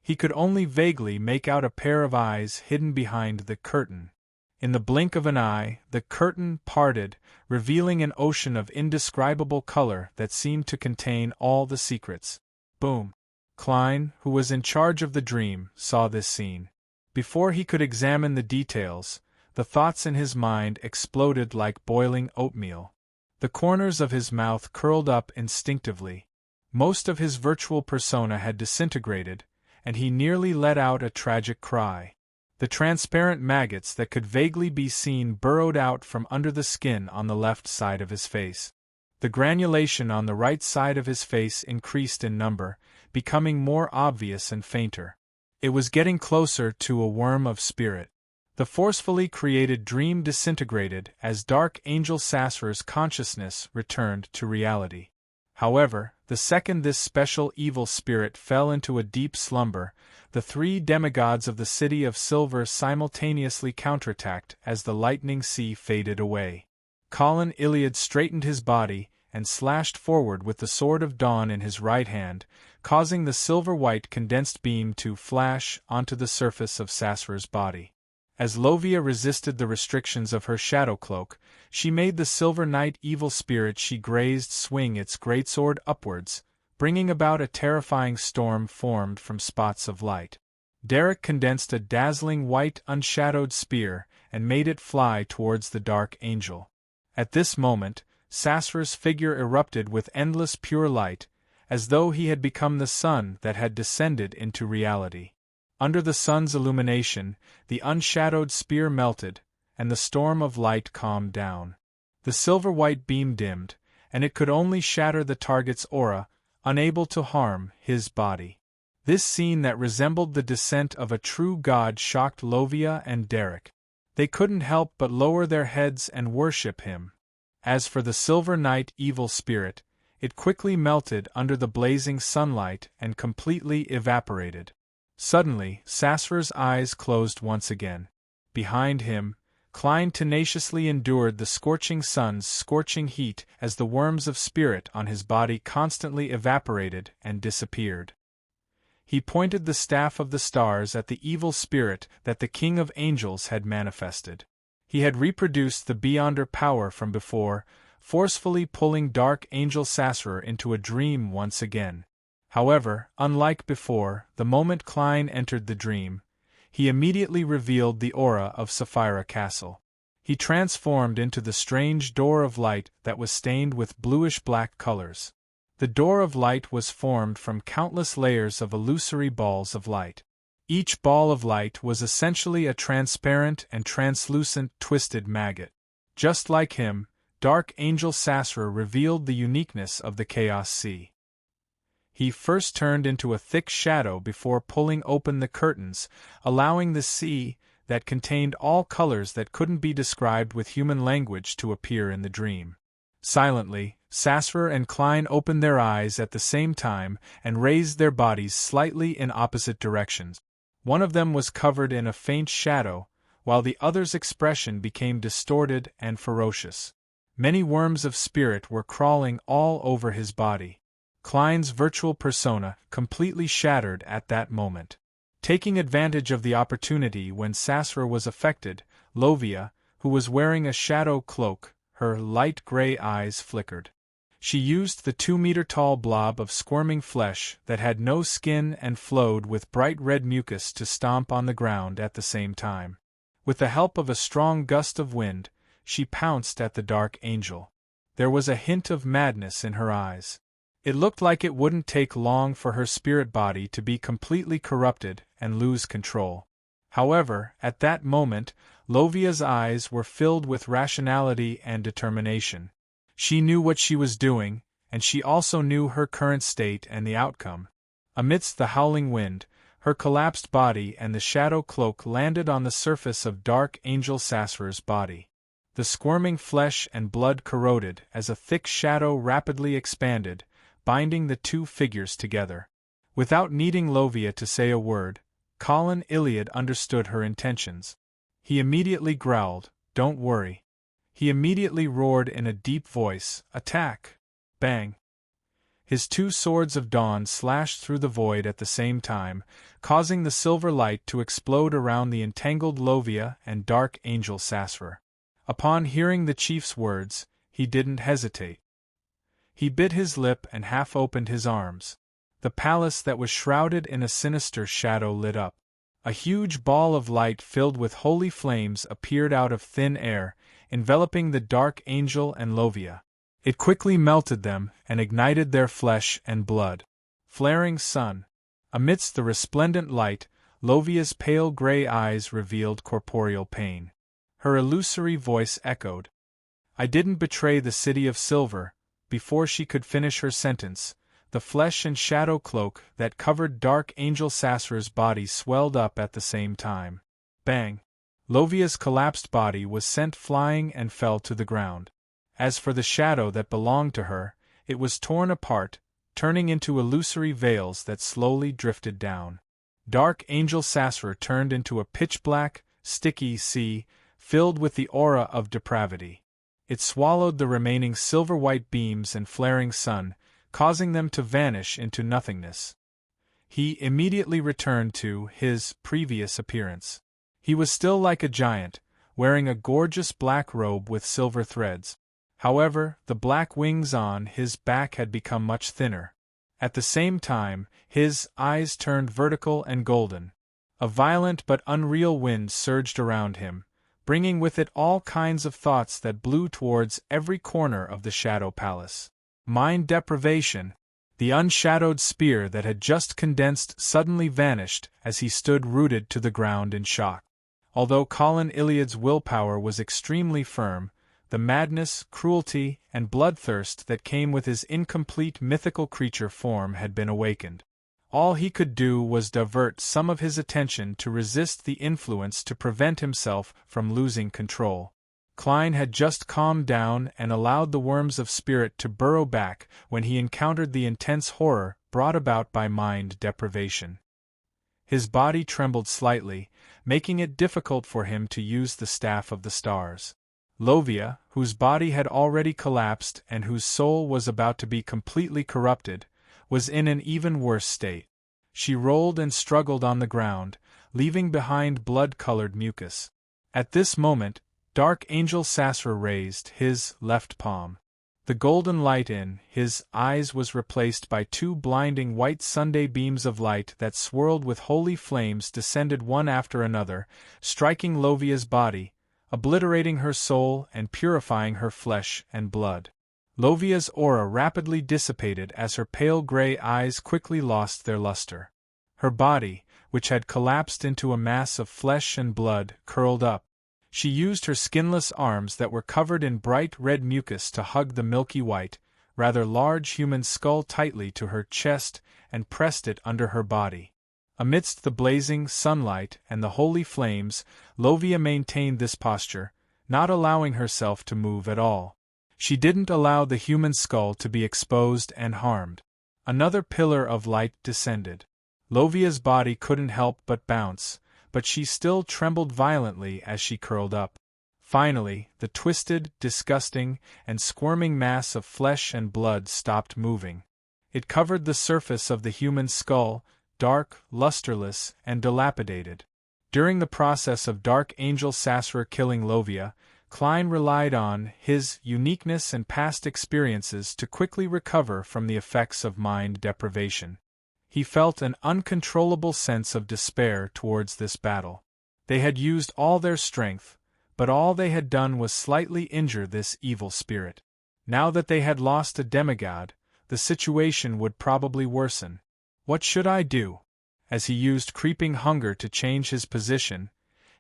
He could only vaguely make out a pair of eyes hidden behind the curtain. In the blink of an eye, the curtain parted, revealing an ocean of indescribable color that seemed to contain all the secrets. Boom! Klein, who was in charge of the dream, saw this scene. Before he could examine the details, the thoughts in his mind exploded like boiling oatmeal. The corners of his mouth curled up instinctively. Most of his virtual persona had disintegrated, and he nearly let out a tragic cry. The transparent maggots that could vaguely be seen burrowed out from under the skin on the left side of his face. The granulation on the right side of his face increased in number, becoming more obvious and fainter. It was getting closer to a worm of spirit. The forcefully created dream disintegrated as Dark Angel Sasser's consciousness returned to reality. However, the second this special evil spirit fell into a deep slumber, the three demigods of the City of Silver simultaneously counterattacked as the lightning sea faded away. Colin Iliad straightened his body and slashed forward with the Sword of Dawn in his right hand, causing the silver-white condensed beam to flash onto the surface of Sasser's body. As Lovia resisted the restrictions of her shadow cloak, she made the silver night evil spirit she grazed swing its greatsword upwards, bringing about a terrifying storm formed from spots of light. Derek condensed a dazzling white unshadowed spear and made it fly towards the dark angel. At this moment, Sasra's figure erupted with endless pure light, as though he had become the sun that had descended into reality. Under the sun's illumination, the unshadowed spear melted, and the storm of light calmed down. The silver-white beam dimmed, and it could only shatter the target's aura, unable to harm his body. This scene that resembled the descent of a true god shocked Lovia and Derek. They couldn't help but lower their heads and worship him. As for the silver night evil spirit, it quickly melted under the blazing sunlight and completely evaporated. Suddenly, Sasra's eyes closed once again. Behind him, Klein tenaciously endured the scorching sun's scorching heat as the worms of spirit on his body constantly evaporated and disappeared. He pointed the staff of the stars at the evil spirit that the King of Angels had manifested. He had reproduced the Beyonder power from before, forcefully pulling Dark Angel Sasra into a dream once again. However, unlike before, the moment Klein entered the dream, he immediately revealed the aura of Sapphira Castle. He transformed into the strange door of light that was stained with bluish-black colors. The door of light was formed from countless layers of illusory balls of light. Each ball of light was essentially a transparent and translucent twisted maggot. Just like him, Dark Angel Sasra revealed the uniqueness of the Chaos Sea. He first turned into a thick shadow before pulling open the curtains, allowing the sea, that contained all colors that couldn't be described with human language, to appear in the dream. Silently, Sasra and Klein opened their eyes at the same time and raised their bodies slightly in opposite directions. One of them was covered in a faint shadow, while the other's expression became distorted and ferocious. Many worms of spirit were crawling all over his body. Klein's virtual persona completely shattered at that moment. Taking advantage of the opportunity when Sasra was affected, Lovia, who was wearing a shadow cloak, her light gray eyes flickered. She used the 2-meter-tall blob of squirming flesh that had no skin and flowed with bright red mucus to stomp on the ground at the same time. With the help of a strong gust of wind, she pounced at the Dark Angel. There was a hint of madness in her eyes. It looked like it wouldn't take long for her spirit body to be completely corrupted and lose control. However, at that moment, Lovia's eyes were filled with rationality and determination. She knew what she was doing, and she also knew her current state and the outcome. Amidst the howling wind, her collapsed body and the shadow cloak landed on the surface of Dark Angel Sasra's body. The squirming flesh and blood corroded as a thick shadow rapidly expanded, binding the two figures together. Without needing Lovia to say a word, Colin Iliad understood her intentions. He immediately growled, "Don't worry." He immediately roared in a deep voice, "Attack!" Bang! His two swords of dawn slashed through the void at the same time, causing the silver light to explode around the entangled Lovia and Dark Angel Sasra. Upon hearing the chief's words, he didn't hesitate. He bit his lip and half opened his arms. The palace that was shrouded in a sinister shadow lit up. A huge ball of light filled with holy flames appeared out of thin air, enveloping the Dark Angel and Lovia. It quickly melted them and ignited their flesh and blood. Flaring sun. Amidst the resplendent light, Lovia's pale gray eyes revealed corporeal pain. Her illusory voice echoed, "I didn't betray the City of Silver." Before she could finish her sentence, the flesh and shadow cloak that covered Dark Angel Sasra's body swelled up at the same time. Bang! Lovia's collapsed body was sent flying and fell to the ground. As for the shadow that belonged to her, it was torn apart, turning into illusory veils that slowly drifted down. Dark Angel Sasra turned into a pitch-black, sticky sea, filled with the aura of depravity. It swallowed the remaining silver-white beams and flaring sun, causing them to vanish into nothingness. He immediately returned to his previous appearance. He was still like a giant, wearing a gorgeous black robe with silver threads. However, the black wings on his back had become much thinner. At the same time, his eyes turned vertical and golden. A violent but unreal wind surged around him, bringing with it all kinds of thoughts that blew towards every corner of the Shadow Palace. Mind deprivation. The unshadowed spear that had just condensed suddenly vanished as he stood rooted to the ground in shock. Although Colin Iliad's willpower was extremely firm, the madness, cruelty, and bloodthirst that came with his incomplete mythical creature form had been awakened. All he could do was divert some of his attention to resist the influence to prevent himself from losing control. Klein had just calmed down and allowed the worms of spirit to burrow back when he encountered the intense horror brought about by mind deprivation. His body trembled slightly, making it difficult for him to use the Staff of the Stars. Lovia, whose body had already collapsed and whose soul was about to be completely corrupted, was in an even worse state. She rolled and struggled on the ground, leaving behind blood-colored mucus. At this moment, Dark Angel Sasra raised his left palm. The golden light in his eyes was replaced by two blinding white Sunday beams of light that swirled with holy flames descended one after another, striking Lovia's body, obliterating her soul and purifying her flesh and blood. Lovia's aura rapidly dissipated as her pale gray eyes quickly lost their luster. Her body, which had collapsed into a mass of flesh and blood, curled up. She used her skinless arms that were covered in bright red mucus to hug the milky white, rather large human skull tightly to her chest and pressed it under her body. Amidst the blazing sunlight and the holy flames, Lovia maintained this posture, not allowing herself to move at all. She didn't allow the human skull to be exposed and harmed. Another pillar of light descended. Lovia's body couldn't help but bounce, but she still trembled violently as she curled up. Finally, the twisted, disgusting, and squirming mass of flesh and blood stopped moving. It covered the surface of the human skull, dark, lusterless, and dilapidated. During the process of Dark Angel Sasra killing Lovia, Klein relied on his uniqueness and past experiences to quickly recover from the effects of mind deprivation. He felt an uncontrollable sense of despair towards this battle. They had used all their strength, but all they had done was slightly injure this evil spirit. Now that they had lost a demigod, the situation would probably worsen. What should I do? As he used creeping hunger to change his position,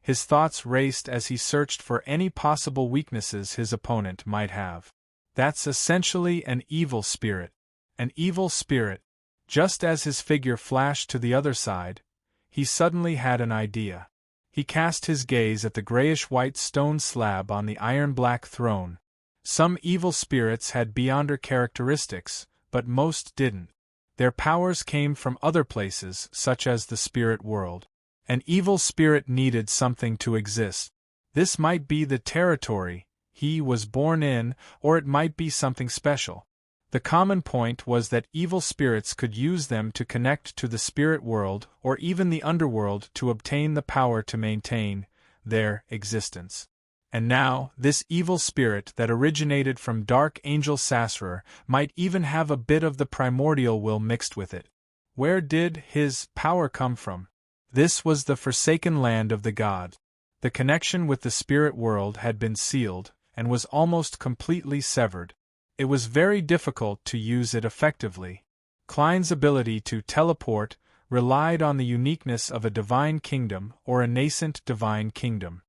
his thoughts raced as he searched for any possible weaknesses his opponent might have. That's essentially an evil spirit. An evil spirit. Just as his figure flashed to the other side, he suddenly had an idea. He cast his gaze at the grayish-white stone slab on the iron-black throne. Some evil spirits had beyonder characteristics, but most didn't. Their powers came from other places, such as the spirit world. An evil spirit needed something to exist. This might be the territory he was born in, or it might be something special. The common point was that evil spirits could use them to connect to the spirit world or even the underworld to obtain the power to maintain their existence. And now, this evil spirit that originated from Dark Angel Sasra might even have a bit of the primordial will mixed with it. Where did his power come from? This was the forsaken land of the gods. The connection with the spirit world had been sealed, and was almost completely severed. It was very difficult to use it effectively. Klein's ability to teleport relied on the uniqueness of a divine kingdom or a nascent divine kingdom.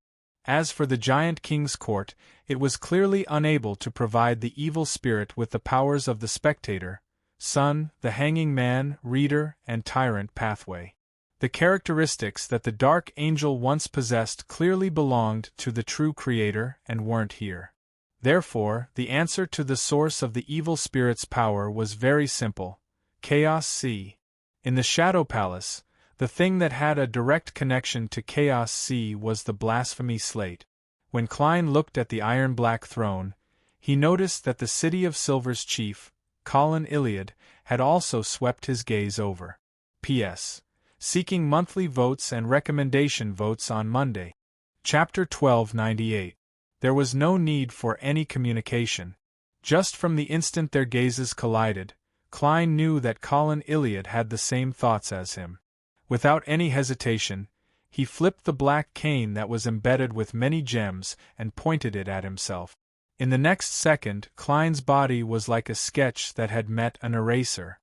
As for the giant king's court, it was clearly unable to provide the evil spirit with the powers of the spectator, sun, the hanging man, reader, and tyrant pathway. The characteristics that the Dark Angel once possessed clearly belonged to the true creator and weren't here. Therefore, the answer to the source of the evil spirit's power was very simple: Chaos C. In the Shadow Palace, the thing that had a direct connection to Chaos C was the blasphemy slate. When Klein looked at the iron-black throne, he noticed that the City of Silver's chief, Colin Iliad, had also swept his gaze over. P.S. seeking monthly votes and recommendation votes on Monday. Chapter 1298. There was no need for any communication. Just from the instant their gazes collided, Klein knew that Colin Iliad had the same thoughts as him. Without any hesitation, he flipped the black cane that was embedded with many gems and pointed it at himself. In the next second, Klein's body was like a sketch that had met an eraser.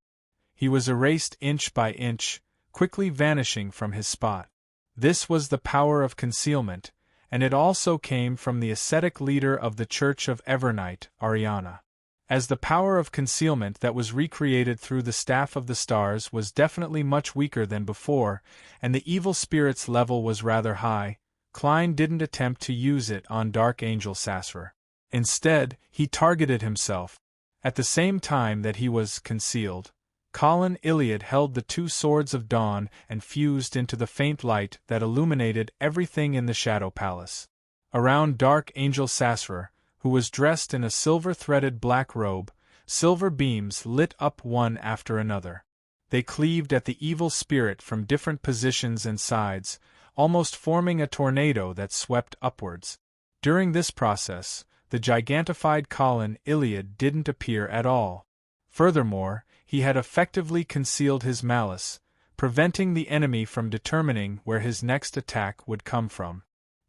He was erased inch by inch, quickly vanishing from his spot. This was the power of concealment, and it also came from the ascetic leader of the Church of Evernight, Ariana. As the power of concealment that was recreated through the Staff of the Stars was definitely much weaker than before, and the evil spirit's level was rather high, Klein didn't attempt to use it on Dark Angel Sasser. Instead, he targeted himself. At the same time that he was concealed, Colin Iliad held the two swords of dawn and fused into the faint light that illuminated everything in the Shadow Palace. Around Dark Angel Sasser, who was dressed in a silver-threaded black robe, silver beams lit up one after another. They cleaved at the evil spirit from different positions and sides, almost forming a tornado that swept upwards. During this process, the gigantified Colin Iliad didn't appear at all. Furthermore, he had effectively concealed his malice, preventing the enemy from determining where his next attack would come from.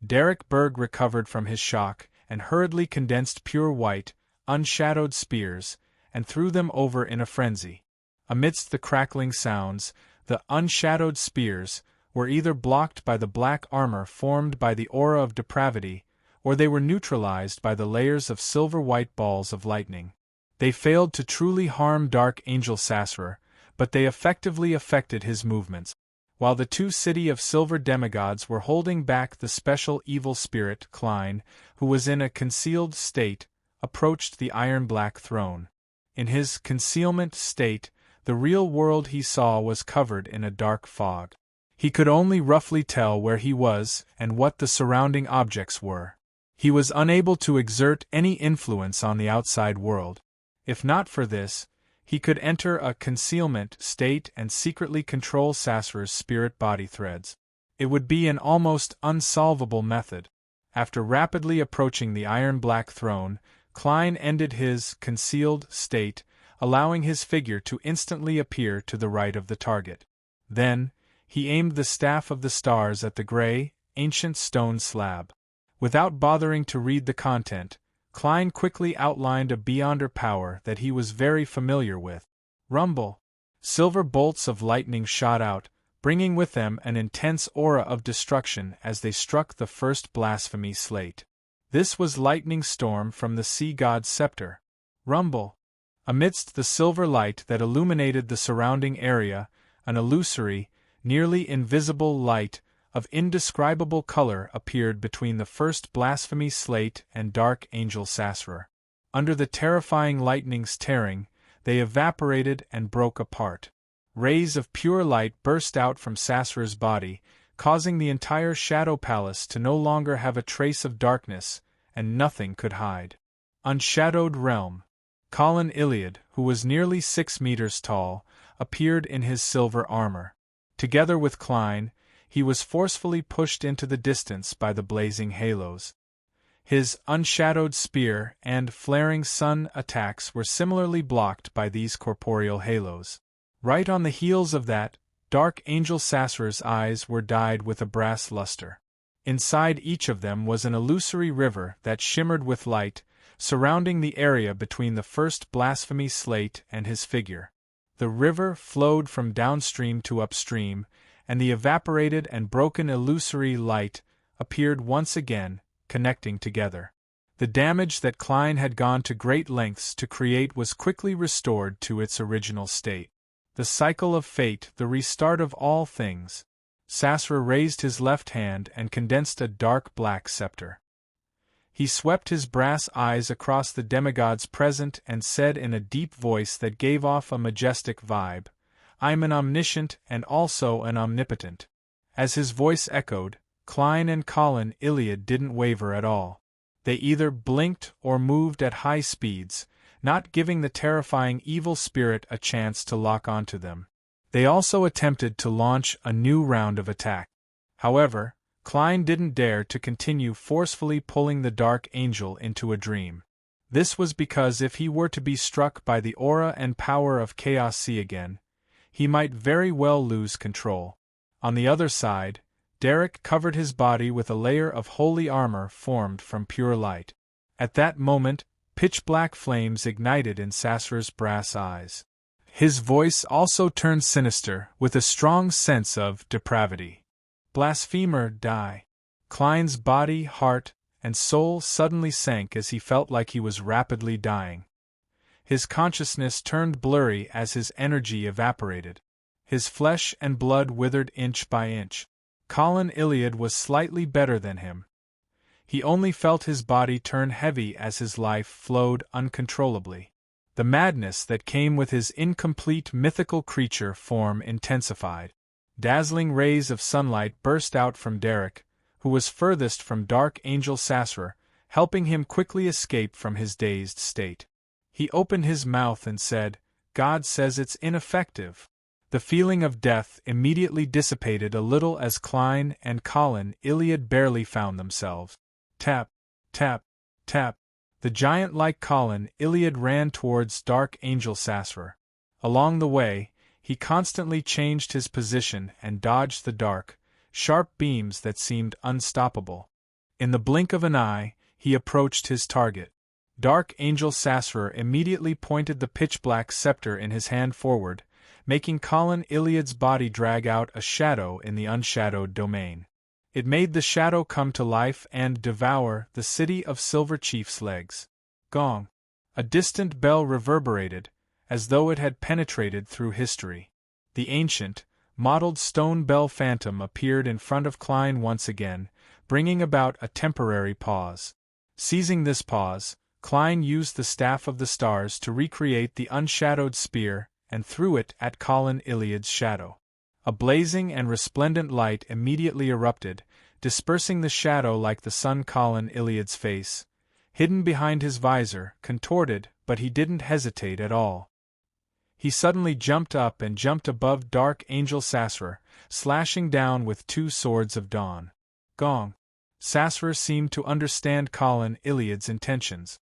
Derek Berg recovered from his shock and hurriedly condensed pure white, unshadowed spears, and threw them over in a frenzy. Amidst the crackling sounds, the unshadowed spears were either blocked by the black armor formed by the aura of depravity, or they were neutralized by the layers of silver-white balls of lightning. They failed to truly harm Dark Angel Sasser, but they effectively affected his movements. While the two City of Silver demigods were holding back the special evil spirit, Klein, who was in a concealed state, approached the iron-black throne. In his concealment state, the real world he saw was covered in a dark fog. He could only roughly tell where he was and what the surrounding objects were. He was unable to exert any influence on the outside world. If not for this, he could enter a concealment state and secretly control Sasser's spirit body threads. It would be an almost unsolvable method. After rapidly approaching the iron-black throne, Klein ended his concealed state, allowing his figure to instantly appear to the right of the target. Then, he aimed the Staff of the Stars at the gray, ancient stone slab. Without bothering to read the content, Klein quickly outlined a beyonder power that he was very familiar with. Rumble. Silver bolts of lightning shot out, bringing with them an intense aura of destruction as they struck the first blasphemy slate. This was lightning storm from the sea god's scepter. Rumble. Amidst the silver light that illuminated the surrounding area, an illusory, nearly invisible light of indescribable color appeared between the first blasphemy slate and Dark Angel Sasser. Under the terrifying lightning's tearing, they evaporated and broke apart. Rays of pure light burst out from Sasser's body, causing the entire Shadow Palace to no longer have a trace of darkness, and nothing could hide. Unshadowed Realm. Colin Iliad, who was nearly 6 meters tall, appeared in his silver armor. Together with Klein, he was forcefully pushed into the distance by the blazing halos. His unshadowed spear and flaring sun attacks were similarly blocked by these corporeal halos. Right on the heels of that, Dark Angel Sasser's eyes were dyed with a brass luster. Inside each of them was an illusory river that shimmered with light, surrounding the area between the first blasphemy slate and his figure. The river flowed from downstream to upstream, and the evaporated and broken illusory light appeared once again, connecting together. The damage that Klein had gone to great lengths to create was quickly restored to its original state. The cycle of fate, the restart of all things. Sasser raised his left hand and condensed a dark black scepter. He swept his brass eyes across the demigods present and said in a deep voice that gave off a majestic vibe, "I'm an omniscient and also an omnipotent." As his voice echoed, Klein and Colin Iliad didn't waver at all. They either blinked or moved at high speeds, not giving the terrifying evil spirit a chance to lock onto them. They also attempted to launch a new round of attack. However, Klein didn't dare to continue forcefully pulling the Dark Angel into a dream. This was because if he were to be struck by the aura and power of Chaos C again, he might very well lose control. On the other side, Derek covered his body with a layer of holy armor formed from pure light. At that moment, pitch-black flames ignited in Sasra's brass eyes. His voice also turned sinister, with a strong sense of depravity. Blasphemer, die! Klein's body, heart, and soul suddenly sank as he felt like he was rapidly dying. His consciousness turned blurry as his energy evaporated. His flesh and blood withered inch by inch. Colin Iliad was slightly better than him. He only felt his body turn heavy as his life flowed uncontrollably. The madness that came with his incomplete mythical creature form intensified. Dazzling rays of sunlight burst out from Derek, who was furthest from Dark Angel Sasra, helping him quickly escape from his dazed state. He opened his mouth and said, "God says it's ineffective." The feeling of death immediately dissipated a little as Klein and Colin Iliad barely found themselves. Tap, tap, tap. The giant like Colin Iliad ran towards Dark Angel Sasra. Along the way, he constantly changed his position and dodged the dark, sharp beams that seemed unstoppable. In the blink of an eye, he approached his target. Dark Angel Sasra immediately pointed the pitch-black scepter in his hand forward, making Colin Iliad's body drag out a shadow in the unshadowed domain. It made the shadow come to life and devour the city of Silver Chief's legs. Gong! A distant bell reverberated, as though it had penetrated through history. The ancient, mottled stone bell phantom appeared in front of Klein once again, bringing about a temporary pause. Seizing this pause, Klein used the Staff of the Stars to recreate the unshadowed spear and threw it at Colin Iliad's shadow. A blazing and resplendent light immediately erupted, dispersing the shadow like the sun. Colin Iliad's face, hidden behind his visor, contorted, but he didn't hesitate at all. He suddenly jumped up and jumped above Dark Angel Sasra, slashing down with two swords of dawn. Gong! Sasra seemed to understand Colin Iliad's intentions.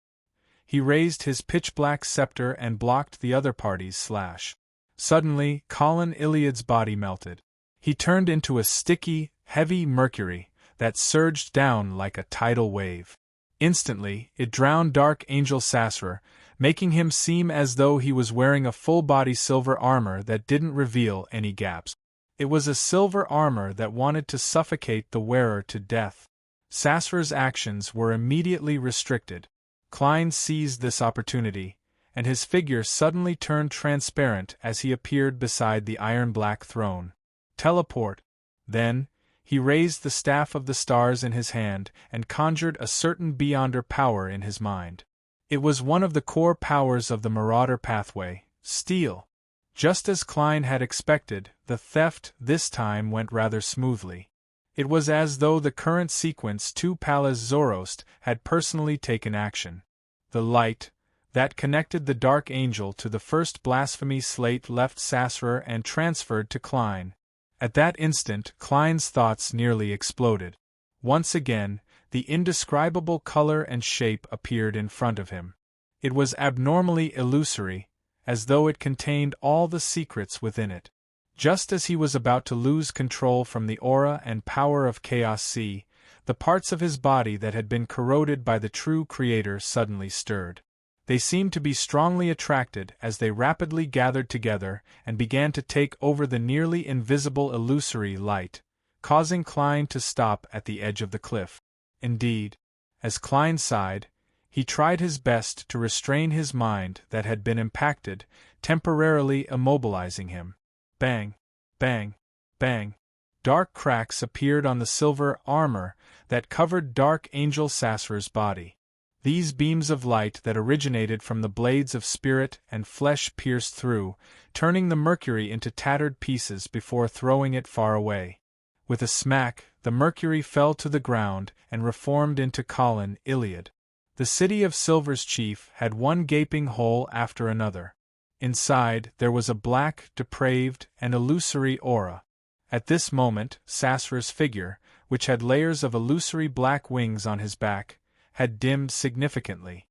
He raised his pitch-black scepter and blocked the other party's slash. Suddenly, Colin Iliad's body melted. He turned into a sticky, heavy mercury that surged down like a tidal wave. Instantly, it drowned Dark Angel Sasra, making him seem as though he was wearing a full-body silver armor that didn't reveal any gaps. It was a silver armor that wanted to suffocate the wearer to death. Sasra's actions were immediately restricted. Klein seized this opportunity, and his figure suddenly turned transparent as he appeared beside the iron-black throne. Teleport. Then, he raised the Staff of the Stars in his hand and conjured a certain beyonder power in his mind. It was one of the core powers of the Marauder pathway, Steel. Just as Klein had expected, the theft this time went rather smoothly. It was as though the current sequence 2 Palace Zoroast had personally taken action. The light that connected the Dark Angel to the first blasphemy slate left Sasra and transferred to Klein. At that instant, Klein's thoughts nearly exploded. Once again, the indescribable color and shape appeared in front of him. It was abnormally illusory, as though it contained all the secrets within it. Just as he was about to lose control from the aura and power of Chaos C, the parts of his body that had been corroded by the true Creator suddenly stirred. They seemed to be strongly attracted as they rapidly gathered together and began to take over the nearly invisible illusory light, causing Klein to stop at the edge of the cliff. Indeed, as Klein sighed, he tried his best to restrain his mind that had been impacted, temporarily immobilizing him. Bang! Bang! Bang! Dark cracks appeared on the silver armor that covered Dark Angel Sasra's body. These beams of light that originated from the blades of spirit and flesh pierced through, turning the mercury into tattered pieces before throwing it far away. With a smack, the mercury fell to the ground and reformed into Colin Iliad. The city of Silver's chief had one gaping hole after another. Inside, there was a black, depraved, and illusory aura. At this moment, Sasra's figure, which had layers of illusory black wings on his back, had dimmed significantly.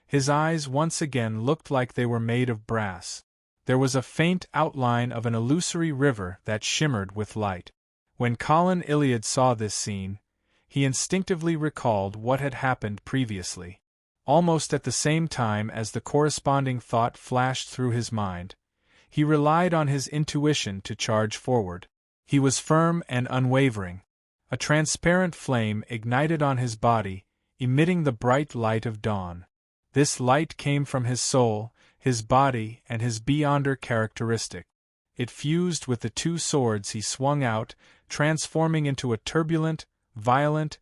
His eyes once again looked like they were made of brass. There was a faint outline of an illusory river that shimmered with light. When Colin Iliad saw this scene, he instinctively recalled what had happened previously. Almost at the same time as the corresponding thought flashed through his mind, he relied on his intuition to charge forward. He was firm and unwavering. A transparent flame ignited on his body, emitting the bright light of dawn. This light came from his soul, his body, and his beyonder characteristic. It fused with the two swords he swung out, transforming into a turbulent, violent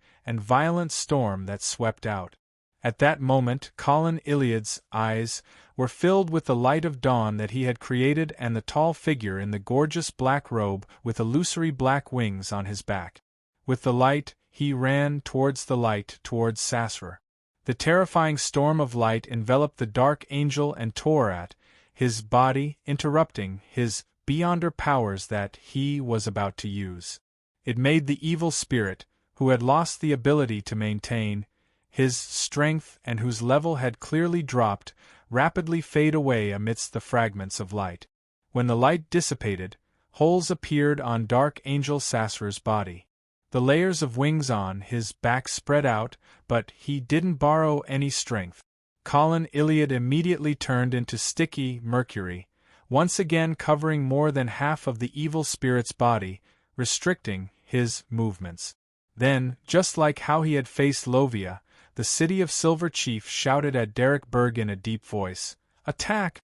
storm that swept out. At that moment, Colin Iliad's eyes were filled with the light of dawn that he had created and the tall figure in the gorgeous black robe with illusory black wings on his back. With the light, he ran towards Sasra. The terrifying storm of light enveloped the dark angel and tore at his body, interrupting his beyonder powers that he was about to use. It made the evil spirit, who had lost the ability to maintain his strength and whose level had clearly dropped, rapidly fade away amidst the fragments of light. When the light dissipated, holes appeared on Dark Angel Sasra's body. The layers of wings on his back spread out, but he didn't borrow any strength. Colin Iliad immediately turned into sticky mercury, once again covering more than half of the evil spirit's body, restricting his movements. Then, just like how he had faced Lovia, the City of Silver Chief shouted at Derek Berg in a deep voice, "Attack!"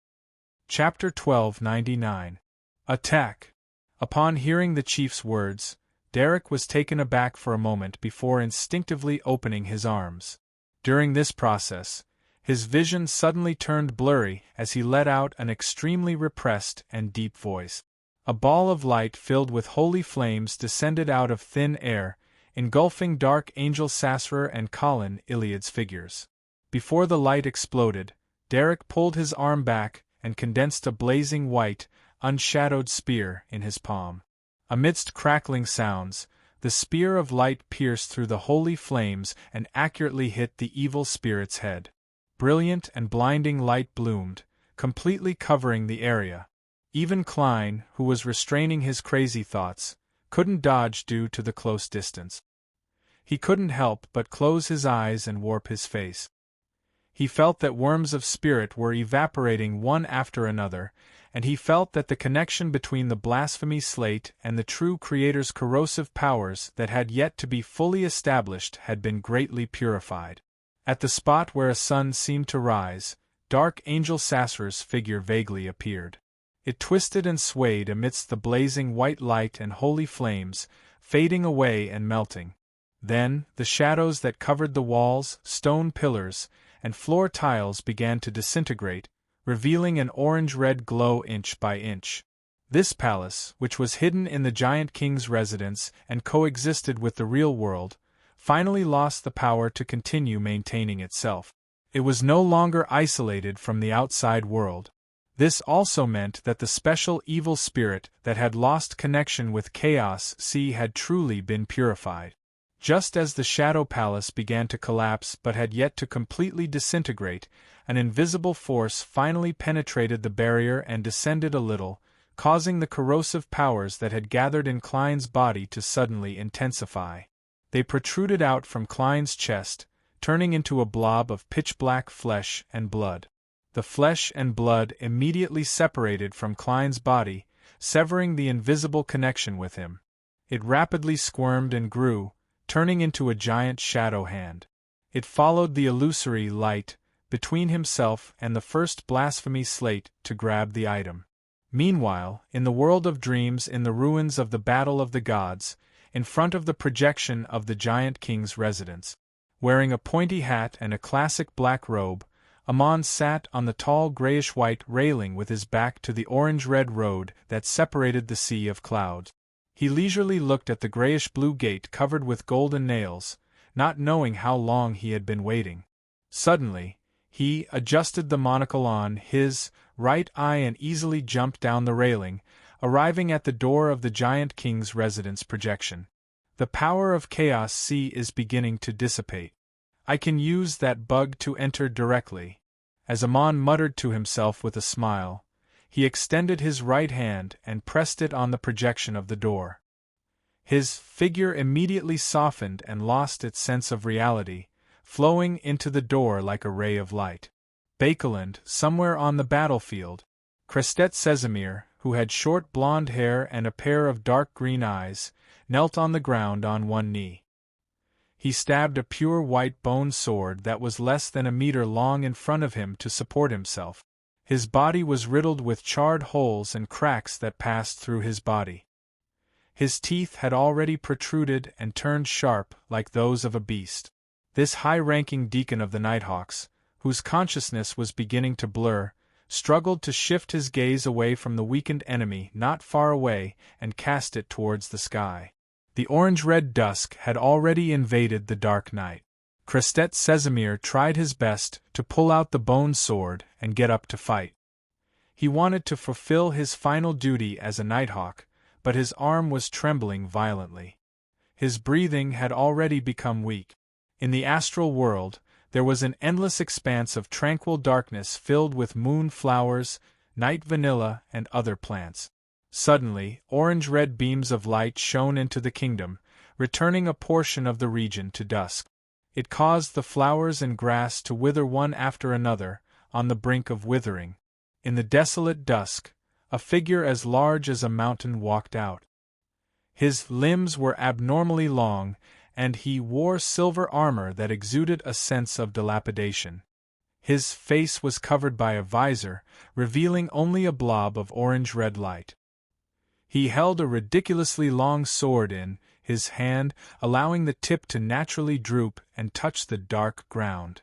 Chapter 1299. Attack! Upon hearing the chief's words, Derek was taken aback for a moment before instinctively opening his arms. During this process, his vision suddenly turned blurry as he let out an extremely repressed and deep voice. A ball of light filled with holy flames descended out of thin air, engulfing Dark Angel Sasra and Colin Iliad's figures. Before the light exploded, Derek pulled his arm back and condensed a blazing white, unshadowed spear in his palm. Amidst crackling sounds, the spear of light pierced through the holy flames and accurately hit the evil spirit's head. Brilliant and blinding light bloomed, completely covering the area. Even Klein, who was restraining his crazy thoughts, couldn't dodge due to the close distance. He couldn't help but close his eyes and warp his face. He felt that worms of spirit were evaporating one after another, and he felt that the connection between the blasphemy slate and the true Creator's corrosive powers that had yet to be fully established had been greatly purified. At the spot where a sun seemed to rise, Dark Angel Sasra's figure vaguely appeared. It twisted and swayed amidst the blazing white light and holy flames, fading away and melting. Then, the shadows that covered the walls, stone pillars, and floor tiles began to disintegrate, revealing an orange-red glow inch by inch. This palace, which was hidden in the giant king's residence and coexisted with the real world, finally lost the power to continue maintaining itself. It was no longer isolated from the outside world. This also meant that the special evil spirit that had lost connection with Chaos C had truly been purified. Just as the Shadow Palace began to collapse but had yet to completely disintegrate, an invisible force finally penetrated the barrier and descended a little, causing the corrosive powers that had gathered in Klein's body to suddenly intensify. They protruded out from Klein's chest, turning into a blob of pitch-black flesh and blood. The flesh and blood immediately separated from Klein's body, severing the invisible connection with him. It rapidly squirmed and grew, turning into a giant shadow hand. It followed the illusory light between himself and the first blasphemy slate to grab the item. Meanwhile, in the world of dreams, in the ruins of the Battle of the Gods, in front of the projection of the giant king's residence, wearing a pointy hat and a classic black robe, Amon sat on the tall grayish-white railing with his back to the orange-red road that separated the sea of clouds. He leisurely looked at the grayish-blue gate covered with golden nails, not knowing how long he had been waiting. Suddenly, he adjusted the monocle on his right eye and easily jumped down the railing, arriving at the door of the giant king's residence projection. The power of Chaos C is beginning to dissipate. I can use that bug to enter directly. As Amon muttered to himself with a smile, he extended his right hand and pressed it on the projection of the door. His figure immediately softened and lost its sense of reality, flowing into the door like a ray of light. Bakeland, somewhere on the battlefield, Crestet Casimir, who had short blonde hair and a pair of dark green eyes, knelt on the ground on one knee. He stabbed a pure white bone sword that was less than a meter long in front of him to support himself. His body was riddled with charred holes and cracks that passed through his body. His teeth had already protruded and turned sharp like those of a beast. This high-ranking deacon of the Nighthawks, whose consciousness was beginning to blur, struggled to shift his gaze away from the weakened enemy not far away and cast it towards the sky. The orange-red dusk had already invaded the dark night. Crestet Casimir tried his best to pull out the bone sword and get up to fight. He wanted to fulfill his final duty as a Nighthawk, but his arm was trembling violently. His breathing had already become weak. In the astral world, there was an endless expanse of tranquil darkness filled with moon flowers, night vanilla, and other plants. Suddenly, orange-red beams of light shone into the kingdom, returning a portion of the region to dusk. It caused the flowers and grass to wither one after another, on the brink of withering. In the desolate dusk, a figure as large as a mountain walked out. His limbs were abnormally long, and he wore silver armor that exuded a sense of dilapidation. His face was covered by a visor, revealing only a blob of orange-red light. He held a ridiculously long sword in his hand, allowing the tip to naturally droop and touch the dark ground.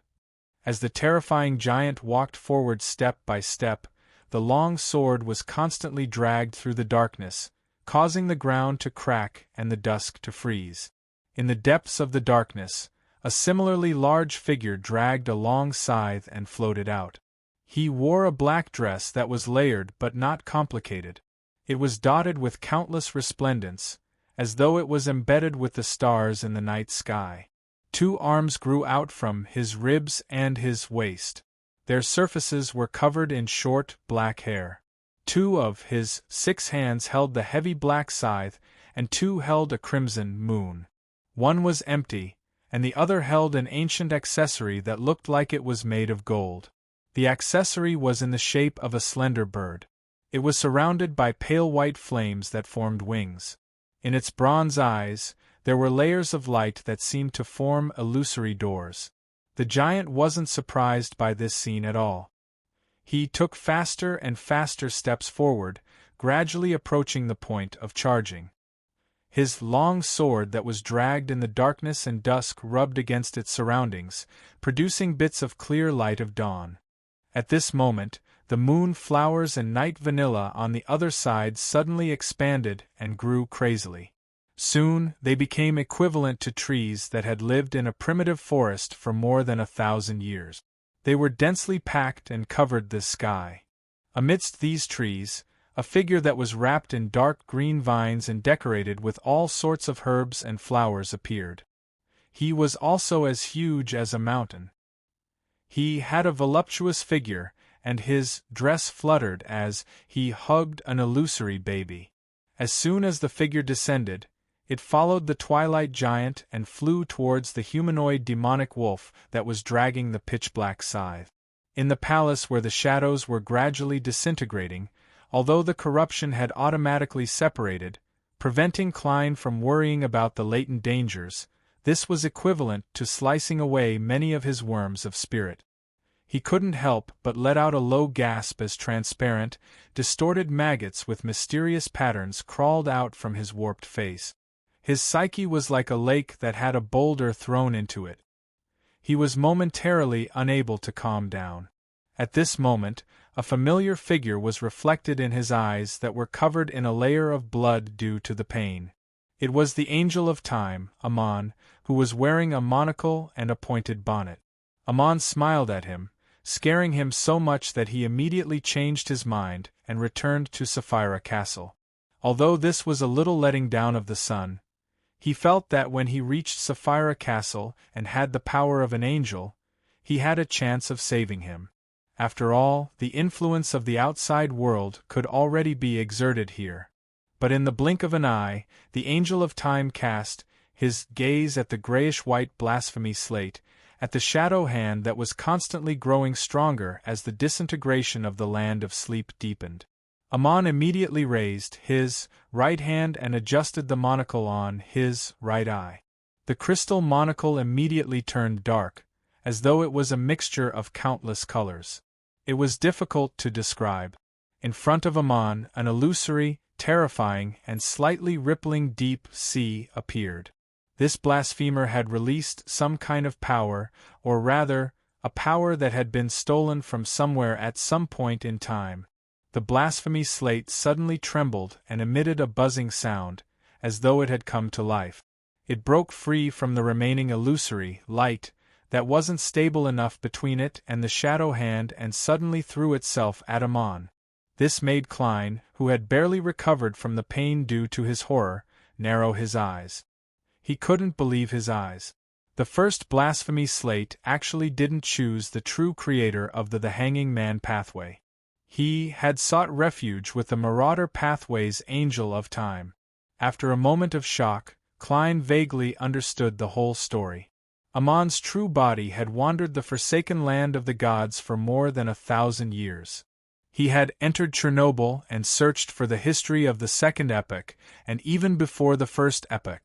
As the terrifying giant walked forward step by step, the long sword was constantly dragged through the darkness, causing the ground to crack and the dusk to freeze. In the depths of the darkness, a similarly large figure dragged a long scythe and floated out. He wore a black dress that was layered but not complicated. It was dotted with countless resplendence, as though it was embedded with the stars in the night sky. 2 arms grew out from his ribs and his waist. Their surfaces were covered in short, black hair. 2 of his 6 hands held the heavy black scythe, and 2 held a crimson moon. One was empty, and the other held an ancient accessory that looked like it was made of gold. The accessory was in the shape of a slender bird. It was surrounded by pale white flames that formed wings. In its bronze eyes, there were layers of light that seemed to form illusory doors. The giant wasn't surprised by this scene at all. He took faster and faster steps forward, gradually approaching the point of charging. His long sword that was dragged in the darkness and dusk rubbed against its surroundings, producing bits of clear light of dawn. At this moment, the moon flowers and night vanilla on the other side suddenly expanded and grew crazily. Soon, they became equivalent to trees that had lived in a primitive forest for more than 1,000 years. They were densely packed and covered the sky. Amidst these trees, a figure that was wrapped in dark green vines and decorated with all sorts of herbs and flowers appeared. He was also as huge as a mountain. He had a voluptuous figure, and his dress fluttered as he hugged an illusory baby. As soon as the figure descended, it followed the twilight giant and flew towards the humanoid demonic wolf that was dragging the pitch-black scythe. In the palace where the shadows were gradually disintegrating, although the corruption had automatically separated, preventing Klein from worrying about the latent dangers, this was equivalent to slicing away many of his worms of spirit. He couldn't help but let out a low gasp as transparent, distorted maggots with mysterious patterns crawled out from his warped face. His psyche was like a lake that had a boulder thrown into it. He was momentarily unable to calm down. At this moment, a familiar figure was reflected in his eyes that were covered in a layer of blood due to the pain. It was the Angel of Time, Amon, who was wearing a monocle and a pointed bonnet. Amon smiled at him, scaring him so much that he immediately changed his mind and returned to Sapphira Castle. Although this was a little letting down of the sun, he felt that when he reached Sapphira Castle and had the power of an angel, he had a chance of saving him. After all, the influence of the outside world could already be exerted here. But in the blink of an eye, the Angel of Time cast his gaze at the grayish-white blasphemy slate, at the shadow hand that was constantly growing stronger as the disintegration of the land of sleep deepened. Amon immediately raised his right hand and adjusted the monocle on his right eye. The crystal monocle immediately turned dark, as though it was a mixture of countless colors. It was difficult to describe. In front of Amon, an illusory, terrifying, and slightly rippling deep sea appeared. This blasphemer had released some kind of power, or rather, a power that had been stolen from somewhere at some point in time. The blasphemy slate suddenly trembled and emitted a buzzing sound, as though it had come to life. It broke free from the remaining illusory light that wasn't stable enough between it and the shadow hand and suddenly threw itself at Amon. This made Klein, who had barely recovered from the pain due to his horror, narrow his eyes. He couldn't believe his eyes. The first blasphemy slate actually didn't choose the true creator of the Hanging Man pathway. He had sought refuge with the Marauder Pathway's Angel of Time. After a moment of shock, Klein vaguely understood the whole story. Amon's true body had wandered the forsaken land of the gods for more than 1,000 years. He had entered Chernobyl and searched for the history of the second epoch, and even before the first epoch.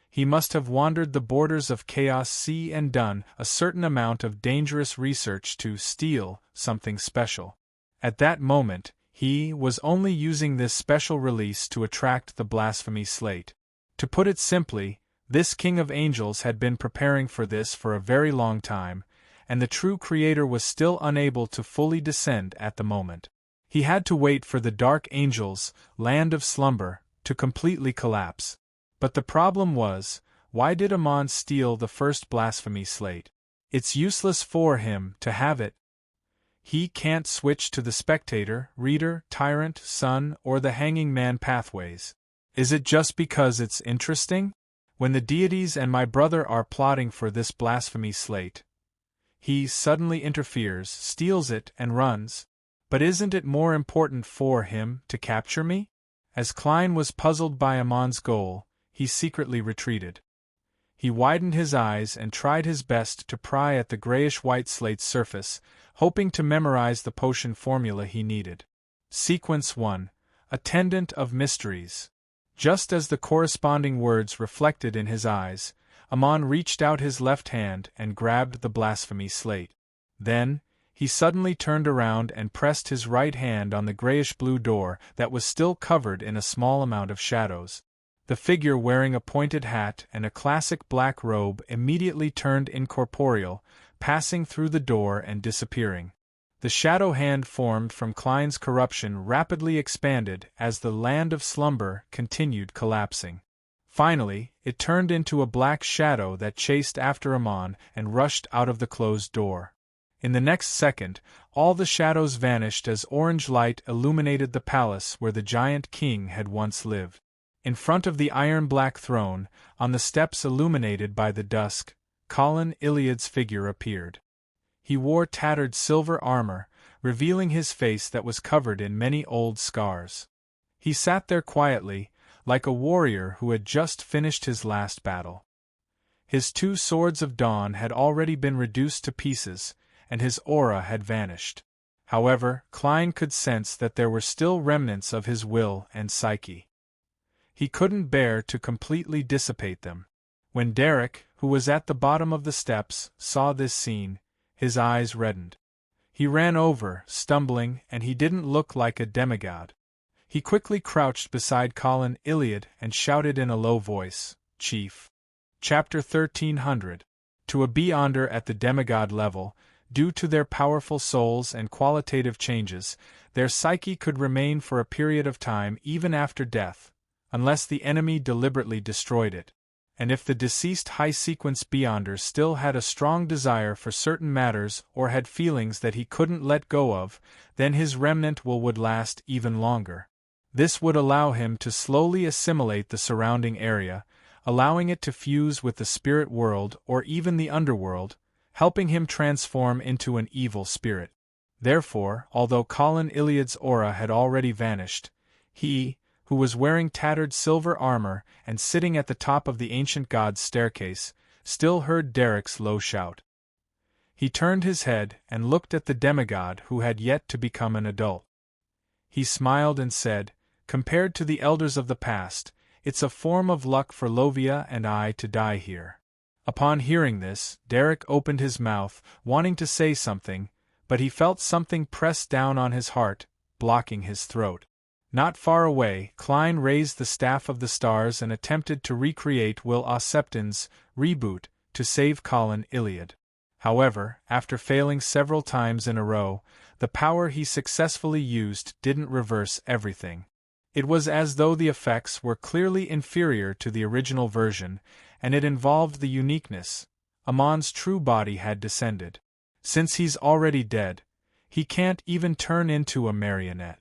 He must have wandered the borders of Chaos Sea and done a certain amount of dangerous research to steal something special. At that moment, he was only using this special release to attract the blasphemy slate. To put it simply, this King of Angels had been preparing for this for a very long time, and the true creator was still unable to fully descend at the moment. He had to wait for the Dark Angels, land of slumber, to completely collapse. But the problem was, why did Amon steal the first blasphemy slate? It's useless for him to have it. He can't switch to the spectator, reader, tyrant, son, or the Hanging Man pathways. Is it just because it's interesting? When the deities and my brother are plotting for this blasphemy slate, he suddenly interferes, steals it, and runs. But isn't it more important for him to capture me? As Klein was puzzled by Amon's goal, he secretly retreated. He widened his eyes and tried his best to pry at the grayish-white slate's surface, hoping to memorize the potion formula he needed. Sequence 1. Attendant of Mysteries. Just as the corresponding words reflected in his eyes, Amon reached out his left hand and grabbed the blasphemy slate. Then, he suddenly turned around and pressed his right hand on the grayish-blue door that was still covered in a small amount of shadows. The figure wearing a pointed hat and a classic black robe immediately turned incorporeal, passing through the door and disappearing. The shadow hand formed from Klein's corruption rapidly expanded as the land of slumber continued collapsing. Finally, it turned into a black shadow that chased after Amon and rushed out of the closed door. In the next second, all the shadows vanished as orange light illuminated the palace where the giant king had once lived. In front of the iron-black throne, on the steps illuminated by the dusk, Colin Iliad's figure appeared. He wore tattered silver armor, revealing his face that was covered in many old scars. He sat there quietly, like a warrior who had just finished his last battle. His 2 swords of dawn had already been reduced to pieces, and his aura had vanished. However, Klein could sense that there were still remnants of his will and psyche. He couldn't bear to completely dissipate them. When Derek, who was at the bottom of the steps, saw this scene, his eyes reddened. He ran over, stumbling, and he didn't look like a demigod. He quickly crouched beside Colin Iliad and shouted in a low voice, "Chief." Chapter 1300. To a Beyonder at the demigod level, due to their powerful souls and qualitative changes, their psyche could remain for a period of time even after death, unless the enemy deliberately destroyed it. and if the deceased high-sequence Beyonder still had a strong desire for certain matters or had feelings that he couldn't let go of, then his remnant will would last even longer. This would allow him to slowly assimilate the surrounding area, allowing it to fuse with the spirit world or even the underworld, helping him transform into an evil spirit. Therefore, although Colin Iliad's aura had already vanished, he, who was wearing tattered silver armor and sitting at the top of the ancient god's staircase, still heard Derek's low shout. He turned his head and looked at the demigod who had yet to become an adult. He smiled and said, "Compared to the elders of the past, it's a form of luck for Lovia and I to die here." Upon hearing this, Derek opened his mouth, wanting to say something, but he felt something press down on his heart, blocking his throat. Not far away, Klein raised the Staff of the Stars and attempted to recreate Will Oseptin's reboot to save Colin Iliad. However, after failing several times in a row, the power he successfully used didn't reverse everything. It was as though the effects were clearly inferior to the original version, and it involved the uniqueness. Amon's true body had descended. Since he's already dead, he can't even turn into a marionette.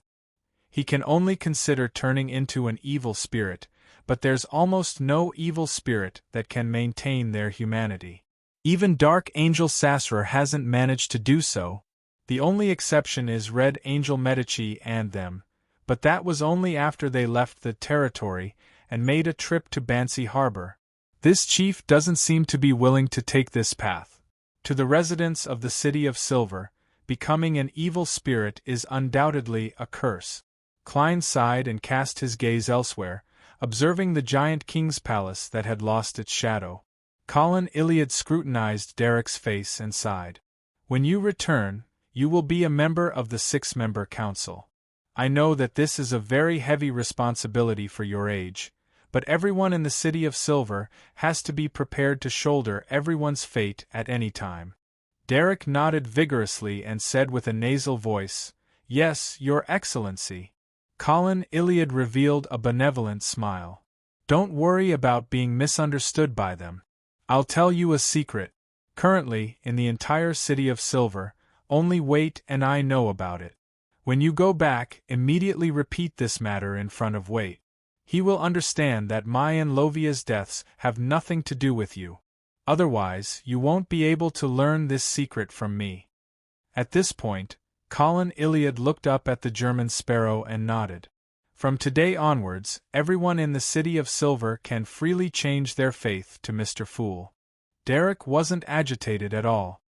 He can only consider turning into an evil spirit, but there's almost no evil spirit that can maintain their humanity. Even Dark Angel Sasra hasn't managed to do so. The only exception is Red Angel Medici and them, but that was only after they left the territory and made a trip to Bansi Harbor. This chief doesn't seem to be willing to take this path. To the residents of the City of Silver, becoming an evil spirit is undoubtedly a curse. Klein sighed and cast his gaze elsewhere, observing the giant king's palace that had lost its shadow. Colin Iliad scrutinized Derek's face and sighed. "When you return, you will be a member of the 6-member council. I know that this is a very heavy responsibility for your age, but everyone in the City of Silver has to be prepared to shoulder everyone's fate at any time." Derek nodded vigorously and said with a nasal voice, "Yes, Your Excellency." Colin Iliad revealed a benevolent smile. "Don't worry about being misunderstood by them. I'll tell you a secret. Currently, in the entire City of Silver, only Wait and I know about it. When you go back, immediately repeat this matter in front of Wait. He will understand that my and Lovia's deaths have nothing to do with you. Otherwise, you won't be able to learn this secret from me." At this point, Colin Iliad looked up at the German sparrow and nodded. "From today onwards, everyone in the City of Silver can freely change their faith to Mr. Fool." Derek wasn't agitated at all.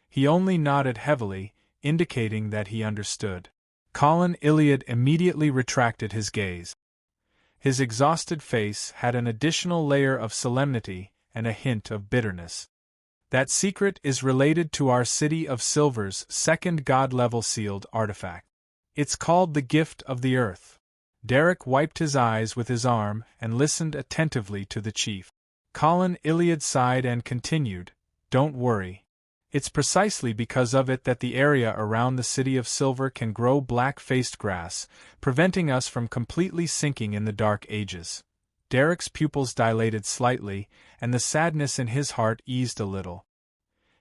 He only nodded heavily, indicating that he understood. Colin Iliad immediately retracted his gaze. His exhausted face had an additional layer of solemnity and a hint of bitterness. "That secret is related to our City of Silver's second god-level sealed artifact. It's called the Gift of the Earth." Derek wiped his eyes with his arm and listened attentively to the chief. Colin Iliad sighed and continued, "Don't worry. It's precisely because of it that the area around the City of Silver can grow black-faced grass, preventing us from completely sinking in the Dark Ages." Derek's pupils dilated slightly, and the sadness in his heart eased a little.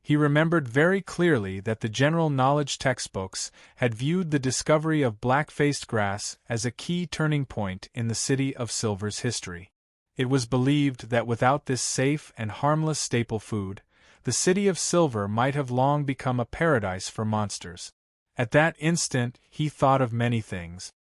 He remembered very clearly that the general knowledge textbooks had viewed the discovery of black-faced grass as a key turning point in the City of Silver's history. It was believed that without this safe and harmless staple food, the City of Silver might have long become a paradise for monsters. At that instant, he thought of many things.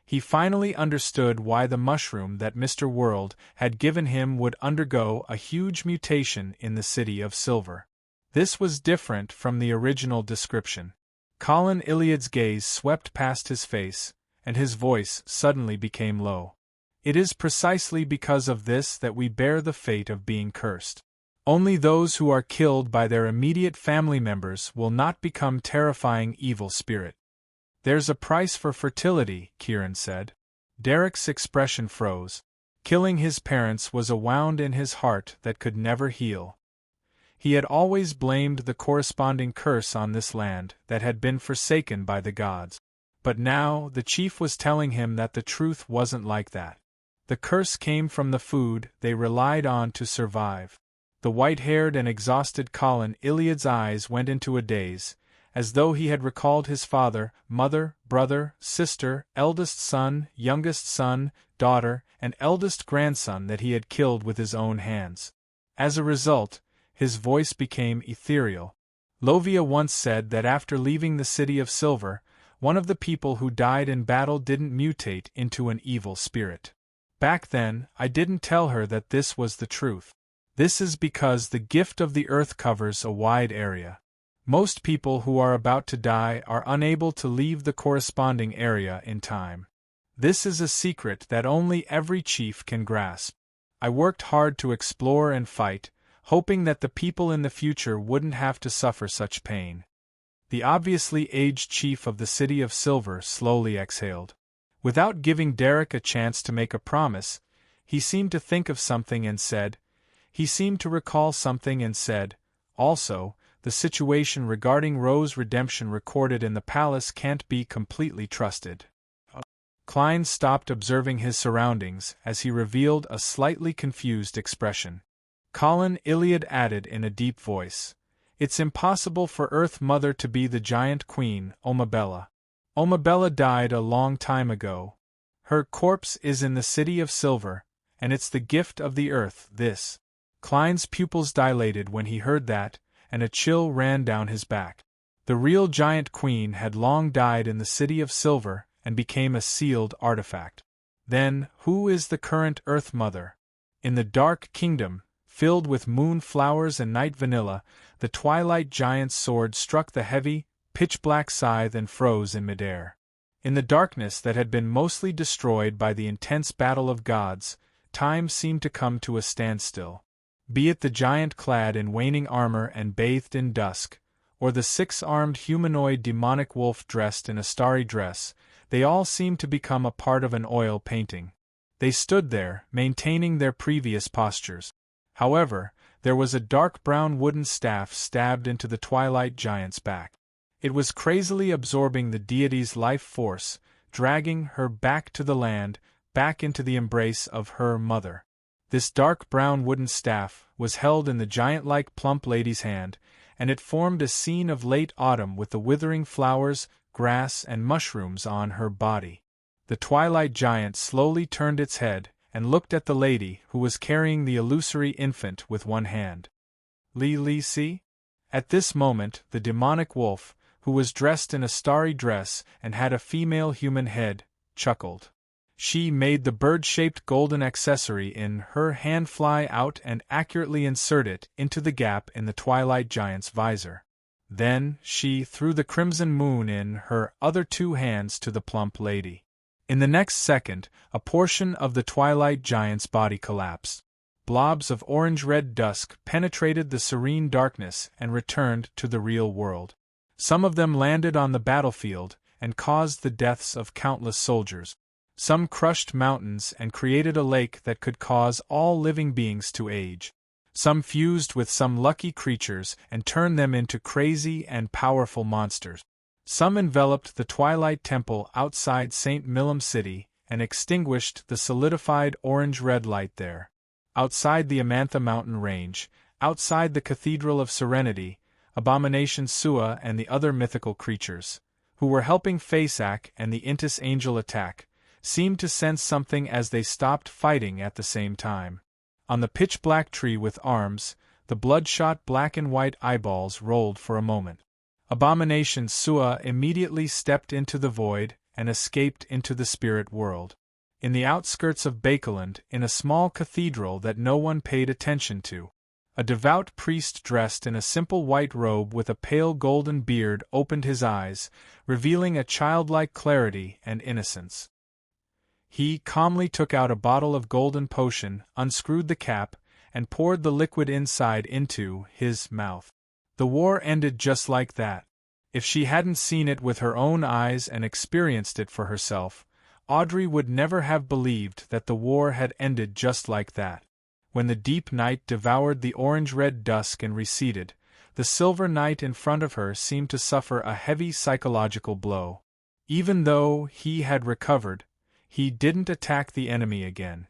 He finally understood why the mushroom that Mr. World had given him would undergo a huge mutation in the City of Silver. This was different from the original description. Colin Iliad's gaze swept past his face, and his voice suddenly became low. "It is precisely because of this that we bear the fate of being cursed. Only those who are killed by their immediate family members will not become terrifying evil spirit." "There's a price for fertility," Kieran said. Derek's expression froze. Killing his parents was a wound in his heart that could never heal. He had always blamed the corresponding curse on this land that had been forsaken by the gods. But now, the chief was telling him that the truth wasn't like that. The curse came from the food they relied on to survive. The white-haired and exhausted Colin Iliad's eyes went into a daze, as though he had recalled his father, mother, brother, sister, eldest son, youngest son, daughter, and eldest grandson that he had killed with his own hands. As a result, his voice became ethereal. Lovia once said that after leaving the City of Silver, one of the people who died in battle didn't mutate into an evil spirit. Back then, I didn't tell her that this was the truth. This is because the gift of the earth covers a wide area. Most people who are about to die are unable to leave the corresponding area in time. This is a secret that only every chief can grasp. I worked hard to explore and fight, hoping that the people in the future wouldn't have to suffer such pain. The obviously aged chief of the City of Silver slowly exhaled. Without giving Derek a chance to make a promise, he seemed to think of something and said, he seemed to recall something and said, also, the situation regarding Rose's redemption recorded in the palace can't be completely trusted. Klein stopped observing his surroundings as he revealed a slightly confused expression. Colin Iliad added in a deep voice, "It's impossible for Earth Mother to be the giant queen, Omabella. Omabella died a long time ago. Her corpse is in the City of Silver, and it's the gift of the earth, this." Klein's pupils dilated when he heard that, and a chill ran down his back. The real giant queen had long died in the City of Silver and became a sealed artifact. Then, who is the current Earth Mother? In the Dark Kingdom, filled with moon flowers and night vanilla, the Twilight Giant's sword struck the heavy, pitch-black scythe and froze in midair. In the darkness that had been mostly destroyed by the intense battle of gods, time seemed to come to a standstill. Be it the giant clad in waning armor and bathed in dusk, or the six-armed humanoid demonic wolf dressed in a starry dress, they all seemed to become a part of an oil painting. They stood there, maintaining their previous postures. However, there was a dark brown wooden staff stabbed into the Twilight Giant's back. It was crazily absorbing the deity's life force, dragging her back to the land, back into the embrace of her mother. This dark brown wooden staff was held in the giant-like plump lady's hand, and it formed a scene of late autumn with the withering flowers, grass, and mushrooms on her body. The Twilight Giant slowly turned its head and looked at the lady who was carrying the illusory infant with one hand. Li see? At this moment, the demonic wolf, who was dressed in a starry dress and had a female human head, chuckled. She made the bird-shaped golden accessory in her hand fly out and accurately insert it into the gap in the Twilight Giant's visor. Then she threw the crimson moon in her other two hands to the plump lady. In the next second, a portion of the Twilight Giant's body collapsed. Blobs of orange-red dusk penetrated the serene darkness and returned to the real world. Some of them landed on the battlefield and caused the deaths of countless soldiers. Some crushed mountains and created a lake that could cause all living beings to age. Some fused with some lucky creatures and turned them into crazy and powerful monsters. Some enveloped the Twilight Temple outside St. Millam City and extinguished the solidified orange-red light there. Outside the Amantha Mountain Range, outside the Cathedral of Serenity, Abomination Sua and the other mythical creatures, who were helping Fasak and the Intis Angel attack, seemed to sense something as they stopped fighting at the same time. On the pitch-black tree with arms, the bloodshot black and white eyeballs rolled for a moment. Abomination Sua immediately stepped into the void and escaped into the spirit world. In the outskirts of Bakeland, in a small cathedral that no one paid attention to, a devout priest dressed in a simple white robe with a pale golden beard opened his eyes, revealing a childlike clarity and innocence. He calmly took out a bottle of golden potion, unscrewed the cap, and poured the liquid inside into his mouth. The war ended just like that. If she hadn't seen it with her own eyes and experienced it for herself, Audrey would never have believed that the war had ended just like that. When the deep night devoured the orange-red dusk and receded, the silver knight in front of her seemed to suffer a heavy psychological blow. Even though he had recovered, he didn't attack the enemy again.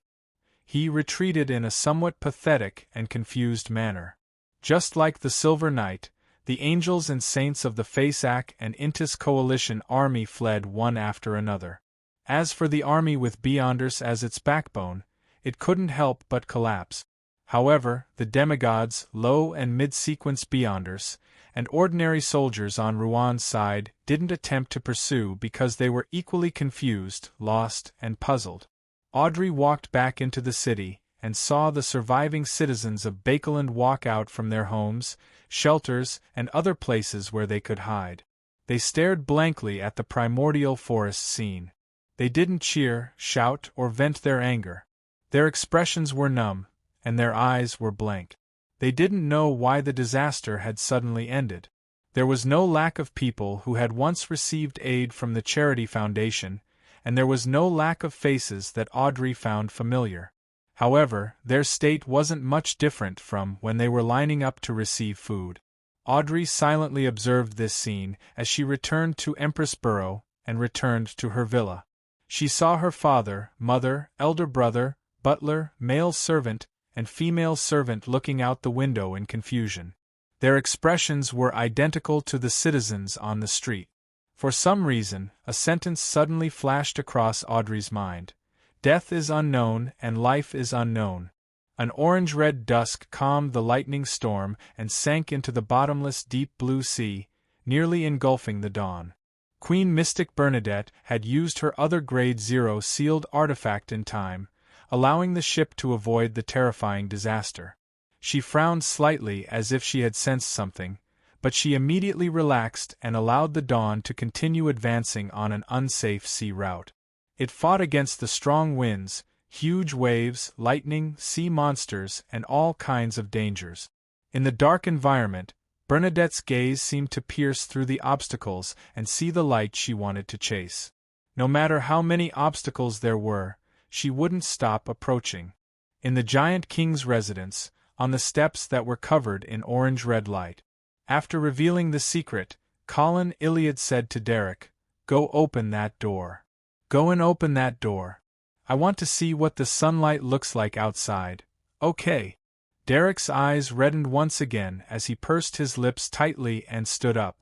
he retreated in a somewhat pathetic and confused manner. Just like the Silver Knight, the angels and saints of the Faceac and Intis coalition army fled one after another. As for the army with Beyonders as its backbone, it couldn't help but collapse. However, the demigods, low and mid-sequence Beyonders, and ordinary soldiers on Ruan's side didn't attempt to pursue because they were equally confused, lost, and puzzled. Audrey walked back into the city and saw the surviving citizens of Bakeland walk out from their homes, shelters, and other places where they could hide. They stared blankly at the primordial forest scene. They didn't cheer, shout, or vent their anger. Their expressions were numb, and their eyes were blank. They didn't know why the disaster had suddenly ended. There was no lack of people who had once received aid from the Charity Foundation, and there was no lack of faces that Audrey found familiar. However, their state wasn't much different from when they were lining up to receive food. Audrey silently observed this scene as she returned to Empress Borough and returned to her villa. She saw her father, mother, elder brother, butler, male servant, and female servant looking out the window in confusion. Their expressions were identical to the citizens on the street. For some reason, a sentence suddenly flashed across Audrey's mind. Death is unknown and life is unknown. An orange-red dusk calmed the lightning storm and sank into the bottomless deep blue sea, nearly engulfing the dawn. Queen Mystic Bernadette had used her other Grade 0 sealed artifact in time, allowing the ship to avoid the terrifying disaster. She frowned slightly as if she had sensed something, but she immediately relaxed and allowed the Dawn to continue advancing on an unsafe sea route. It fought against the strong winds, huge waves, lightning, sea monsters, and all kinds of dangers. In the dark environment, Bernadette's gaze seemed to pierce through the obstacles and see the light she wanted to chase. No matter how many obstacles there were, she wouldn't stop approaching. In the giant king's residence, on the steps that were covered in orange-red light. After revealing the secret, Colin Iliad said to Derek, "Go open that door. Go and open that door. I want to see what the sunlight looks like outside." "Okay." Derek's eyes reddened once again as he pursed his lips tightly and stood up.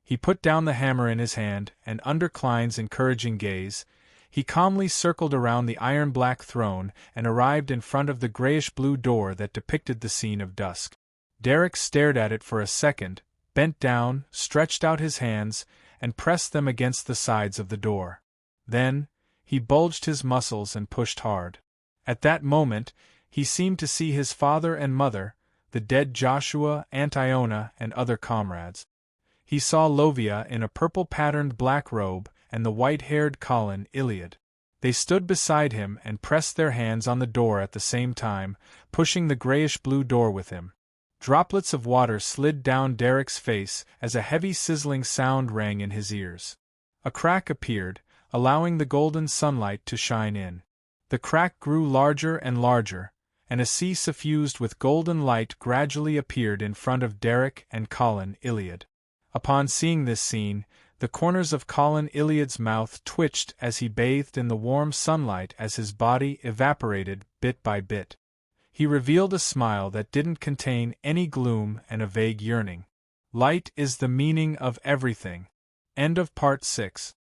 He put down the hammer in his hand, and under Klein's encouraging gaze, he calmly circled around the iron-black throne and arrived in front of the grayish-blue door that depicted the scene of dusk. Derek stared at it for a second, bent down, stretched out his hands, and pressed them against the sides of the door. Then, he bulged his muscles and pushed hard. At that moment, he seemed to see his father and mother, the dead Joshua, Aunt Iona, and other comrades. He saw Lovia in a purple-patterned black robe, and the white-haired Colin Iliad. They stood beside him and pressed their hands on the door at the same time, pushing the grayish-blue door with him. Droplets of water slid down Derek's face as a heavy sizzling sound rang in his ears. A crack appeared, allowing the golden sunlight to shine in. The crack grew larger and larger, and a sea suffused with golden light gradually appeared in front of Derek and Colin Iliad. Upon seeing this scene, the corners of Colin Iliad's mouth twitched as he bathed in the warm sunlight as his body evaporated bit by bit. He revealed a smile that didn't contain any gloom and a vague yearning. Light is the meaning of everything. End of Part 6.